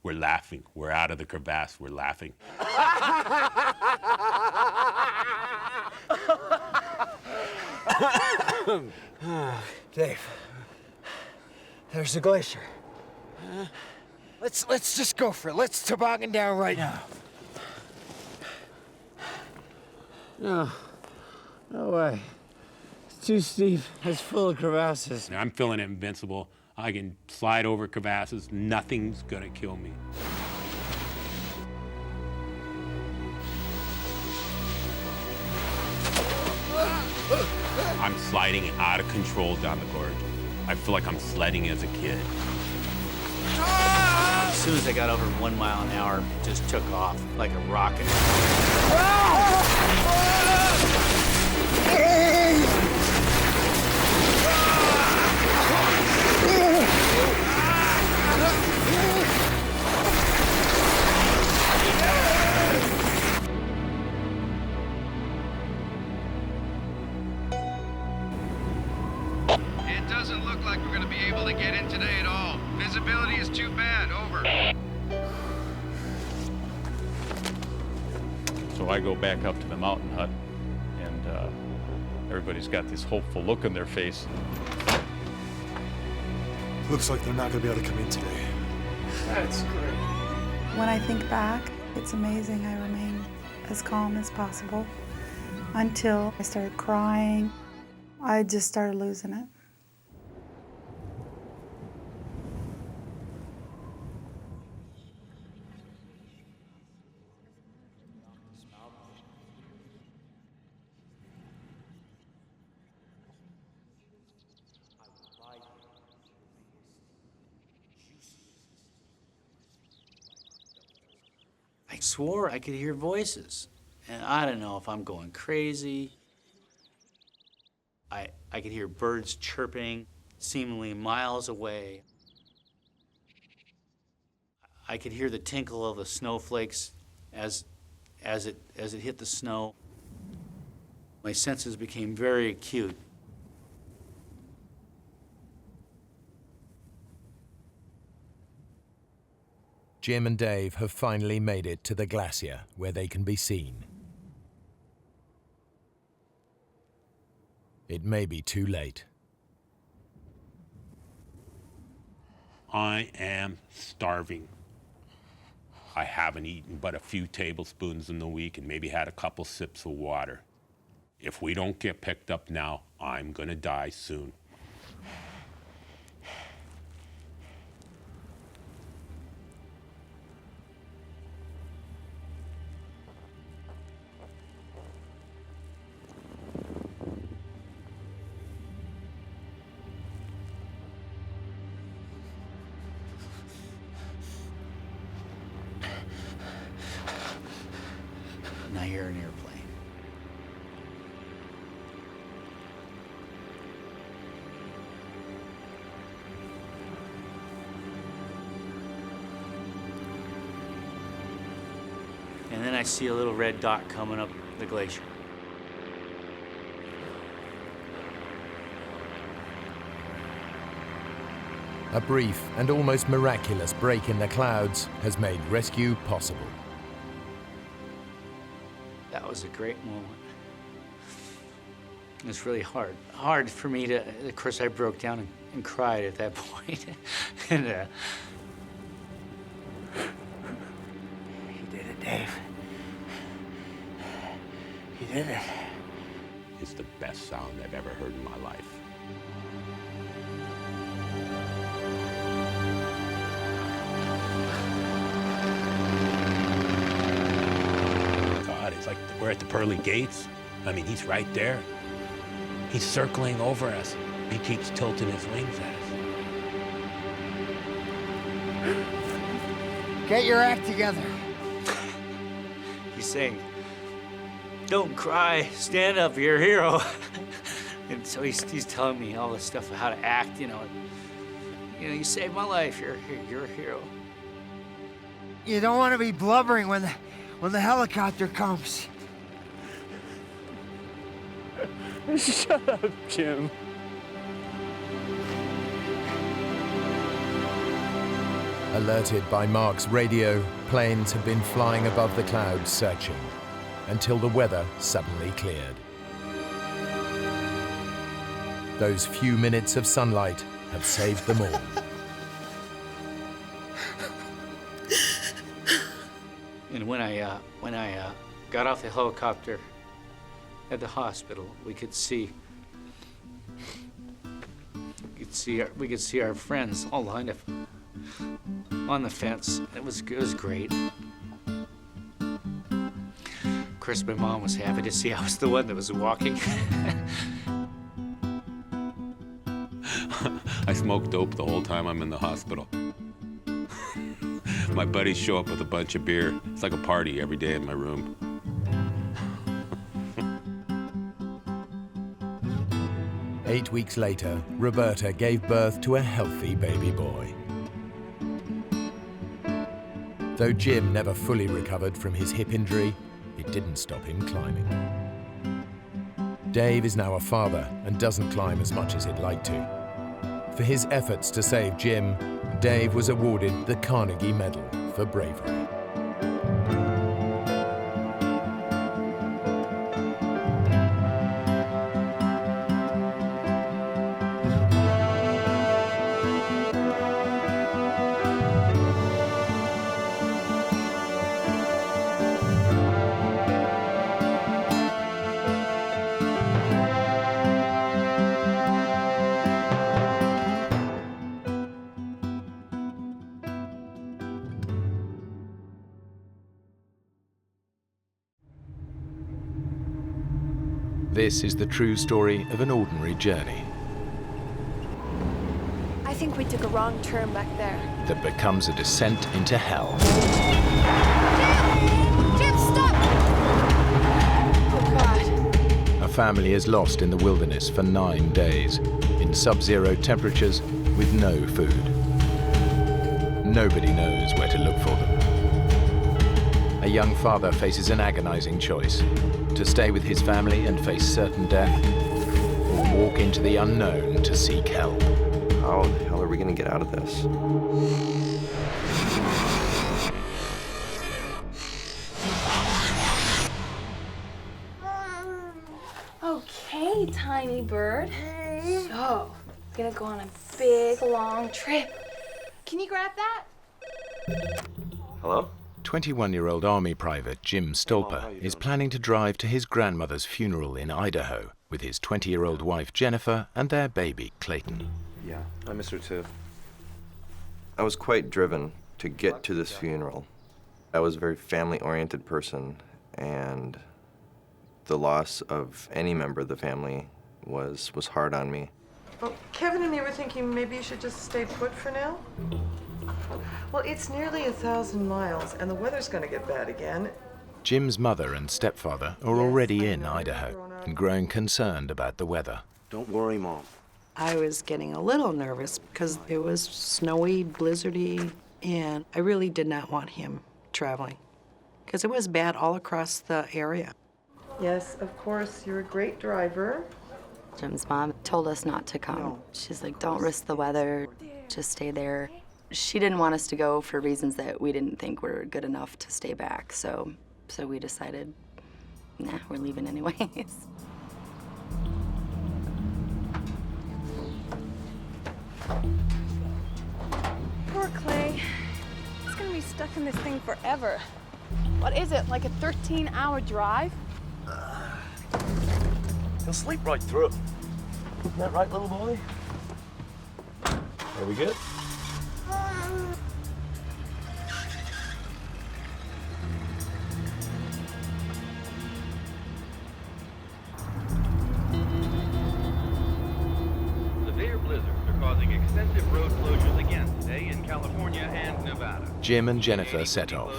We're laughing. We're out of the crevasse. We're laughing. Dave, there's the glacier. Let's just go for it. Let's toboggan down right now. No. No way. It's too steep. It's full of crevasses. I'm feeling invincible. I can slide over crevasses. Nothing's gonna kill me. I'm sliding out of control down the gorge. I feel like I'm sledding as a kid. As soon as I got over 1 mile an hour, it just took off like a rocket. It doesn't look like we're going to be able to get in today at all. Visibility is too bad. Over. So I go back up to the mountain hut, and everybody's got this hopeful look on their face. Looks like they're not gonna be able to come in today. That's great. When I think back, it's amazing I remained as calm as possible until I started crying. I just started losing it. I swore I could hear voices. And I don't know if I'm going crazy. I could hear birds chirping, seemingly miles away. I could hear the tinkle of the snowflakes as it hit the snow. My senses became very acute. Jim and Dave have finally made it to the glacier where they can be seen. It may be too late. I am starving. I haven't eaten but a few tablespoons in the week and maybe had a couple sips of water. If we don't get picked up now, I'm gonna die soon. hear an airplane. And then I see a little red dot coming up the glacier. A brief and almost miraculous break in the clouds has made rescue possible. That was a great moment. It was really hard. Hard for me to, of course, I broke down and cried at that point. And, You did it, Dave. You did it. It's the best sound I've ever heard in my life. God, it's like we're at the pearly gates. I mean, he's right there. He's circling over us. He keeps tilting his wings at us. Get your act together. he's saying, "Don't cry, stand up, you're a hero." And so he's telling me all this stuff of how to act, you know. You saved my life, you're a hero. You don't want to be blubbering when the helicopter comes. Shut up, Jim. Alerted by Mark's radio, planes have been flying above the clouds searching until the weather suddenly cleared. Those few minutes of sunlight have saved them all. And when I got off the helicopter at the hospital, we could see our friends all lined up on the fence. It was great. Of course, my mom was happy to see I was the one that was walking. I smoke dope the whole time I'm in the hospital. My buddies show up with a bunch of beer. It's like a party every day in my room. 8 weeks later, Roberta gave birth to a healthy baby boy. Though Jim never fully recovered from his hip injury, it didn't stop him climbing. Dave is now a father and doesn't climb as much as he'd like to. For his efforts to save Jim, Dave was awarded the Carnegie Medal for bravery. This is the true story of an ordinary journey I think we took a wrong turn back there. that becomes a descent into hell. Jim, stop! Oh, God. A family is lost in the wilderness for 9 days, in sub-zero temperatures with no food. Nobody knows where to look for them. A young father faces an agonizing choice: to stay with his family and face certain death, or walk into the unknown to seek help. How the hell are we gonna get out of this? Okay, tiny bird. So, gonna go on a big, long trip. Can you grab that? Hello? 21-year-old Army Private Jim Stolper is planning to drive to his grandmother's funeral in Idaho with his 20-year-old wife Jennifer and their baby Clayton. Yeah, I miss her too. I was quite driven to get to this funeral. I was a very family-oriented person, and the loss of any member of the family was hard on me. Well, Kevin and me were thinking maybe you should just stay put for now. Well, it's nearly 1,000 miles, and the weather's gonna get bad again. Jim's mother and stepfather are already in Idaho and growing concerned about the weather. Don't worry, Mom. I was getting a little nervous because it was snowy, blizzardy, and I really did not want him traveling because it was bad all across the area. Yes, of course, you're a great driver. Jim's mom told us not to come. No. She's like, don't risk the weather, just stay there. She didn't want us to go for reasons that we didn't think were good enough to stay back, so we decided, nah, we're leaving anyways. Poor Clay. He's gonna be stuck in this thing forever. What is it, like a 13-hour drive? He'll sleep right through. Isn't that right, little boy? Are we good? Severe blizzards are causing extensive road closures again today in California and Nevada. Jim and Jennifer set off.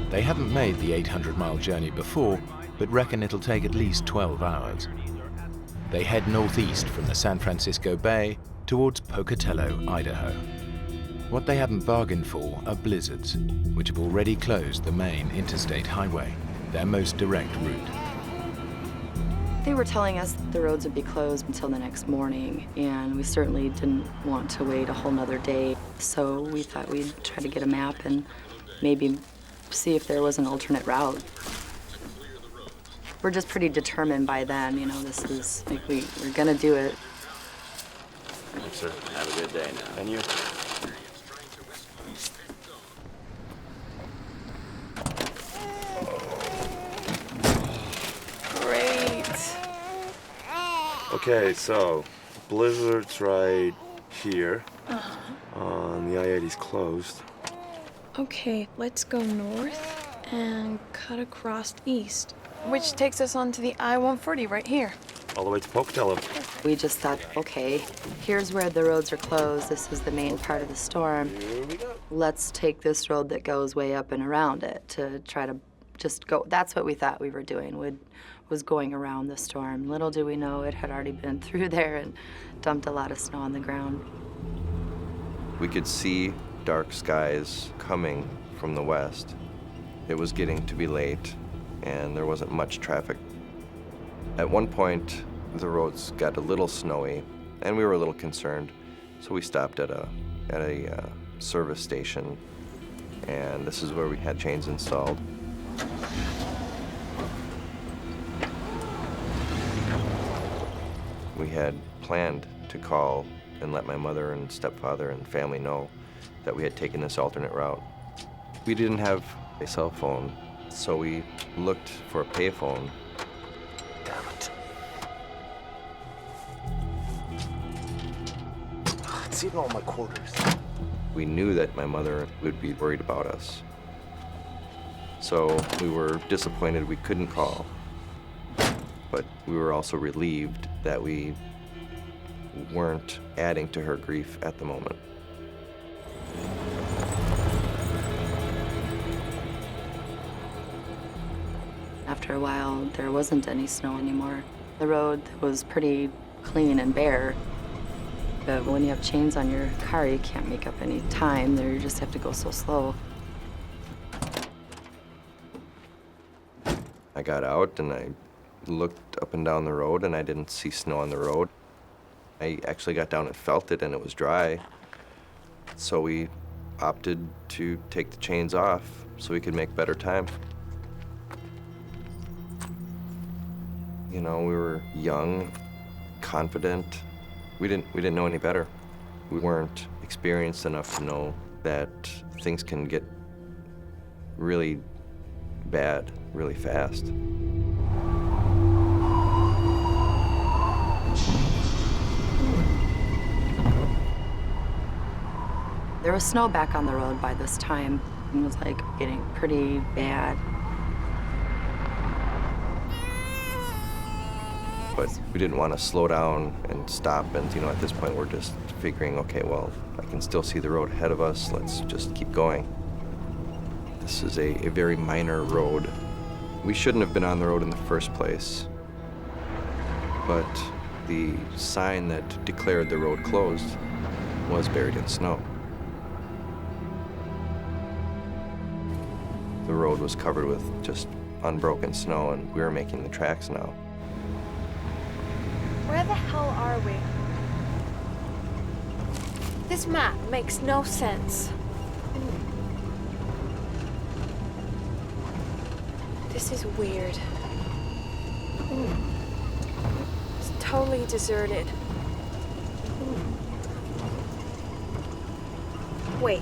They haven't made the 800-mile journey before, but reckon it'll take at least 12 hours. They head northeast from the San Francisco Bay towards Pocatello, Idaho. What they haven't bargained for are blizzards, which have already closed the main interstate highway, their most direct route. They were telling us the roads would be closed until the next morning, and we certainly didn't want to wait a whole nother day. So we thought we'd try to get a map and maybe see if there was an alternate route. We're just pretty determined by then, you know, this is, like, we're gonna do it. Thanks, sir. Have a good day now. And you? Great. Okay, so blizzard's right here. The I-80's closed. Okay, let's go north and cut across east, which takes us onto the I-140 right here. All the way to Pocatello. We just thought, okay, here's where the roads are closed. This is the main part of the storm. Here we go. Let's take this road that goes way up and around it to try to just go. That's what we thought we were doing, was going around the storm. Little do we know it had already been through there and dumped a lot of snow on the ground. We could see dark skies coming from the west. It was getting to be late, and there wasn't much traffic. At one point, the roads got a little snowy, and we were a little concerned, so we stopped at a service station, and this is where we had chains installed. We had planned to call and let my mother and stepfather and family know that we had taken this alternate route. We didn't have a cell phone, so we looked for a payphone. Damn it. It's eating all my quarters. We knew that my mother would be worried about us. So we were disappointed we couldn't call, but we were also relieved that we weren't adding to her grief at the moment. After a while, there wasn't any snow anymore. The road was pretty clean and bare. But when you have chains on your car, you can't make up any time. You just have to go so slow. I got out and I looked up and down the road and I didn't see snow on the road. I actually got down and felt it and it was dry. So we opted to take the chains off so we could make better time. You know, we were young, confident. We didn't know any better. We weren't experienced enough to know that things can get really bad really fast. There was snow back on the road by this time. It was like getting pretty bad. But we didn't want to slow down and stop, and at this point we're just figuring, okay, well, I can still see the road ahead of us, let's just keep going. This is a very minor road, We shouldn't have been on the road in the first place, but the sign that declared the road closed was buried in snow. The road was covered with just unbroken snow, and we were making the tracks now. Where the hell are we? This map makes no sense. This is weird. It's totally deserted. Wait,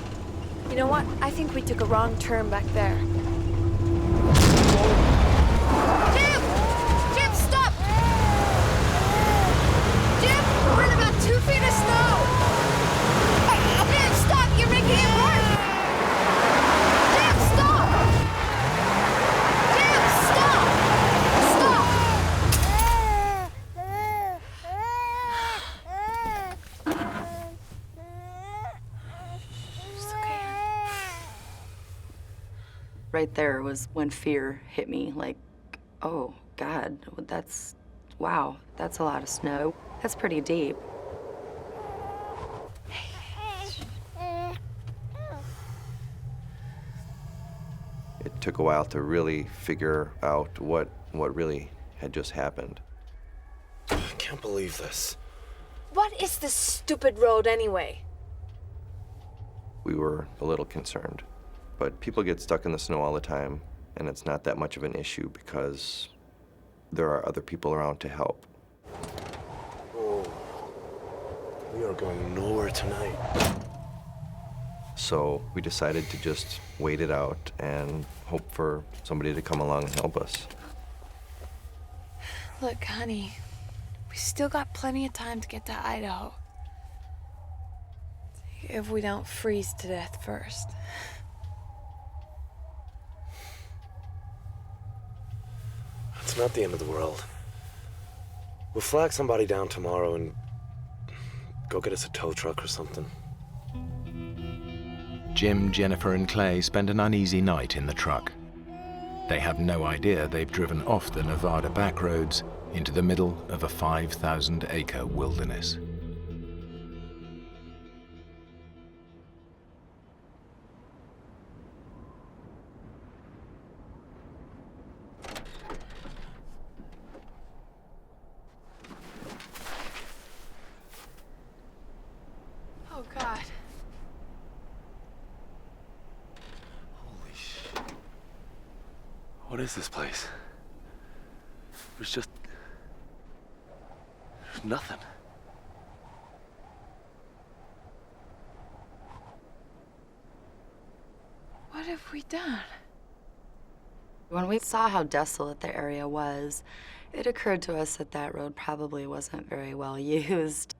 you know what? I think we took a wrong turn back there. Jim! Jim, stop! Jim, we're in about 2 feet of snow! Jim, stop! You're making it worse! Jim, stop! Jim, stop! Stop! It's okay. Right there was when fear hit me, like, oh, God, wow, that's a lot of snow. That's pretty deep. It took a while to really figure out what really had just happened. I can't believe this. What is this stupid road anyway? We were a little concerned, but people get stuck in the snow all the time, and it's not that much of an issue because there are other people around to help. Oh, we are going nowhere tonight. So we decided to just wait it out and hope for somebody to come along and help us. Look, honey, we still got plenty of time to get to Idaho. If we don't freeze to death first. It's not the end of the world. We'll flag somebody down tomorrow and go get us a tow truck or something. Jim, Jennifer, and Clay spend an uneasy night in the truck. They have no idea they've driven off the Nevada backroads into the middle of a 5,000-acre wilderness. Oh, God. Holy shit. What is this place? There's nothing. What have we done? When we saw how desolate the area was, it occurred to us that that road probably wasn't very well used.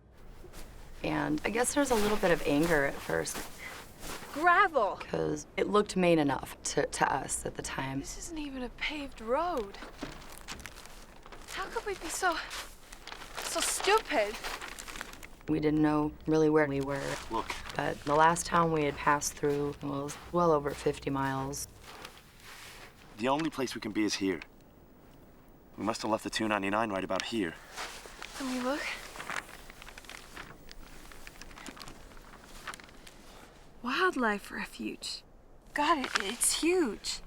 And I guess there was a little bit of anger at first. Gravel! Because it looked main enough to us at the time. This isn't even a paved road. How could we be so stupid? We didn't know really where we were. Look. But the last town we had passed through was well over 50 miles. The only place we can be is here. We must have left the 299 right about here. Let me look. Wildlife refuge. God, it's huge.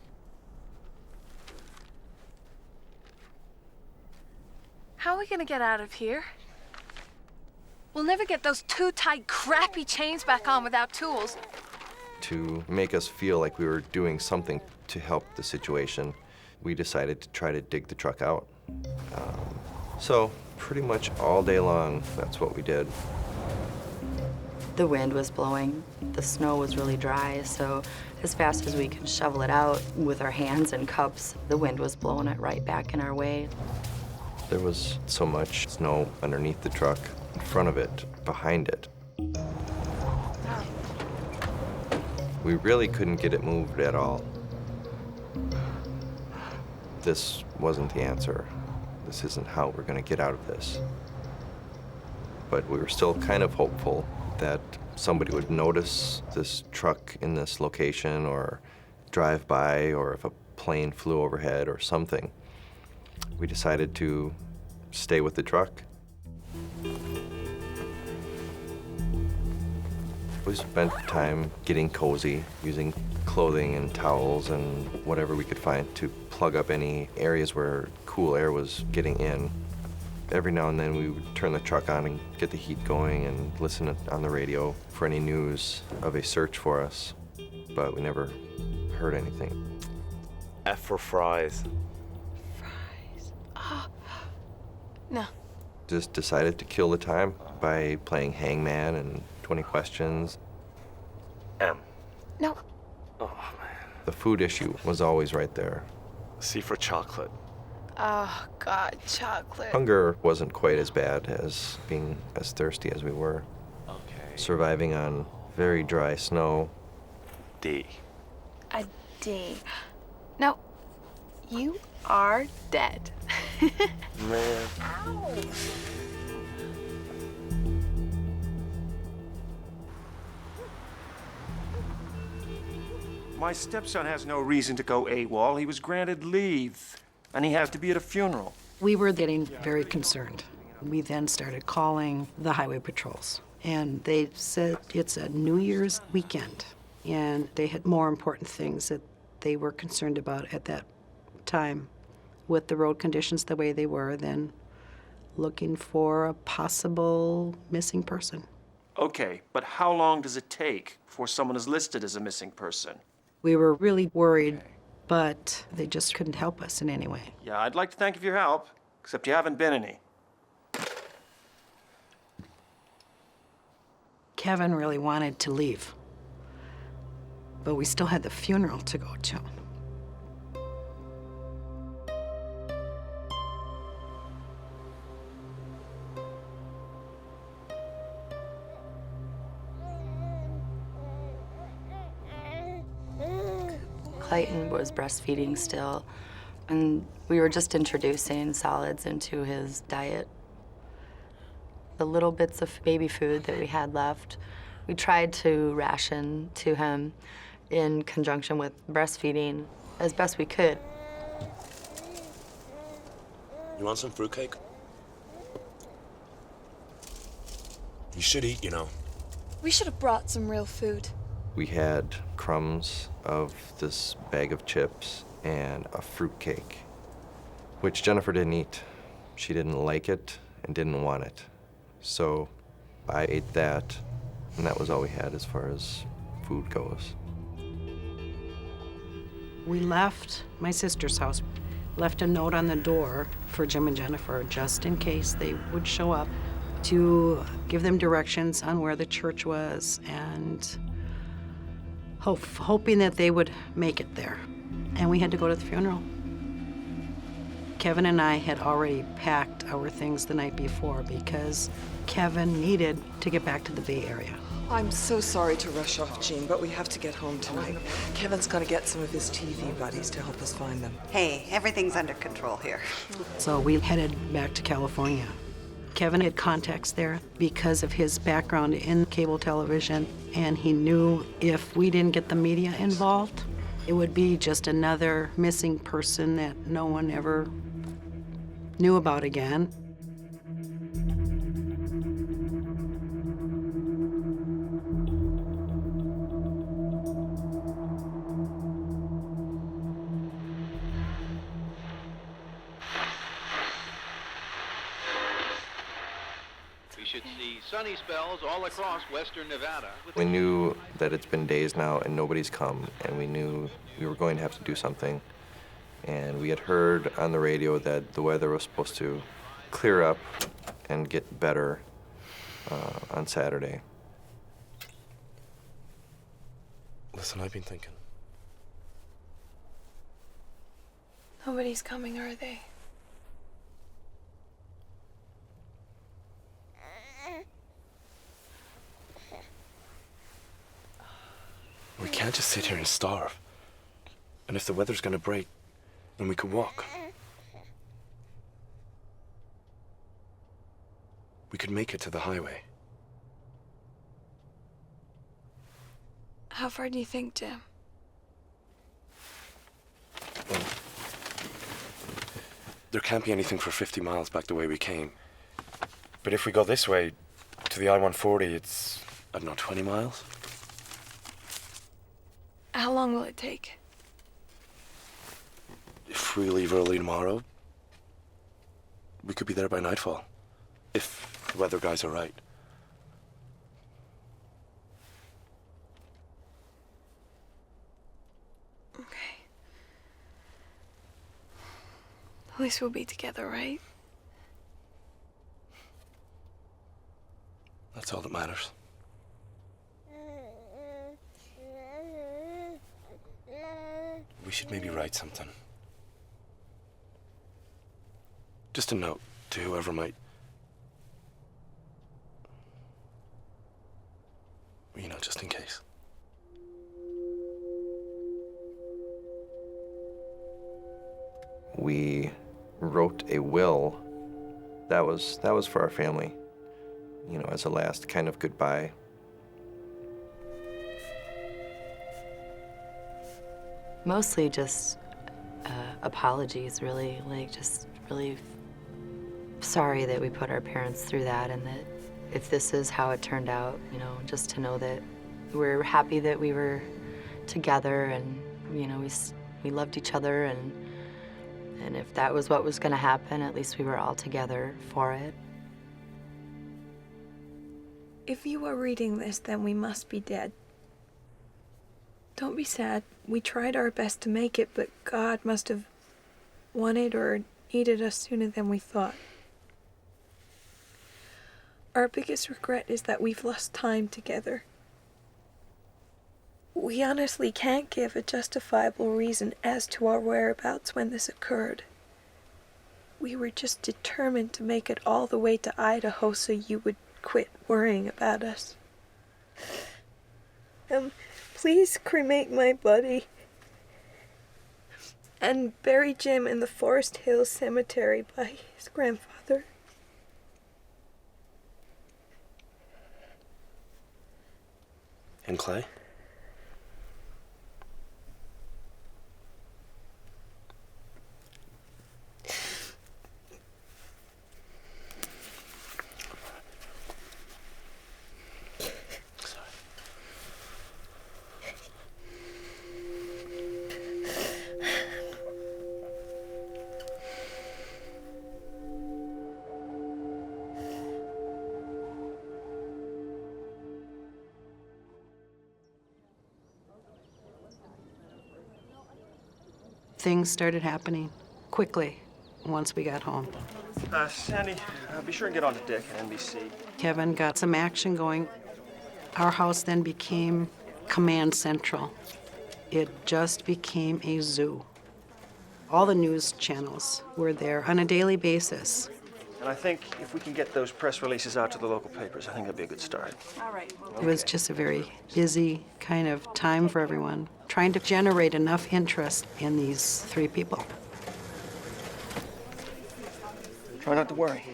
How are we gonna get out of here? We'll never get those too tight, crappy chains back on without tools. To make us feel like we were doing something to help the situation, we decided to try to dig the truck out. So pretty much all day long, that's what we did. The wind was blowing. The snow was really dry, so as fast as we could shovel it out with our hands and cups, the wind was blowing it right back in our way. There was so much snow underneath the truck, in front of it, behind it. We really couldn't get it moved at all. This wasn't the answer. This isn't how we're going to get out of this. But we were still kind of hopeful that somebody would notice this truck in this location or drive by, or if a plane flew overhead or something. We decided to stay with the truck. We spent time getting cozy, using clothing and towels and whatever we could find to plug up any areas where cool air was getting in. Every now and then we would turn the truck on and get the heat going and listen on the radio for any news of a search for us, but we never heard anything. F for fries. No. Just decided to kill the time by playing hangman and 20 questions. M. No. Oh, man. The food issue was always right there. C for chocolate. Oh, God, chocolate. Hunger wasn't quite as bad as being as thirsty as we were. Okay. Surviving on very dry snow. D. A D. No. You are dead. Man. My stepson has no reason to go AWOL. He was granted leave, and he has to be at a funeral. We were getting very concerned. We then started calling the highway patrols, and they said it's a New Year's weekend, and they had more important things that they were concerned about at that time with the road conditions the way they were than looking for a possible missing person. Okay, but how long does it take before someone is listed as a missing person? We were really worried, but they just couldn't help us in any way. Yeah, I'd like to thank you for your help, except you haven't been any. Kevin really wanted to leave, but we still had the funeral to go to. Clayton was breastfeeding still, and we were just introducing solids into his diet. The little bits of baby food that we had left, we tried to ration to him in conjunction with breastfeeding as best we could. You want some fruitcake? You should eat, you know. We should have brought some real food. We had crumbs of this bag of chips and a fruitcake, which Jennifer didn't eat. She didn't like it and didn't want it. So I ate that, and that was all we had as far as food goes. We left my sister's house, left a note on the door for Jim and Jennifer just in case they would show up, to give them directions on where the church was and hoping that they would make it there. And we had to go to the funeral. Kevin and I had already packed our things the night before because Kevin needed to get back to the Bay Area. I'm so sorry to rush off, Jean, but we have to get home tonight. Kevin's gonna get some of his TV buddies to help us find them. Hey, everything's under control here. So we headed back to California. Kevin had contacts there because of his background in cable television, and he knew if we didn't get the media involved, it would be just another missing person that no one ever knew about again. We should see sunny spells all across western Nevada. We knew that it's been days now and nobody's come, and we knew we were going to have to do something. And we had heard on the radio that the weather was supposed to clear up and get better on Saturday. Listen, I've been thinking. Nobody's coming, are they? We can't just sit here and starve. And if the weather's gonna break, then we could walk. We could make it to the highway. How far do you think, Jim? Well, There can't be anything for 50 miles back the way we came. But if we go this way, to the I-140, it's, I don't know, 20 miles? How long will it take? If we leave early tomorrow, we could be there by nightfall. If the weather guys are right. Okay. At least we'll be together, right? That's all that matters. We should maybe write something. Just a note to whoever might... You know, just in case. We wrote a will that was for our family, you know, as a last kind of goodbye. Mostly just apologies, really, like just really sorry that we put our parents through that, and that if this is how it turned out, you know, just to know that we're happy that we were together, and you know, we loved each other, and if that was what was going to happen, at least we were all together for it. If you are reading this, then we must be dead. Don't be sad. We tried our best to make it, but God must have wanted or needed us sooner than we thought. Our biggest regret is that we've lost time together. We honestly can't give a justifiable reason as to our whereabouts when this occurred. We were just determined to make it all the way to Idaho so you would quit worrying about us. Please cremate my body and bury Jim in the Forest Hills Cemetery by his grandfather. And Clay? Things started happening quickly once we got home. Sandy, be sure and get on the deck at NBC. Kevin got some action going. Our house then became command central. It just became a zoo. All the news channels were there on a daily basis. And I think if we can get those press releases out to the local papers, I think that'd be a good start. All right. It was just a very busy kind of time for everyone, trying to generate enough interest in these three people. Try not to worry.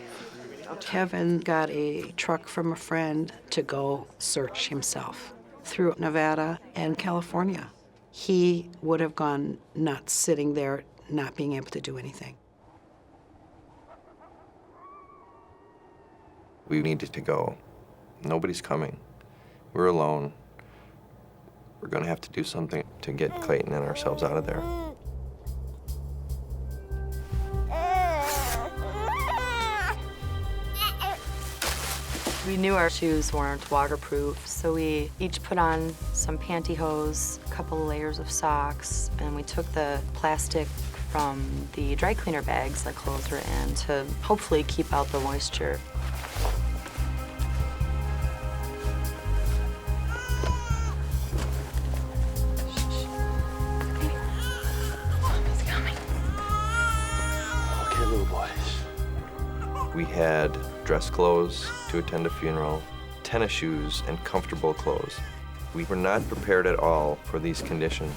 Kevin got a truck from a friend to go search himself through Nevada and California. He would have gone nuts sitting there, not being able to do anything. We needed to go. Nobody's coming. We're alone. We're gonna have to do something to get Clayton and ourselves out of there. We knew our shoes weren't waterproof, so we each put on some pantyhose, a couple of layers of socks, and we took the plastic from the dry cleaner bags that clothes were in to hopefully keep out the moisture. Okay, little boys. We had dress clothes to attend a funeral, tennis shoes, and comfortable clothes. We were not prepared at all for these conditions.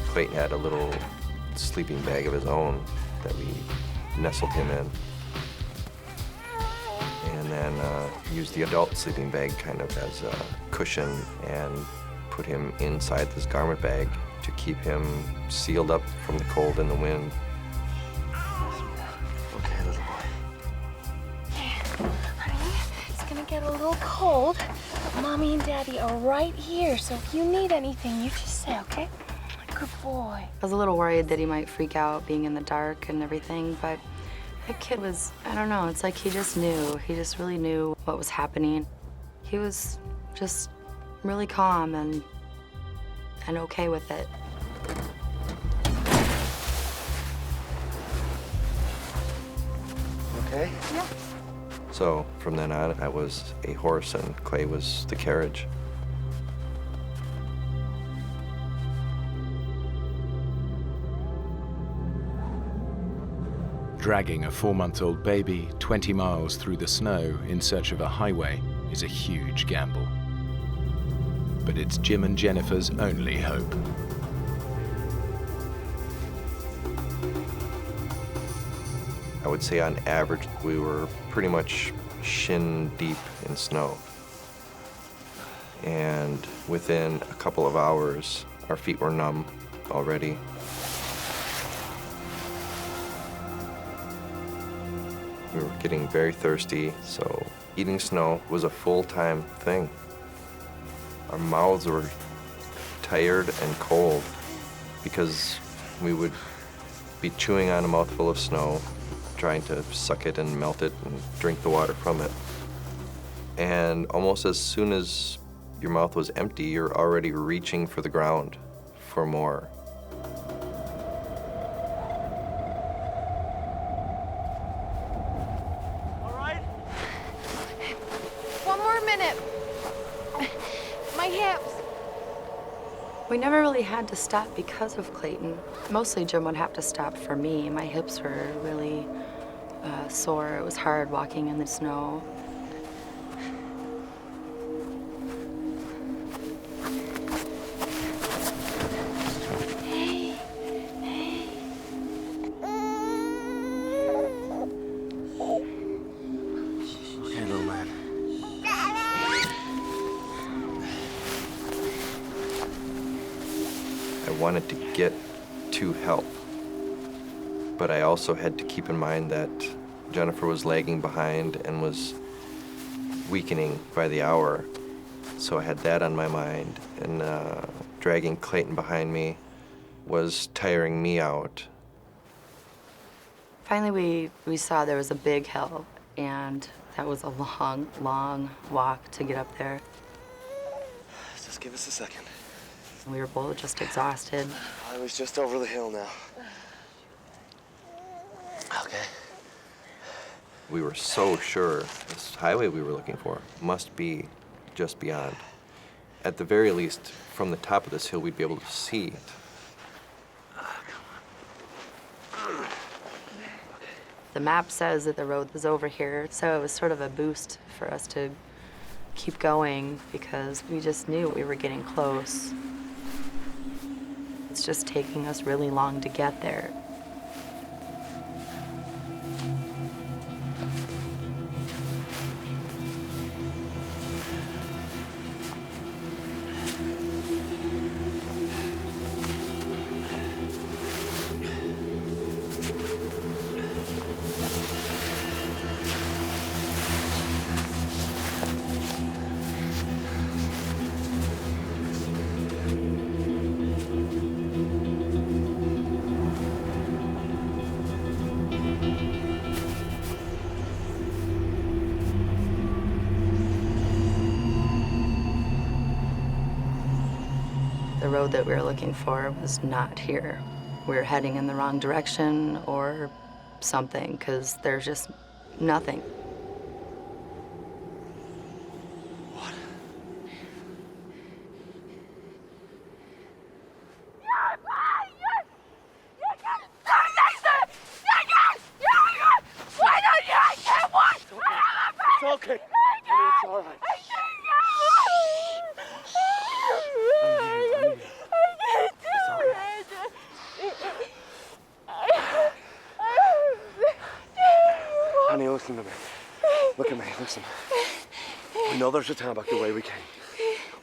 Clayton had a little sleeping bag of his own that we nestled him in. And then used the adult sleeping bag kind of as a cushion and put him inside this garment bag to keep him sealed up from the cold and the wind. Okay, little boy. Honey, it's gonna get a little cold, but Mommy and Daddy are right here, so if you need anything, you just say, okay? Good boy. I was a little worried that he might freak out being in the dark and everything, but that kid was, I don't know, it's like he just knew. He just really knew what was happening. He was just really calm and okay with it. Okay? Yeah. So from then on, I was a horse and Clay was the carriage. Dragging a 4-month-old baby 20 miles through the snow in search of a highway is a huge gamble. But it's Jim and Jennifer's only hope. I would say on average, we were pretty much shin deep in snow. And within a couple of hours, our feet were numb already. We were getting very thirsty, so eating snow was a full-time thing. Our mouths were tired and cold because we would be chewing on a mouthful of snow, trying to suck it and melt it and drink the water from it. And almost as soon as your mouth was empty, you're already reaching for the ground for more. We never really had to stop because of Clayton. Mostly Jim would have to stop for me. My hips were really sore. It was hard walking in the snow. Okay, little man. I wanted to get to help, but I also had to keep in mind that Jennifer was lagging behind and was weakening by the hour. So I had that on my mind, and dragging Clayton behind me was tiring me out. Finally, we saw there was a big hill, and that was a long, long walk to get up there. Just give us a second. We were both just exhausted. I was just over the hill now. Okay. We were so sure this highway we were looking for must be just beyond. At the very least, from the top of this hill, we'd be able to see it. The map says that the road was over here, so it was sort of a boost for us to keep going because we just knew we were getting close. It's just taking us really long to get there. The road that we were looking for was not here. We were heading in the wrong direction or something, because there's just nothing. It's okay. It's all right. Honey, listen to me. Look at me, listen. We know there's a town back the way we came.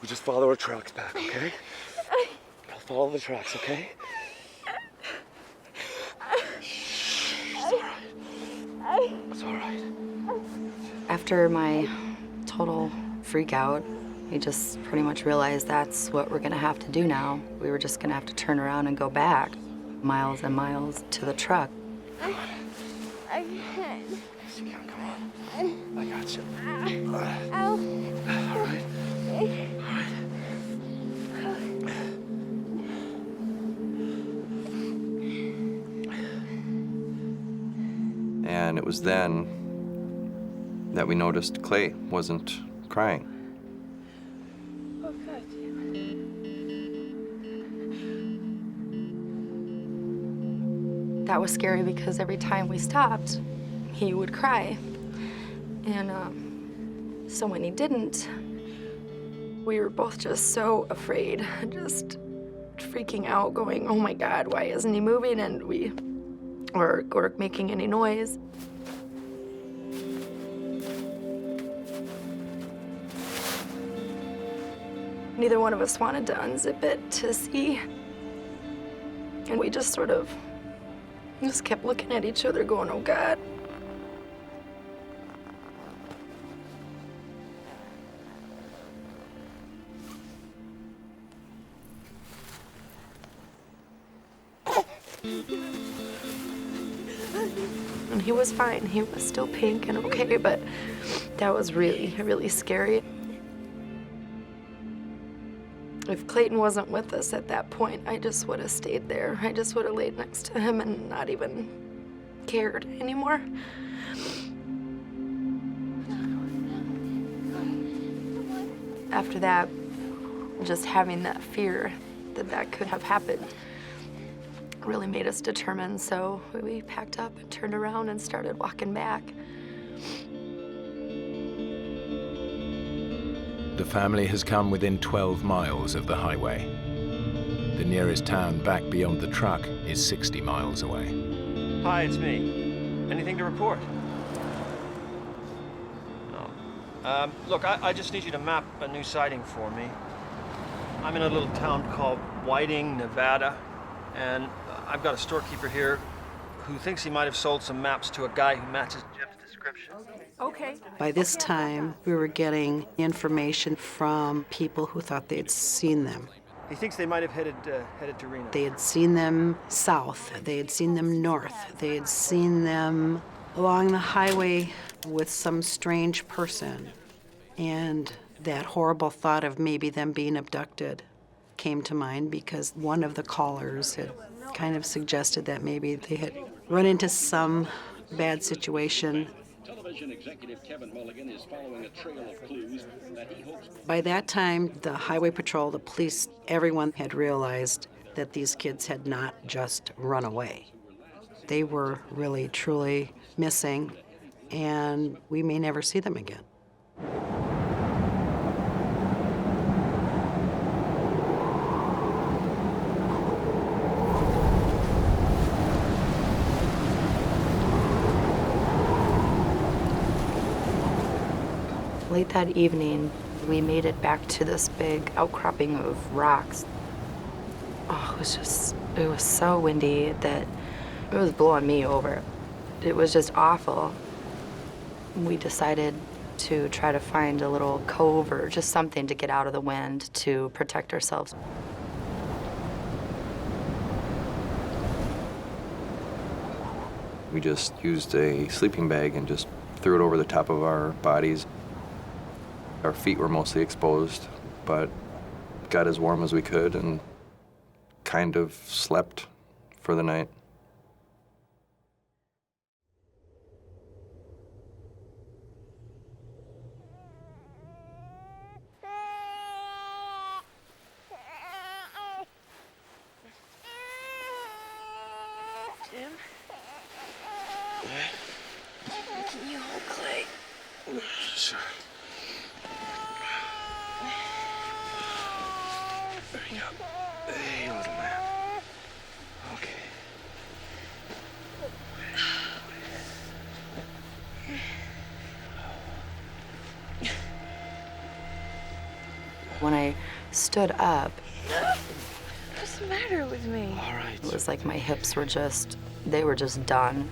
We just follow our tracks back, okay? I'll follow the tracks, okay? It's all right. It's all right. After my total freak out, we just pretty much realized that's what we're gonna have to do now. We were just gonna have to turn around and go back, miles and miles to the truck. I can't. Yes, you can. Come on. I got you. All right. All right. And it was then that we noticed Clay wasn't crying. Oh, God. That was scary because every time we stopped, he would cry. And so when he didn't, we were both just so afraid, just freaking out, going, oh my God, why isn't he moving? And or making any noise. Neither one of us wanted to unzip it to see. And we just sort of just kept looking at each other going, oh God. And he was fine. He was still pink and okay, but that was really, really scary. If Clayton wasn't with us at that point, I just would have stayed there. I just would have laid next to him and not even cared anymore. After that, just having that fear that that could have happened really made us determined, so we packed up and turned around and started walking back. The family has come within 12 miles of the highway. The nearest town back beyond the truck is 60 miles away. Hi, it's me. Anything to report? No. Look, I just need you to map a new sighting for me. I'm in a little town called Whiting, Nevada, and I've got a storekeeper here who thinks he might have sold some maps to a guy who matches Jim's description. Okay. By this time, we were getting information from people who thought they'd seen them. He thinks they might have headed to Reno. They had seen them south, they had seen them north, they had seen them along the highway with some strange person. And that horrible thought of maybe them being abducted came to mind because one of the callers had kind of suggested that maybe they had run into some bad situation. Television executive Kevin Mulligan is following a trail of clues that he hopes... By that time, the highway patrol, the police, everyone had realized that these kids had not just run away. They were really, truly missing, and we may never see them again. Late that evening, we made it back to this big outcropping of rocks. Oh, it was so windy that it was blowing me over. It was just awful. We decided to try to find a little cove or just something to get out of the wind to protect ourselves. We just used a sleeping bag and just threw it over the top of our bodies. Our feet were mostly exposed, but got as warm as we could and kind of slept for the night. Jim? Can you hold Clay? Sure. There you go. Hey, little man. Okay. When I stood up, What's the matter with me? all right. It was like my hips were just, they were just done.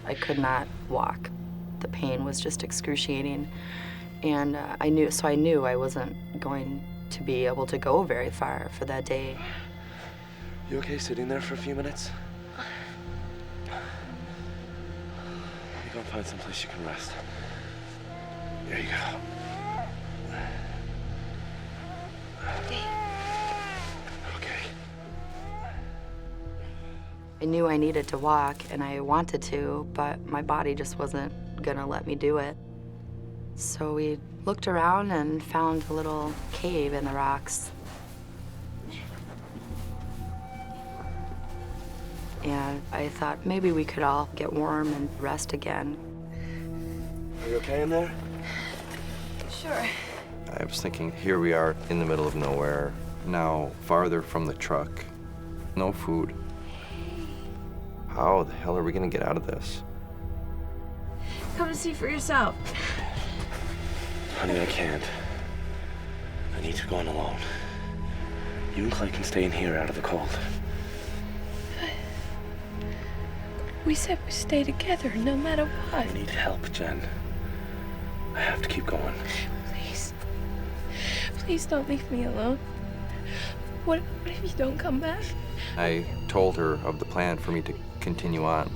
I could not walk. The pain was just excruciating. And I knew I wasn't going to be able to go very far for that day. You okay sitting there for a few minutes? Let me go and find someplace you can rest. There you go. Okay. I knew I needed to walk, and I wanted to, but my body just wasn't gonna let me do it. So we looked around and found a little cave in the rocks. And I thought maybe we could all get warm and rest again. Are you okay in there? Sure. I was thinking, here we are in the middle of nowhere, now farther from the truck, no food. How the hell are we gonna get out of this? Come and see for yourself. Honey, I can't. I need to go on alone. You and Clay can stay in here out of the cold. We said we'd stay together no matter what. I need help, Jen. I have to keep going. Please. Please don't leave me alone. What if you don't come back? I told her of the plan for me to continue on,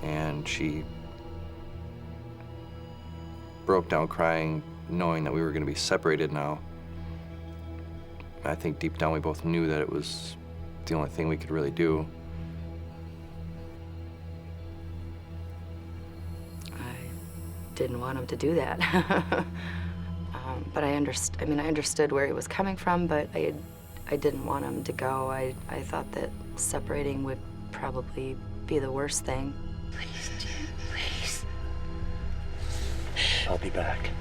and she broke down crying, knowing that we were going to be separated now. I think deep down we both knew that it was the only thing we could really do. Didn't want him to do that. But I understood where he was coming from, but I didn't want him to go. I thought that separating would probably be the worst thing. Please, Jen, please. I'll be back.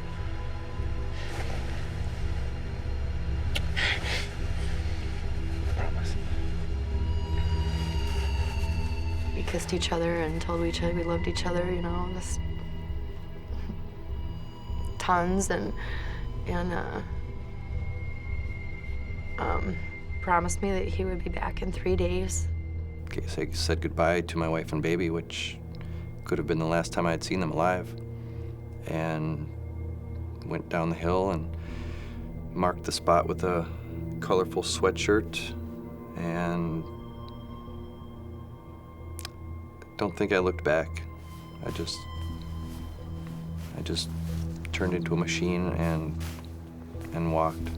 I promise. We kissed each other and told each other we loved each other, you know, just tons, and promised me that he would be back in 3 days. Okay, so I said goodbye to my wife and baby, which could have been the last time I'd seen them alive, and went down the hill and marked the spot with a colorful sweatshirt, and don't think I looked back. I just turned into a machine and walked.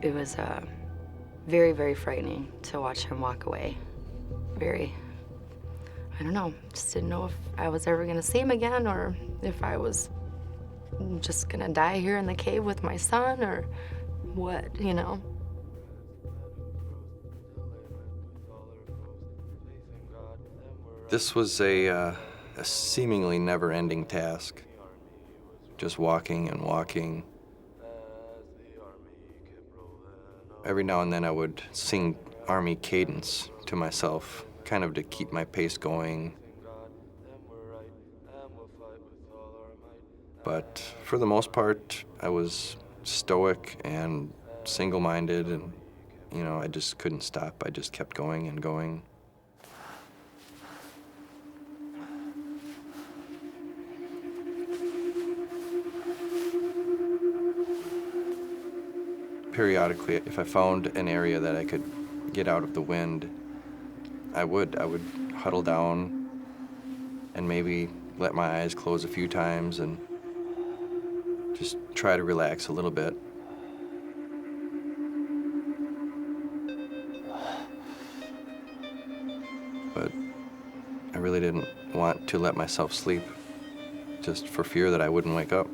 It was very, very frightening to watch him walk away. Very. I don't know, just didn't know if I was ever gonna see him again, or if I was just gonna die here in the cave with my son, or what, you know. This was a seemingly never-ending task. Just walking and walking. Every now and then I would sing Army cadence to myself, kind of to keep my pace going. But for the most part, I was stoic and single-minded, and, you know, I just couldn't stop. I just kept going and going. Periodically, if I found an area that I could get out of the wind, I would huddle down and maybe let my eyes close a few times and just try to relax a little bit. But I really didn't want to let myself sleep, just for fear that I wouldn't wake up.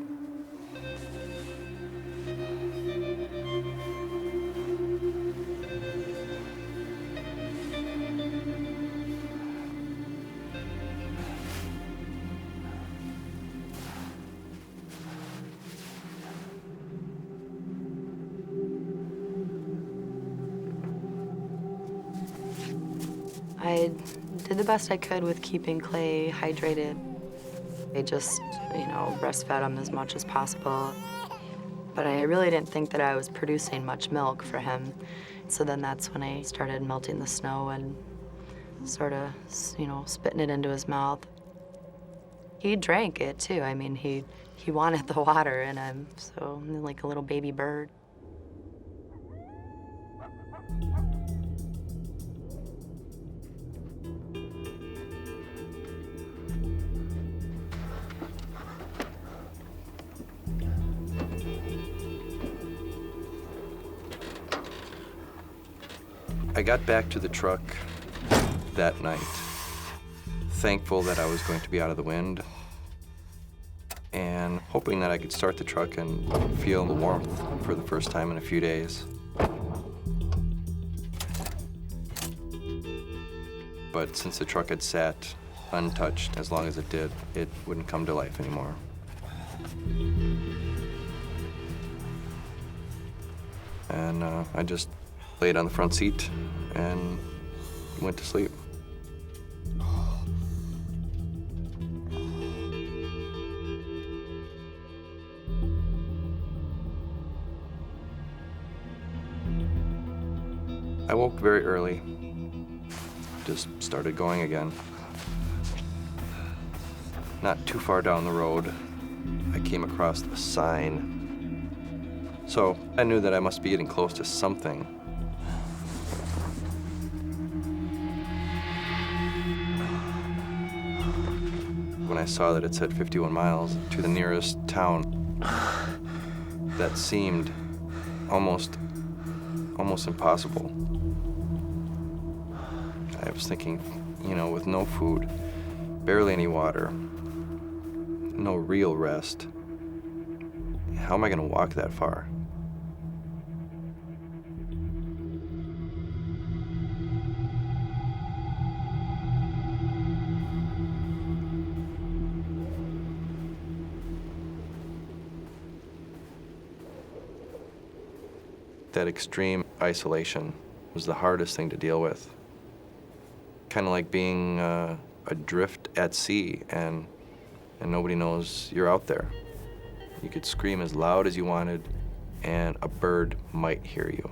I Did the best I could with keeping Clay hydrated. I just, breastfed him as much as possible. But I really didn't think that I was producing much milk for him. So then that's when I started melting the snow and sort of, spitting it into his mouth. He drank it too. I mean, he wanted the water in him, so like a little baby bird. I got back to the truck that night, thankful that I was going to be out of the wind, and hoping that I could start the truck and feel the warmth for the first time in a few days. But since the truck had sat untouched as long as it did, it wouldn't come to life anymore. And I just laid on the front seat and went to sleep. I woke very early, just started going again. Not too far down the road, I came across a sign. So I knew that I must be getting close to something. When I saw that it said 51 miles to the nearest town, that seemed almost impossible. I was thinking, with no food, barely any water, no real rest, how am I gonna walk that far? That extreme isolation was the hardest thing to deal with. Kind of like being adrift at sea and nobody knows you're out there. You could scream as loud as you wanted and a bird might hear you.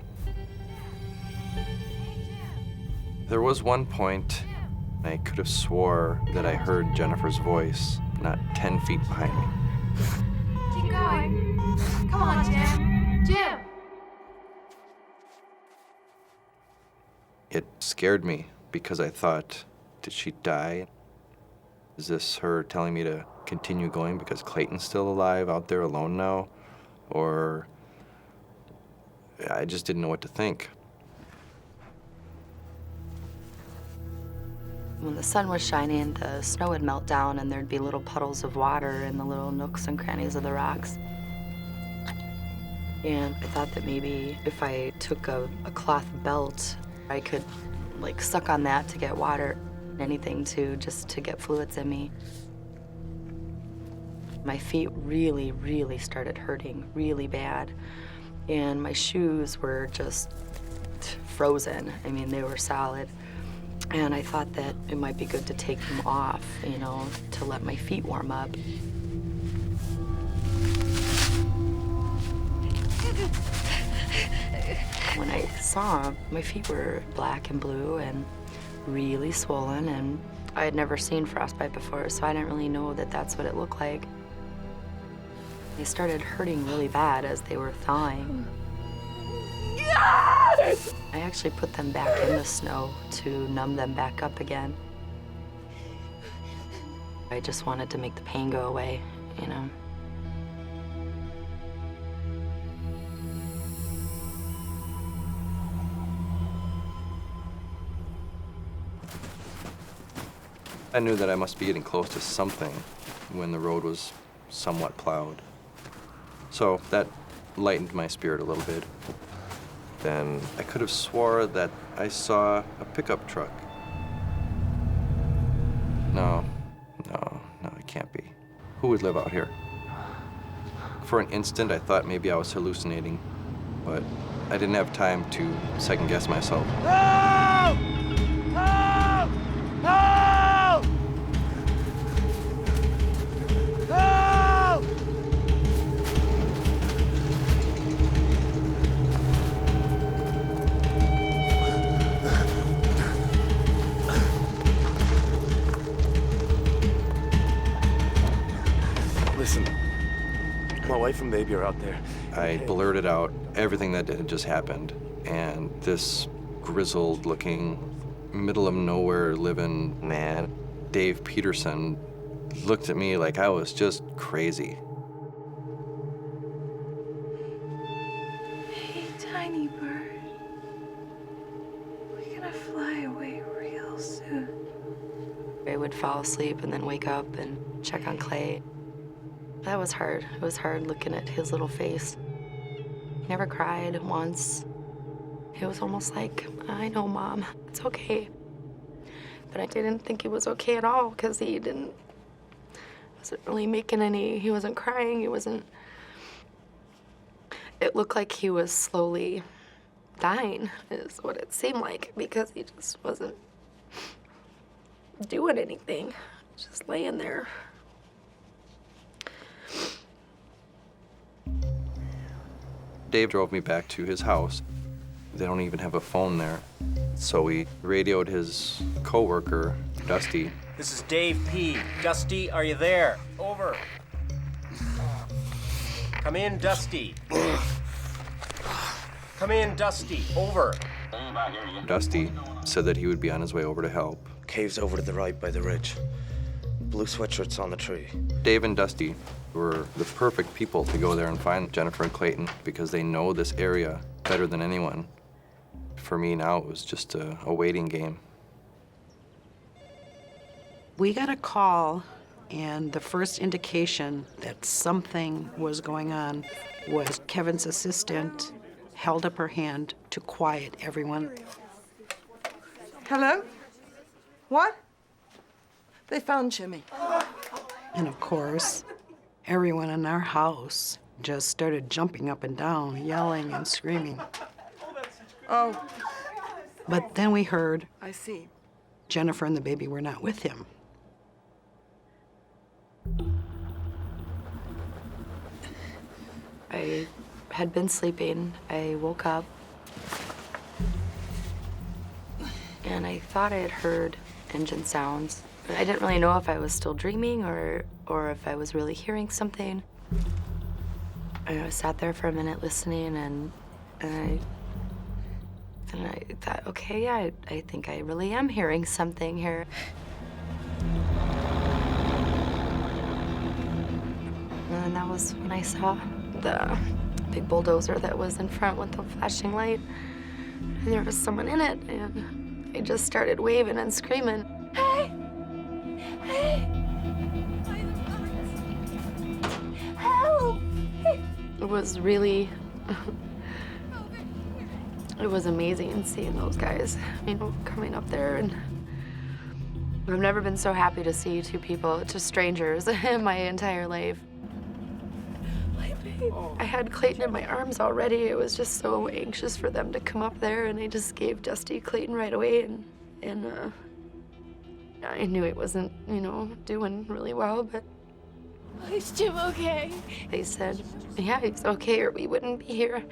There was one point I could have swore that I heard Jennifer's voice not 10 feet behind me. Keep going. Come on, Jim. Jim! It scared me because I thought, did she die? Is this her telling me to continue going because Clayton's still alive out there alone now? Or I just didn't know what to think. When the sun was shining, the snow would melt down and there'd be little puddles of water in the little nooks and crannies of the rocks. And I thought that maybe if I took a cloth belt, I could suck on that to get water, anything just to get fluids in me. My feet really, really started hurting really bad. And my shoes were just frozen. I mean, they were solid. And I thought that it might be good to take them off, to let my feet warm up. When I saw them, my feet were black and blue and really swollen, and I had never seen frostbite before, so I didn't really know that that's what it looked like. They started hurting really bad as they were thawing. I actually put them back in the snow to numb them back up again. I just wanted to make the pain go away, I knew that I must be getting close to something when the road was somewhat plowed. So that lightened my spirit a little bit. Then I could have swore that I saw a pickup truck. No, it can't be. Who would live out here? For an instant, I thought maybe I was hallucinating, but I didn't have time to second guess myself. Help! Help! Help! Listen, my wife and baby are out there. I blurted out everything that had just happened, and this grizzled-looking, middle-of-nowhere living man, Dave Peterson, looked at me like I was just crazy. Hey, tiny bird. We're gonna fly away real soon. I would fall asleep and then wake up and check on Clay. That was hard. It was hard looking at his little face. He never cried once. It was almost like, I know, Mom, it's okay. But I didn't think it was okay at all because he wasn't really making any, he wasn't crying, it looked like he was slowly dying, is what it seemed like, because he just wasn't doing anything, just laying there. Dave drove me back to his house. They don't even have a phone there. So we radioed his coworker, Dusty. This is Dave P. Dusty, are you there? Over. Come in, Dusty. Come in, Dusty. Over. Dusty said that he would be on his way over to help. Cave's over to the right by the ridge. Blue sweatshirt's on the tree. Dave and Dusty were the perfect people to go there and find Jennifer and Clayton because they know this area better than anyone. For me now, it was just a waiting game. We got a call, and the first indication that something was going on was Kevin's assistant held up her hand to quiet everyone. Hello? What? They found Jimmy. And of course, everyone in our house just started jumping up and down, yelling and screaming. Oh. But then we heard I see. Jennifer and the baby were not with him. I had been sleeping. I woke up and I thought I had heard engine sounds. I didn't really know if I was still dreaming or if I was really hearing something. I sat there for a minute listening and I thought, okay, yeah, I think I really am hearing something here. And then that was when I saw the big bulldozer that was in front with the flashing light. And there was someone in it, and I just started waving and screaming, hey! Hey! Help! It was really, it was amazing seeing those guys, coming up there. And I've never been so happy to see two people, just strangers, in my entire life. I had Clayton in my arms already. I was just so anxious for them to come up there, and I just gave Dusty Clayton right away, and I knew he wasn't, doing really well, but... Is Jim okay? They said, yeah, he's okay, or we wouldn't be here.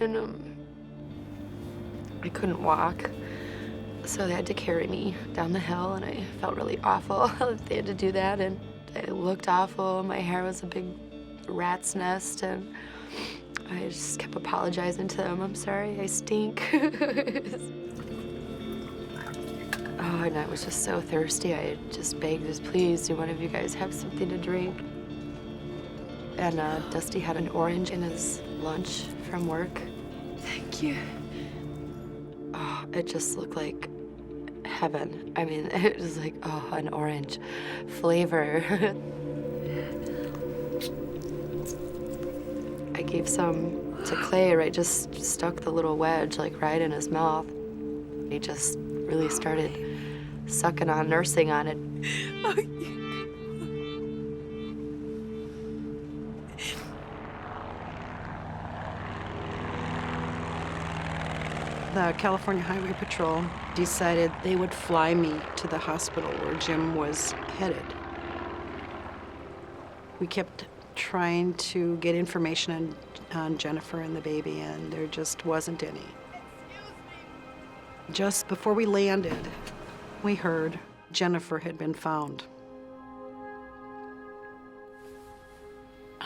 And, I couldn't walk, so they had to carry me down the hill, and I felt really awful that they had to do that, and I looked awful. My hair was a big rat's nest, and I just kept apologizing to them. I'm sorry, I stink. Oh, and I was just so thirsty. I just begged, please, do one of you guys have something to drink? And Dusty had an orange in his lunch from work. Thank you. Oh, it just looked like heaven. I mean, it was like, oh, an orange flavor. I gave some to Clay, right? Just stuck the little wedge, right in his mouth. He just really started sucking on, nursing on it. The California Highway Patrol decided they would fly me to the hospital where Jim was headed. We kept trying to get information on Jennifer and the baby, and there just wasn't any. Just before we landed, we heard Jennifer had been found.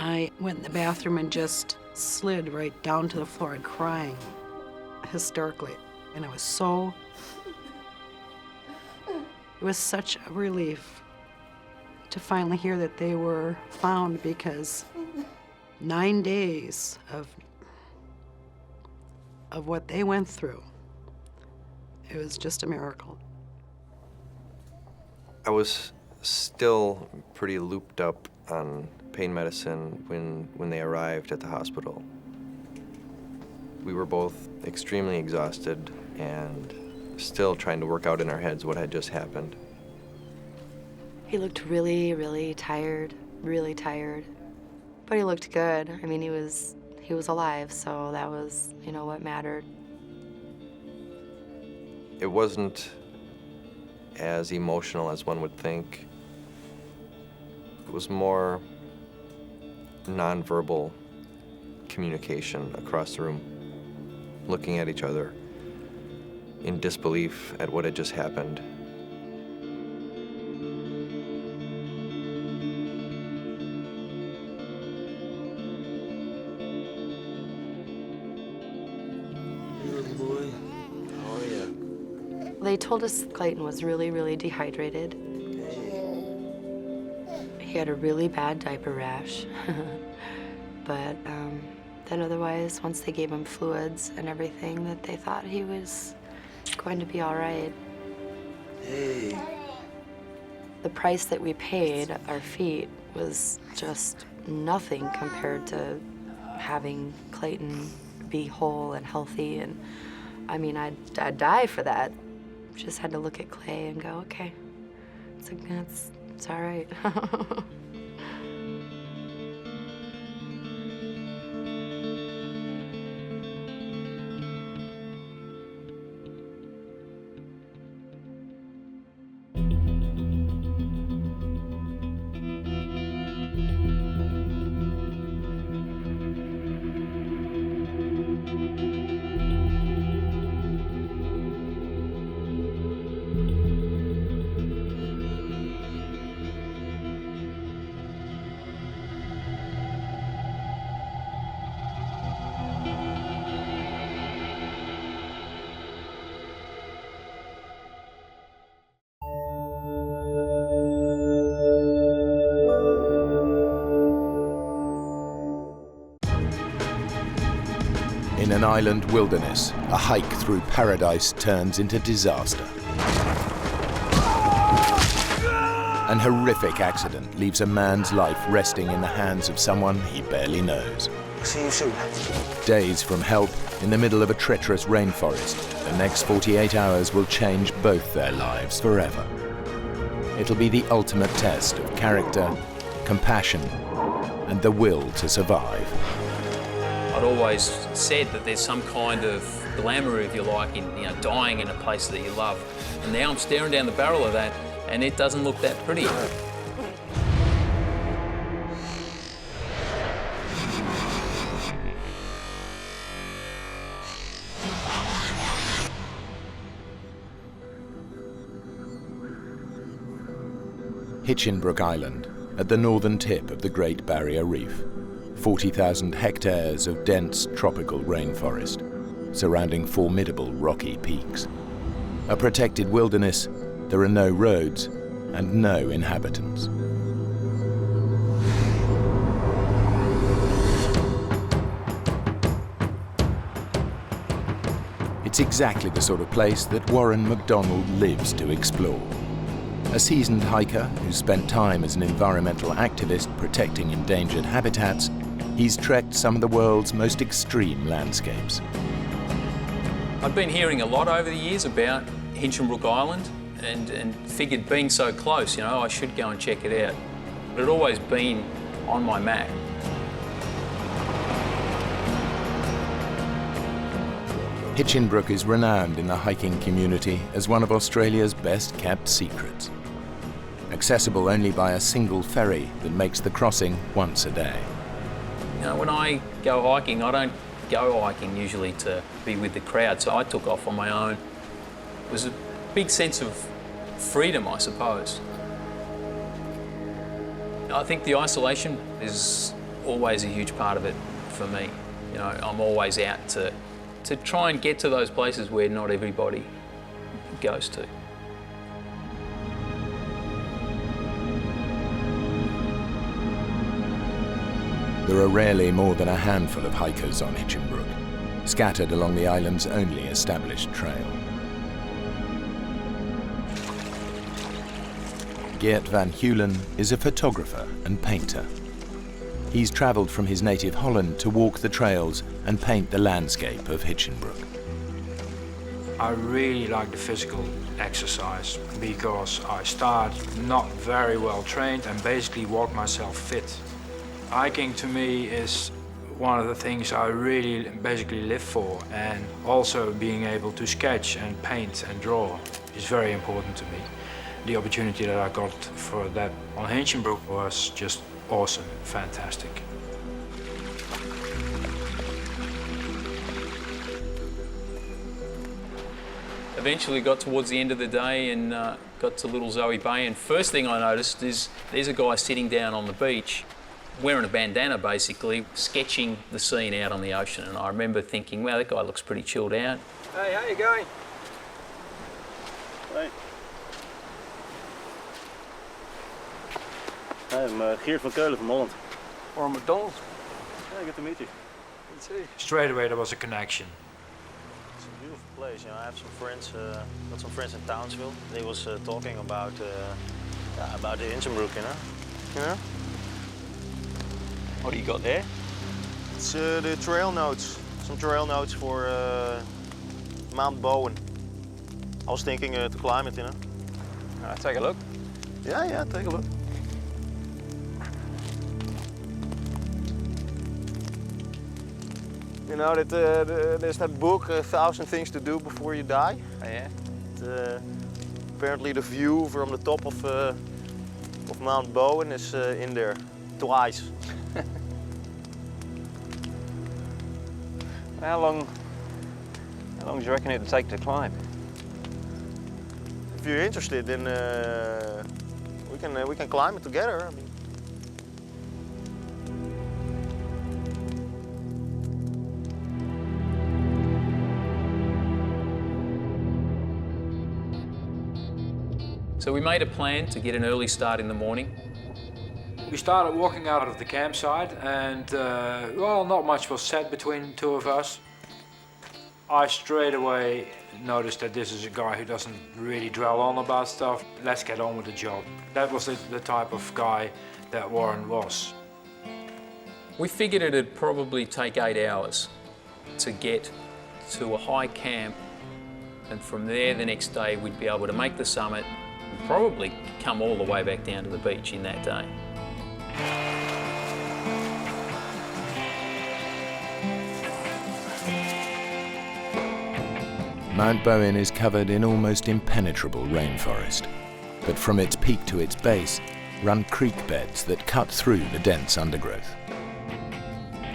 I went in the bathroom and just slid right down to the floor and crying hysterically. And it was such a relief to finally hear that they were found, because 9 days of what they went through, it was just a miracle. I was still pretty looped up on pain medicine when they arrived at the hospital. We were both extremely exhausted and still trying to work out in our heads what had just happened. He looked really, really tired, but he looked good. I mean, he was alive, so that was, what mattered. It wasn't as emotional as one would think. It was more nonverbal communication across the room, looking at each other in disbelief at what had just happened. They told us Clayton was really, really dehydrated. He had a really bad diaper rash. But then otherwise, once they gave him fluids and everything, that they thought he was going to be all right. Hey. The price that we paid, our feet, was just nothing compared to having Clayton be whole and healthy. And I mean, I'd die for that. Just had to look at Clay and go, okay, it's all right. In an island wilderness, a hike through paradise turns into disaster. An horrific accident leaves a man's life resting in the hands of someone he barely knows. See you soon. Days from help in the middle of a treacherous rainforest, the next 48 hours will change both their lives forever. It'll be the ultimate test of character, compassion, and the will to survive. I'd always said that there's some kind of glamour, if you like, in dying in a place that you love. And now I'm staring down the barrel of that, and it doesn't look that pretty. Hinchinbrook Island, at the northern tip of the Great Barrier Reef. 40,000 hectares of dense tropical rainforest, surrounding formidable rocky peaks. A protected wilderness, there are no roads and no inhabitants. It's exactly the sort of place that Warren MacDonald lives to explore. A seasoned hiker who spent time as an environmental activist protecting endangered habitats, he's trekked some of the world's most extreme landscapes. I've been hearing a lot over the years about Hinchinbrook Island and figured being so close, I should go and check it out. But it had always been on my map. Hinchinbrook is renowned in the hiking community as one of Australia's best kept secrets. Accessible only by a single ferry that makes the crossing once a day. When I go hiking, I don't go hiking usually to be with the crowd, so I took off on my own. It was a big sense of freedom, I suppose. I think the isolation is always a huge part of it for me. You know, I'm always out to try and get to those places where not everybody goes to. There are rarely more than a handful of hikers on Hinchinbrook, scattered along the island's only established trail. Geert van Heulen is a photographer and painter. He's travelled from his native Holland to walk the trails and paint the landscape of Hinchinbrook. I really like the physical exercise because I start not very well trained and basically walk myself fit. Hiking to me is one of the things I really basically live for, and also being able to sketch and paint and draw is very important to me. The opportunity that I got for that on Hinchinbrook was just awesome, fantastic. Eventually got towards the end of the day and got to Little Zoe Bay, and first thing I noticed is there's a guy sitting down on the beach wearing a bandana basically, sketching the scene out on the ocean, and I remember thinking, wow, that guy looks pretty chilled out. Hey, how you going? Hey. I'm Geert van Keulen from Holland. Or McDonald's. Yeah, good to meet you. Good to see you. Straight away there was a connection. It's a beautiful place. You know, I have some friends, got some friends in Townsville. They was talking about the Hinchinbrook, you know? You know? What do you got there? It's the trail notes. Some trail notes for Mount Bowen. I was thinking to climb it, you know? Take a look. Yeah, take a look. You know that there's that book, 1,000 Things to Do Before You Die. Oh, yeah? Apparently the view from the top of Mount Bowen is in there twice. How long do you reckon it'd take to climb? If you're interested, then we can climb it together. I mean. So we made a plan to get an early start in the morning. We started walking out of the campsite and, well, not much was said between the two of us. I straight away noticed that this is a guy who doesn't really dwell on about stuff. Let's get on with the job. That was the type of guy that Warren was. We figured it'd probably take 8 hours to get to a high camp, and from there the next day we'd be able to make the summit and probably come all the way back down to the beach in that day. Mount Bowen is covered in almost impenetrable rainforest, but from its peak to its base run creek beds that cut through the dense undergrowth.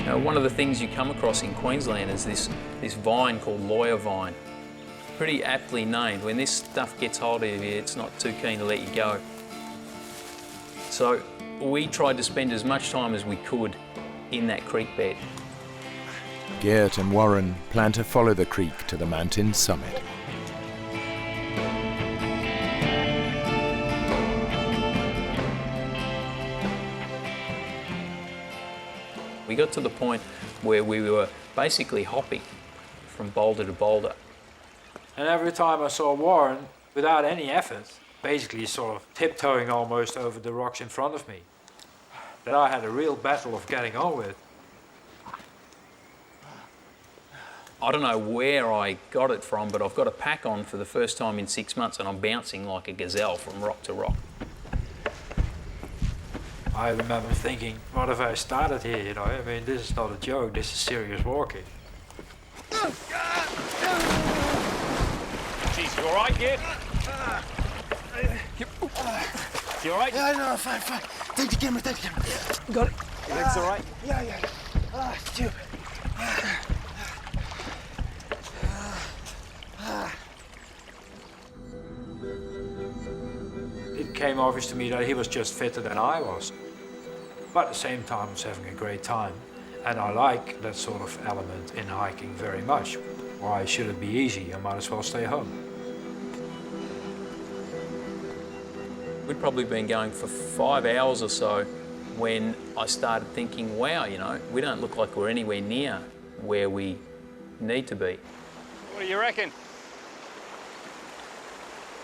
Now, one of the things you come across in Queensland is this vine called lawyer vine. Pretty aptly named. When this stuff gets hold of you, it's not too keen to let you go. So we tried to spend as much time as we could in that creek bed. Geert and Warren plan to follow the creek to the mountain's summit. We got to the point where we were basically hopping from boulder to boulder. And every time I saw Warren, without any effort, basically sort of tiptoeing almost over the rocks in front of me, that I had a real battle of getting on with. I don't know where I got it from, but I've got a pack on for the first time in 6 months and I'm bouncing like a gazelle from rock to rock. I remember thinking, what if I started here, you know? I mean, this is not a joke, this is serious walking. Jeez, you all right, kid? You all right? Yeah, no, fine. Take the camera. Got it. Your leg's all right? Yeah. Stupid. It came obvious to me that he was just fitter than I was. but at the same time I was having a great time. And I like that sort of element in hiking very much. Why should it be easy? I might as well stay home. We'd probably been going for 5 hours or so when I started thinking, wow, you know, we don't look like we're anywhere near where we need to be. What do you reckon?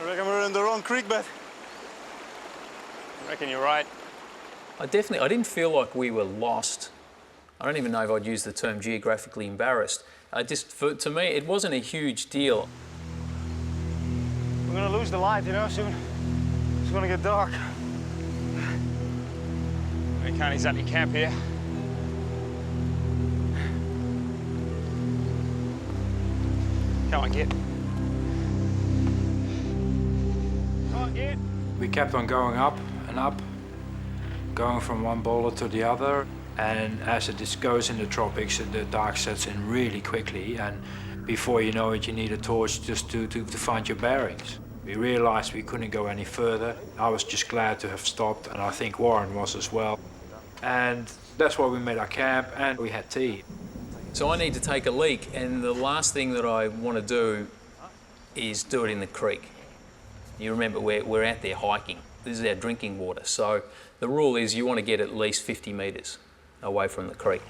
I reckon we're in the wrong creek bed. I reckon you're right. I didn't feel like we were lost. I don't even know if I'd use the term geographically embarrassed. To me, it wasn't a huge deal. We're gonna lose the light, you know, soon. It's gonna get dark. We can't exactly camp here. Come on, Git. Come on, Git. We kept on going up and up, going from one boulder to the other. And as it goes in the tropics, the dark sets in really quickly. And before you know it, you need a torch just to find your bearings. We realized we couldn't go any further. I was just glad to have stopped, and I think Warren was as well. And that's why we made our camp, and we had tea. So I need to take a leak, and the last thing that I want to do is do it in the creek. You remember, we're out there hiking. This is our drinking water. So the rule is you want to get at least 50 metres away from the creek.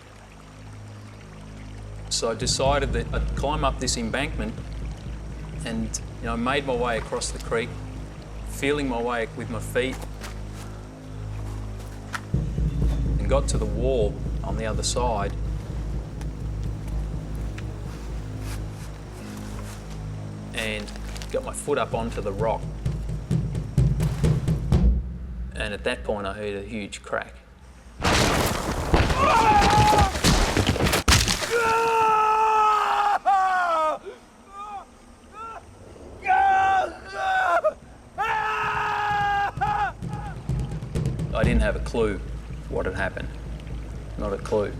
So I decided that I'd climb up this embankment and, you know, made my way across the creek, feeling my way with my feet, and got to the wall on the other side. And got my foot up onto the rock. And at that point I heard a huge crack. I didn't have a clue what had happened. Not a clue.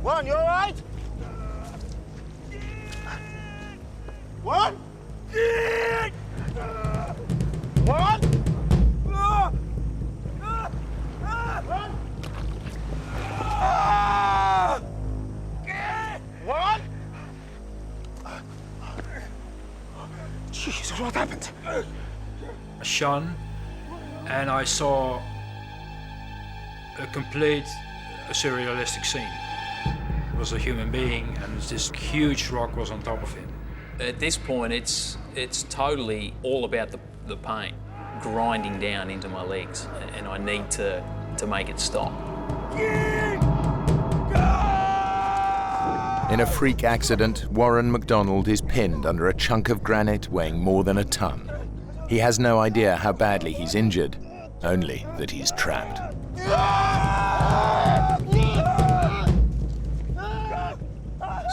Warren, you all right? Warren? Warren? What? Jesus, what happened? I shone, and I saw a complete surrealistic scene. It was a human being, and this huge rock was on top of him. At this point, it's totally all about the pain, grinding down into my legs, and I need to make it stop. In a freak accident, Warren MacDonald is pinned under a chunk of granite weighing more than a ton. He has no idea how badly he's injured, only that he's trapped.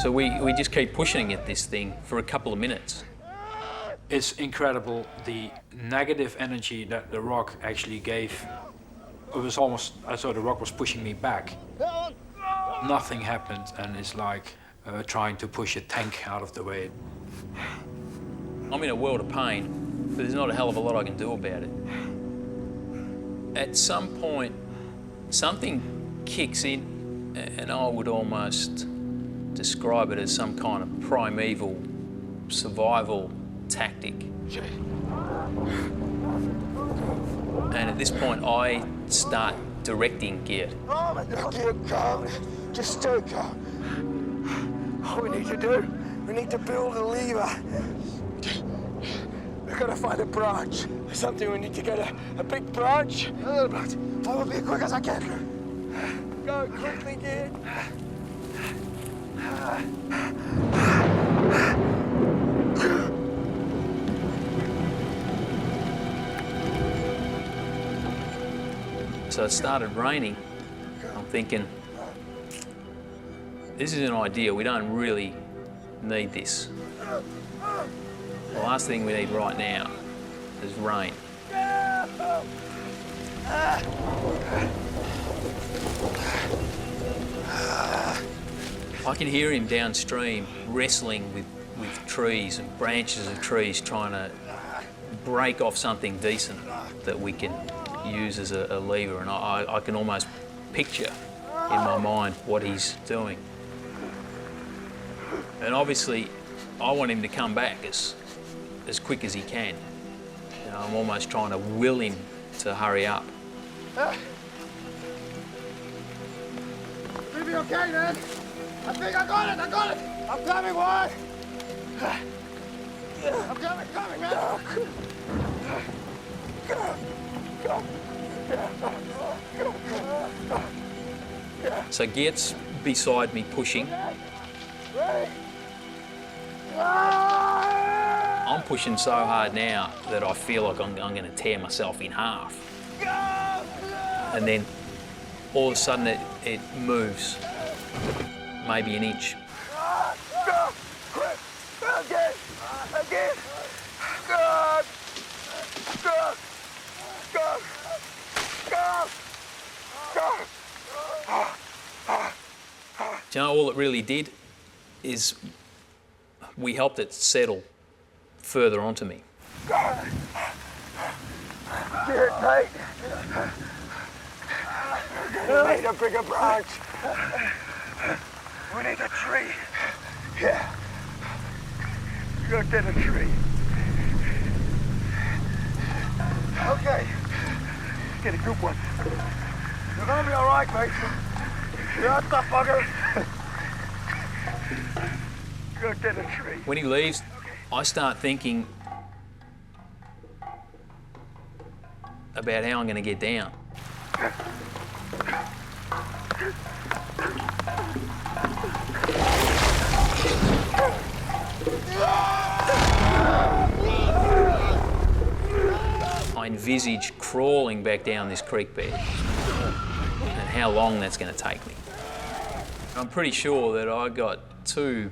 So we just keep pushing at this thing for a couple of minutes. It's incredible the negative energy that the rock actually gave. It was almost as though the rock was pushing me back. Nothing happened, and it's like trying to push a tank out of the way. I'm in a world of pain, but there's not a hell of a lot I can do about it. At some point, something kicks in, and I would almost describe it as some kind of primeval survival tactic. And at this point, I start directing Git. Oh my God, Git, calm. Just stay calm. All we need to do, we need to build a lever. We've got to find a branch. Something we need to get a big branch. A little branch. I will be as quick as I can. Go quickly, Git. So it started raining. I'm thinking, this is an idea. We don't really need this. The last thing we need right now is rain. I can hear him downstream wrestling with trees and branches of trees, trying to break off something decent that we can use as a lever, and I can almost picture in my mind what he's doing. And obviously, I want him to come back as quick as he can. You know, I'm almost trying to will him to hurry up. You'll be okay, man. I think I got it. I'm coming, Wyatt. I'm coming, man. So Geert's beside me pushing. I'm pushing so hard now that I feel like I'm going to tear myself in half. And then all of a sudden it moves, maybe an inch. Again. Do you know, all it really did is we helped it settle further onto me. Get it, mate. We need a bigger branch. We need a tree. Yeah. Go get a tree. Okay. Get a good one. You're gonna be all right, mate. You're a tough bugger. Go get a tree. When he leaves, I start thinking about how I'm going to get down. I envisage crawling back down this creek bed and how long that's going to take me. I'm pretty sure that I got 2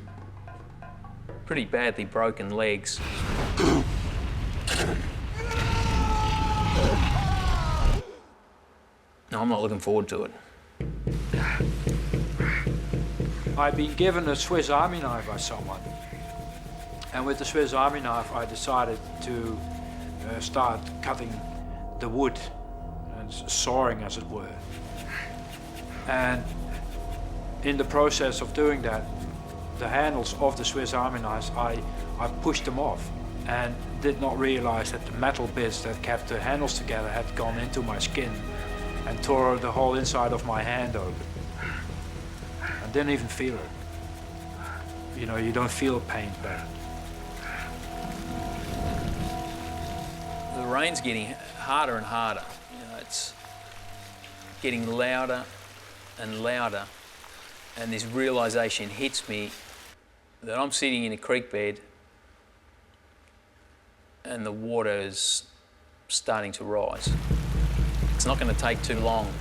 pretty badly broken legs. No, I'm not looking forward to it. I'd been given a Swiss Army knife by someone. And with the Swiss Army knife, I decided to start cutting the wood and sawing, as it were. And in the process of doing that, the handles of the Swiss Army knives, I pushed them off and did not realize that the metal bits that kept the handles together had gone into my skin and tore the whole inside of my hand open. I didn't even feel it. You know, you don't feel pain, but the rain's getting harder and harder. You know, it's getting louder and louder, and this realization hits me that I'm sitting in a creek bed and the water is starting to rise. It's not going to take too long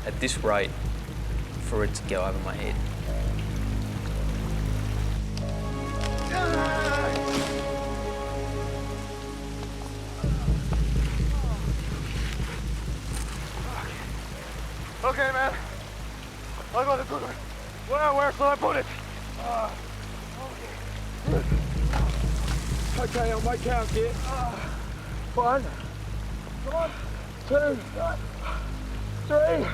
at this rate for it to go over my head. Okay, man. I got a good one. Where shall I put it? Okay, on my count here. 1, 2, 3.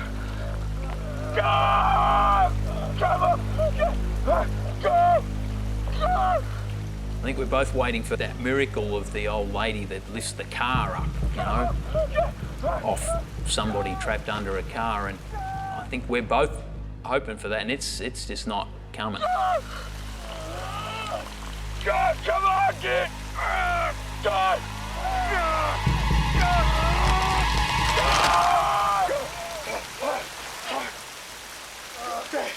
Go! Come on! Go! I think we're both waiting for that miracle of the old lady that lifts the car up, you know, off somebody trapped under a car, and I think we're both hoping for that, and it's just not coming. God, come on, kid! God! Okay.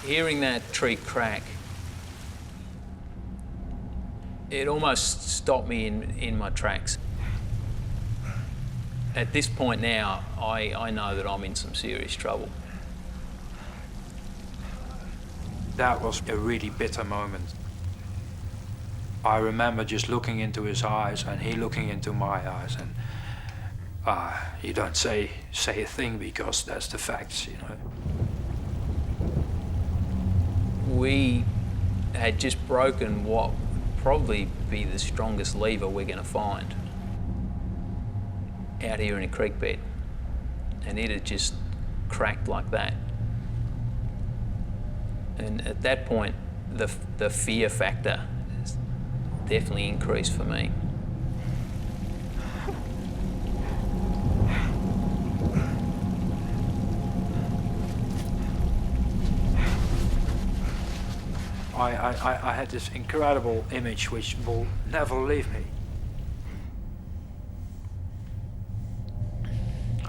Hearing that tree crack, it almost stopped me in my tracks. At this point now, I know that I'm in some serious trouble. that was a really bitter moment. I remember just looking into his eyes and he looking into my eyes, and you don't say a thing because that's the facts, you know. We had just broken what would probably be the strongest lever we're going to find. out here in a creek bed, and it had just cracked like that. And at that point, the fear factor has definitely increased for me. I had this incredible image which will never leave me.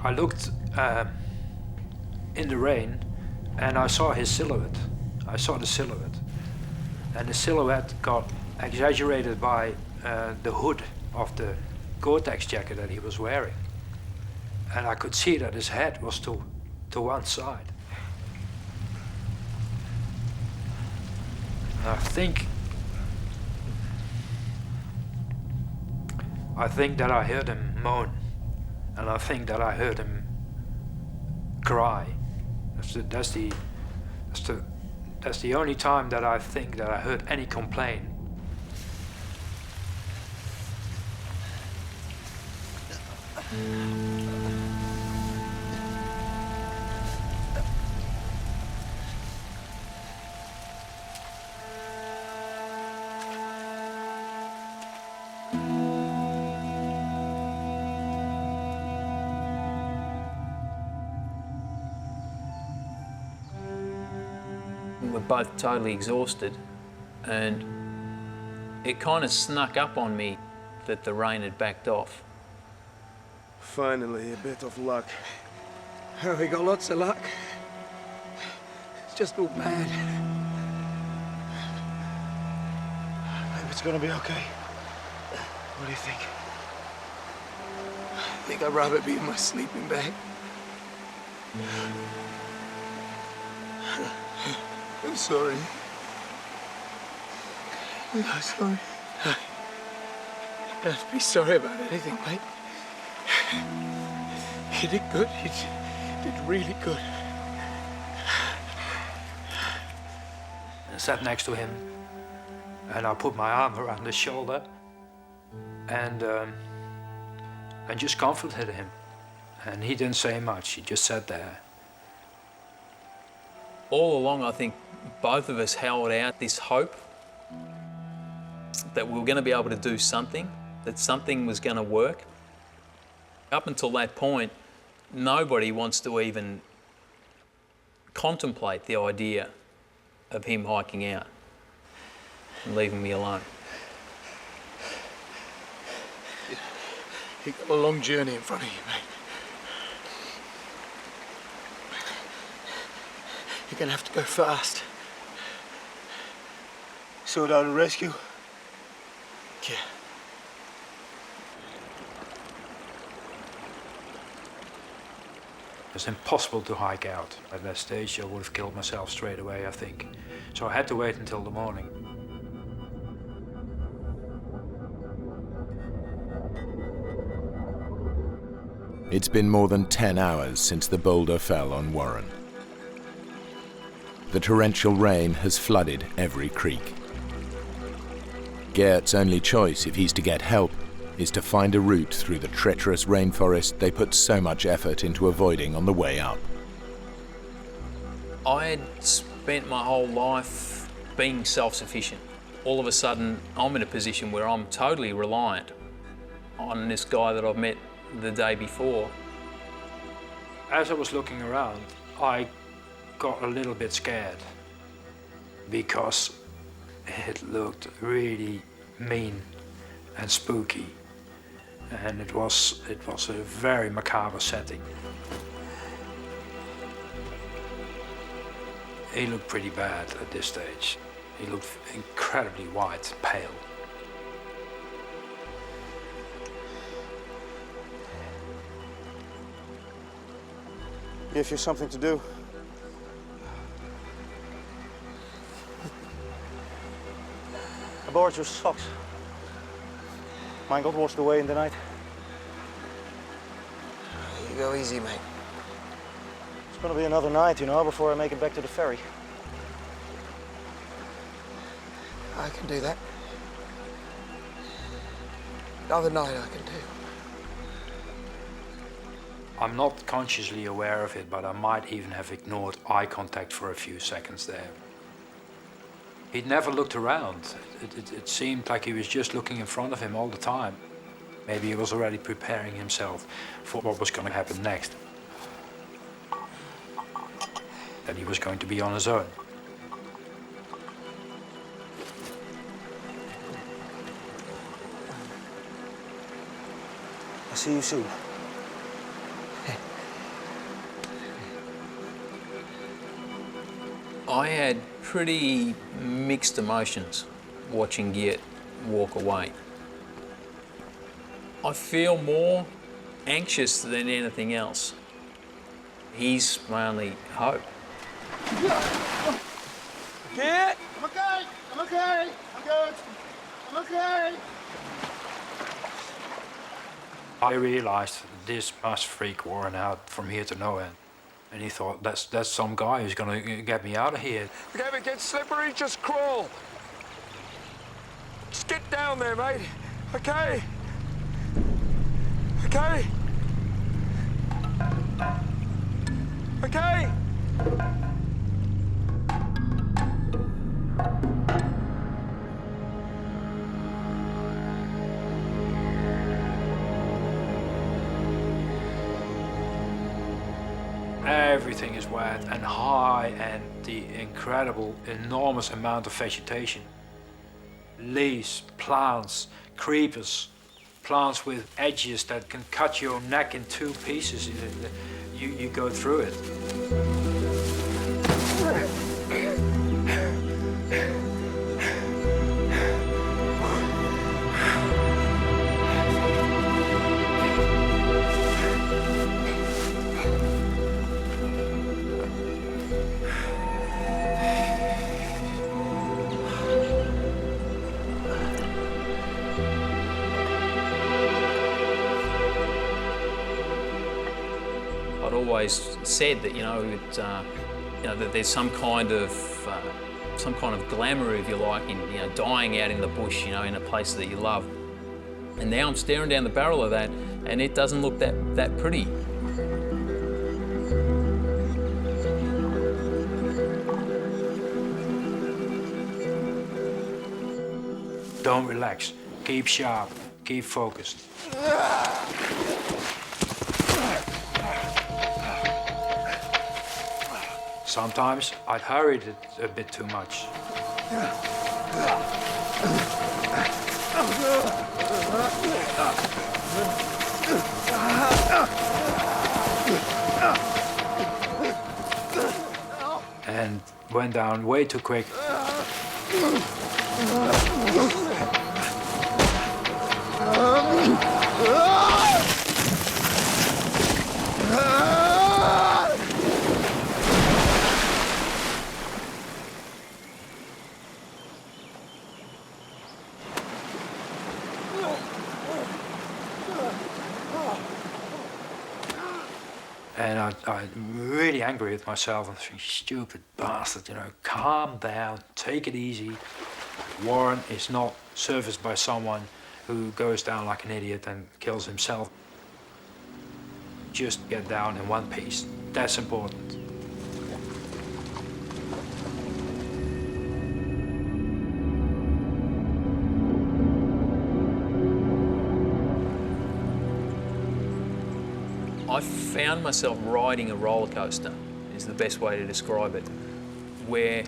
I looked in the rain and I saw his silhouette. I saw the silhouette. And the silhouette got exaggerated by the hood of the Gore-Tex jacket that he was wearing. And I could see that his head was to one side. I think that I heard him moan, and I think that I heard him cry. That's the only time that I think that I heard any complaint. We're both totally exhausted, and it kind of snuck up on me that the rain had backed off. Finally, a bit of luck. Oh, we got lots of luck. It's just all bad. Maybe it's gonna be okay. What do you think? I think I'd rather be in my sleeping bag. I'm sorry. I'm sorry. You don't have to be sorry about anything, mate. You did good. You did really good. I sat next to him, and I put my arm around his shoulder, and just comforted him. And he didn't say much. He just sat there. All along, I think both of us held out this hope that we were going to be able to do something, that something was going to work. Up until that point, nobody wants to even contemplate the idea of him hiking out and leaving me alone. You've got a long journey in front of you, mate. You're gonna have to go fast. Sort out a rescue? Yeah. It's impossible to hike out. At that stage, I would have killed myself straight away, I think. So I had to wait until the morning. It's been more than 10 hours since the boulder fell on Warren. The torrential rain has flooded every creek. Geert's only choice, if he's to get help, is to find a route through the treacherous rainforest they put so much effort into avoiding on the way up. I had spent my whole life being self-sufficient. All of a sudden, I'm in a position where I'm totally reliant on this guy that I've met the day before. As I was looking around, I got a little bit scared because it looked really mean and spooky, and it was a very macabre setting. He looked pretty bad at this stage. He looked incredibly white, pale. Give you something to do. I borrowed your socks. Mine got washed away in the night. You go easy, mate. It's gonna be another night, you know, before I make it back to the ferry. I can do that. Another night I can do. I'm not consciously aware of it, but I might even have ignored eye contact for a few seconds there. He'd never looked around. It seemed like he was just looking in front of him all the time. Maybe he was already preparing himself for what was going to happen next. That he was going to be on his own. I'll see you soon. I had pretty mixed emotions watching Geert walk away. I feel more anxious than anything else. He's my only hope. Geert! I'm okay! I'm okay! I'm good! I'm okay! I realized this must freak Warren out from here to nowhere. And he thought, that's some guy who's gonna get me out of here. If it gets slippery, just crawl. Just get down there, mate. Okay? Okay? Okay? Everything is wet and high, and the incredible, enormous amount of vegetation. Leaves, plants, creepers, plants with edges that can cut your neck in two pieces. You go through it. Always said that that there's some kind of glamour, if you like, in dying out in the bush, in a place that you love. And now I'm staring down the barrel of that, and it doesn't look that pretty. Don't relax. Keep sharp. Keep focused. Sometimes I hurried it a bit too much. And went down way too quick. And I'm really angry with myself. I'm thinking, stupid bastard, calm down, take it easy. Warren is not serviced by someone who goes down like an idiot and kills himself. Just get down in one piece. That's important. I found myself riding a roller coaster, is the best way to describe it, where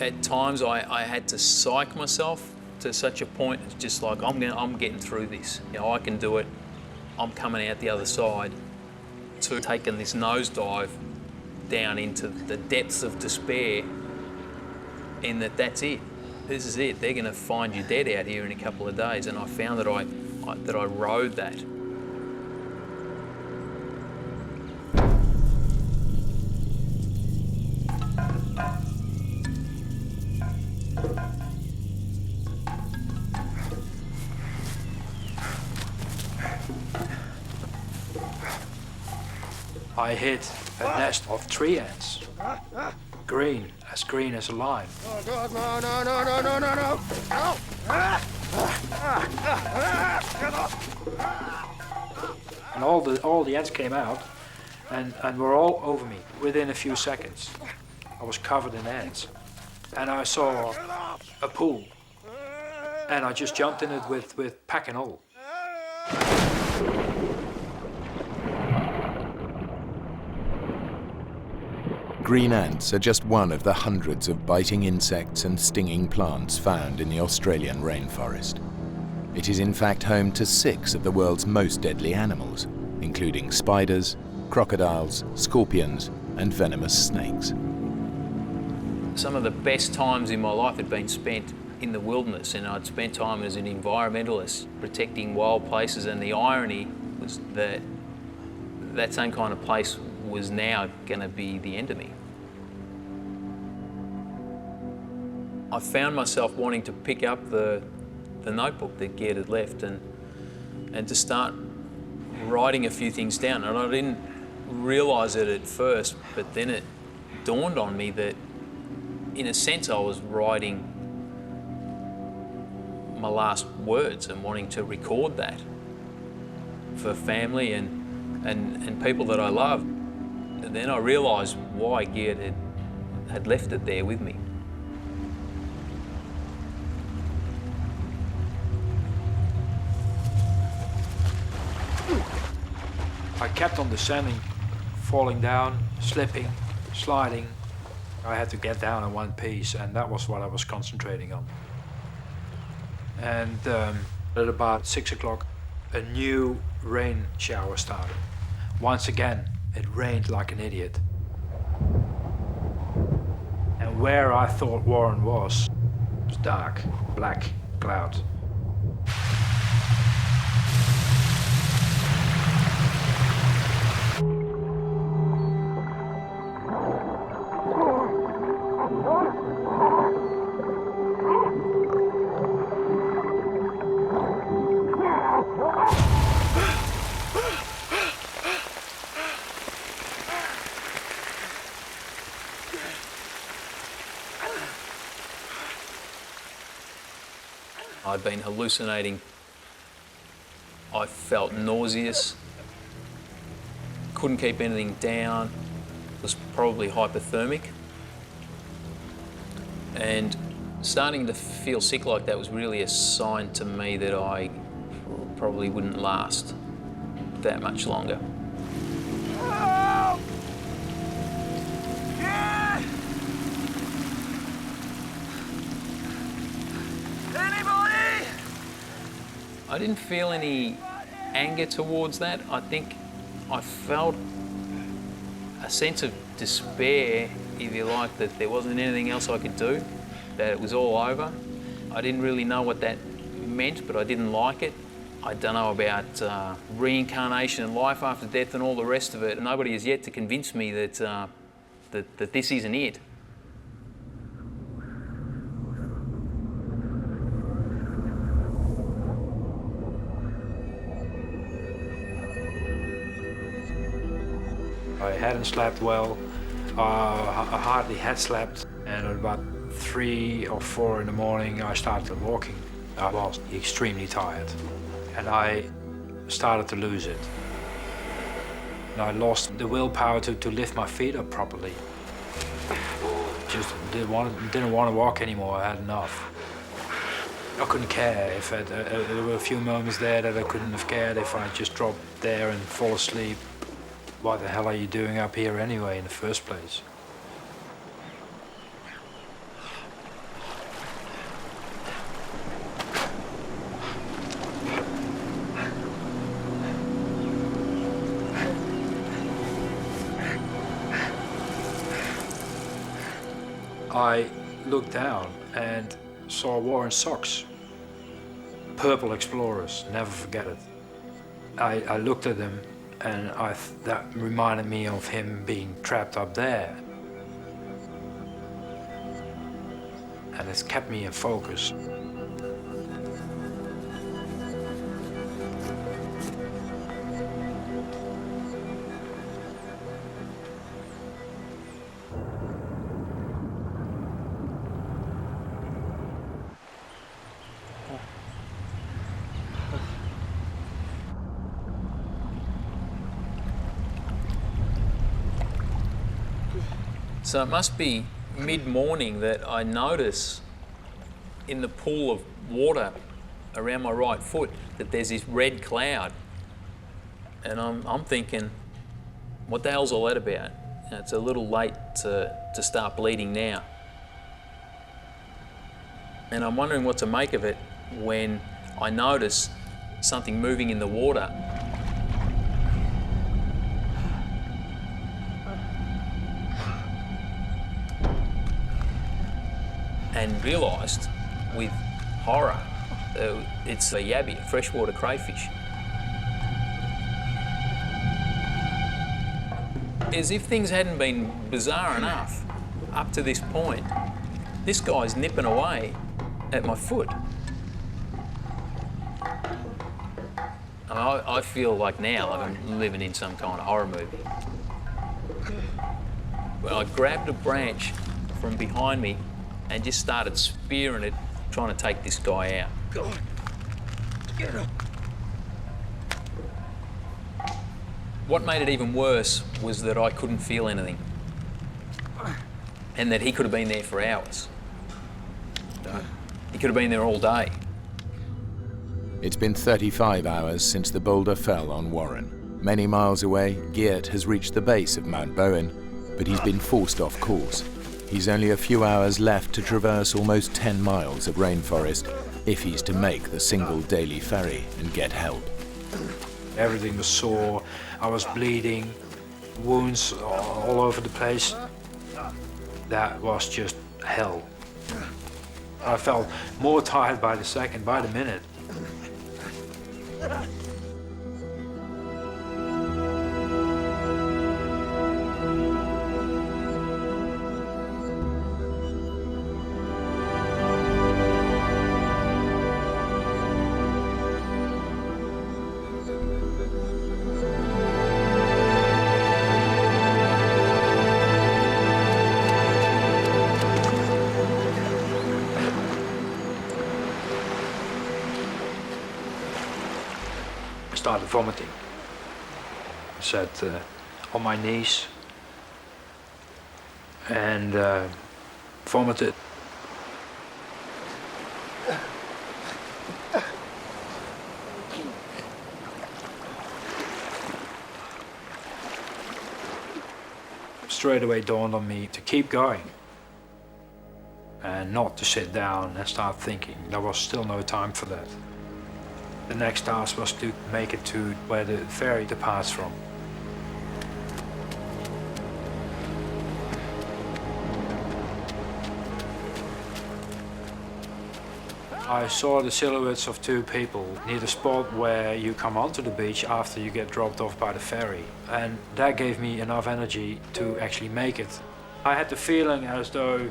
at times I had to psych myself to such a point. It's just like, I'm getting through this. I can do it. I'm coming out the other side. To taking this nosedive down into the depths of despair, in that's it. This is it. They're going to find you dead out here in a couple of days. And I found that I rode that. I hit a nest of tree ants. Green as a lime. Oh, God, no, no, no, no, no, no, no! Get off! And all the ants came out and were all over me within a few seconds. I was covered in ants. And I saw a pool. And I just jumped in it with pack and all. Green ants are just one of the hundreds of biting insects and stinging plants found in the Australian rainforest. It is in fact home to 6 of the world's most deadly animals, including spiders, crocodiles, scorpions, and venomous snakes. Some of the best times in my life had been spent in the wilderness, and I'd spent time as an environmentalist protecting wild places, and the irony was that that same kind of place was now going to be the end of me. I found myself wanting to pick up the notebook that Gerd had left and to start writing a few things down. And I didn't realise it at first, but then it dawned on me that in a sense I was writing my last words and wanting to record that for family and people that I love. And then I realised why Gerd had left it there with me. I kept on descending, falling down, slipping, sliding. I had to get down in one piece, and that was what I was concentrating on. And at about 6 o'clock, a new rain shower started. Once again, it rained like an idiot. And where I thought Warren was dark, black clouds. I'd been hallucinating. I felt nauseous, couldn't keep anything down, was probably hypothermic. And starting to feel sick like that was really a sign to me that I probably wouldn't last that much longer. I didn't feel any anger towards that. I think I felt a sense of despair, if you like, that there wasn't anything else I could do, that it was all over. I didn't really know what that meant, but I didn't like it. I don't know about reincarnation and life after death and all the rest of it. Nobody has yet to convince me that, that this isn't it. I hadn't slept well. I hardly had slept, and at about 3 or 4 in the morning I started walking. I was extremely tired, and I started to lose it. And I lost the willpower to lift my feet up properly. Just didn't want to walk anymore. I had enough. I couldn't care if there were a few moments there that I couldn't have cared if I just dropped there and fall asleep. What the hell are you doing up here anyway in the first place? I looked down and saw Warren's socks. Purple Explorers, never forget it. I looked at them, and that reminded me of him being trapped up there. And it's kept me in focus. So it must be mid-morning that I notice in the pool of water around my right foot that there's this red cloud. And I'm thinking, what the hell's all that about? You know, it's a little late to start bleeding now. And I'm wondering what to make of it when I notice something moving in the water. And realised with horror, it's a yabby, a freshwater crayfish. As if things hadn't been bizarre enough up to this point, this guy's nipping away at my foot. And I feel like now like I'm living in some kind of horror movie. Well, I grabbed a branch from behind me and just started spearing it, trying to take this guy out. Go on. Get him. What made it even worse was that I couldn't feel anything, and that he could have been there for hours. He could have been there all day. It's been 35 hours since the boulder fell on Warren. Many miles away, Geert has reached the base of Mount Bowen, but he's been forced off course. He's only a few hours left to traverse almost 10 miles of rainforest if he's to make the single daily ferry and get help. Everything was sore, I was bleeding, wounds all over the place. That was just hell. I felt more tired by the second, by the minute. Started vomiting. I sat on my knees and vomited. Straight away dawned on me to keep going and not to sit down and start thinking. There was still no time for that. The next task was to make it to where the ferry departs from. I saw the silhouettes of two people near the spot where you come onto the beach after you get dropped off by the ferry. And that gave me enough energy to actually make it. I had the feeling as though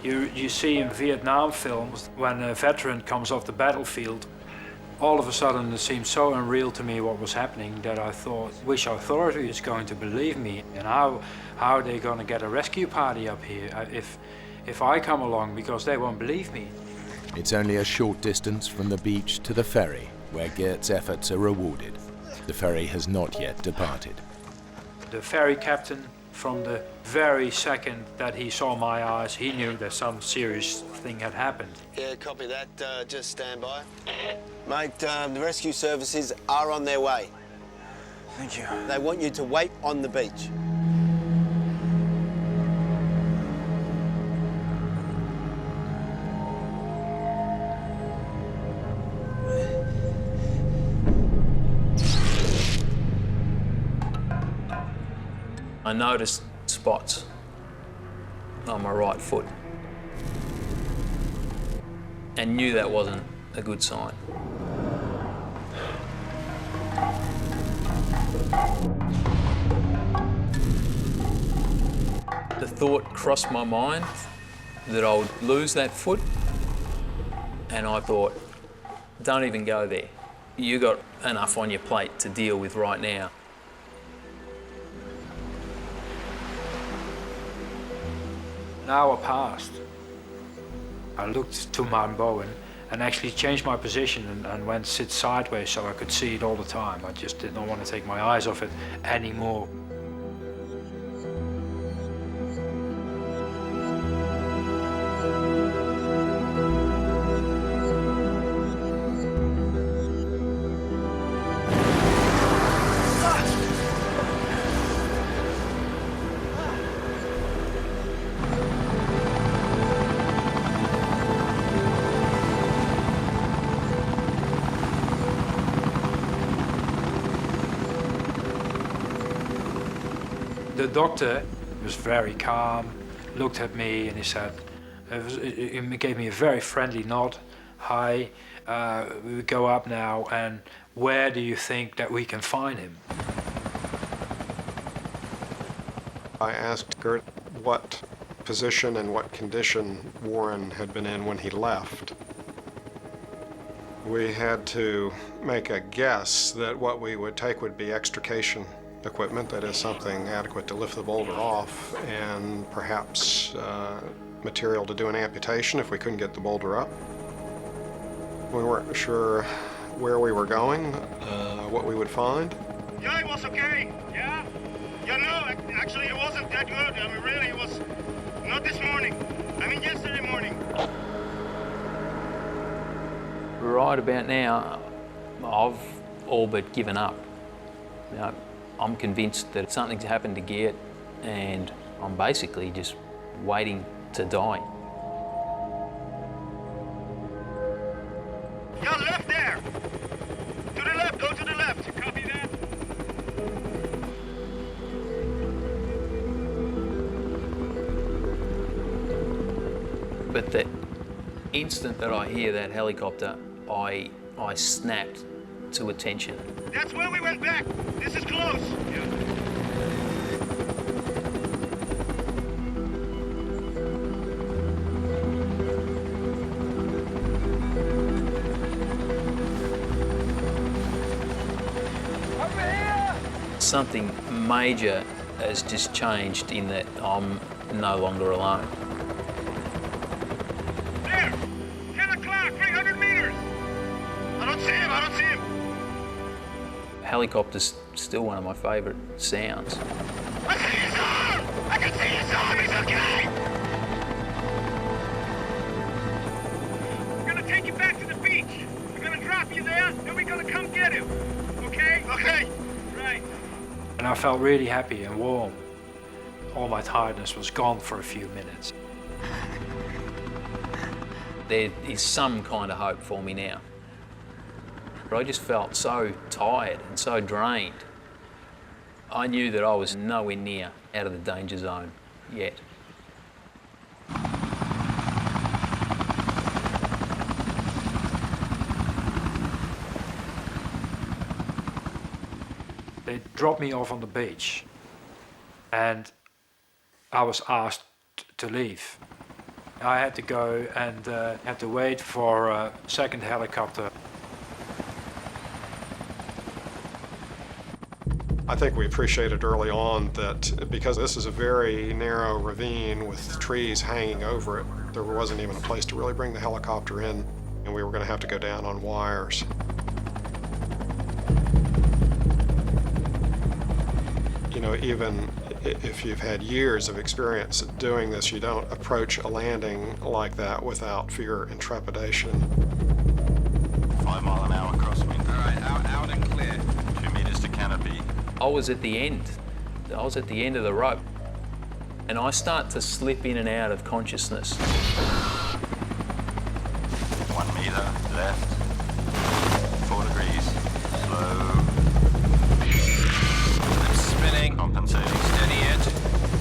you see in Vietnam films when a veteran comes off the battlefield. All of a sudden, it seemed so unreal to me what was happening that I thought, which authority is going to believe me, and how are they going to get a rescue party up here if I come along, because they won't believe me. It's only a short distance from the beach to the ferry, where Geert's efforts are rewarded. The ferry has not yet departed. The ferry captain, from the very second that he saw my eyes, he knew that some serious thing had happened. Yeah, copy that. Just stand by. Mate, the rescue services are on their way. Thank you. They want you to wait on the beach. I noticed spots on my right foot and knew that wasn't a good sign. The thought crossed my mind that I would lose that foot, and I thought, don't even go there. You got enough on your plate to deal with right now. An hour passed. I looked to Mount Bowen and actually changed my position and went sit sideways so I could see it all the time. I just did not want to take my eyes off it anymore. The doctor was very calm, looked at me, and he said, he gave me a very friendly nod. Hi, we go up now, and where do you think that we can find him? I asked Gert what position and what condition Warren had been in when he left. We had to make a guess that what we would take would be extrication equipment, that is something adequate to lift the boulder off, and perhaps material to do an amputation if we couldn't get the boulder up. We weren't sure where we were going, what we would find. Yeah, it was okay. Yeah? Yeah, no, actually it wasn't that good. I mean, really, it was not this morning. I mean, yesterday morning. Right about now, I've all but given up. You know, I'm convinced that something's happened to Geert, and I'm basically just waiting to die. Yeah, left there. To the left, go to the left. Copy that. But the instant that I hear that helicopter, I snapped to attention. That's where we went back. This is close. Yeah. Something major has just changed in that I'm no longer alone. There! 10 o'clock, 300 meters! I don't see him, I don't see him! Helicopter's still one of my favourite sounds. I see his arm! I can see his arm, he's okay! We're gonna take you back to the beach. We're gonna drop you there, then we're gonna come get him. Okay? Okay. Right. And I felt really happy and warm. All my tiredness was gone for a few minutes. There is some kind of hope for me now. But I just felt so tired and so drained. I knew that I was nowhere near out of the danger zone yet. They dropped me off on the beach, and I was asked to leave. I had to go and had to wait for a second helicopter. I think we appreciated early on that because this is a very narrow ravine with trees hanging over it, there wasn't even a place to really bring the helicopter in, and we were going to have to go down on wires. You know, even if you've had years of experience doing this, you don't approach a landing like that without fear and trepidation. 5 mile an hour crosswind. All right, out and clear. 2 meters to canopy. I was at the end. I was at the end of the rope. And I start to slip in and out of consciousness. 1 meter left. 4 degrees. Slow. I'm spinning. Compensating. Steady it.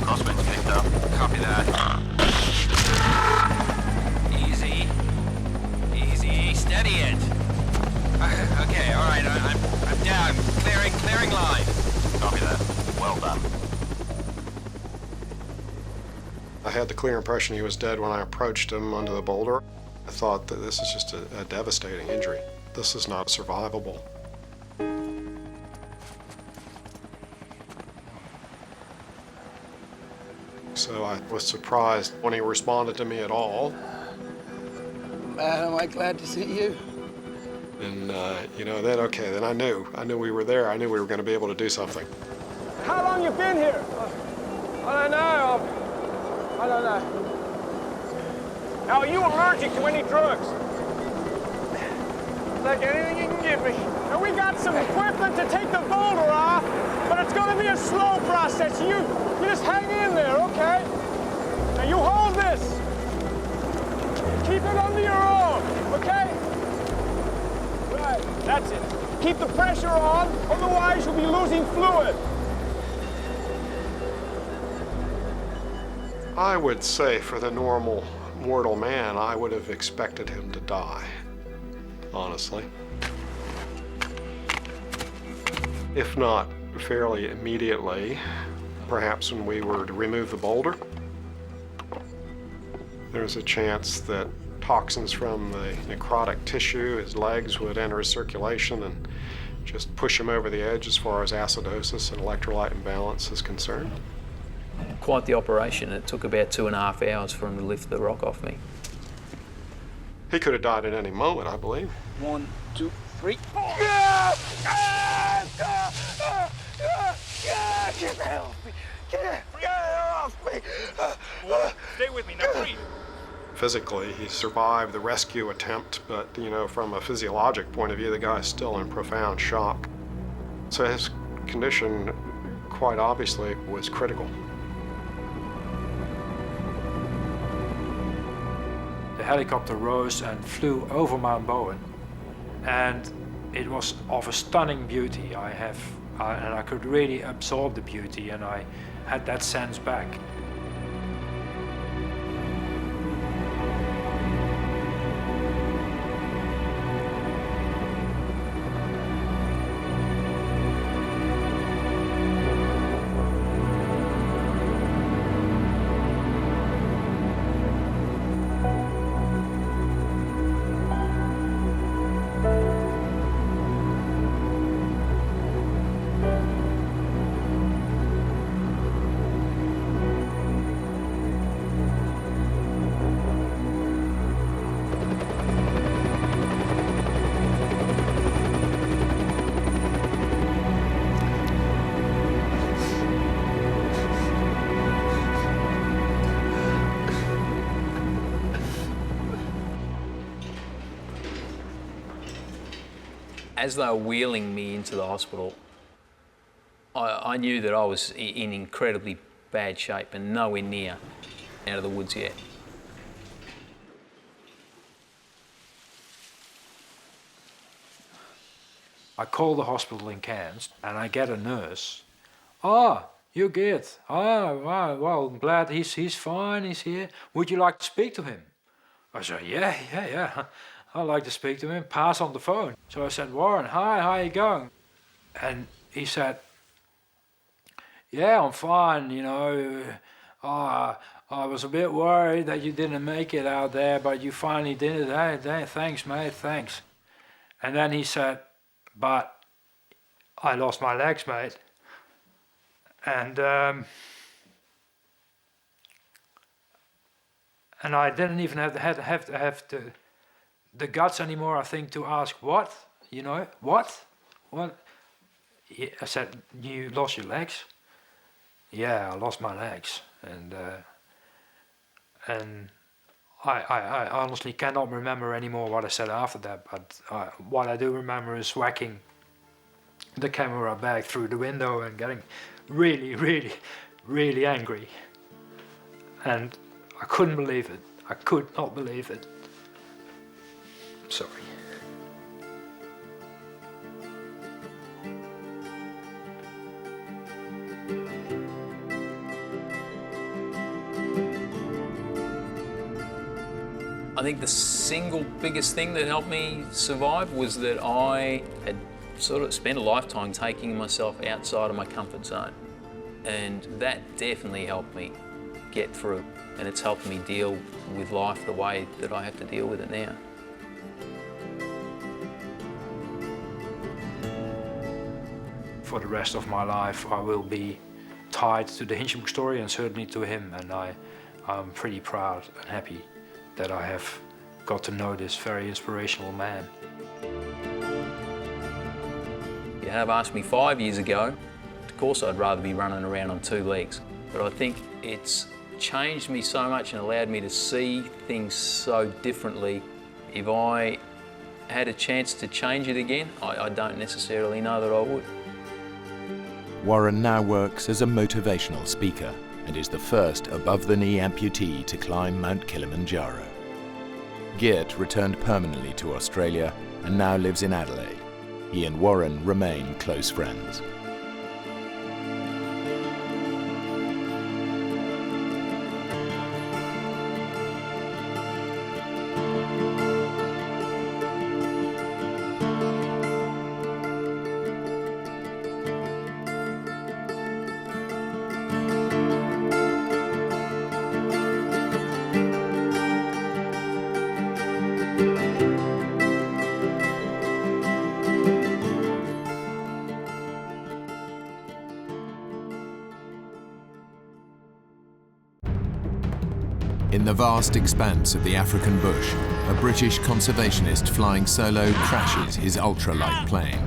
Crosswind's picked up. Copy that. Easy. Easy. Steady it. Okay, all right. I'm down. Clearing line. Copy that. Well done. I had the clear impression he was dead when I approached him under the boulder. I thought that this is just a devastating injury. This is not survivable. So I was surprised when he responded to me at all. Man, am I glad to see you. And, you know, then I knew we were there. I knew we were going to be able to do something. How long you been here? I don't know. I don't know. Now, are you allergic to any drugs? Like anything you can give me. Now, we got some equipment to take the boulder off, but it's going to be a slow process. You just hang in there, okay? Now, you hold this. Keep it under your arm, okay? Right, that's it. Keep the pressure on, otherwise you'll be losing fluid. I would say for the normal mortal man, I would have expected him to die, honestly. If not fairly immediately, perhaps when we were to remove the boulder, there's a chance that toxins from the necrotic tissue, his legs, would enter his circulation and just push him over the edge as far as acidosis and electrolyte imbalance is concerned. Quite the operation. It took about 2.5 hours for him to lift the rock off me. He could have died at any moment, I believe. 1, 2, 3. Get the hell off me! Get off me! Stay with me, now breathe. Physically, he survived the rescue attempt, but, you know, from a physiologic point of view, the guy's still in profound shock. So his condition, quite obviously, was critical. The helicopter rose and flew over Mount Bowen, and it was of a stunning beauty. And I could really absorb the beauty, and I had that sense back. As they were wheeling me into the hospital, I knew that I was in incredibly bad shape and nowhere near out of the woods yet. I call the hospital in Cairns and I get a nurse. "Ah, you're good. Ah, well, I'm glad he's fine, he's here. Would you like to speak to him?" I said, yeah. I'd like to speak to him, pass on the phone. So I said, "Warren, hi, how you going?" And he said, "Yeah, I'm fine, you know. I was a bit worried that you didn't make it out there, but you finally did it. Hey, thanks, mate, thanks." And then he said, "But I lost my legs, mate. And I didn't even have the guts anymore, I think, to ask what, you know, what?" Yeah, I said, "You lost your legs?" "Yeah, I lost my legs." And I honestly cannot remember anymore what I said after that, but what I do remember is whacking the camera back through the window and getting really, really, really angry. And I couldn't believe it. I could not believe it. Sorry. I think the single biggest thing that helped me survive was that I had sort of spent a lifetime taking myself outside of my comfort zone. And that definitely helped me get through. And it's helped me deal with life the way that I have to deal with it now. For the rest of my life, I will be tied to the Hinchinbrook story and certainly to him. And I'm pretty proud and happy that I have got to know this very inspirational man. You have asked me 5 years ago, of course I'd rather be running around on 2 legs. But I think it's changed me so much and allowed me to see things so differently. If I had a chance to change it again, I don't necessarily know that I would. Warren now works as a motivational speaker and is the first above-the-knee amputee to climb Mount Kilimanjaro. Geert returned permanently to Australia and now lives in Adelaide. He and Warren remain close friends. In the vast expanse of the African bush, a British conservationist flying solo crashes his ultralight plane.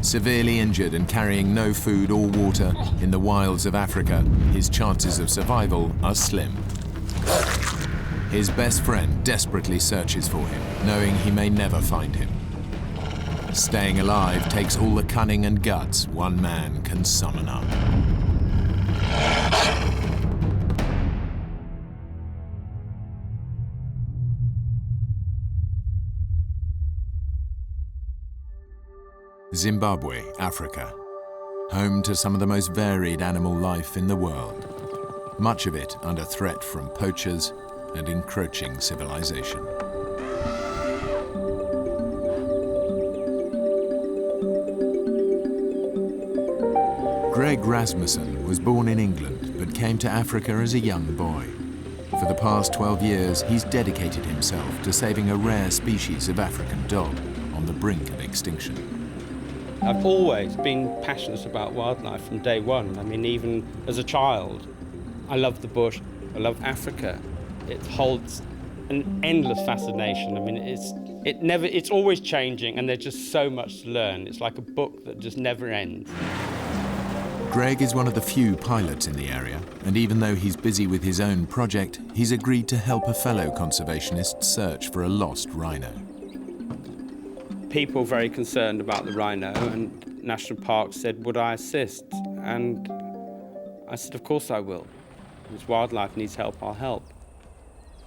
Severely injured and carrying no food or water in the wilds of Africa, his chances of survival are slim. His best friend desperately searches for him, knowing he may never find him. Staying alive takes all the cunning and guts one man can summon up. Zimbabwe, Africa, home to some of the most varied animal life in the world, much of it under threat from poachers and encroaching civilization. Greg Rasmussen was born in England but came to Africa as a young boy. For the past 12 years, he's dedicated himself to saving a rare species of African dog on the brink of extinction. I've always been passionate about wildlife from day one. I mean, even as a child, I love the bush, I love Africa. It holds an endless fascination. I mean, it's always changing, and there's just so much to learn. It's like a book that just never ends. Greg is one of the few pilots in the area, and even though he's busy with his own project, he's agreed to help a fellow conservationist search for a lost rhino. People very concerned about the rhino, and National Park said, would I assist? And I said, of course I will. If wildlife needs help, I'll help.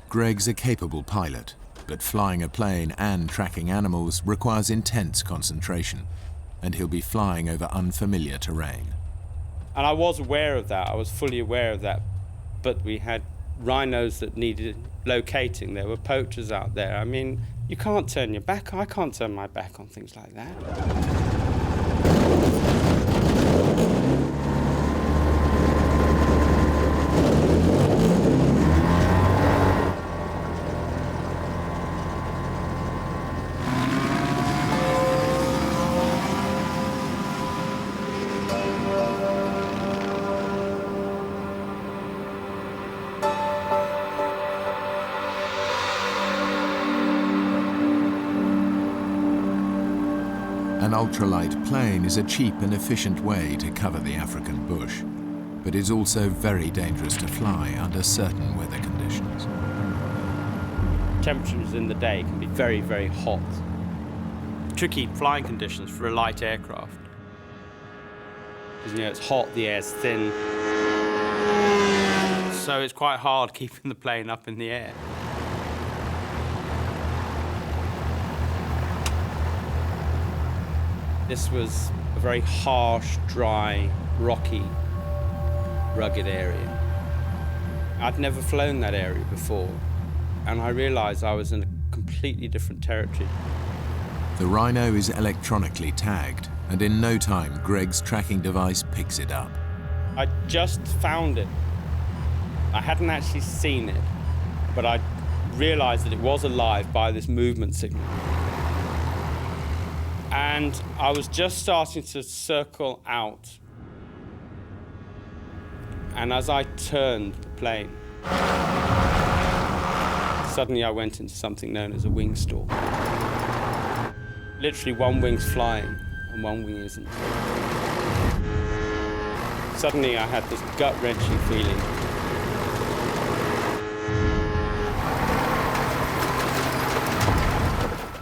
Greg's a capable pilot, but flying a plane and tracking animals requires intense concentration, and he'll be flying over unfamiliar terrain. And I was aware of that, I was fully aware of that, but we had rhinos that needed locating. There were poachers out there. I mean, you can't turn your back. I can't turn my back on things like that. An ultralight plane is a cheap and efficient way to cover the African bush, but is also very dangerous to fly under certain weather conditions. Temperatures in the day can be very, very hot. Tricky flying conditions for a light aircraft. Because, it's hot, the air's thin. So it's quite hard keeping the plane up in the air. This was a very harsh, dry, rocky, rugged area. I'd never flown that area before, and I realized I was in a completely different territory. The rhino is electronically tagged, and in no time, Greg's tracking device picks it up. I just found it. I hadn't actually seen it, but I realized that it was alive by this movement signal. And I was just starting to circle out. And as I turned the plane, suddenly I went into something known as a wing storm. Literally, one wing's flying and one wing isn't. Suddenly I had this gut-wrenching feeling.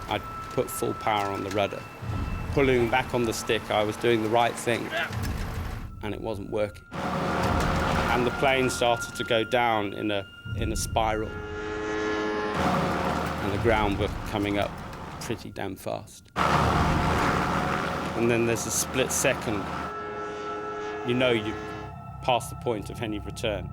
I put full power on the rudder. Pulling back on the stick, I was doing the right thing, and it wasn't working. And the plane started to go down in a spiral. And the ground was coming up pretty damn fast. And then there's a split second. You know you've passed the point of any return.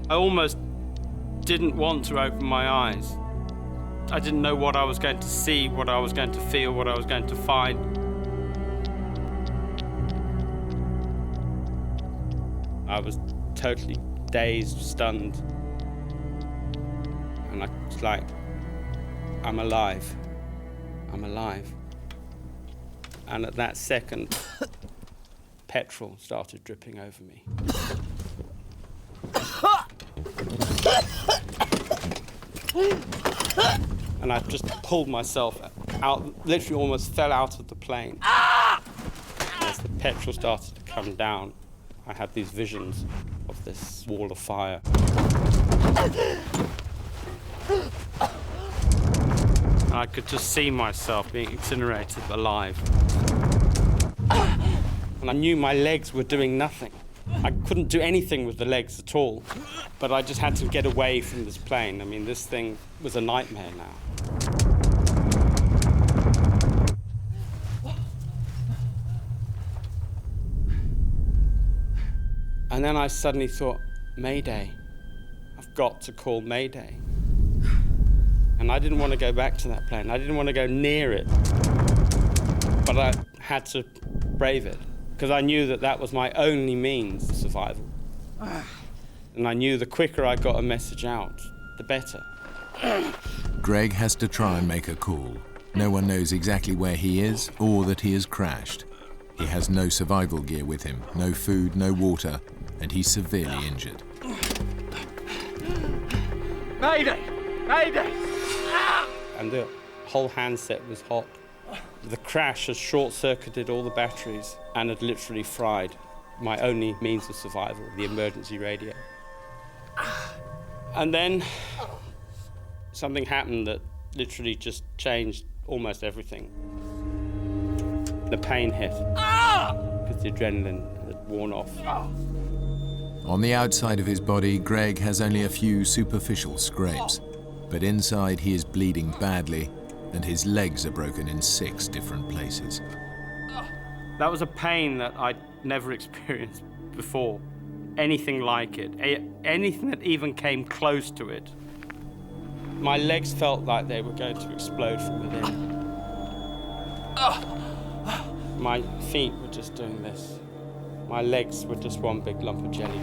I almost didn't want to open my eyes. I didn't know what I was going to see, what I was going to feel, what I was going to find. I was totally dazed, stunned. And I was like, I'm alive. I'm alive. And at that second, petrol started dripping over me. And I just pulled myself out, literally almost fell out of the plane. As the petrol started to come down, I had these visions of this wall of fire. And I could just see myself being incinerated alive. And I knew my legs were doing nothing. I couldn't do anything with the legs at all. But I just had to get away from this plane. I mean, this thing was a nightmare now. And then I suddenly thought, Mayday. I've got to call Mayday. And I didn't want to go back to that plane. I didn't want to go near it. But I had to brave it, because I knew that that was my only means of survival. And I knew the quicker I got a message out, the better. Greg has to try and make a call. No one knows exactly where he is or that he has crashed. He has no survival gear with him, no food, no water, and he's severely injured. Mayday! Mayday! And the whole handset was hot. The crash had short-circuited all the batteries and had literally fried my only means of survival, the emergency radio. And then something happened that literally just changed almost everything. The pain hit, because the adrenaline had worn off. On the outside of his body, Greg has only a few superficial scrapes, but inside he is bleeding badly, and his legs are broken in 6 different places. That was a pain that I'd never experienced before. Anything like it, anything that even came close to it. My legs felt like they were going to explode from within. My feet were just doing this. My legs were just one big lump of jelly.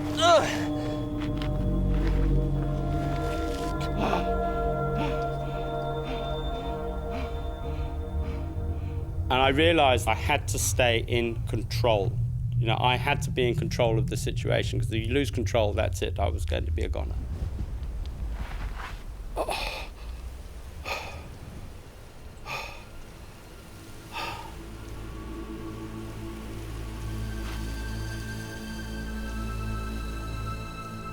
And I realized I had to stay in control. You know, I had to be in control of the situation, because if you lose control, that's it. I was going to be a goner.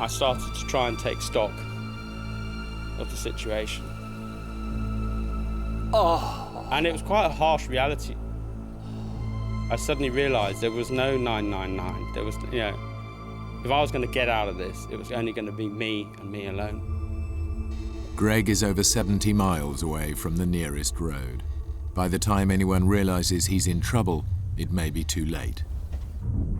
I started to try and take stock of the situation. And it was quite a harsh reality. I suddenly realized there was no 999. There was, you know, if I was going to get out of this, it was only going to be me and me alone. Greg is over 70 miles away from the nearest road. By the time anyone realizes he's in trouble, it may be too late.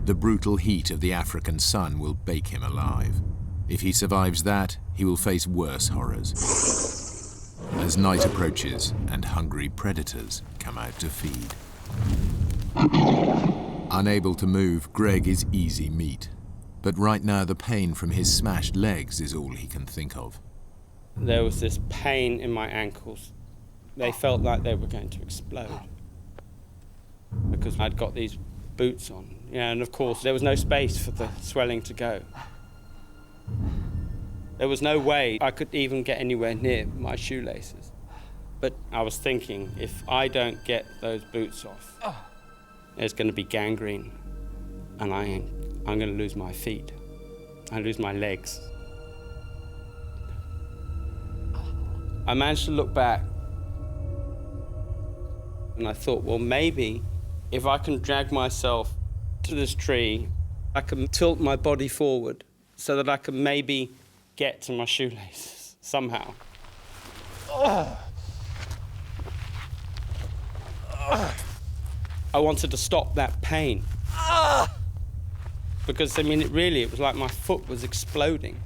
The brutal heat of the African sun will bake him alive. If he survives that, he will face worse horrors. As night approaches and hungry predators come out to feed. Unable to move, Greg is easy meat. But right now the pain from his smashed legs is all he can think of. There was this pain in my ankles. They felt like they were going to explode, because I'd got these boots on. Yeah, and of course there was no space for the swelling to go. There was no way I could even get anywhere near my shoelaces. But I was thinking, if I don't get those boots off, there's going to be gangrene, and I'm going to lose my feet. I lose my legs. I managed to look back, and I thought, well, maybe if I can drag myself to this tree, I can tilt my body forward so that I can maybe get to my shoelaces somehow. I wanted to stop that pain. Because, I mean, it was like my foot was exploding.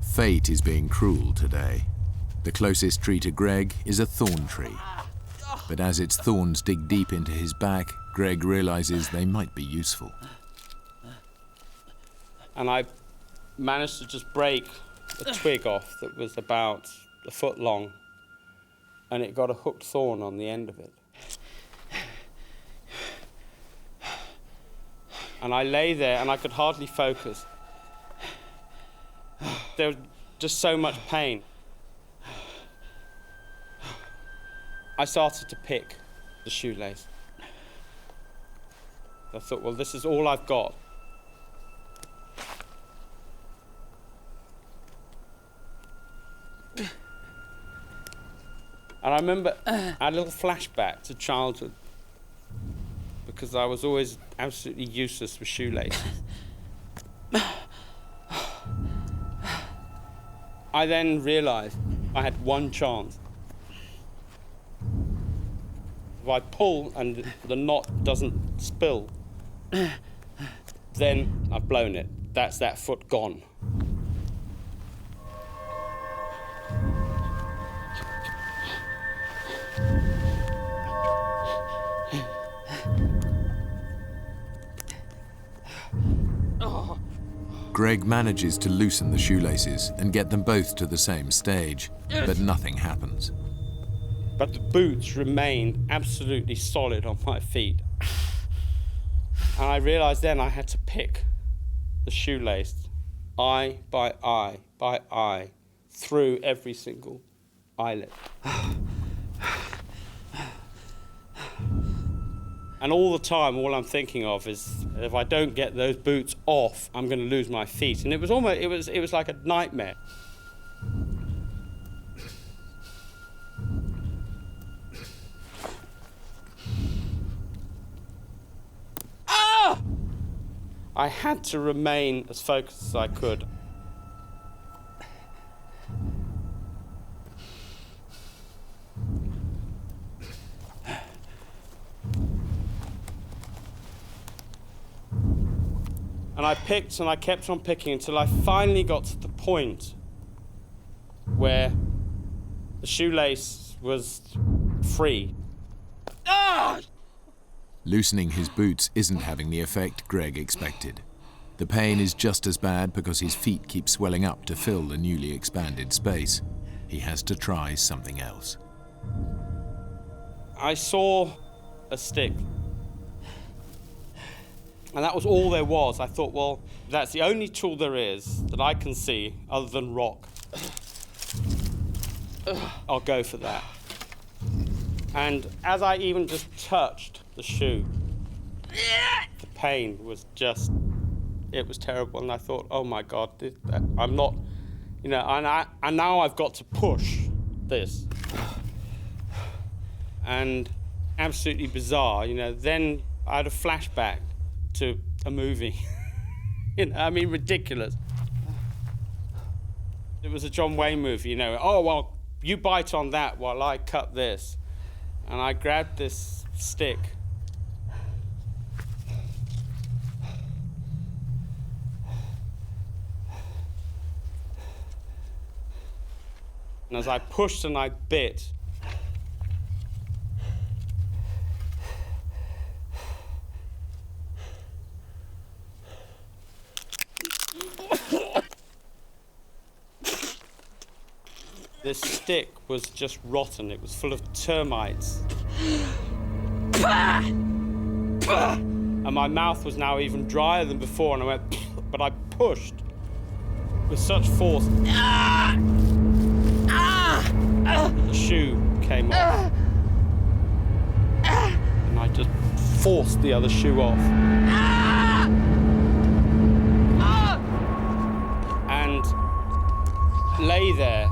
Fate is being cruel today. The closest tree to Greg is a thorn tree. But as its thorns dig deep into his back, Greg realizes they might be useful. And I managed to just break a twig off that was about a foot long, and it got a hooked thorn on the end of it. And I lay there and I could hardly focus. There was just so much pain. I started to pick the shoelace. I thought, well, this is all I've got. And I remember I had a little flashback to childhood, because I was always absolutely useless with shoelaces. I then realized I had one chance. If I pull and the knot doesn't spill, then I've blown it. That's that foot gone. Greg manages to loosen the shoelaces and get them both to the same stage, but nothing happens. But the boots remained absolutely solid on my feet. And I realized then I had to pick the shoelace, eye by eye, through every single eyelid. And all the time, all I'm thinking of is, if I don't get those boots off, I'm going to lose my feet. And it was almost, it was like a nightmare. Ah! I had to remain as focused as I could. And I picked and I kept on picking until I finally got to the point where the shoelace was free. Ah! Loosening his boots isn't having the effect Greg expected. The pain is just as bad because his feet keep swelling up to fill the newly expanded space. He has to try something else. I saw a stick. And that was all there was. I thought, well, that's the only tool there is that I can see other than rock. I'll go for that. And as I even just touched the shoe, the pain was just, it was terrible. And I thought, oh my God, I'm not, you know, and now I've got to push this. And absolutely bizarre, you know, then I had a flashback to a movie. You know, I mean, ridiculous. It was a John Wayne movie, you know. Oh, well, you bite on that while I cut this. And I grabbed this stick. And as I pushed and I bit, this stick was just rotten. It was full of termites. And my mouth was now even drier than before, and I went, but I pushed with such force. The shoe came off. And I just forced the other shoe off. And lay there.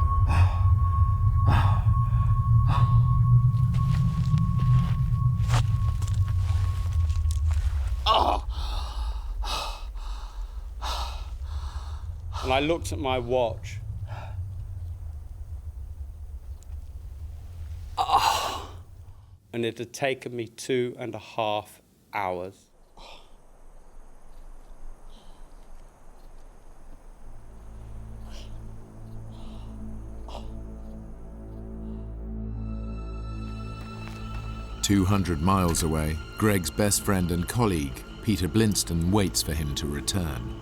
And I looked at my watch. And it had taken me 2.5 hours. 200 miles away, Greg's best friend and colleague, Peter Blinston, waits for him to return.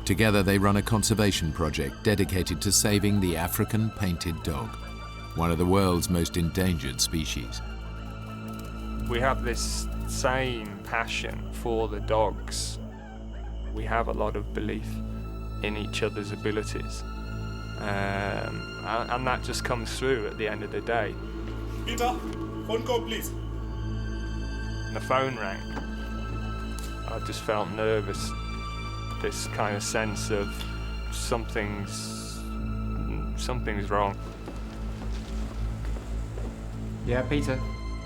Together they run a conservation project dedicated to saving the African painted dog, one of the world's most endangered species. We have this same passion for the dogs. We have a lot of belief in each other's abilities. And that just comes through at the end of the day. Peter, phone call please. And the phone rang. I just felt nervous. This kind of sense of something's wrong. Yeah, Peter.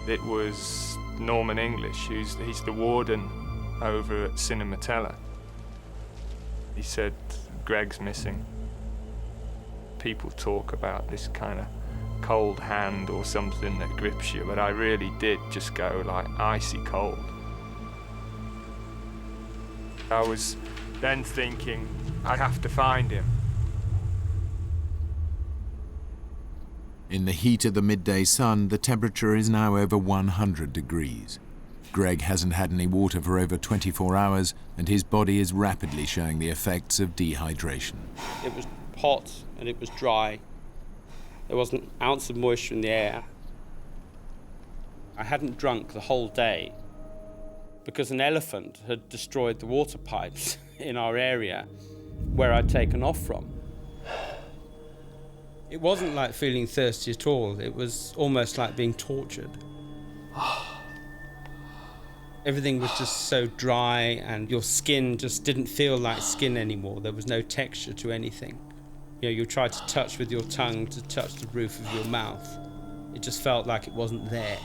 It was Norman English, he's the warden over at Cinematella. He said, Greg's missing. People talk about this kind of cold hand or something that grips you, but I really did just go like icy cold. I was then thinking, I have to find him. In the heat of the midday sun, the temperature is now over 100 degrees. Greg hasn't had any water for over 24 hours, and his body is rapidly showing the effects of dehydration. It was hot and it was dry. There wasn't an ounce of moisture in the air. I hadn't drunk the whole day because an elephant had destroyed the water pipes in our area where I'd taken off from. It wasn't like feeling thirsty at all. It was almost like being tortured. Everything was just so dry and your skin just didn't feel like skin anymore. There was no texture to anything. You know, you tried to touch with your tongue to touch the roof of your mouth. It just felt like it wasn't there.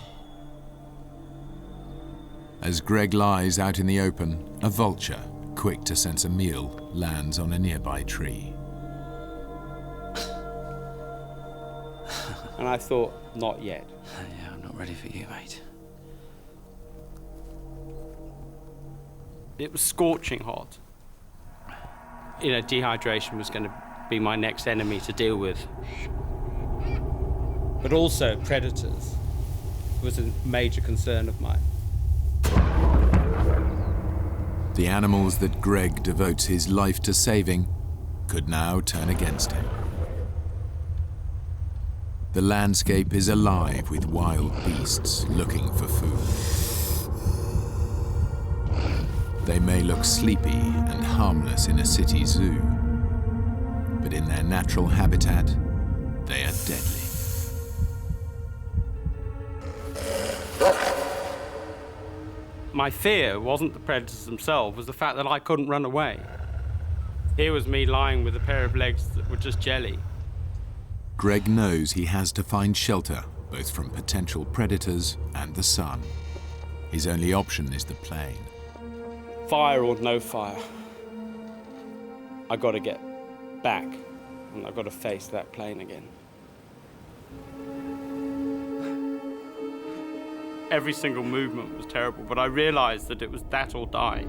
As Greg lies out in the open, a vulture, quick to sense a meal, lands on a nearby tree. And I thought, not yet. Yeah, I'm not ready for you, mate. It was scorching hot. You know, dehydration was going to be my next enemy to deal with. But also predators was a major concern of mine. The animals that Greg devotes his life to saving could now turn against him. The landscape is alive with wild beasts looking for food. They may look sleepy and harmless in a city zoo, but in their natural habitat, they are deadly. My fear wasn't the predators themselves, it was the fact that I couldn't run away. Here was me lying with a pair of legs that were just jelly. Greg knows he has to find shelter, both from potential predators and the sun. His only option is the plane. Fire or no fire, I got to get back, and I've got to face that plane again. Every single movement was terrible, but I realized that it was that or die.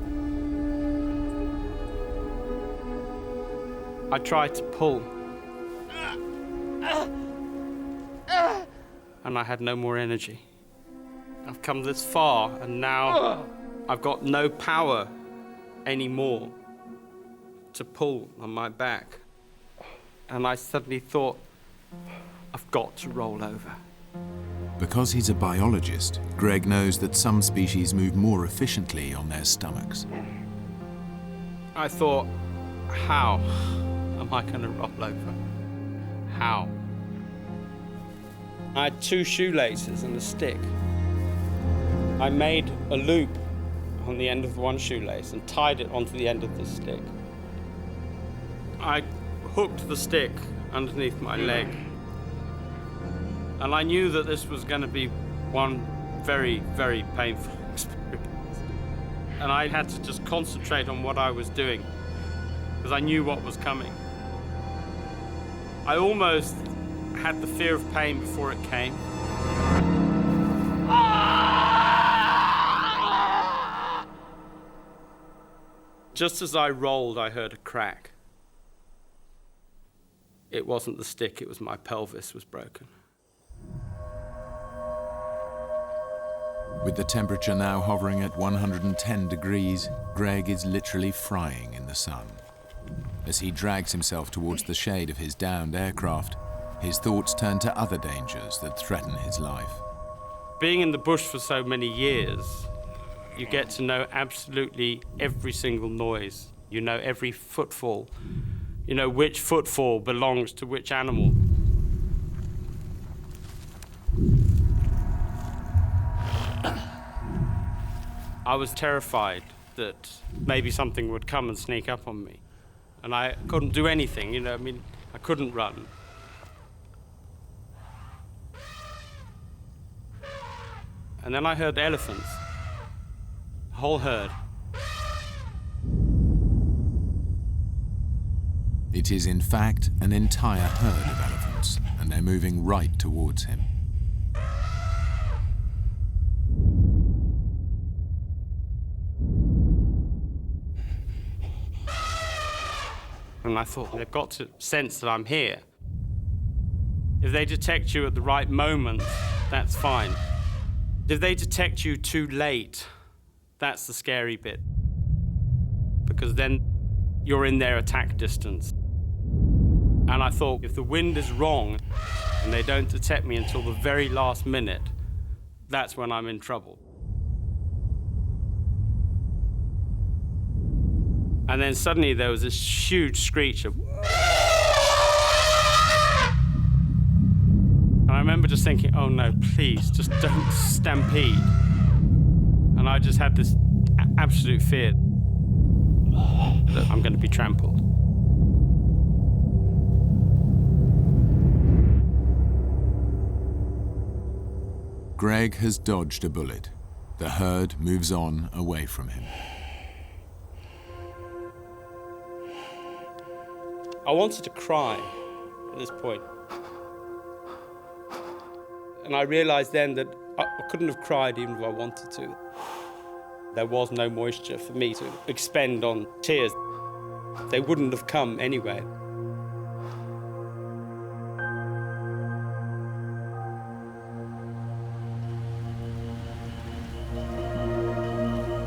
I tried to pull, and I had no more energy. I've come this far, and now I've got no power anymore to pull on my back. And I suddenly thought, I've got to roll over. Because he's a biologist, Greg knows that some species move more efficiently on their stomachs. I thought, how am I going to roll over? How? I had 2 shoelaces and a stick. I made a loop on the end of one shoelace and tied it onto the end of the stick. I hooked the stick underneath my leg. And I knew that this was going to be one very, very painful experience. And I had to just concentrate on what I was doing, because I knew what was coming. I almost had the fear of pain before it came. Just as I rolled, I heard a crack. It wasn't the stick, it was my pelvis was broken. With the temperature now hovering at 110 degrees, Greg is literally frying in the sun. As he drags himself towards the shade of his downed aircraft, his thoughts turn to other dangers that threaten his life. Being in the bush for so many years, you get to know absolutely every single noise. You know every footfall. You know which footfall belongs to which animal. I was terrified that maybe something would come and sneak up on me. And I couldn't do anything, I couldn't run. And then I heard elephants, a whole herd. It is in fact an entire herd of elephants, and they're moving right towards him. And I thought, they've got to sense that I'm here. If they detect you at the right moment, that's fine. If they detect you too late, that's the scary bit. Because then you're in their attack distance. And I thought, if the wind is wrong and they don't detect me until the very last minute, that's when I'm in trouble. And then suddenly there was this huge screech of... And I remember just thinking, oh no, please, just don't stampede. And I just had this absolute fear that I'm going to be trampled. Greg has dodged a bullet. The herd moves on away from him. I wanted to cry at this point. And I realized then that I couldn't have cried even if I wanted to. There was no moisture for me to expend on tears. They wouldn't have come anyway.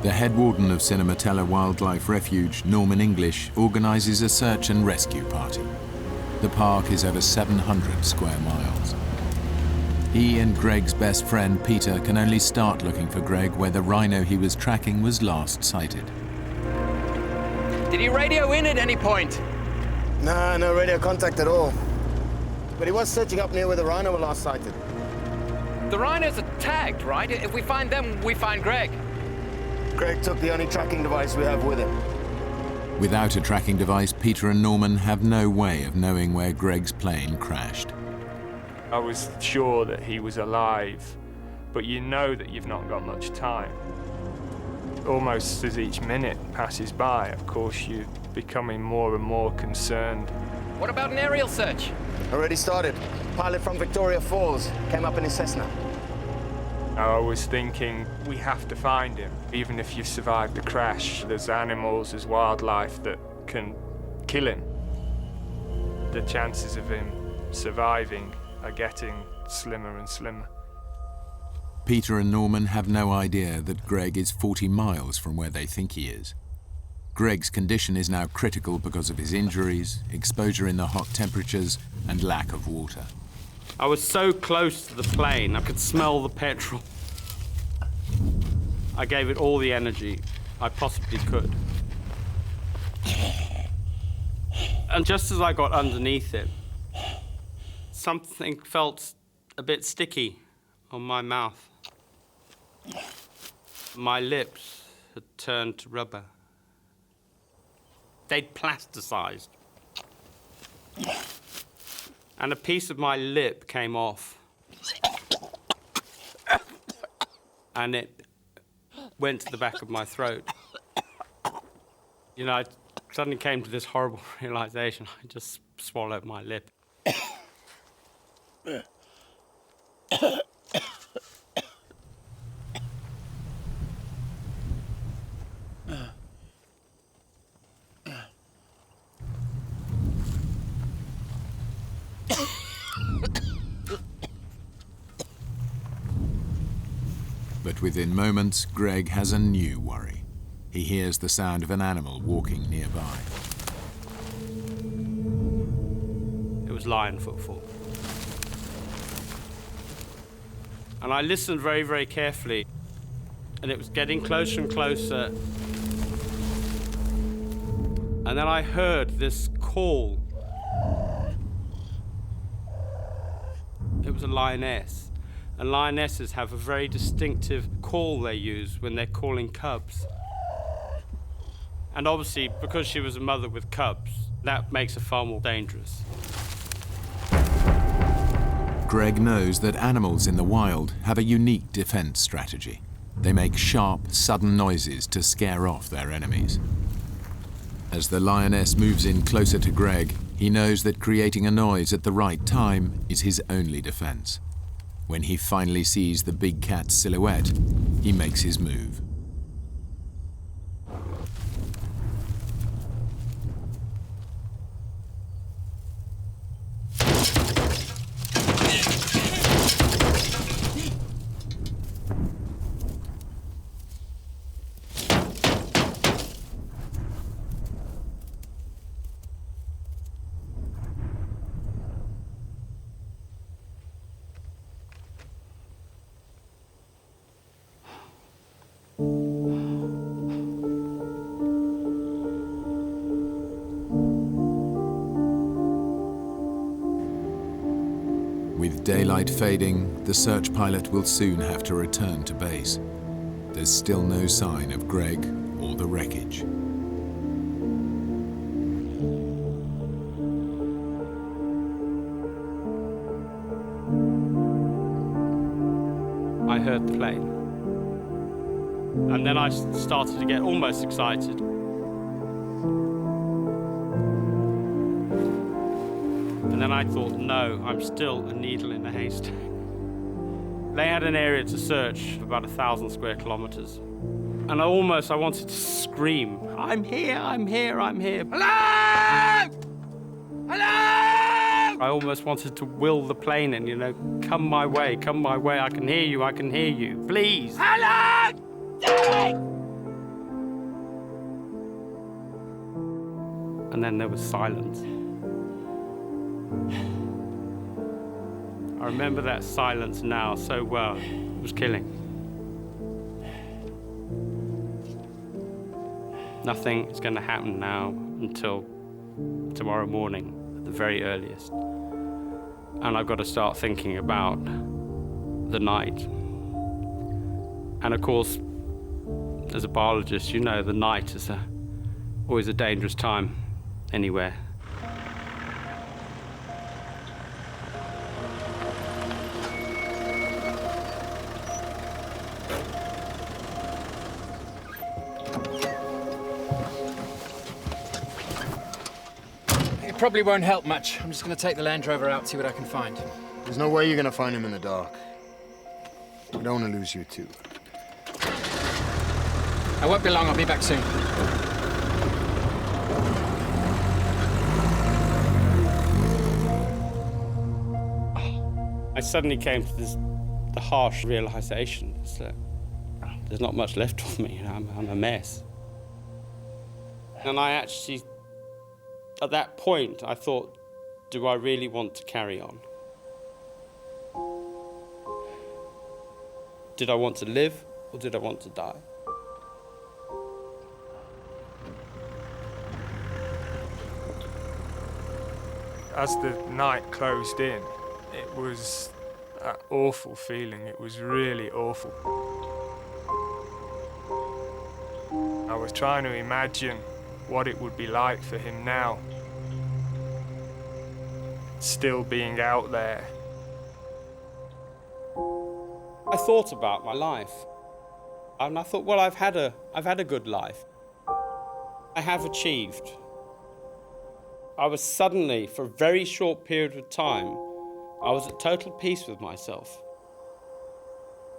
The head warden of Cinematella Wildlife Refuge, Norman English, organises a search and rescue party. The park is over 700 square miles. He and Greg's best friend, Peter, can only start looking for Greg where the rhino he was tracking was last sighted. Did he radio in at any point? Nah, no radio contact at all. But he was searching up near where the rhino were last sighted. The rhinos are tagged, right? If we find them, we find Greg. Greg took the only tracking device we have with him. Without a tracking device, Peter and Norman have no way of knowing where Greg's plane crashed. I was sure that he was alive, but you know that you've not got much time. Almost as each minute passes by, of course, you're becoming more and more concerned. What about an aerial search? Already started. Pilot from Victoria Falls came up in his Cessna. I was thinking, we have to find him. Even if you've survived the crash, there's animals, there's wildlife that can kill him. The chances of him surviving are getting slimmer and slimmer. Peter and Norman have no idea that Greg is 40 miles from where they think he is. Greg's condition is now critical because of his injuries, exposure in the hot temperatures, and lack of water. I was so close to the plane, I could smell the petrol. I gave it all the energy I possibly could. And just as I got underneath it, something felt a bit sticky on my mouth. My lips had turned to rubber. They'd plasticized. And a piece of my lip came off. And it went to the back of my throat. You know, I suddenly came to this horrible realization. I just swallowed my lip. But within moments, Greg has a new worry. He hears the sound of an animal walking nearby. It was lion footfall. And I listened very, very carefully, and it was getting closer and closer. And then I heard this call. It was a lioness. And lionesses have a very distinctive call they use when they're calling cubs. And obviously, because she was a mother with cubs, that makes her far more dangerous. Greg knows that animals in the wild have a unique defense strategy. They make sharp, sudden noises to scare off their enemies. As the lioness moves in closer to Greg, he knows that creating a noise at the right time is his only defense. When he finally sees the big cat's silhouette, he makes his move. With daylight fading, the search pilot will soon have to return to base. There's still no sign of Greg or the wreckage. I heard the plane. And then I started to get almost excited. And then I thought, no, I'm still a needle in a haystack. They had an area to search of about 1,000 square kilometers. And I wanted to scream, I'm here, I'm here, I'm here. Hello! Hello! I almost wanted to will the plane in, you know, come my way, I can hear you, please. Hello! And then there was silence. I remember that silence now so well. It was killing. Nothing is going to happen now until tomorrow morning at the very earliest. And I've got to start thinking about the night. And of course, as a biologist, you know the night is always a dangerous time anywhere. It probably won't help much. I'm just going to take the Land Rover out, see what I can find. There's no way you're going to find him in the dark. We don't want to lose you too. I won't be long. I'll be back soon. I suddenly came to the harsh realization that there's not much left of me. I'm a mess. And I actually, at that point, I thought, do I really want to carry on? Did I want to live, or did I want to die? As the night closed in, it was an awful feeling. It was really awful. I was trying to imagine what it would be like for him now, still being out there. I thought about my life, and I thought, well, I've had a good life. I have achieved. I was suddenly, for a very short period of time, I was at total peace with myself.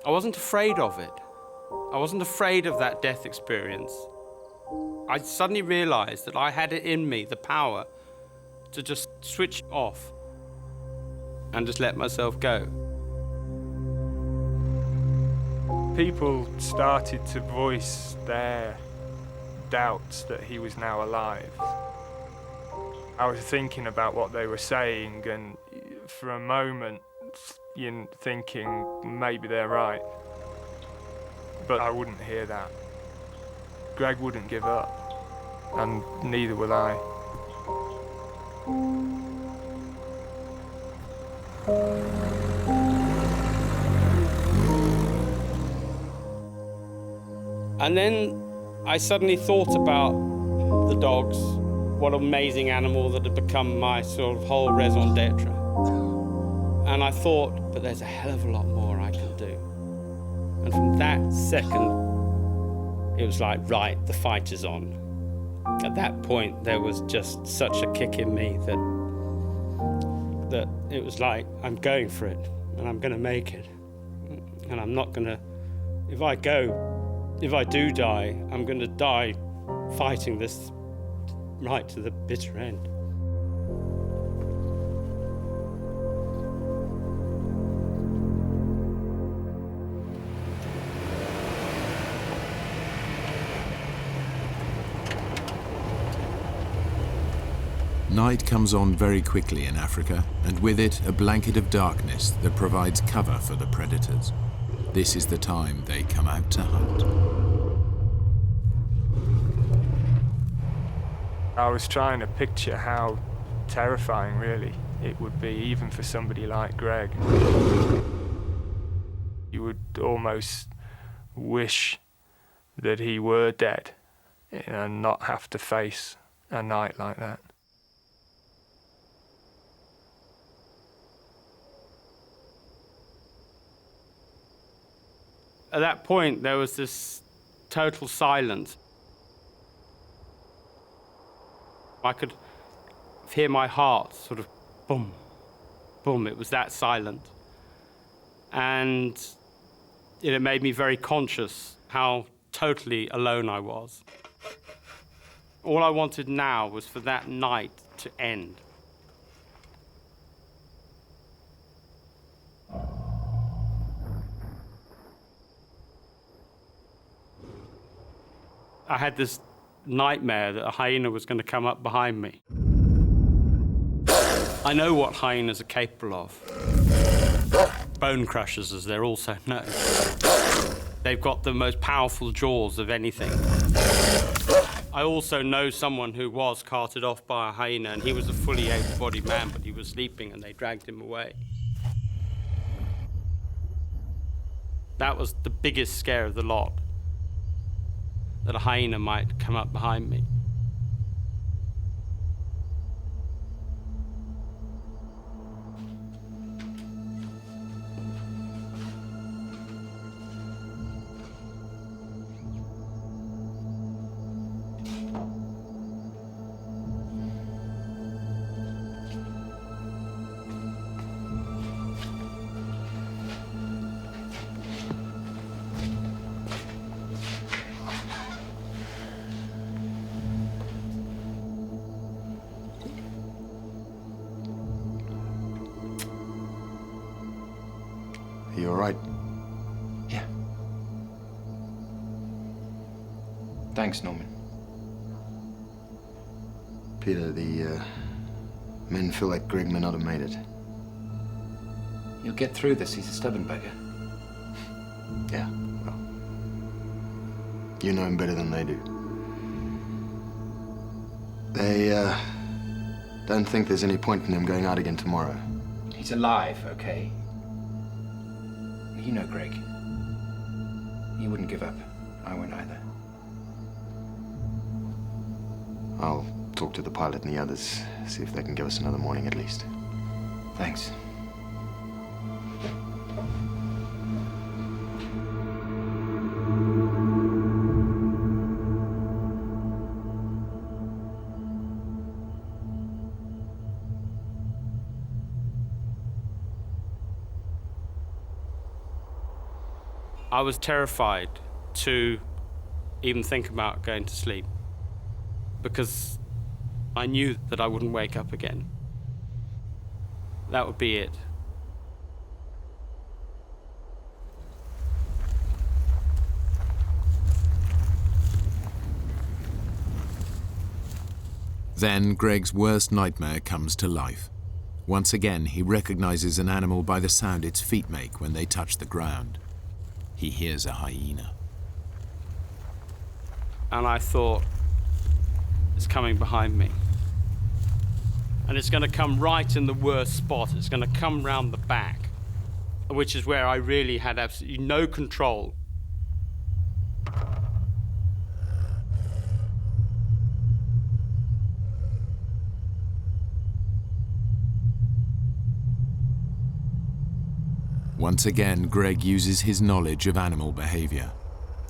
I wasn't afraid of it. I wasn't afraid of that death experience. I suddenly realized that I had it in me, the power, to just switch off and just let myself go. People started to voice their doubts that he was now alive. I was thinking about what they were saying, and for a moment, thinking maybe they're right. But I wouldn't hear that. Greg wouldn't give up, and neither will I. And then I suddenly thought about the dogs, what amazing animal that had become my sort of whole raison d'etre. And I thought, but there's a hell of a lot more I can do. And from that second, it was like, right, the fight is on. At that point, there was just such a kick in me that it was like, I'm going for it, and I'm gonna make it. And I'm not gonna, if I do die, I'm gonna die fighting this right to the bitter end. Night comes on very quickly in Africa, and with it a blanket of darkness that provides cover for the predators. This is the time they come out to hunt. I was trying to picture how terrifying, really, it would be, even for somebody like Greg. You would almost wish that he were dead and not have to face a night like that. At that point, there was this total silence. I could hear my heart sort of boom, boom. It was that silent. And it made me very conscious how totally alone I was. All I wanted now was for that night to end. I had this nightmare that a hyena was going to come up behind me. I know what hyenas are capable of. Bone crushers, as they're also known. They've got the most powerful jaws of anything. I also know someone who was carted off by a hyena, and he was a fully able-bodied man, but he was sleeping and they dragged him away. That was the biggest scare of the lot, that a hyena might come up behind me. Are you all right? Yeah. Thanks, Norman. Peter, the men feel like Greg may not have made it. He'll get through this. He's a stubborn beggar. Yeah, well, you know him better than they do. They don't think there's any point in him going out again tomorrow. He's alive, okay? You know Greg. He wouldn't give up. I won't either. I'll talk to the pilot and the others, see if they can give us another morning at least. Thanks. I was terrified to even think about going to sleep because I knew that I wouldn't wake up again. That would be it. Then Greg's worst nightmare comes to life. Once again, he recognizes an animal by the sound its feet make when they touch the ground. He hears a hyena. And I thought, it's coming behind me. And it's going to come right in the worst spot. It's going to come round the back, which is where I really had absolutely no control. Once again, Greg uses his knowledge of animal behavior.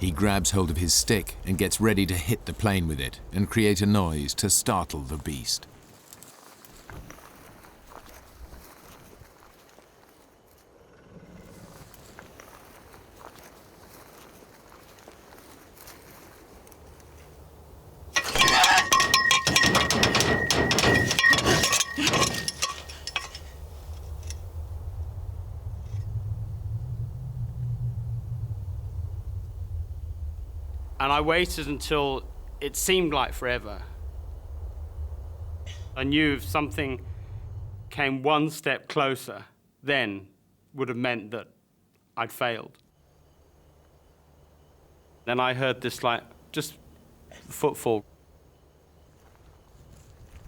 He grabs hold of his stick and gets ready to hit the plane with it and create a noise to startle the beast. And I waited until it seemed like forever. I knew if something came one step closer, then would have meant that I'd failed. Then I heard this, like, just footfall,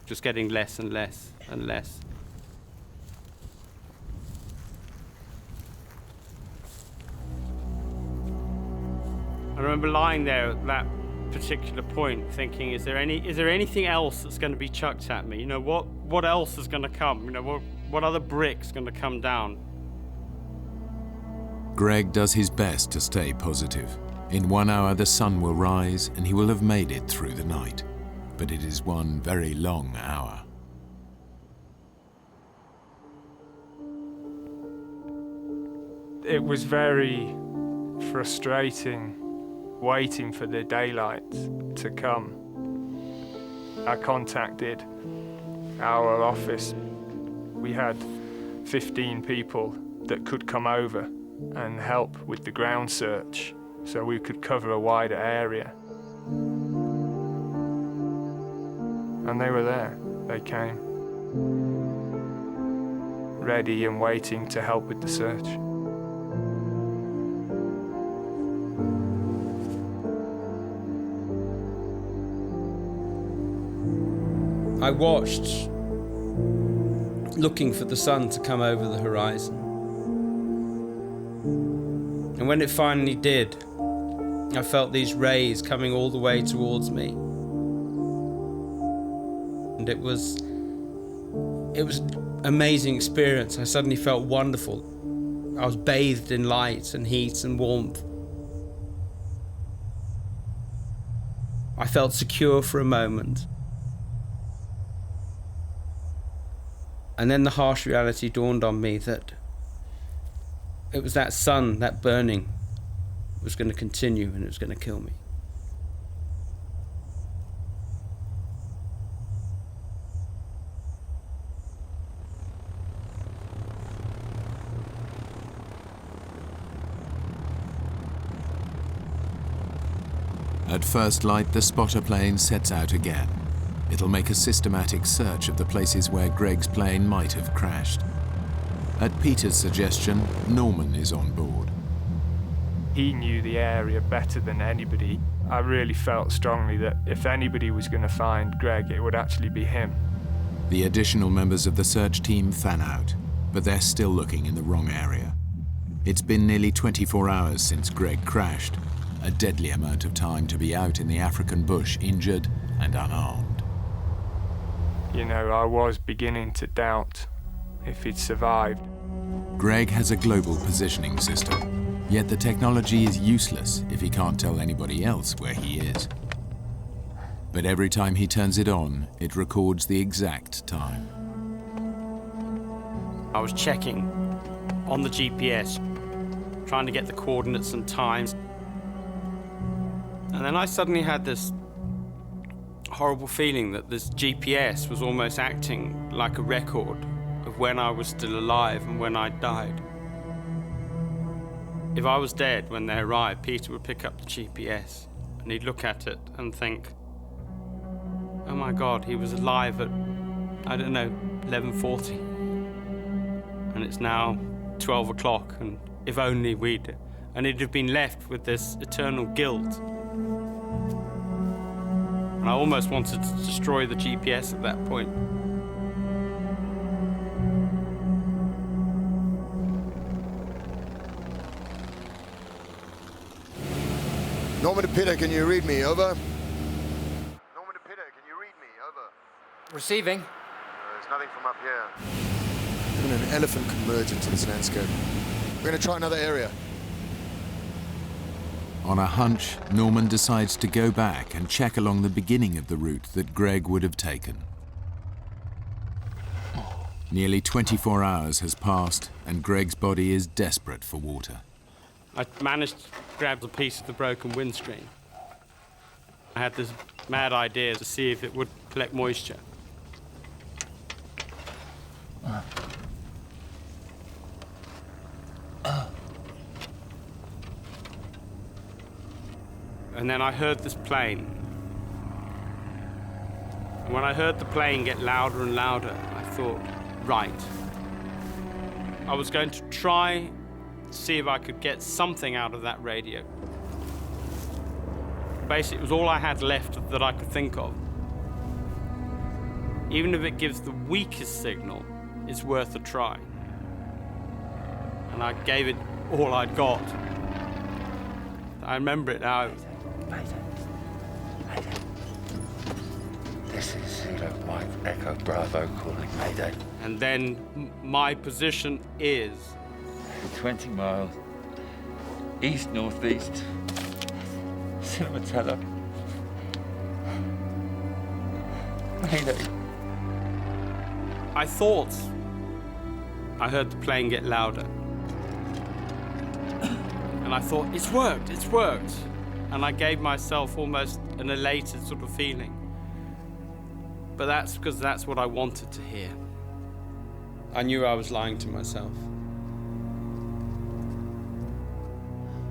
just getting less and less and less. I remember lying there at that particular point thinking, is there anything else that's going to be chucked at me? You know, what else is going to come? You know, what other brick's going to come down? Greg does his best to stay positive. In 1 hour, the sun will rise and he will have made it through the night. But it is one very long hour. It was very frustrating waiting for the daylight to come. I contacted our office. We had 15 people that could come over and help with the ground search so we could cover a wider area. And they were there. They came, ready and waiting to help with the search. I watched, looking for the sun to come over the horizon. And when it finally did, I felt these rays coming all the way towards me. And it was an amazing experience. I suddenly felt wonderful. I was bathed in light and heat and warmth. I felt secure for a moment. And then the harsh reality dawned on me that it was that sun, that burning, was going to continue and it was going to kill me. At first light, the spotter plane sets out again. It'll make a systematic search of the places where Greg's plane might have crashed. At Peter's suggestion, Norman is on board. He knew the area better than anybody. I really felt strongly that if anybody was going to find Greg, it would actually be him. The additional members of the search team fan out, but they're still looking in the wrong area. It's been nearly 24 hours since Greg crashed, a deadly amount of time to be out in the African bush injured and unarmed. You know, I was beginning to doubt if he'd survived. Greg has a global positioning system, yet the technology is useless if he can't tell anybody else where he is. But every time he turns it on, it records the exact time. I was checking on the GPS, trying to get the coordinates and times. And then I suddenly had this horrible feeling that this GPS was almost acting like a record of when I was still alive and when I died. If I was dead when they arrived, Peter would pick up the GPS and he'd look at it and think, oh my God, he was alive at, I don't know, 11:40. And it's now 12 o'clock, and if only we'd... And he'd have been left with this eternal guilt. And I almost wanted to destroy the GPS at that point. Norman to Pitter, can you read me? Over. Receiving. There's nothing from up here. Even an elephant can merge into this landscape. We're going to try another area. On a hunch, Norman decides to go back and check along the beginning of the route that Greg would have taken. Nearly 24 hours has passed, and Greg's body is desperate for water. I managed to grab a piece of the broken windscreen. I had this mad idea to see if it would collect moisture. And then I heard this plane. And when I heard the plane get louder and louder, I thought, right. I was going to try to see if I could get something out of that radio. Basically, it was all I had left that I could think of. Even if it gives the weakest signal, it's worth a try. And I gave it all I'd got. I remember it now. This is Zulu Mike Echo Bravo calling Mayday. And then my position is 20 miles east-northeast, Cinematella. Mayday. I thought I heard the plane get louder. And I thought, it's worked, it's worked. And I gave myself almost an elated sort of feeling. But that's because that's what I wanted to hear. I knew I was lying to myself.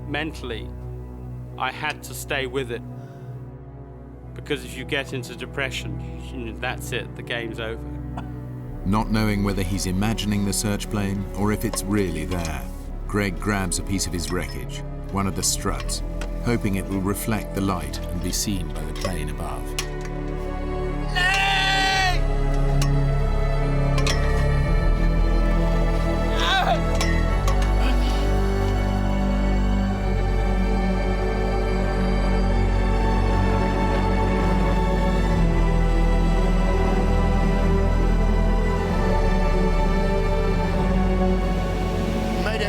Mentally, I had to stay with it. Because if you get into depression, that's it, the game's over. Not knowing whether he's imagining the search plane or if it's really there, Greg grabs a piece of his wreckage, one of the struts, hoping it will reflect the light and be seen by the plane above.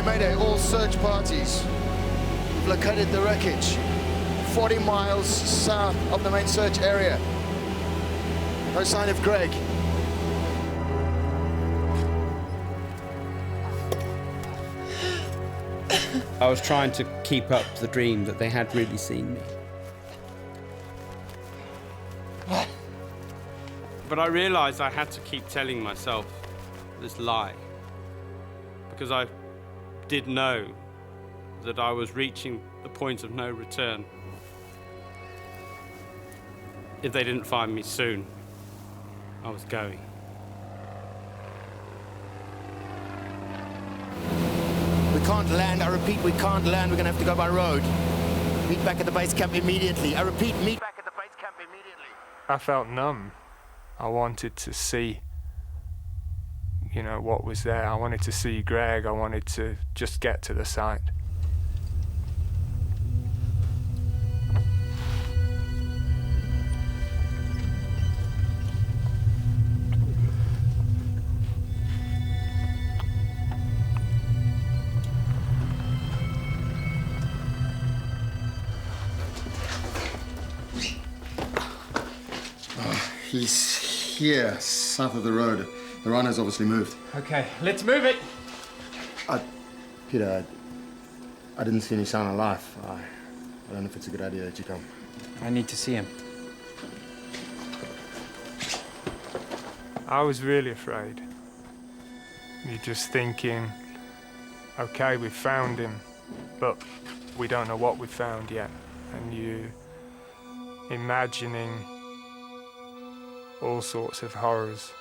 Mayday, all search parties. We've located the wreckage. 40 miles south of the main search area. No sign of Greg. I was trying to keep up the dream that they had really seen me. But I realized I had to keep telling myself this lie. Because I did know that I was reaching the point of no return. If they didn't find me soon, I was going. We can't land, I repeat, we can't land, we're gonna have to go by road. Meet back at the base camp immediately. I repeat, meet back at the base camp immediately. I felt numb. I wanted to see, you know, what was there. I wanted to see Greg. I wanted to just get to the site. He's here, south of the road. The rhino's obviously moved. Okay, let's move it. Peter, I didn't see any sign of life. I don't know if it's a good idea that you come. I need to see him. I was really afraid. You're just thinking, okay, we've found him, but we don't know what we've found yet. And you imagining all sorts of horrors.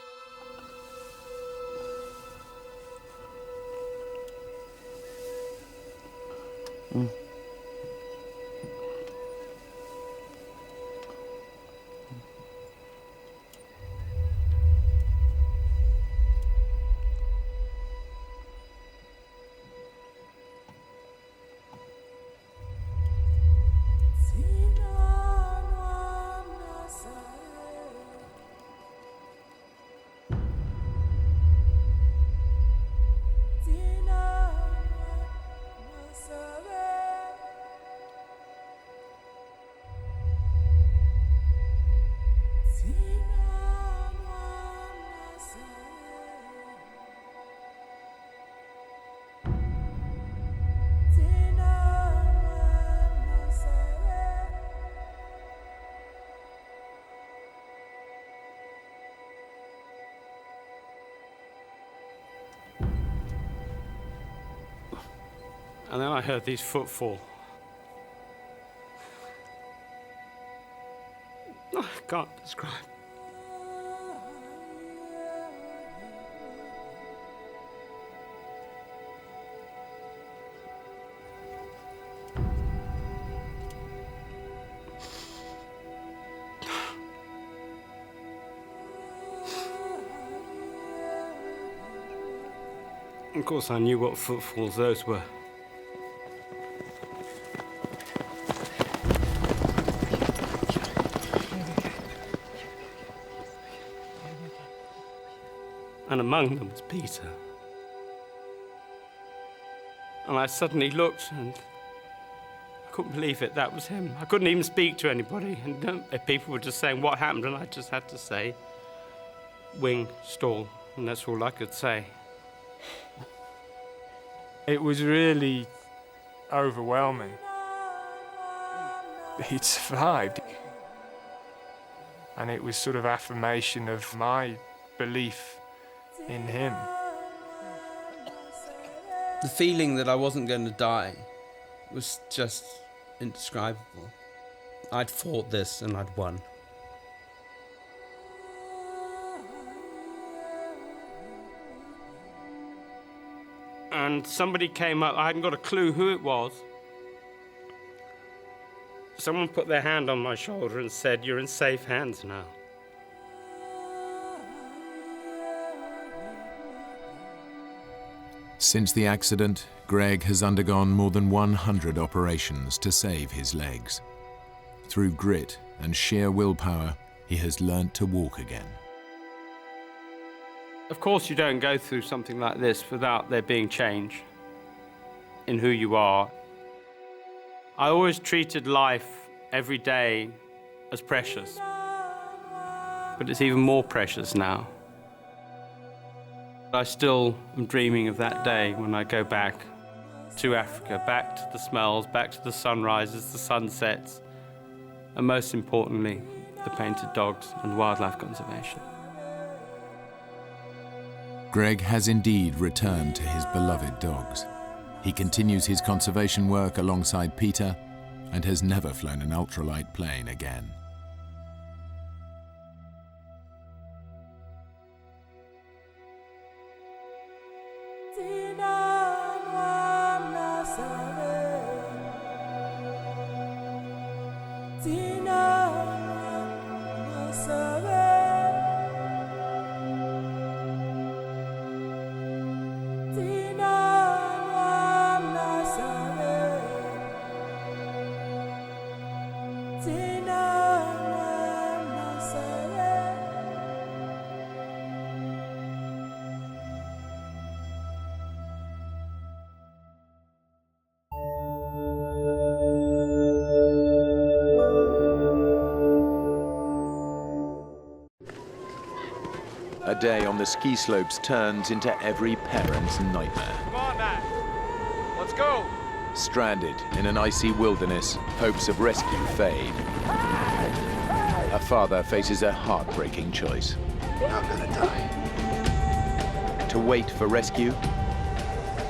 And then I heard these footfall. I can't describe. Of course, I knew what footfalls those were. And among them was Peter. And I suddenly looked, and I couldn't believe it. That was him. I couldn't even speak to anybody. And people were just saying, what happened? And I just had to say, wing, stall. And that's all I could say. It was really overwhelming. He'd survived. And it was sort of affirmation of my belief in him. The feeling that I wasn't going to die was just indescribable. I'd fought this and I'd won. And somebody came up, I hadn't got a clue who it was. Someone put their hand on my shoulder and said, "You're in safe hands now." Since the accident, Greg has undergone more than 100 operations to save his legs. Through grit and sheer willpower, he has learnt to walk again. Of course, you don't go through something like this without there being change in who you are. I always treated life every day as precious, but it's even more precious now. I still am dreaming of that day when I go back to Africa, back to the smells, back to the sunrises, the sunsets, and most importantly, the painted dogs and wildlife conservation. Greg has indeed returned to his beloved dogs. He continues his conservation work alongside Peter and has never flown an ultralight plane again. A day on the ski slopes turns into every parent's nightmare. Come on, man. Let's go. Stranded in an icy wilderness, hopes of rescue fade. A father faces a heartbreaking choice. I'm gonna die. To wait for rescue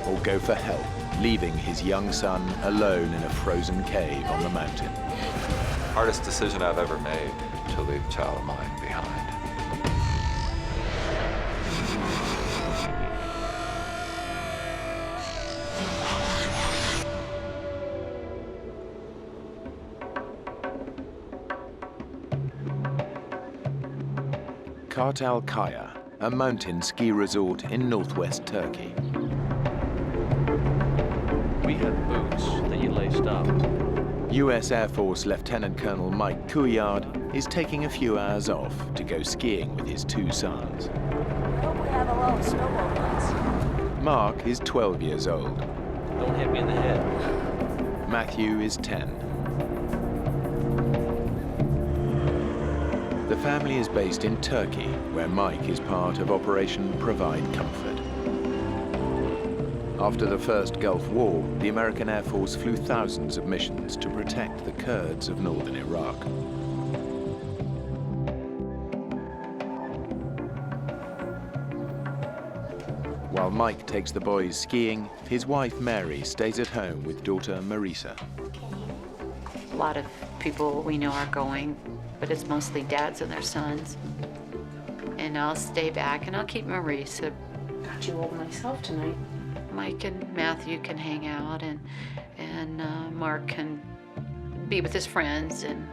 or go for help, leaving his young son alone in a frozen cave on the mountain. Hardest decision I've ever made, to leave a child of mine behind. Kartalkaya, a mountain ski resort in northwest Turkey. We had boots that you laced up. US Air Force Lieutenant Colonel Mike Couillard is taking a few hours off to go skiing with his 2 sons. I hope we have a lot of snowball fights. Mark is 12 years old. Don't hit me in the head. Matthew is 10. The family is based in Turkey, where Mike is part of Operation Provide Comfort. After the first Gulf War, the American Air Force flew thousands of missions to protect the Kurds of northern Iraq. While Mike takes the boys skiing, his wife Mary stays at home with daughter Marisa. A lot of people we know are going, but it's mostly dads and their sons. And I'll stay back and I'll keep Marisa. Got you all myself tonight. Mike and Matthew can hang out, and Mark can be with his friends, and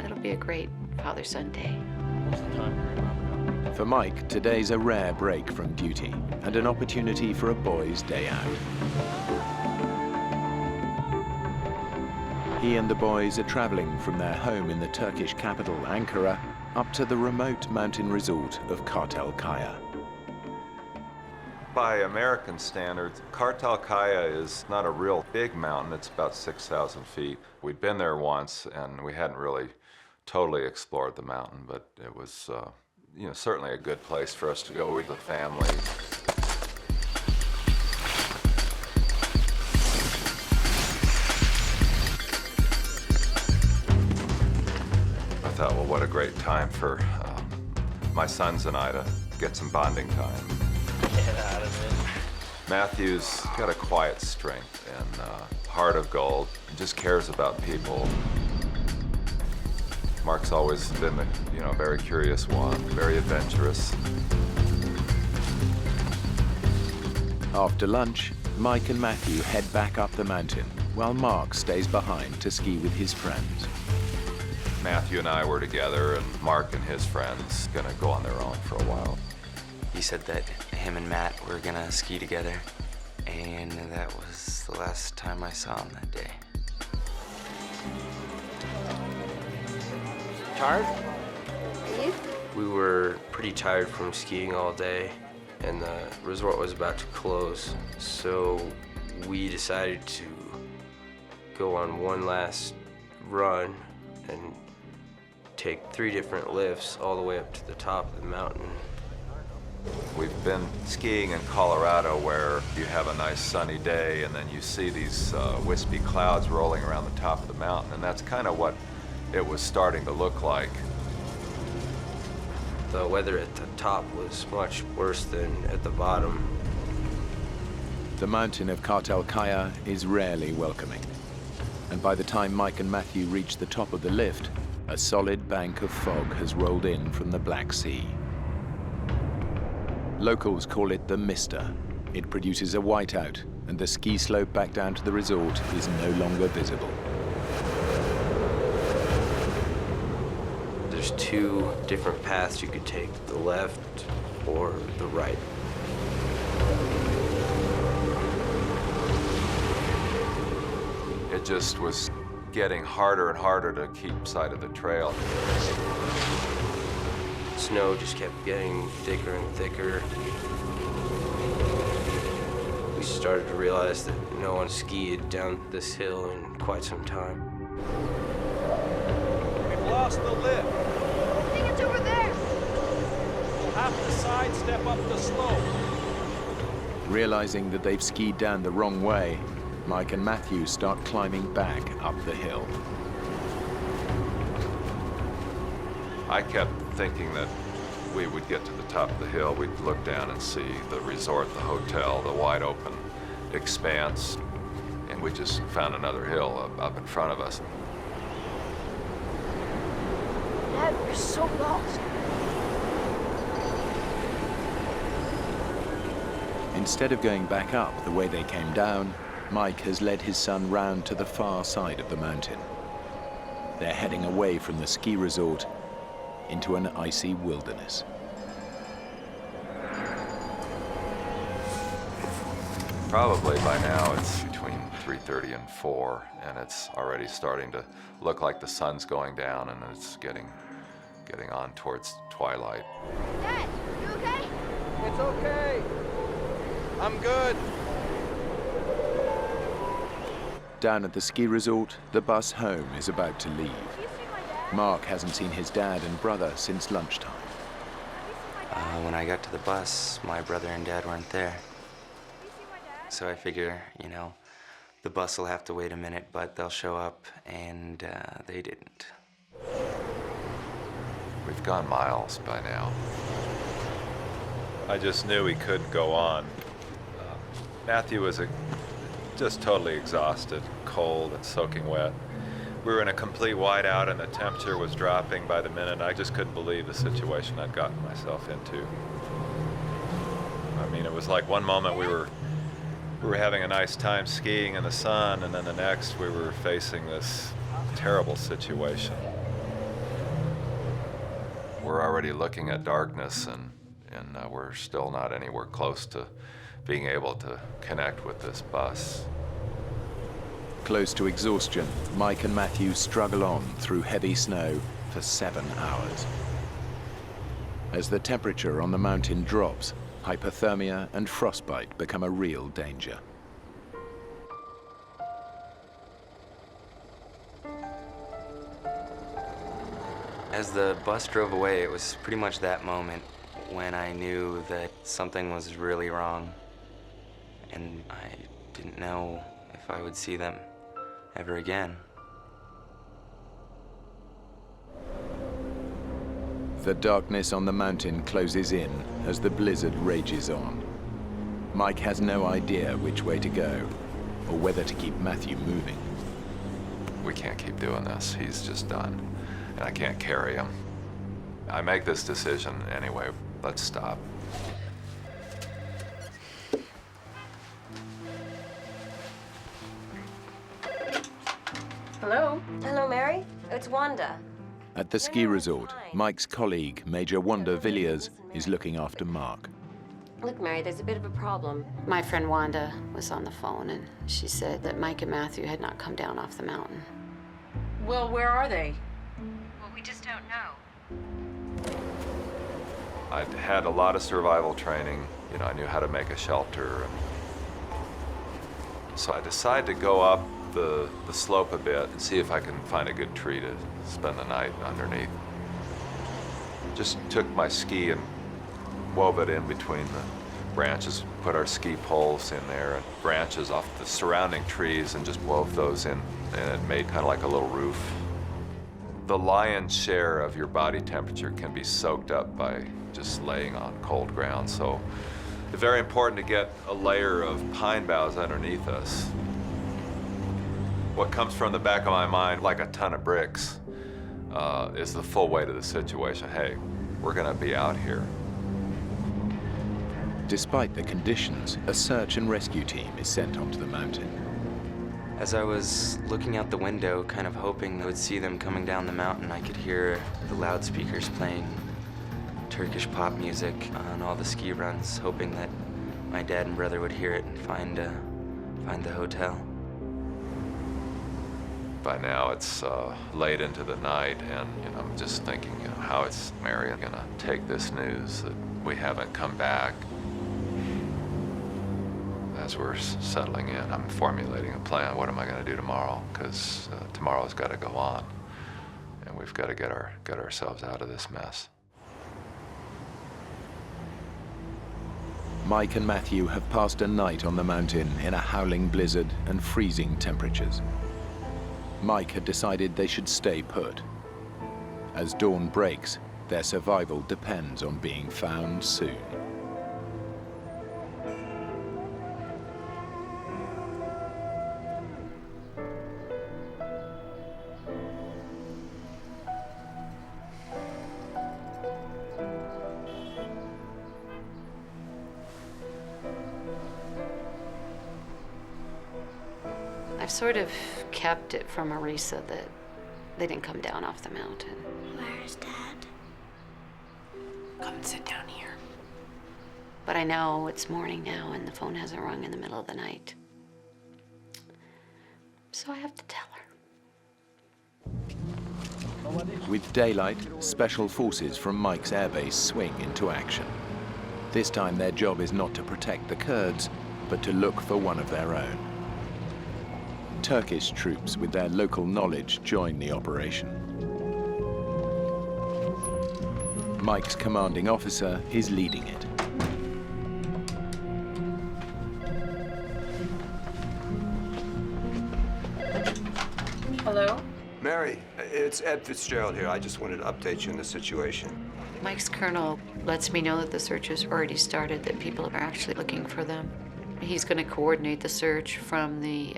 it'll be a great father-son day. What's the time? For Mike, today's a rare break from duty and an opportunity for a boys' day out. He and the boys are traveling from their home in the Turkish capital, Ankara, up to the remote mountain resort of Kartalkaya. By American standards, Kartalkaya is not a real big mountain. It's about 6,000 feet. We'd been there once, and we hadn't really totally explored the mountain, but it was, certainly a good place for us to go with the family. I thought, well, what a great time for my sons and I to get some bonding time. Get out of it. Matthew's got a quiet strength and heart of gold. He just cares about people. Mark's always been a very curious one, very adventurous. After lunch, Mike and Matthew head back up the mountain, while Mark stays behind to ski with his friends. Matthew and I were together, and Mark and his friends gonna go on their own for a while. He said that him and Matt were gonna ski together, and that was the last time I saw him that day. Tired? Are you? We were pretty tired from skiing all day, and the resort was about to close, so we decided to go on one last run and take 3 different lifts all the way up to the top of the mountain. We've been skiing in Colorado where you have a nice sunny day and then you see these wispy clouds rolling around the top of the mountain, and that's kind of what it was starting to look like. The weather at the top was much worse than at the bottom. The mountain of Kartalkaya is rarely welcoming. And by the time Mike and Matthew reach the top of the lift, a solid bank of fog has rolled in from the Black Sea. Locals call it the Mister. It produces a whiteout, and the ski slope back down to the resort is no longer visible. There's 2 different paths you could take, the left or the right. It just was getting harder and harder to keep sight of the trail. Snow just kept getting thicker and thicker. We started to realize that no one skied down this hill in quite some time. We've lost the lift. I think it's over there. We'll have to sidestep up the slope. Realizing that they've skied down the wrong way, Mike and Matthew start climbing back up the hill. I kept thinking that we would get to the top of the hill, we'd look down and see the resort, the hotel, the wide open expanse, and we just found another hill up in front of us. Dad, we're so lost. Instead of going back up the way they came down, Mike has led his son round to the far side of the mountain. They're heading away from the ski resort into an icy wilderness. Probably by now it's between 3:30 and 4, and it's already starting to look like the sun's going down, and it's getting on towards twilight. Dad, you okay? It's okay. I'm good. Down at the ski resort, the bus home is about to leave. Mark hasn't seen his dad and brother since lunchtime. When I got to the bus, my brother and dad weren't there. So I figure, you know, the bus will have to wait a minute, but they'll show up, and they didn't. We've gone miles by now. I just knew we couldn't go on. Matthew was just totally exhausted, cold and soaking wet. We were in a complete whiteout, and the temperature was dropping by the minute. I just couldn't believe the situation I'd gotten myself into. I mean, it was like one moment we were having a nice time skiing in the sun, and then the next we were facing this terrible situation. We're already looking at darkness, and we're still not anywhere close to being able to connect with this bus. Close to exhaustion, Mike and Matthew struggle on through heavy snow for 7 hours. As the temperature on the mountain drops, hypothermia and frostbite become a real danger. As the bus drove away, it was pretty much that moment when I knew that something was really wrong. And I didn't know if I would see them ever again. The darkness on the mountain closes in as the blizzard rages on. Mike has no idea which way to go or whether to keep Matthew moving. We can't keep doing this. He's just done, and I can't carry him. I make this decision anyway. Let's stop. Hello? Hello, Mary. It's Wanda. At the ski resort, Mike's colleague, Major Wanda Villiers, is looking after Mark. Look, Mary, there's a bit of a problem. My friend Wanda was on the phone, and she said that Mike and Matthew had not come down off the mountain. Well, where are they? Well, we just don't know. I'd had a lot of survival training. You know, I knew how to make a shelter. So I decided to go up the slope a bit and see if I can find a good tree to spend the night underneath. Just took my ski and wove it in between the branches, put our ski poles in there and branches off the surrounding trees and just wove those in, and it made kind of like a little roof. The lion's share of your body temperature can be soaked up by just laying on cold ground, so it's very important to get a layer of pine boughs underneath us. What comes from the back of my mind, like a ton of bricks, is the full weight of the situation. Hey, we're gonna be out here. Despite the conditions, a search and rescue team is sent onto the mountain. As I was looking out the window, kind of hoping I would see them coming down the mountain, I could hear the loudspeakers playing Turkish pop music on all the ski runs, hoping that my dad and brother would hear it and find the hotel. By now it's late into the night, and I'm just thinking, how is Mary gonna take this news that we haven't come back? As we're settling in, I'm formulating a plan. What am I gonna do tomorrow? Because tomorrow's got to go on, and we've got to get ourselves out of this mess. Mike and Matthew have passed a night on the mountain in a howling blizzard and freezing temperatures. Mike had decided they should stay put. As dawn breaks, their survival depends on being found soon. I've sort of kept it from Marisa that they didn't come down off the mountain. Where's Dad? Come and sit down here. But I know it's morning now and the phone hasn't rung in the middle of the night. So I have to tell her. With daylight, special forces from Mike's airbase swing into action. This time their job is not to protect the Kurds, but to look for one of their own. Turkish troops with their local knowledge join the operation. Mike's commanding officer is leading it. Hello? Mary, it's Ed Fitzgerald here. I just wanted to update you on the situation. Mike's colonel lets me know that the search has already started, that people are actually looking for them. He's going to coordinate the search from the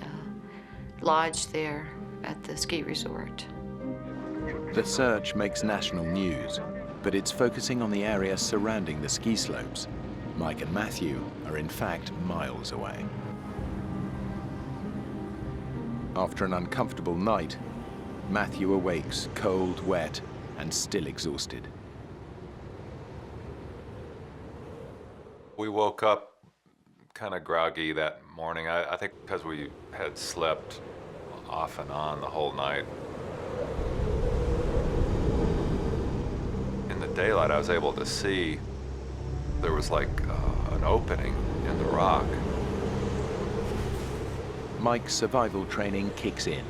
lodge there at the ski resort. The search makes national news, but it's focusing on the area surrounding the ski slopes. Mike and Matthew are in fact miles away. After an uncomfortable night, Matthew awakes cold, wet, and still exhausted. We woke up kind of groggy that morning. I think because we had slept off and on the whole night. In the daylight, I was able to see there was like an opening in the rock. Mike's survival training kicks in.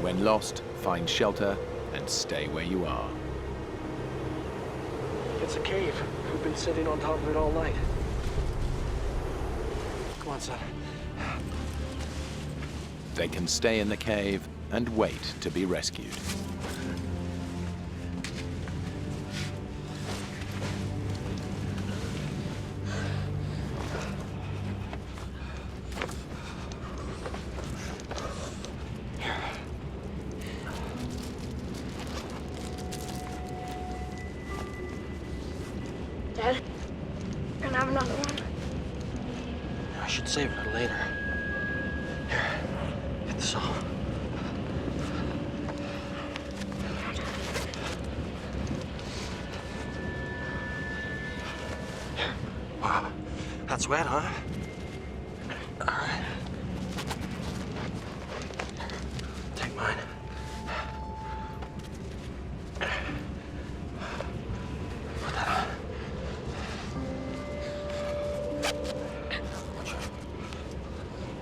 When lost, find shelter and stay where you are. It's a cave. We've been sitting on top of it all night. Come on, son. They can stay in the cave and wait to be rescued. Dad, can I have another one? I should save it for later. Here, get this off. Wow, that's wet, huh? All right. Take mine. Put that on.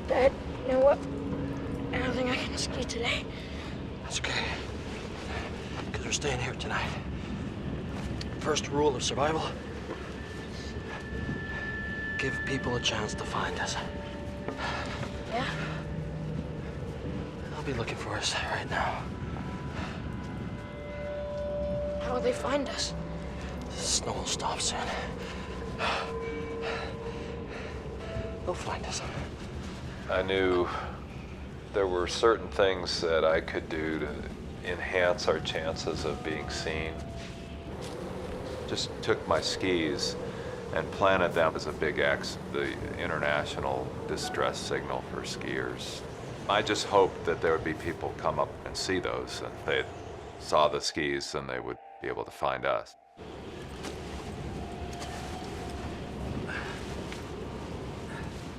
Dad, you know what? I don't think I can ski today. That's okay. Because we're staying here tonight. First rule of survival: give people a chance to find us. Yeah? They'll be looking for us right now. How will they find us? The snow will stop soon. They'll find us. I knew there were certain things that I could do to enhance our chances of being seen. Just took my skis and planted them as a big X, the international distress signal for skiers. I just hoped that there would be people come up and see those, and if they saw the skis, then they would be able to find us.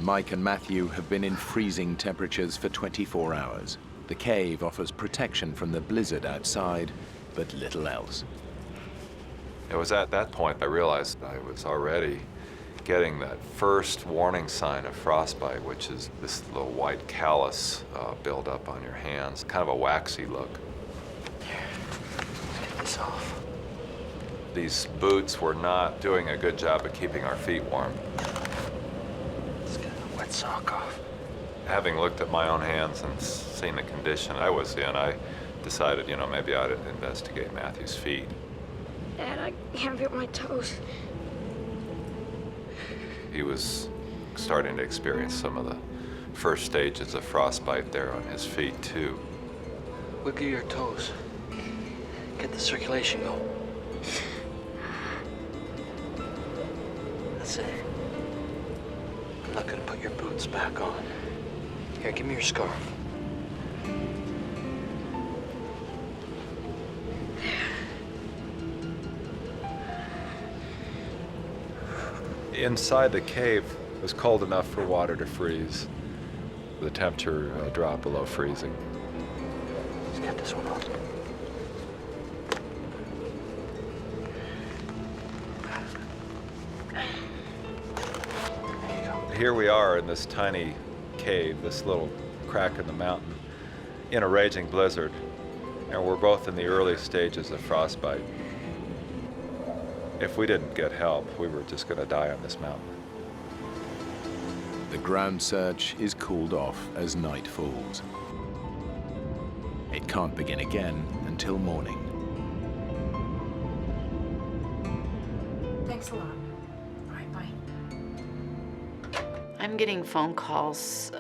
Mike and Matthew have been in freezing temperatures for 24 hours. The cave offers protection from the blizzard outside, but little else. It was at that point I realized I was already getting that first warning sign of frostbite, which is this little white callus build up on your hands, kind of a waxy look. Let's get this off. These boots were not doing a good job of keeping our feet warm. Let's get the wet sock off. Having looked at my own hands and seen the condition I was in, I decided, maybe I'd investigate Matthew's feet. Dad, I can't feel my toes. He was starting to experience some of the first stages of frostbite there on his feet, too. Wiggle your toes. Get the circulation going. That's it. I'm not gonna put your boots back on. Here, give me your scarf. Inside the cave, it was cold enough for water to freeze. The temperature dropped below freezing. Let's get this one off. Here we are in this tiny cave, this little crack in the mountain, in a raging blizzard, and we're both in the early stages of frostbite. If we didn't get help, we were just going to die on this mountain. The ground search is called off as night falls. It can't begin again until morning. Thanks a lot. All right, bye. I'm getting phone calls.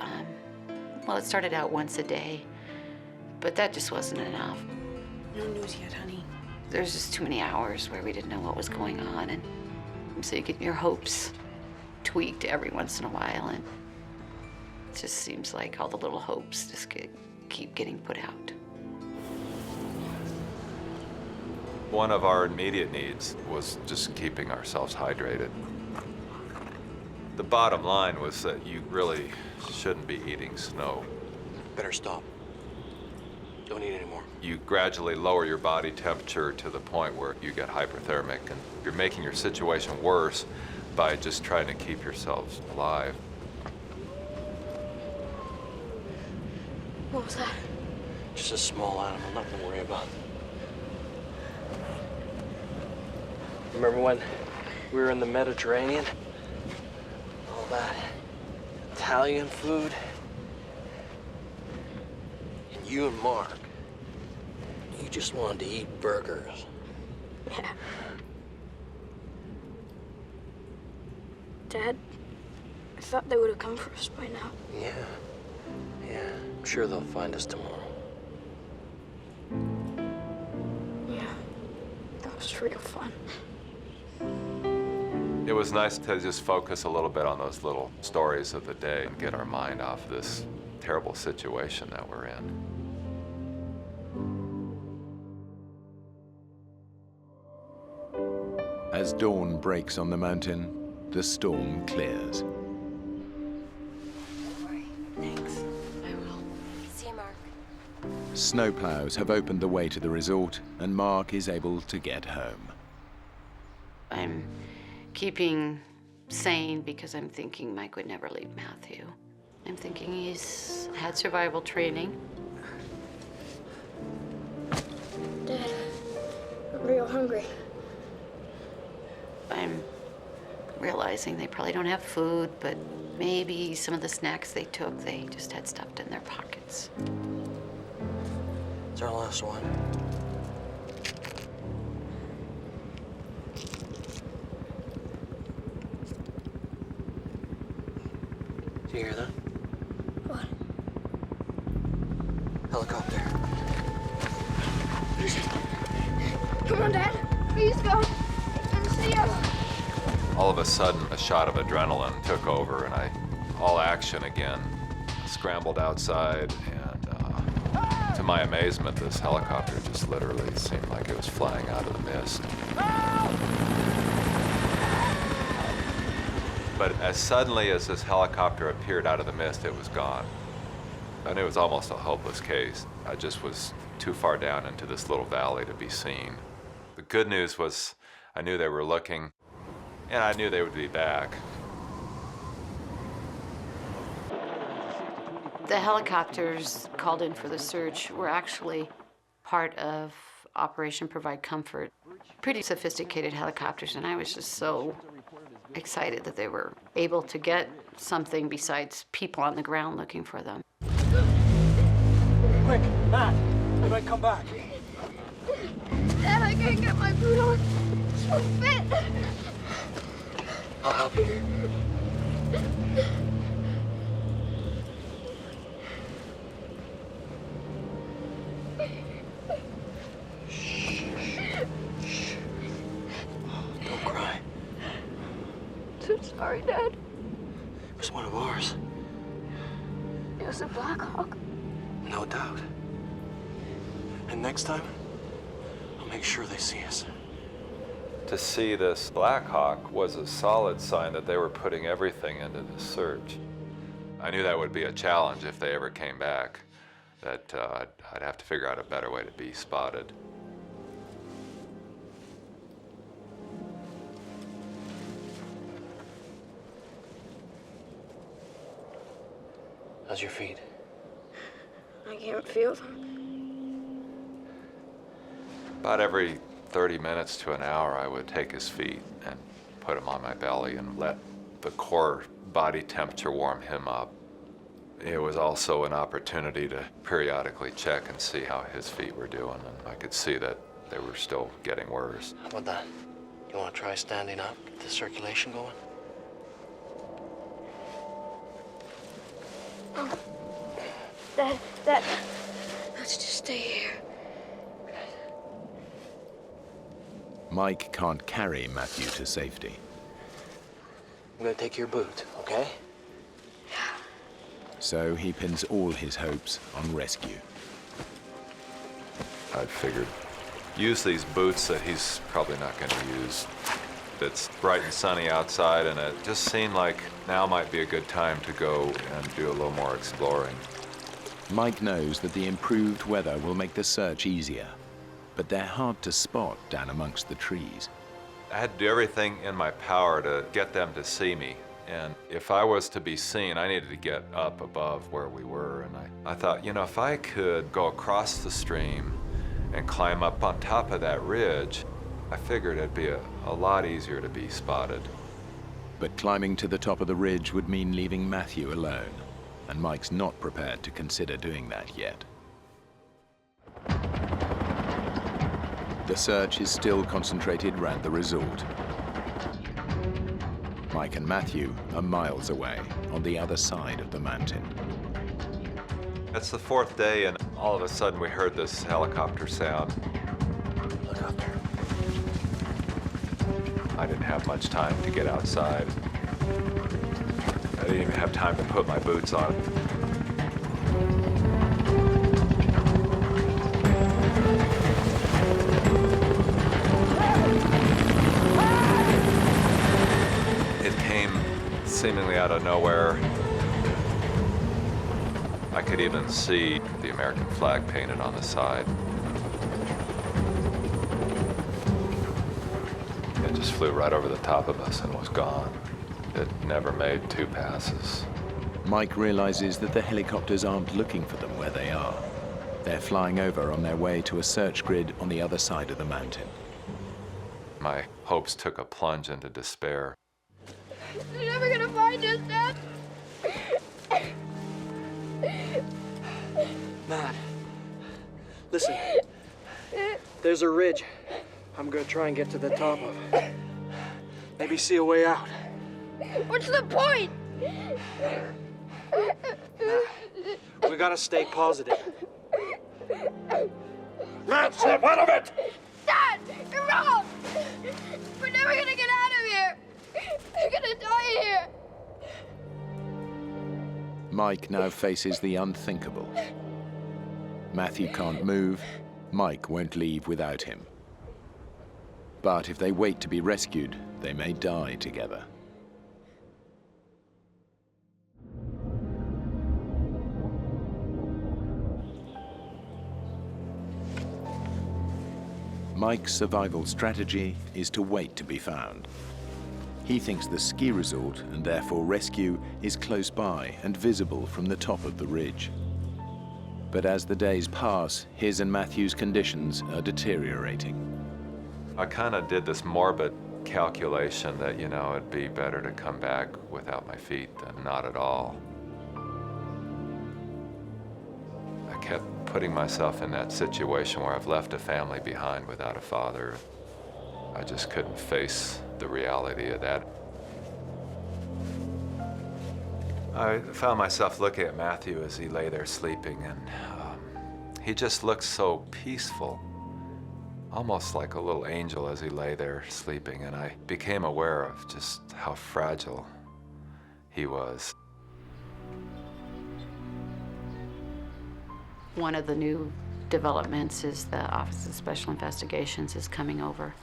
Well, it started out once a day, but that just wasn't enough. No news yet, honey. There's just too many hours where we didn't know what was going on, and so you get your hopes tweaked every once in a while, and it just seems like all the little hopes just keep getting put out. One of our immediate needs was just keeping ourselves hydrated. The bottom line was that you really shouldn't be eating snow. Better stop. Don't eat anymore. You gradually lower your body temperature to the point where you get hyperthermic, and you're making your situation worse by just trying to keep yourselves alive. What was that? Just a small animal, nothing to worry about. Remember when we were in the Mediterranean? All that Italian food? And you and Mark, you just wanted to eat burgers. Yeah. Dad, I thought they would have come for us by now. Yeah. I'm sure they'll find us tomorrow. Yeah. That was real fun. It was nice to just focus a little bit on those little stories of the day and get our mind off this terrible situation that we're in. As dawn breaks on the mountain, the storm clears. Thanks. I will. See you, Mark. Snowplows have opened the way to the resort, and Mark is able to get home. I'm keeping sane because I'm thinking Mike would never leave Matthew. I'm thinking he's had survival training. Dad, I'm real hungry. I'm realizing they probably don't have food, but maybe some of the snacks they took, they just had stuffed in their pockets. It's our last one. Do you hear that? What? Helicopter. Come on, Dad. Please go. And see us. All of a sudden, a shot of adrenaline took over, and all action again. Scrambled outside, and to my amazement, this helicopter just literally seemed like it was flying out of the mist. But as suddenly as this helicopter appeared out of the mist, it was gone. And it was almost a hopeless case. I just was too far down into this little valley to be seen. The good news was I knew they were looking, and I knew they would be back. The helicopters called in for the search were actually part of Operation Provide Comfort. Pretty sophisticated helicopters, and I was just so excited that they were able to get something besides people on the ground looking for them. Quick, Matt, they might come back. Dad, I can't get my boot on. It won't fit. I'll help you. Don't cry. I'm sorry, Dad. It was one of ours. It was a Black Hawk. No doubt. And next time, I'll make sure they see us. To see this Black Hawk was a solid sign that they were putting everything into the search. I knew that would be a challenge if they ever came back, that I'd have to figure out a better way to be spotted. How's your feet? I can't feel them. About every 30 minutes to an hour, I would take his feet and put him on my belly and let the core body temperature warm him up. It was also an opportunity to periodically check and see how his feet were doing, and I could see that they were still getting worse. How about that? You want to try standing up, get the circulation going? Oh. Let's just stay here. Mike can't carry Matthew to safety. I'm gonna take your boot, okay? So he pins all his hopes on rescue. I figured, use these boots that he's probably not going to use. It's bright and sunny outside, and it just seemed like now might be a good time to go and do a little more exploring. Mike knows that the improved weather will make the search easier, but they're hard to spot down amongst the trees. I had to do everything in my power to get them to see me. And if I was to be seen, I needed to get up above where we were. And I thought, you know, if I could go across the stream and climb up on top of that ridge, I figured it'd be a lot easier to be spotted. But climbing to the top of the ridge would mean leaving Matthew alone, and Mike's not prepared to consider doing that yet. The search is still concentrated around the resort. Mike and Matthew are miles away, on the other side of the mountain. It's the fourth day, and all of a sudden we heard this helicopter sound. Helicopter. I didn't have much time to get outside. I didn't even have time to put my boots on. It came seemingly out of nowhere. I could even see the American flag painted on the side. It just flew right over the top of us and was gone. It never made 2 passes. Mike realizes that the helicopters aren't looking for them where they are. They're flying over on their way to a search grid on the other side of the mountain. My hopes took a plunge into despair. They're never gonna find us, Dad. Matt, listen. There's a ridge I'm gonna try and get to the top of. Maybe see a way out. What's the point? We gotta stay positive. Matt, snap out of it! Dad, you're wrong! We're never gonna get out of here! We're gonna die here! Mike now faces the unthinkable. Matthew can't move, Mike won't leave without him. But if they wait to be rescued, they may die together. Mike's survival strategy is to wait to be found. He thinks the ski resort, and therefore rescue, is close by and visible from the top of the ridge. But as the days pass, his and Matthew's conditions are deteriorating. I kind of did this morbid calculation that, you know, it'd be better to come back without my feet than not at all. I kept putting myself in that situation where I've left a family behind without a father. I just couldn't face the reality of that. I found myself looking at Matthew as he lay there sleeping, and he just looked so peaceful, almost like a little angel as he lay there sleeping, and I became aware of just how fragile he was. One of the new developments is the Office of Special Investigations is coming over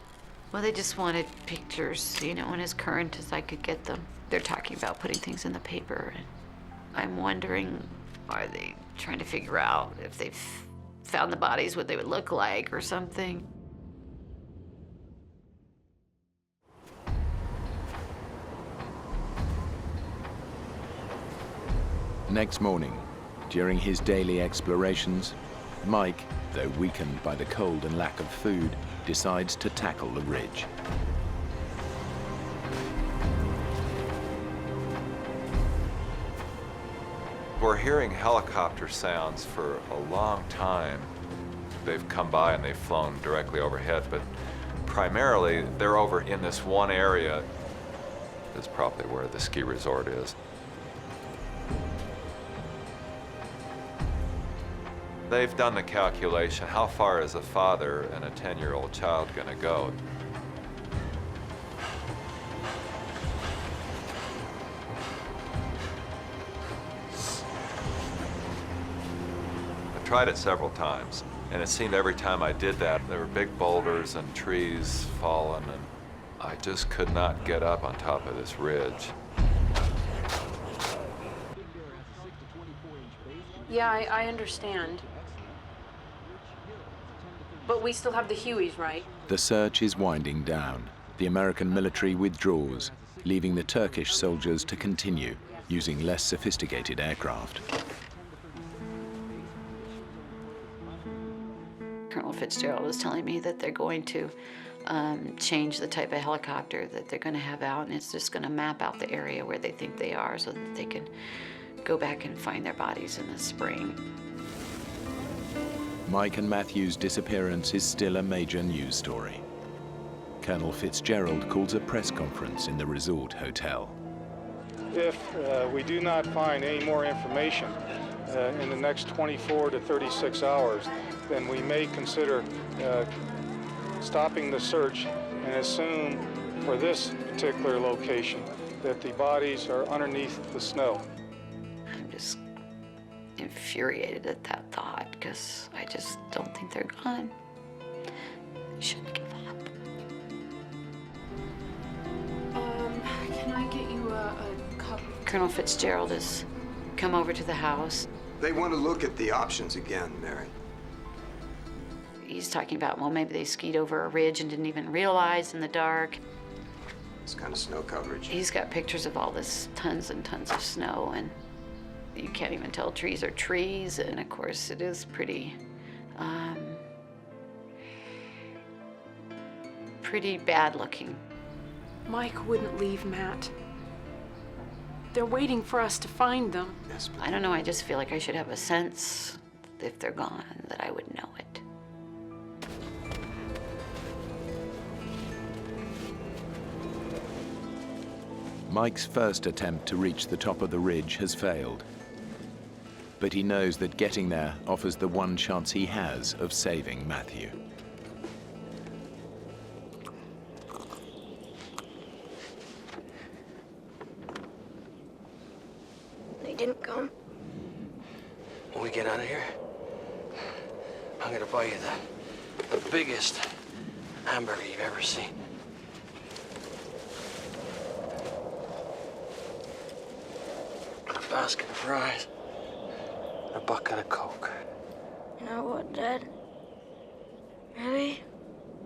Well, they just wanted pictures, you know, and as current as I could get them. They're talking about putting things in the paper, and I'm wondering, are they trying to figure out if they've found the bodies, what they would look like or something? Next morning, during his daily explorations, Mike, though weakened by the cold and lack of food, decides to tackle the ridge. We're hearing helicopter sounds for a long time. They've come by and they've flown directly overhead, but primarily they're over in this one area. That's probably where the ski resort is. They've done the calculation. How far is a father and a 10-year-old child going to go? I tried it several times, and it seemed every time I did that, there were big boulders and trees falling, and I just could not get up on top of this ridge. Yeah, I understand. But we still have the Hueys, right? The search is winding down. The American military withdraws, leaving the Turkish soldiers to continue, using less sophisticated aircraft. Colonel Fitzgerald was telling me that they're going to change the type of helicopter that they're going to have out, and it's just going to map out the area where they think they are so that they can go back and find their bodies in the spring. Mike and Matthew's disappearance is still a major news story. Colonel Fitzgerald calls a press conference in the resort hotel. If we do not find any more information in the next 24 to 36 hours, then we may consider stopping the search and assume for this particular location that the bodies are underneath the snow. I'm just infuriated at that thought because I just don't think they're gone. I shouldn't give up. Can I get you a cup? Colonel Fitzgerald has come over to the house. They want to look at the options again, Mary. He's talking about, well, maybe they skied over a ridge and didn't even realize in the dark. This kind of snow coverage. He's got pictures of all this tons and tons of snow, and you can't even tell trees are trees. And of course, it is pretty bad looking. Mike wouldn't leave Matt. They're waiting for us to find them. Yes, I don't know, I just feel like I should have a sense, if they're gone, that I would know it. Mike's first attempt to reach the top of the ridge has failed. But he knows that getting there offers the one chance he has of saving Matthew. They didn't come. When we get out of here, I'm gonna buy you the biggest hamburger you've ever seen. And a basket of fries. And a bucket of Coke. You know what, Dad? Really?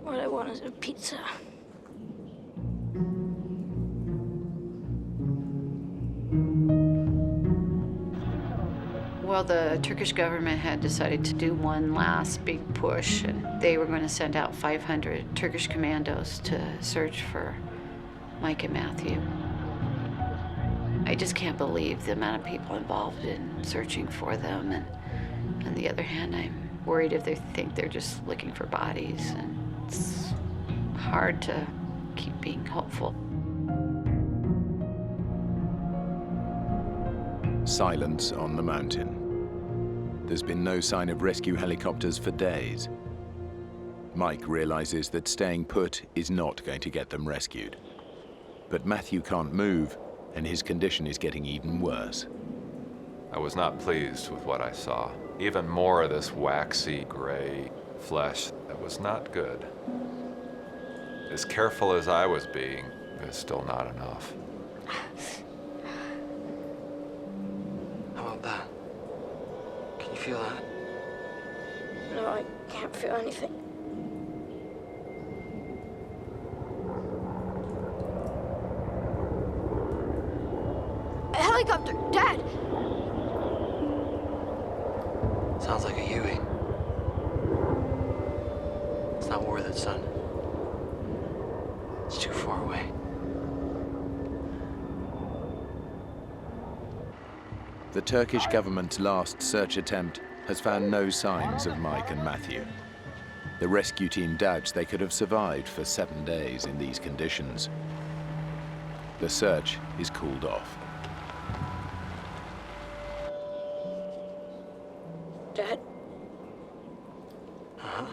What I want is a pizza. Well, the Turkish government had decided to do one last big push, and they were going to send out 500 Turkish commandos to search for Mike and Matthew. I just can't believe the amount of people involved in searching for them, and on the other hand, I'm worried if they think they're just looking for bodies, and it's hard to keep being hopeful. Silence on the mountain. There's been no sign of rescue helicopters for days. Mike realizes that staying put is not going to get them rescued. But Matthew can't move, and his condition is getting even worse. I was not pleased with what I saw. Even more of this waxy gray flesh that was not good. As careful as I was being, it's still not enough. How about that? Can you feel that? No, I can't feel anything. A helicopter! Dad! Sounds like a Huey. It's not worth it, son. It's too far away. The Turkish government's last search attempt has found no signs of Mike and Matthew. The rescue team doubts they could have survived for 7 days in these conditions. The search is cooled off. Dad? Uh-huh.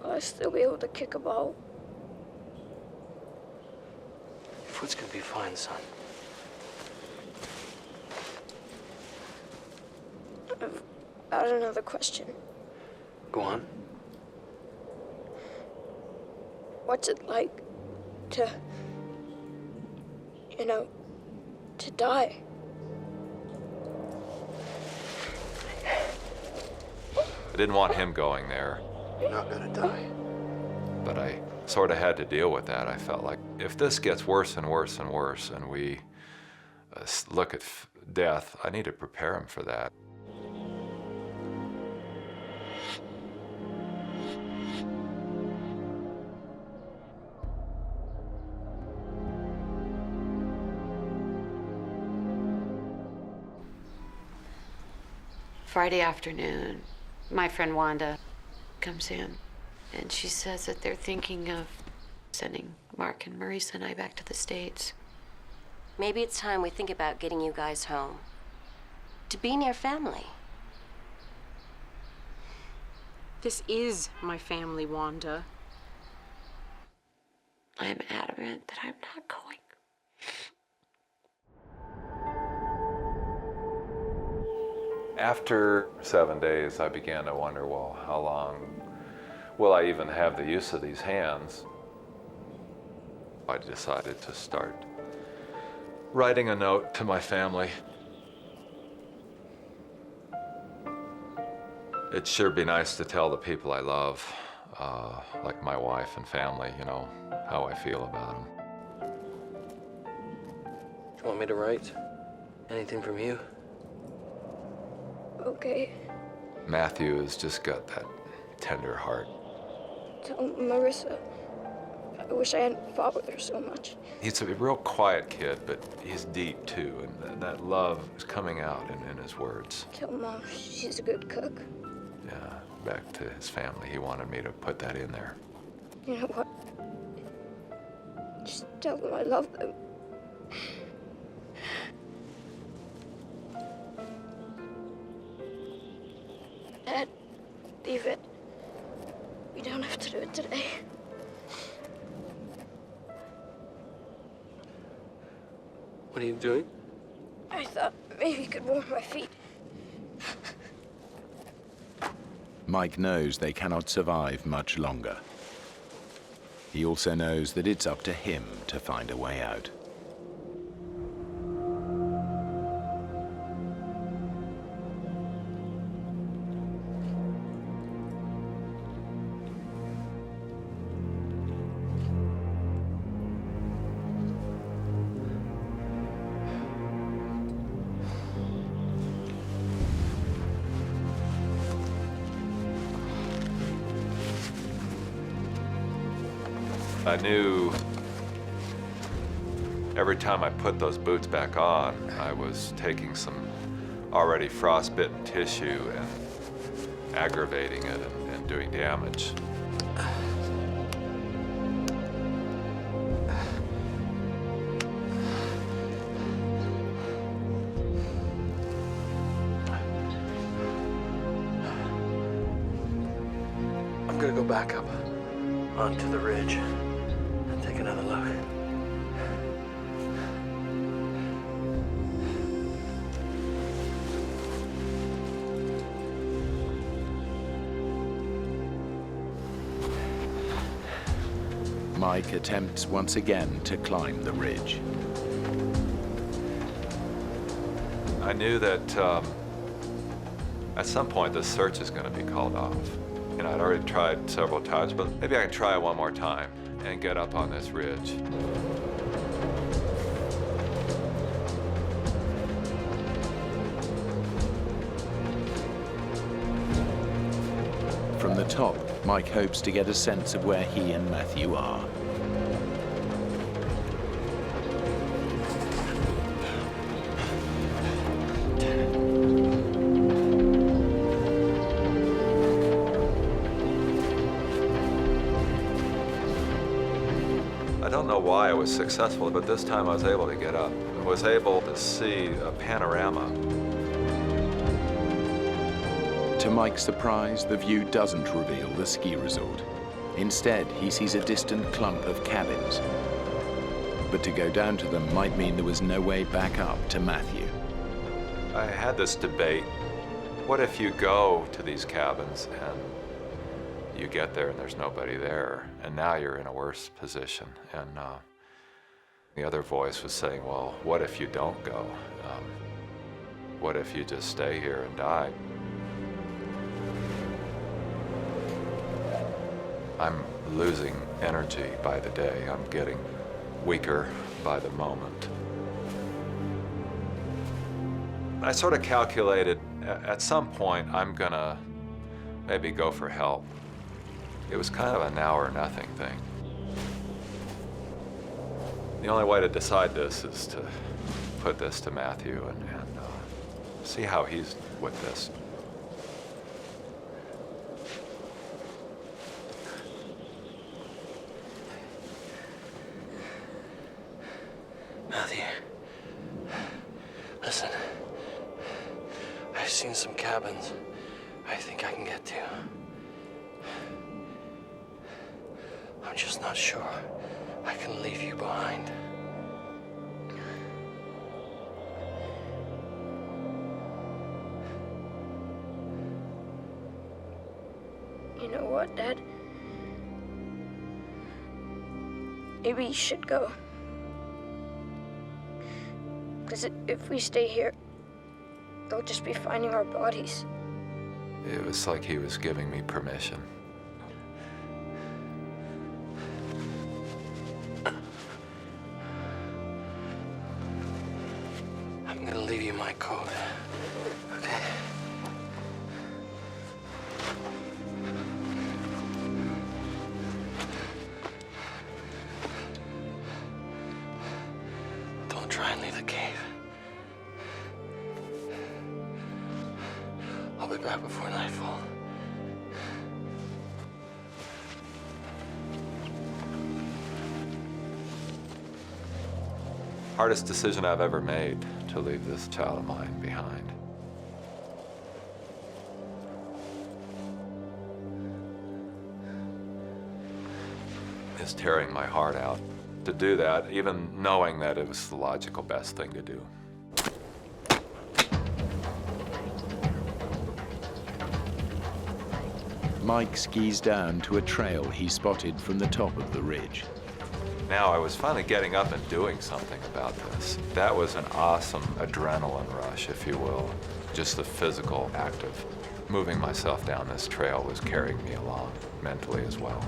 Will I still be able to kick a ball? Your foot's gonna be fine, son. I've got another question. Go on. What's it like to, to die? I didn't want him going there. You're not gonna die. But I sort of had to deal with that. I felt like if this gets worse and worse and worse and we look at death, I need to prepare him for that. Friday afternoon, my friend Wanda comes in, and she says that they're thinking of sending Mark and Marisa and I back to the States. Maybe it's time we think about getting you guys home. To be near family. This is my family, Wanda. I'm adamant that I'm not going. After 7 days, I began to wonder, well, how long will I even have the use of these hands? I decided to start writing a note to my family. It'd sure be nice to tell the people I love, like my wife and family, how I feel about them. Do you want me to write? Anything from you? Okay. Matthew has just got that tender heart. Tell Marissa. I wish I hadn't fought with her so much. He's a real quiet kid, but he's deep too, and that love is coming out in his words. Tell Mom she's a good cook. Yeah, back to his family. He wanted me to put that in there. You know what? Just tell them I love them. Dad, leave it. We don't have to do it today. What are you doing? I thought maybe you could warm my feet. Mike knows they cannot survive much longer. He also knows that it's up to him to find a way out. I knew every time I put those boots back on, I was taking some already frostbitten tissue and aggravating it and doing damage. I'm gonna go back up onto the ridge and take another look. Mike attempts once again to climb the ridge. I knew that at some point the search is going to be called off. You know, I'd already tried several times, but maybe I can try one more time and get up on this ridge. From the top, Mike hopes to get a sense of where he and Matthew are. I don't know why I was successful, but this time I was able to get up. I was able to see a panorama. To Mike's surprise, the view doesn't reveal the ski resort. Instead, he sees a distant clump of cabins. But to go down to them might mean there was no way back up to Matthew. I had this debate. What if you go to these cabins and you get there and there's nobody there, and now you're in a worse position? And the other voice was saying, well, what if you don't go? What if you just stay here and die? I'm losing energy by the day. I'm getting weaker by the moment. I sort of calculated at some point I'm gonna maybe go for help. It was kind of a now or nothing thing. The only way to decide this is to put this to Matthew and see how he's with this. Matthew, listen. I've seen some cabins I think I can get to. I'm just not sure I can leave you behind. You know what, Dad? Maybe you should go. Because if we stay here, they'll just be finding our bodies. It was like he was giving me permission. I'm gonna leave you my coat, okay? Don't try and leave the cave. I'll be back before nightfall. Hardest decision I've ever made, to leave this child of mine behind. It's tearing my heart out to do that, even knowing that it was the logical best thing to do. Mike skis down to a trail he spotted from the top of the ridge. Now I was finally getting up and doing something about this. That was an awesome adrenaline rush, if you will. Just the physical act of moving myself down this trail was carrying me along, mentally as well.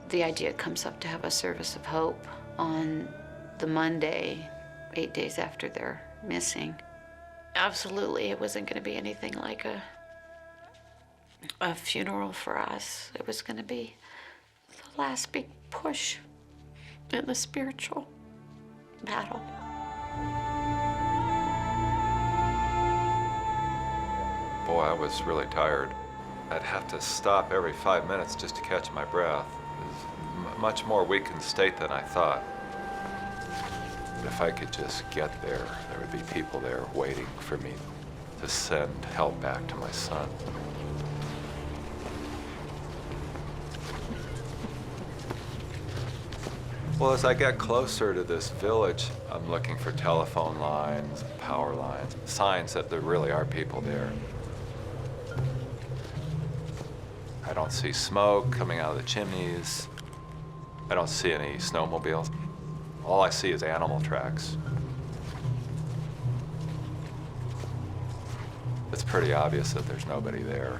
The idea comes up to have a service of hope on the Monday, 8 days after they're missing. Absolutely, it wasn't going to be anything like a funeral for us. It was going to be the last big push in the spiritual battle. Boy, I was really tired. I'd have to stop every 5 minutes just to catch my breath. It was much more weakened state than I thought. If I could just get there, there would be people there waiting for me to send help back to my son. Well, as I get closer to this village, I'm looking for telephone lines, power lines, signs that there really are people there. I don't see smoke coming out of the chimneys. I don't see any snowmobiles. All I see is animal tracks. It's pretty obvious that there's nobody there.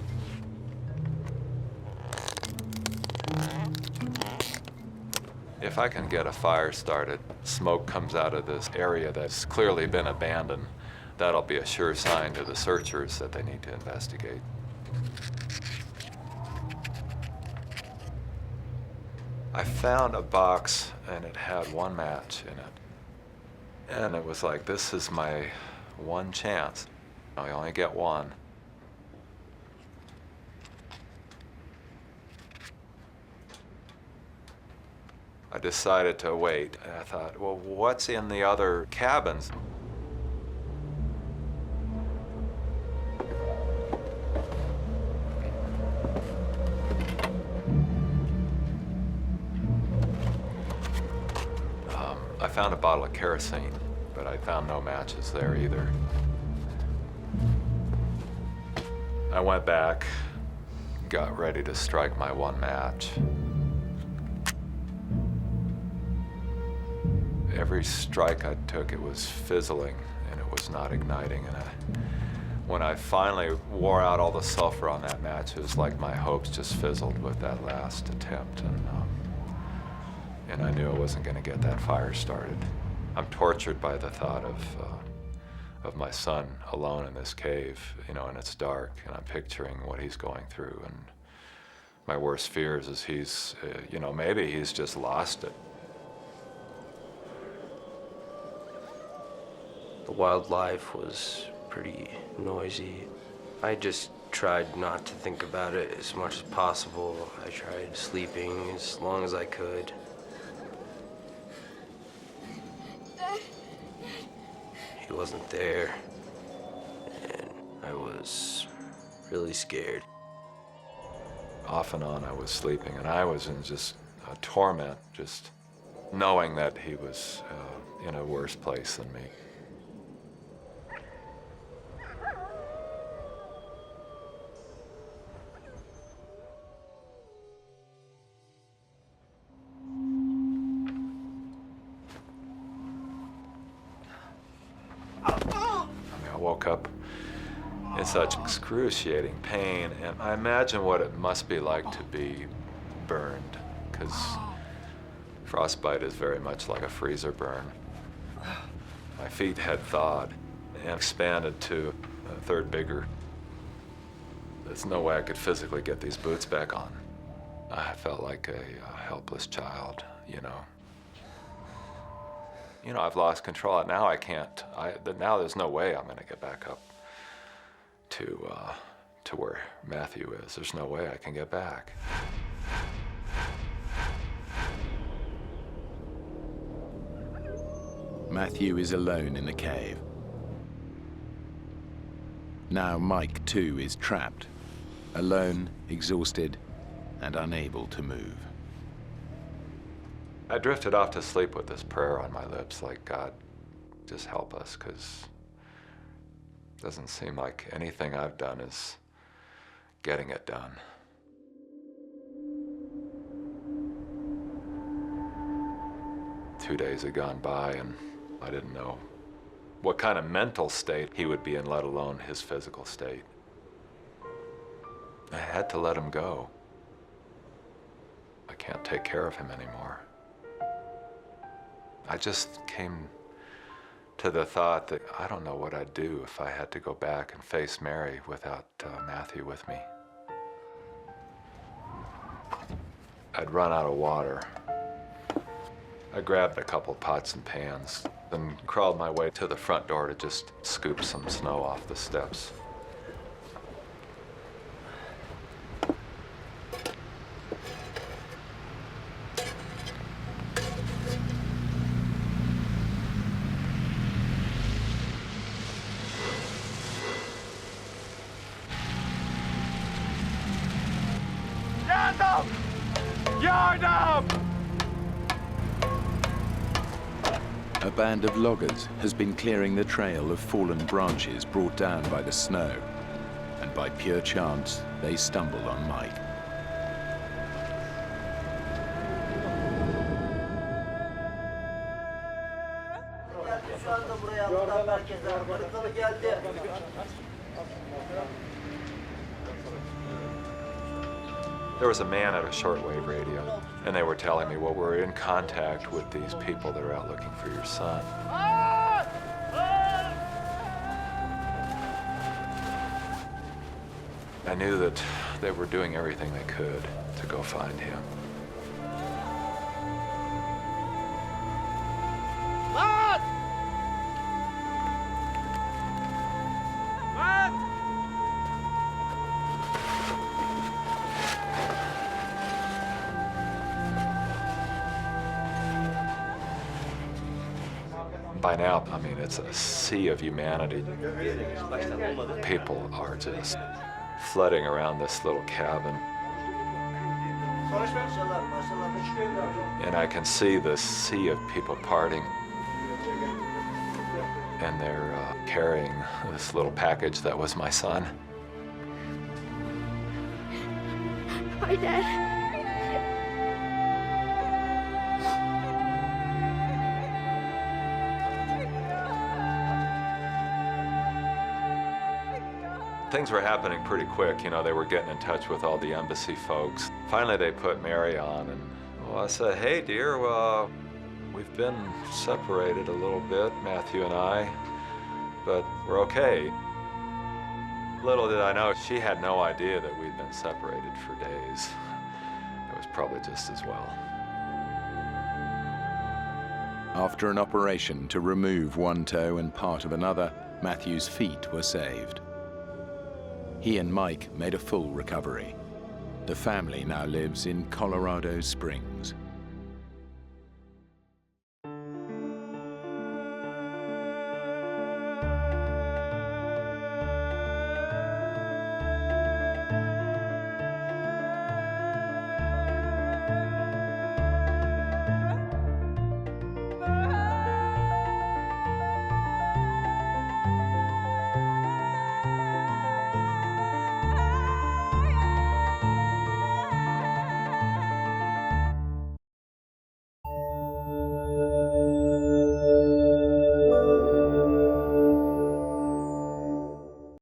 If I can get a fire started, smoke comes out of this area that's clearly been abandoned, that'll be a sure sign to the searchers that they need to investigate. I found a box and it had one match in it. And it was like, this is my one chance. I only get one. I decided to wait. And I thought, well, what's in the other cabins? I found a bottle of kerosene, but I found no matches there either. I went back, got ready to strike my one match. Every strike I took, it was fizzling and it was not igniting. And when I finally wore out all the sulfur on that match, it was like my hopes just fizzled with that last attempt. And I knew I wasn't going to get that fire started. I'm tortured by the thought of my son alone in this cave, you know, and it's dark, and I'm picturing what he's going through. And my worst fears is he's, you know, maybe he's just lost it. The wildlife was pretty noisy. I just tried not to think about it as much as possible. I tried sleeping as long as I could. He wasn't there, and I was really scared. Off and on I was sleeping, and I was in just a torment, just knowing that he was in a worse place than me. I woke up in such excruciating pain, and I imagine what it must be like to be burned, because frostbite is very much like a freezer burn. My feet had thawed and expanded to a third bigger. There's no way I could physically get these boots back on. I felt like a helpless child, you know. You know, I've lost control. Now I can't. Now there's no way I'm going to get back up to where Matthew is. There's no way I can get back. Matthew is alone in the cave. Now Mike, too, is trapped, alone, exhausted, and unable to move. I drifted off to sleep with this prayer on my lips, like, God, just help us, because it doesn't seem like anything I've done is getting it done. Two days had gone by, and I didn't know what kind of mental state he would be in, let alone his physical state. I had to let him go. I can't take care of him anymore. I just came to the thought that I don't know what I'd do if I had to go back and face Mary without Matthew with me. I'd run out of water. I grabbed a couple pots and pans and crawled my way to the front door to just scoop some snow off the steps. Yard up! a band of loggers has been clearing the trail of fallen branches brought down by the snow, and by pure chance, they stumbled on Mike. There was a man at a shortwave radio, and they were telling me, well, we're in contact with these people that are out looking for your son. I knew that they were doing everything they could to go find him. By now, I mean, it's a sea of humanity. People are just flooding around this little cabin. And I can see the sea of people parting. And they're carrying this little package that was my son. Hi, Dad. Things were happening pretty quick, you know, they were getting in touch with all the embassy folks. Finally, they put Mary on, and well, I said, hey, dear, we've been separated a little bit, Matthew and I, but we're okay. Little did I know, she had no idea that we'd been separated for days. It was probably just as well. After an operation to remove one toe and part of another, Matthew's feet were saved. He and Mike made a full recovery. The family now lives in Colorado Springs.